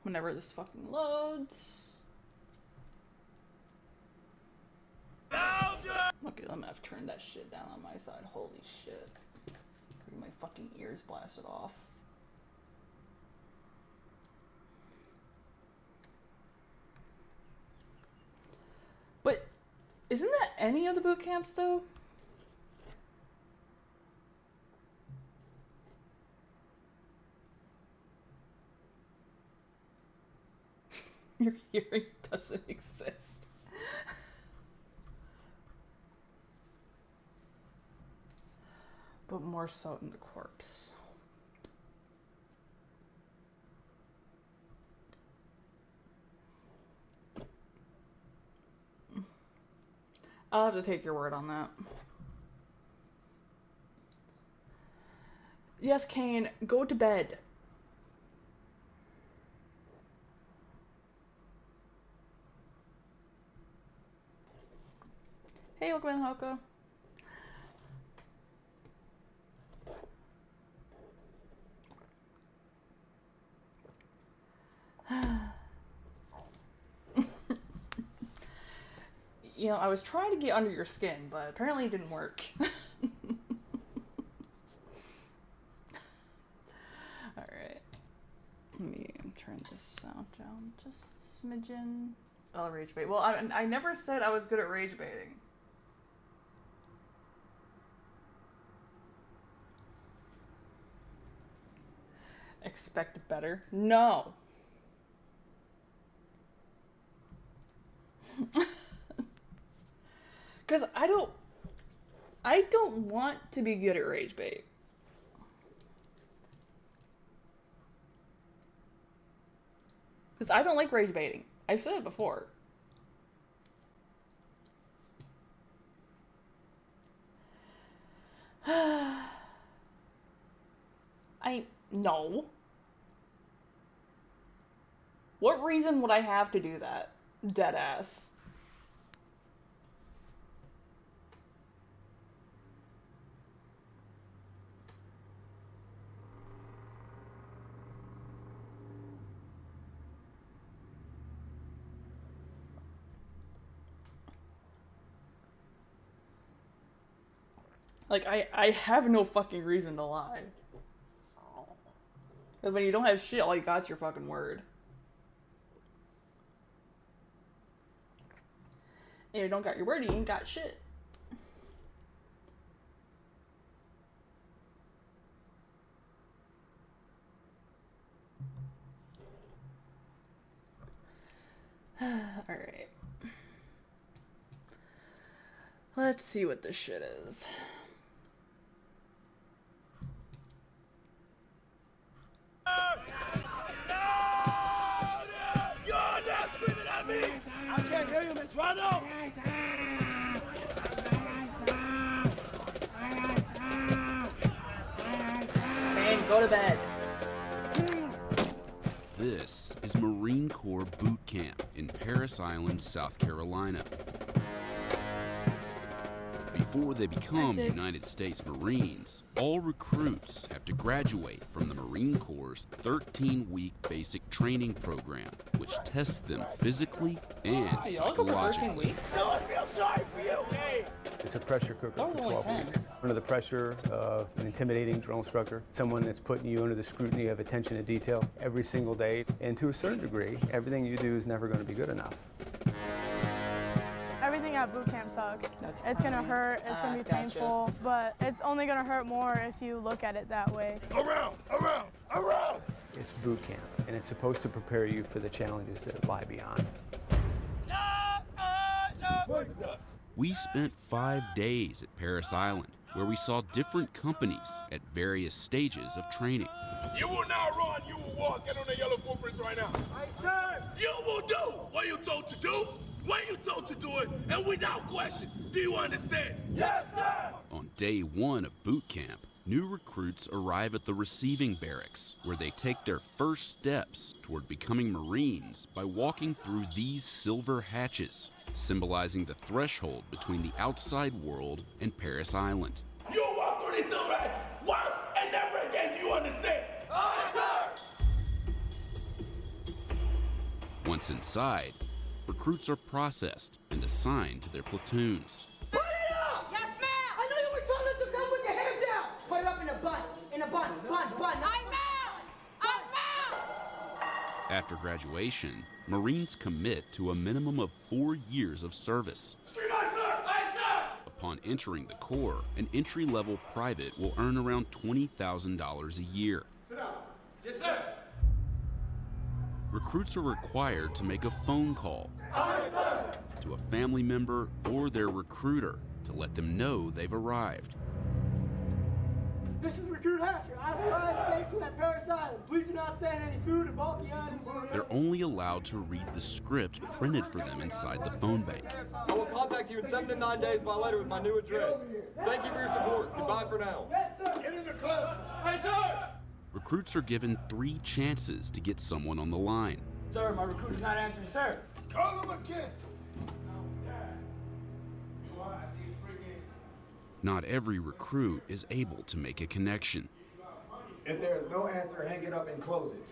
whenever this fucking loads. Okay, let me have to turn that shit down on my side. Holy shit. Get my fucking ears blasted off. But isn't that any of the boot camps though? Your hearing doesn't exist. But more so in the corpse. I'll have to take your word on that. Yes, Kane, go to bed. Hey, welcome in, Hoko. You know, I was trying to get under your skin, but apparently it didn't work. Alright. Let me turn this sound down just a smidgen. Oh, rage bait. Well, I never said I was good at rage baiting. Expect better? No. Because I don't want to be good at rage bait. Because I don't like rage baiting. I've said it before. No. What reason would I have to do that? Deadass. Like, I have no fucking reason to lie. Because when you don't have shit, all you got's your fucking word. And if you don't got your word, you ain't got shit. Alright. Let's see what this shit is. I can't hear you, Metrano! Man, go to bed. This is Marine Corps Boot Camp in Parris Island, South Carolina. Before they become United States Marines, all recruits have to graduate from the Marine Corps' 13-week basic training program, which tests them physically and psychologically. No, I feel sorry for you! It's a pressure cooker for 12 weeks. Under the pressure of an intimidating drill instructor, someone that's putting you under the scrutiny of attention to detail every single day. And to a certain degree, everything you do is never going to be good enough. Everything at boot camp sucks. It's gonna hurt, it's gonna be painful, but it's only gonna hurt more if you look at it that way. Around! It's boot camp, and it's supposed to prepare you for the challenges that lie beyond. We spent 5 days at Parris Island, where we saw different companies at various stages of training. You will not run, you will walk. Get on the yellow footprints right now. Aye, sir! You will do what you're told to do, when you're told to do it, and without question. Do you understand? Yes, sir! On day 1 of boot camp, new recruits arrive at the receiving barracks, where they take their first steps toward becoming Marines by walking through these silver hatches, symbolizing the threshold between the outside world and Parris Island. You walk through these silver hatches once and never again. Do you understand? Aye, sir! Once inside, recruits are processed and assigned to their platoons. Put it up! Yes, ma'am! I know you were told us to come with your hands down! Put it up in a bun. In a bun. Bun. I'm out! I'm out! After graduation, Marines commit to a minimum of 4 years of service. Upon entering the Corps, an entry-level private will earn around $20,000 a year. Sit down. Yes, sir. Recruits are required to make a phone call to a family member or their recruiter to let them know they've arrived. This is Recruit Hatcher. I've arrived safely at Paris Island. Please do not send any food or bulky items. They're only allowed to read the script printed for them inside the phone bank. I will contact you in 7 to 9 days by letter with my new address. Thank you for your support. Goodbye for now. Yes, sir. Get in the class. Hey, sir. Recruits are given 3 chances to get someone on the line. Sir, my recruit is not answering, sir. Call him again. Not every recruit is able to make a connection. If there is no answer, hang it up and close it.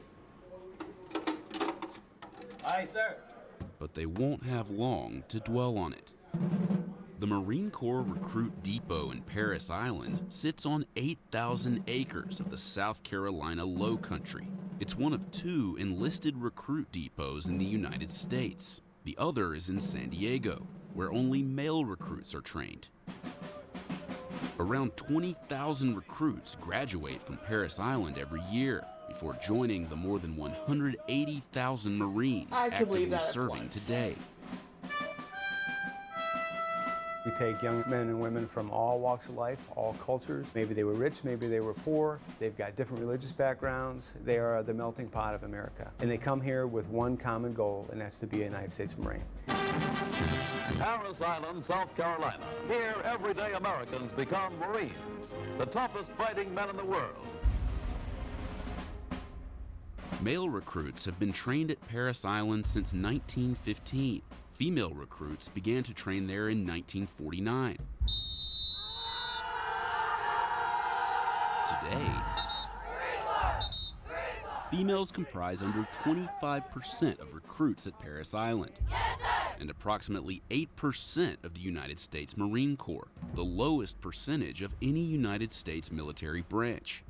Aye, sir. But they won't have long to dwell on it. The Marine Corps Recruit Depot in Paris Island sits on 8,000 acres of the South Carolina Low Country. It's one of 2 enlisted recruit depots in the United States. The other is in San Diego, where only male recruits are trained. Around 20,000 recruits graduate from Paris Island every year before joining the more than 180,000 Marines actively serving today. We take young men and women from all walks of life, all cultures. Maybe they were rich, maybe they were poor. They've got different religious backgrounds. They are the melting pot of America. And they come here with one common goal, and that's to be a United States Marine. Paris Island, South Carolina. Here, everyday Americans become Marines, the toughest fighting men in the world. Male recruits have been trained at Paris Island since 1915. Female recruits began to train there in 1949. Today, females comprise under 25% of recruits at Paris Island, and approximately 8% of the United States Marine Corps, the lowest percentage of any United States military branch.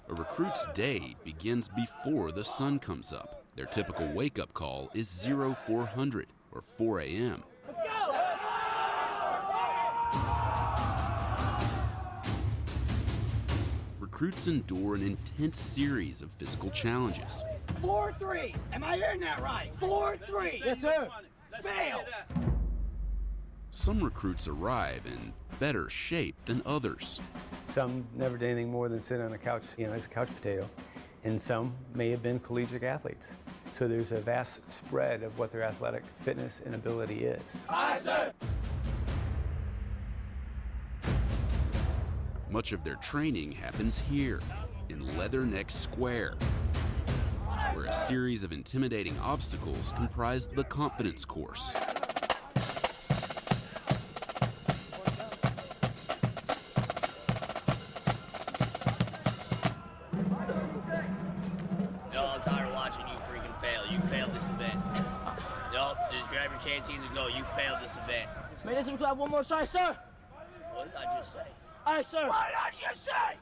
A recruit's day begins before the sun comes up. Their typical wake-up call is 0400, or 4 a.m. Let's go! Recruits endure an intense series of physical challenges. 4-3. Am I hearing that right? 4-3. Yes, sir. Fail. Some recruits arrive in better shape than others. Some never did anything more than sit on a couch, as a couch potato. And some may have been collegiate athletes. So there's a vast spread of what their athletic fitness and ability is. Aye, sir. Much of their training happens here, in Leatherneck Square, where a series of intimidating obstacles comprise the confidence course. Canteen to go. You failed this event. May this have one more try, sir. What did I just say? Aye, sir. What did I just say?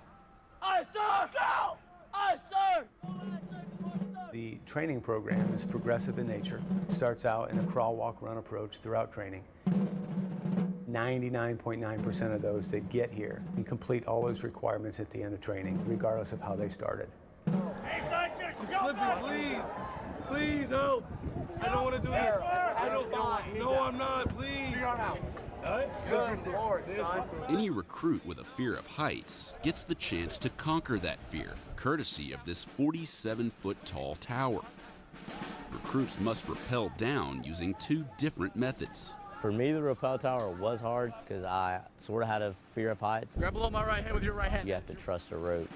Aye, sir. Go. Aye, sir. The training program is progressive in nature. It starts out in a crawl, walk, run approach throughout training. 99.9% of those that get here can complete all those requirements at the end of training, regardless of how they started. Hey, son, just I'm slipping, please. Please help. I don't want to do this. I don't. No, I'm not. Please. Good Lord, son. Any recruit with a fear of heights gets the chance to conquer that fear, courtesy of this 47-foot-tall tower. Recruits must rappel down using 2 different methods. For me, the rappel tower was hard because I sort of had a fear of heights. Grab below my right hand with your right hand. You have to trust the rope.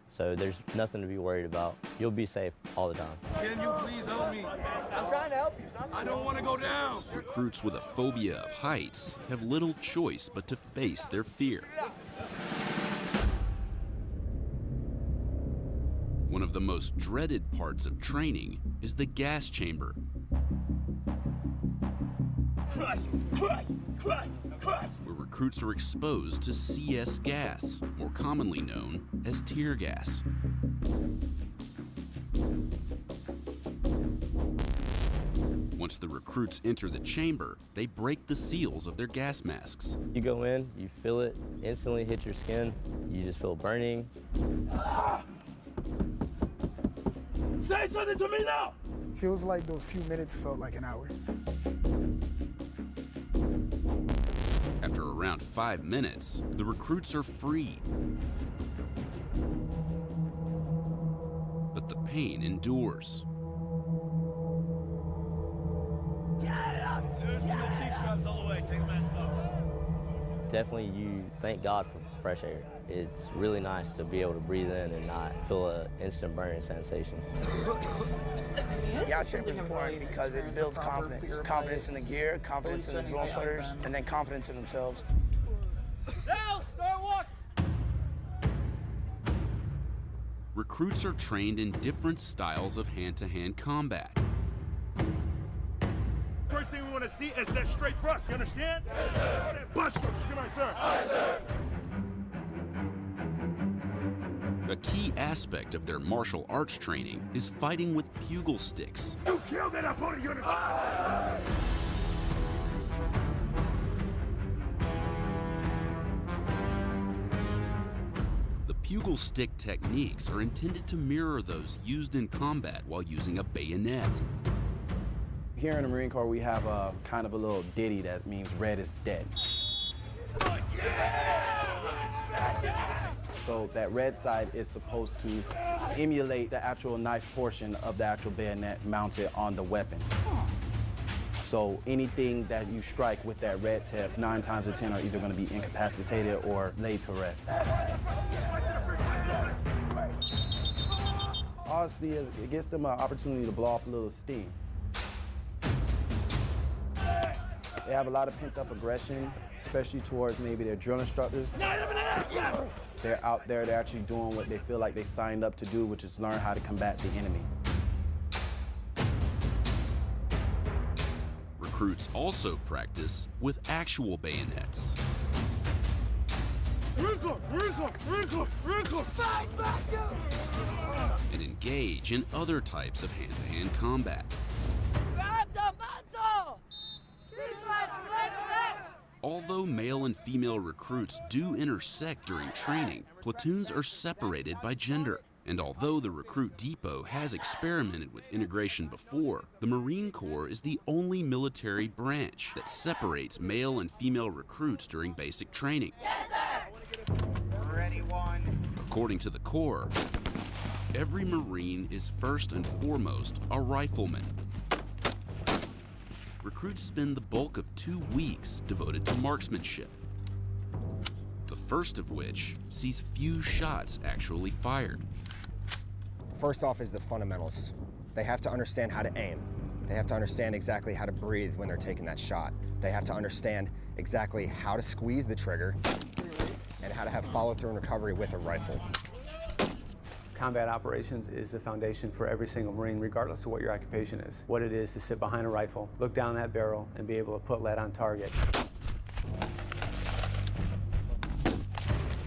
So there's nothing to be worried about. You'll be safe all the time. Can you please help me? I'm trying to help you, son. I don't want to go down. Recruits with a phobia of heights have little choice but to face their fear. One One of the most dreaded parts of training is the gas chamber. Crush, crush, crush, crush. Where recruits are exposed to CS gas, more commonly known as tear gas. Once the recruits enter the chamber, they break the seals of their gas masks. You go in, you feel it, instantly hit your skin, you just feel burning. Say something to me now! Feels like those few minutes felt like an hour. After around 5 minutes, the recruits are free. But the pain endures. Definitely, you thank God for fresh air. It's really nice to be able to breathe in and not feel an instant burning sensation. Gas chamber is important because it builds confidence. Confidence in the gear, confidence in the drill instructors, and then confidence in themselves. Now, start walking! Recruits are trained in different styles of hand-to-hand combat. First thing we want to see is that straight thrust, you understand? Yes, sir. That butt thrust, good night, sir. Aye, sir. A key aspect of their martial arts training is fighting with bugle sticks. You killed that opponent, you understand? The bugle stick techniques are intended to mirror those used in combat while using a bayonet. Here in the Marine Corps, we have a kind of a little ditty that means red is dead. So that red side is supposed to emulate the actual knife portion of the actual bayonet mounted on the weapon. So anything that you strike with that red tip, 9 times out of 10 are either going to be incapacitated or laid to rest. Honestly, it gives them an opportunity to blow off a little steam. They have a lot of pent-up aggression, especially towards maybe their drill instructors. They're out there, they're actually doing what they feel like they signed up to do, which is learn how to combat the enemy. Recruits also practice with actual bayonets. And engage in other types of hand-to-hand combat. Although male and female recruits do intersect during training, platoons are separated by gender. And although the recruit depot has experimented with integration before, the Marine Corps is the only military branch that separates male and female recruits during basic training. Yes, sir! Ready, one. According to the Corps, every Marine is first and foremost a rifleman. Recruits spend the bulk of 2 weeks devoted to marksmanship. The first of which sees few shots actually fired. First off is the fundamentals. They have to understand how to aim. They have to understand exactly how to breathe when they're taking that shot. They have to understand exactly how to squeeze the trigger and how to have follow-through and recovery with a rifle. Combat operations is the foundation for every single Marine, regardless of what your occupation is. What it is to sit behind a rifle, look down that barrel, and be able to put lead on target.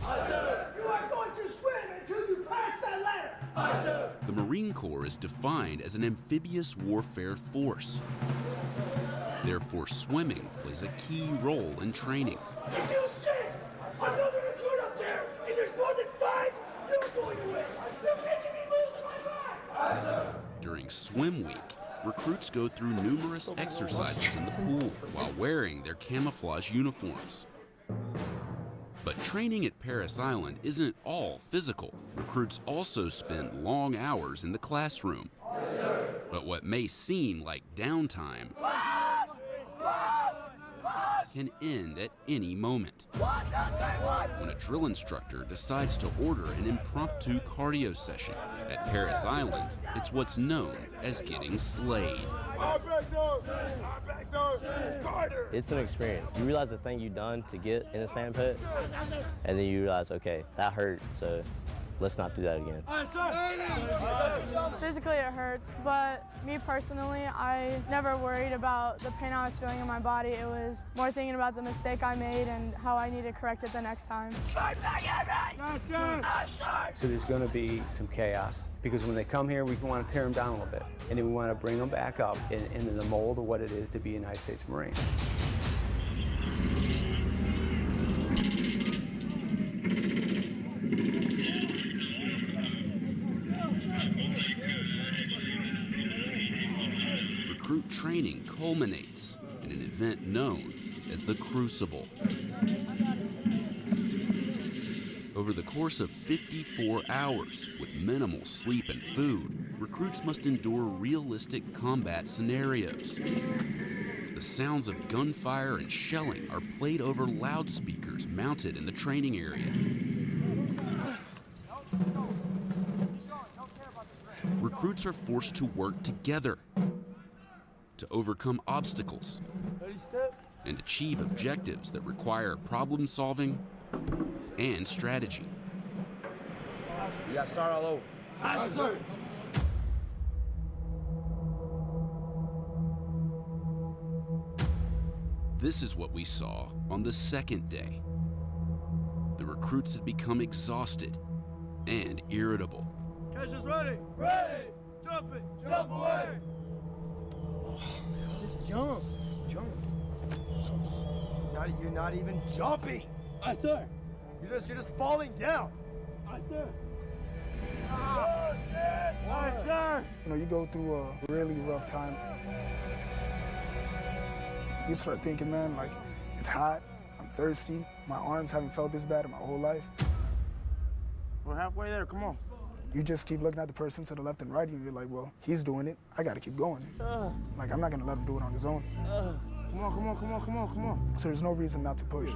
Aye, sir! You are going to swim until you pass that ladder! Aye, sir! The Marine Corps is defined as an amphibious warfare force. Therefore, swimming plays a key role in training. If you see another recruit up there and there's more than 5, you're going to win! You're making me lose my mind! Aye, sir! During swim week, recruits go through numerous exercises in the pool while wearing their camouflage uniforms. But training at Parris Island isn't all physical. Recruits also spend long hours in the classroom. But what may seem like downtime can end at any moment. When a drill instructor decides to order an impromptu cardio session. At Parris Island, it's what's known as getting slayed. It's an experience. You realize the thing you've done to get in a sand pit, and then you realize, okay, that hurt, so let's not do that again. Physically it hurts, but me personally, I never worried about the pain I was feeling in my body. It was more thinking about the mistake I made and how I need to correct it the next time. So there's going to be some chaos because when they come here, we want to tear them down a little bit, and then we want to bring them back up into the mold of what it is to be a United States Marine. Recruit training culminates in an event known as the Crucible. Over the course of 54 hours, with minimal sleep and food, recruits must endure realistic combat scenarios. The sounds of gunfire and shelling are played over loudspeakers mounted in the training area. Recruits are forced to work together to overcome obstacles and achieve objectives that require problem solving and strategy. You gotta start all over. Aye, sir. This is what we saw on the second day. The recruits had become exhausted and irritable. Catch us ready. Ready. Jumping. Jump away. Just jump. Jump. You're not even jumping. Aye, sir. You're just falling down. Aye, sir. Aye, sir. You know, you go through a really rough time. You start thinking, man, like, it's hot, I'm thirsty, my arms haven't felt this bad in my whole life. We're halfway there, come on. You just keep looking at the person to the left and right, and you're like, well, he's doing it, I gotta keep going. Like, I'm not gonna let him do it on his own. Come on. So there's no reason not to push.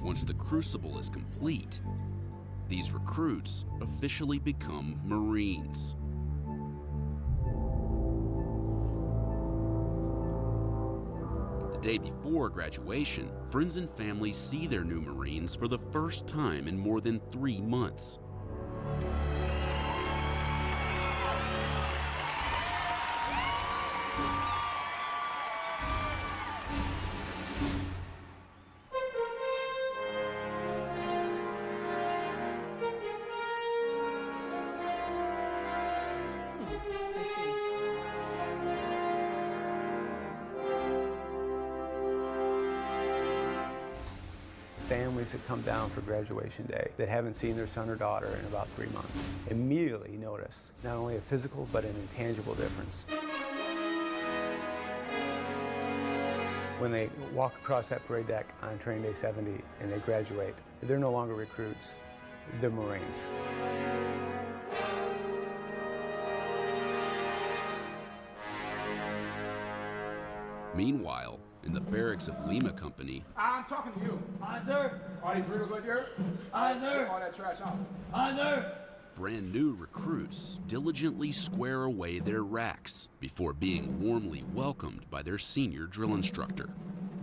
Once the Crucible is complete, these recruits officially become Marines. The day before graduation, friends and family see their new Marines for the first time in more than 3 months. Families that come down for graduation day that haven't seen their son or daughter in about 3 months immediately notice not only a physical but an intangible difference. When they walk across that parade deck on training day 70 and they graduate, they're no longer recruits, they're Marines. Meanwhile, in the barracks of Lima Company, I'm talking to you. Aye, sir. Are these windows right there? Aye, sir. Take all that trash out. Aye, sir. brand new recruits diligently square away their racks before being warmly welcomed by their senior drill instructor.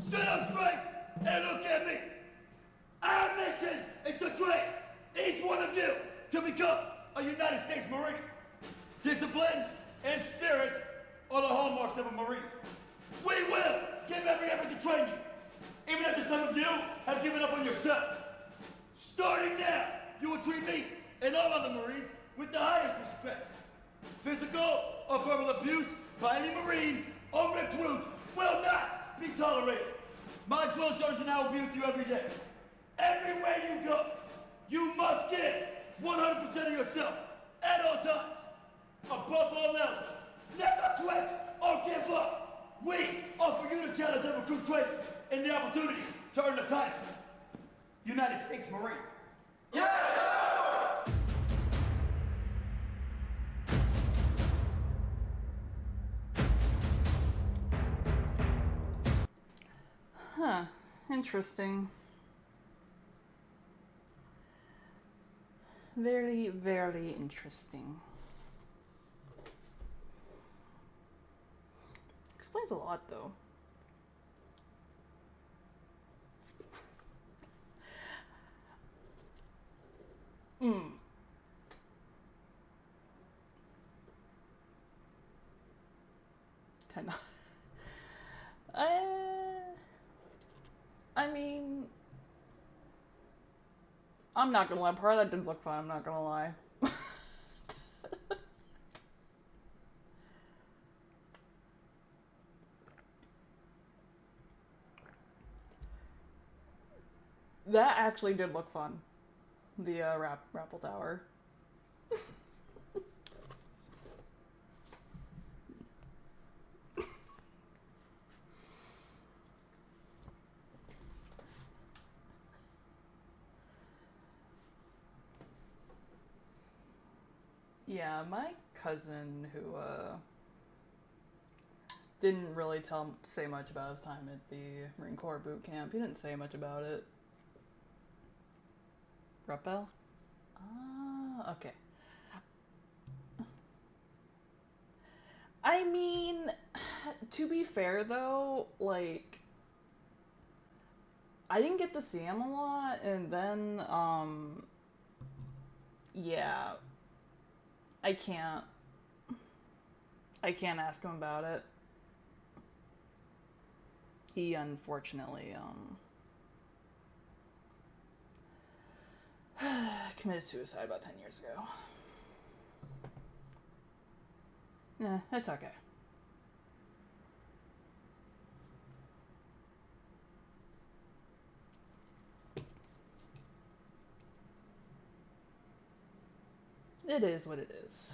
Sit up straight and look at me. Our mission is to train each one of you to become a United States Marine. Discipline and spirit are the hallmarks of a Marine. We will give every effort to train you, even after some of you have given up on yourself. Starting now, you will treat me and all other Marines with the highest respect. Physical or verbal abuse by any Marine or recruit will not be tolerated. My drill sergeant and I will be with you every day. Everywhere you go, you must give 100% of yourself at all times. Above all else, never quit or give up. We offer you the challenge of recruit training and the opportunity to earn the title United States Marine. Yes! Huh. Interesting. Very, very interesting. Explains a lot, though. 10. I mean, I'm not gonna lie. Part of that did look fun. I'm not gonna lie. That actually did look fun. The Rappel Tower. Yeah, my cousin who didn't really say much about his time at the Marine Corps boot camp. He didn't say much about it. Rappel? Ah, okay. I mean, to be fair though, like, I didn't get to see him a lot, and then, yeah, I can't ask him about it. He unfortunately, committed suicide about 10 years ago. Yeah, it's okay. It is what it is.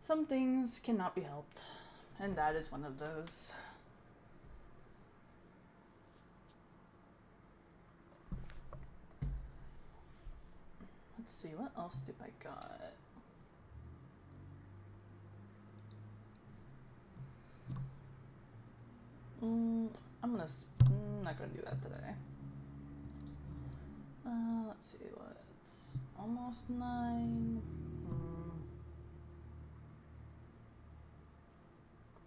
Some things cannot be helped, and that is one of those. Let's see, what else do I got? I'm not gonna do that today. Let's see, it's almost 9.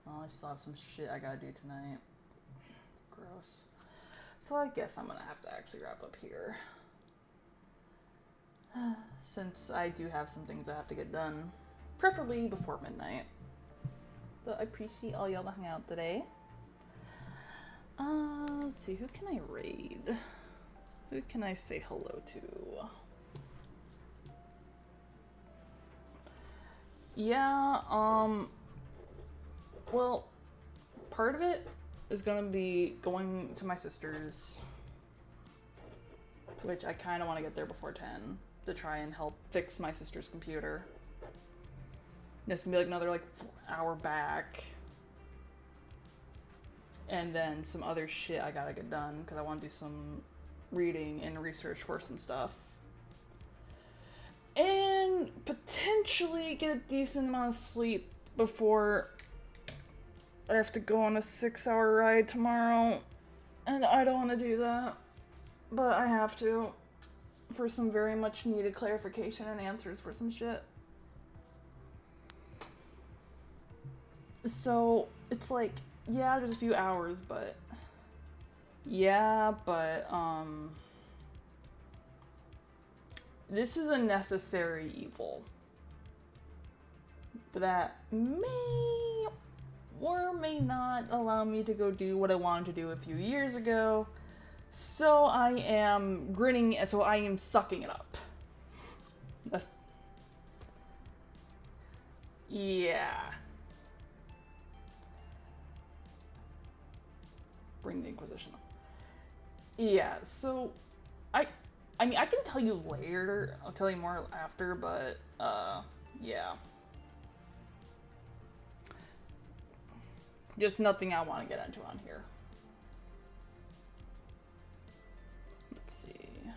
Oh, I still have some shit I gotta do tonight. Gross. So I guess I'm gonna have to actually wrap up here. Since I do have some things I have to get done. Preferably before midnight. But I appreciate all y'all hanging out today. Let's see, who can I raid? Who can I say hello to? Yeah, well, part of it is gonna be going to my sister's, which I kind of want to get there before 10 to try and help fix my sister's computer. It's gonna be like another like hour back. And then some other shit I gotta get done because I want to do some reading and research for some stuff. And potentially get a decent amount of sleep before I have to go on a 6-hour ride tomorrow. And I don't want to do that. But I have to. For some very much needed clarification and answers for some shit. So, it's like, yeah, there's a few hours, but... Yeah, but, this is a necessary evil. That may or may not allow me to go do what I wanted to do a few years ago. So I am grinning, so I am sucking it up. That's... Yeah. Bring the Inquisition up. Yeah, so I mean, I can tell you later. I'll tell you more after, but yeah. Just nothing I want to get into on here. Let's see.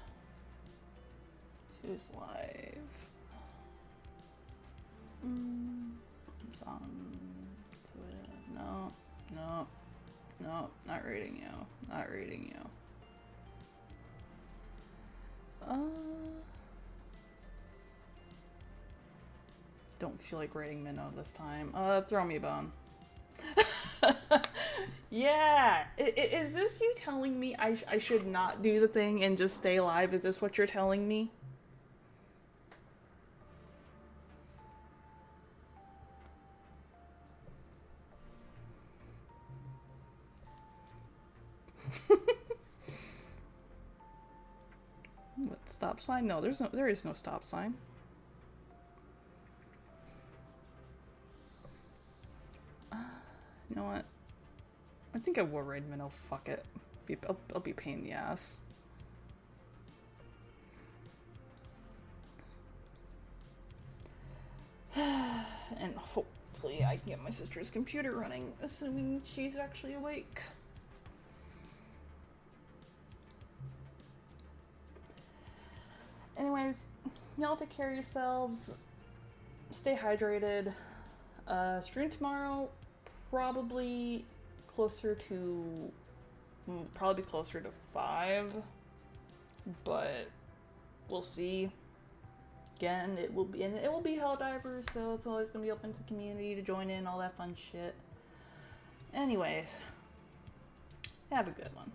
Who's live? It's on Twitter. No, no. No, not rating you. Not rating you. Don't feel like rating Minnow this time. Throw me a bone. Yeah. Is this you telling me I should not do the thing and just stay alive? Is this what you're telling me? What, stop sign? No, there is no stop sign. You know what? I think I will raid Minnow. Fuck it. I'll be a pain in the ass. And hopefully I can get my sister's computer running, assuming she's actually awake. Anyways, y'all take care of yourselves. Stay hydrated. Stream tomorrow, probably closer to 5, but we'll see. Again, it will be Helldivers, so it's always gonna be open to the community to join in, all that fun shit. Anyways, have a good one.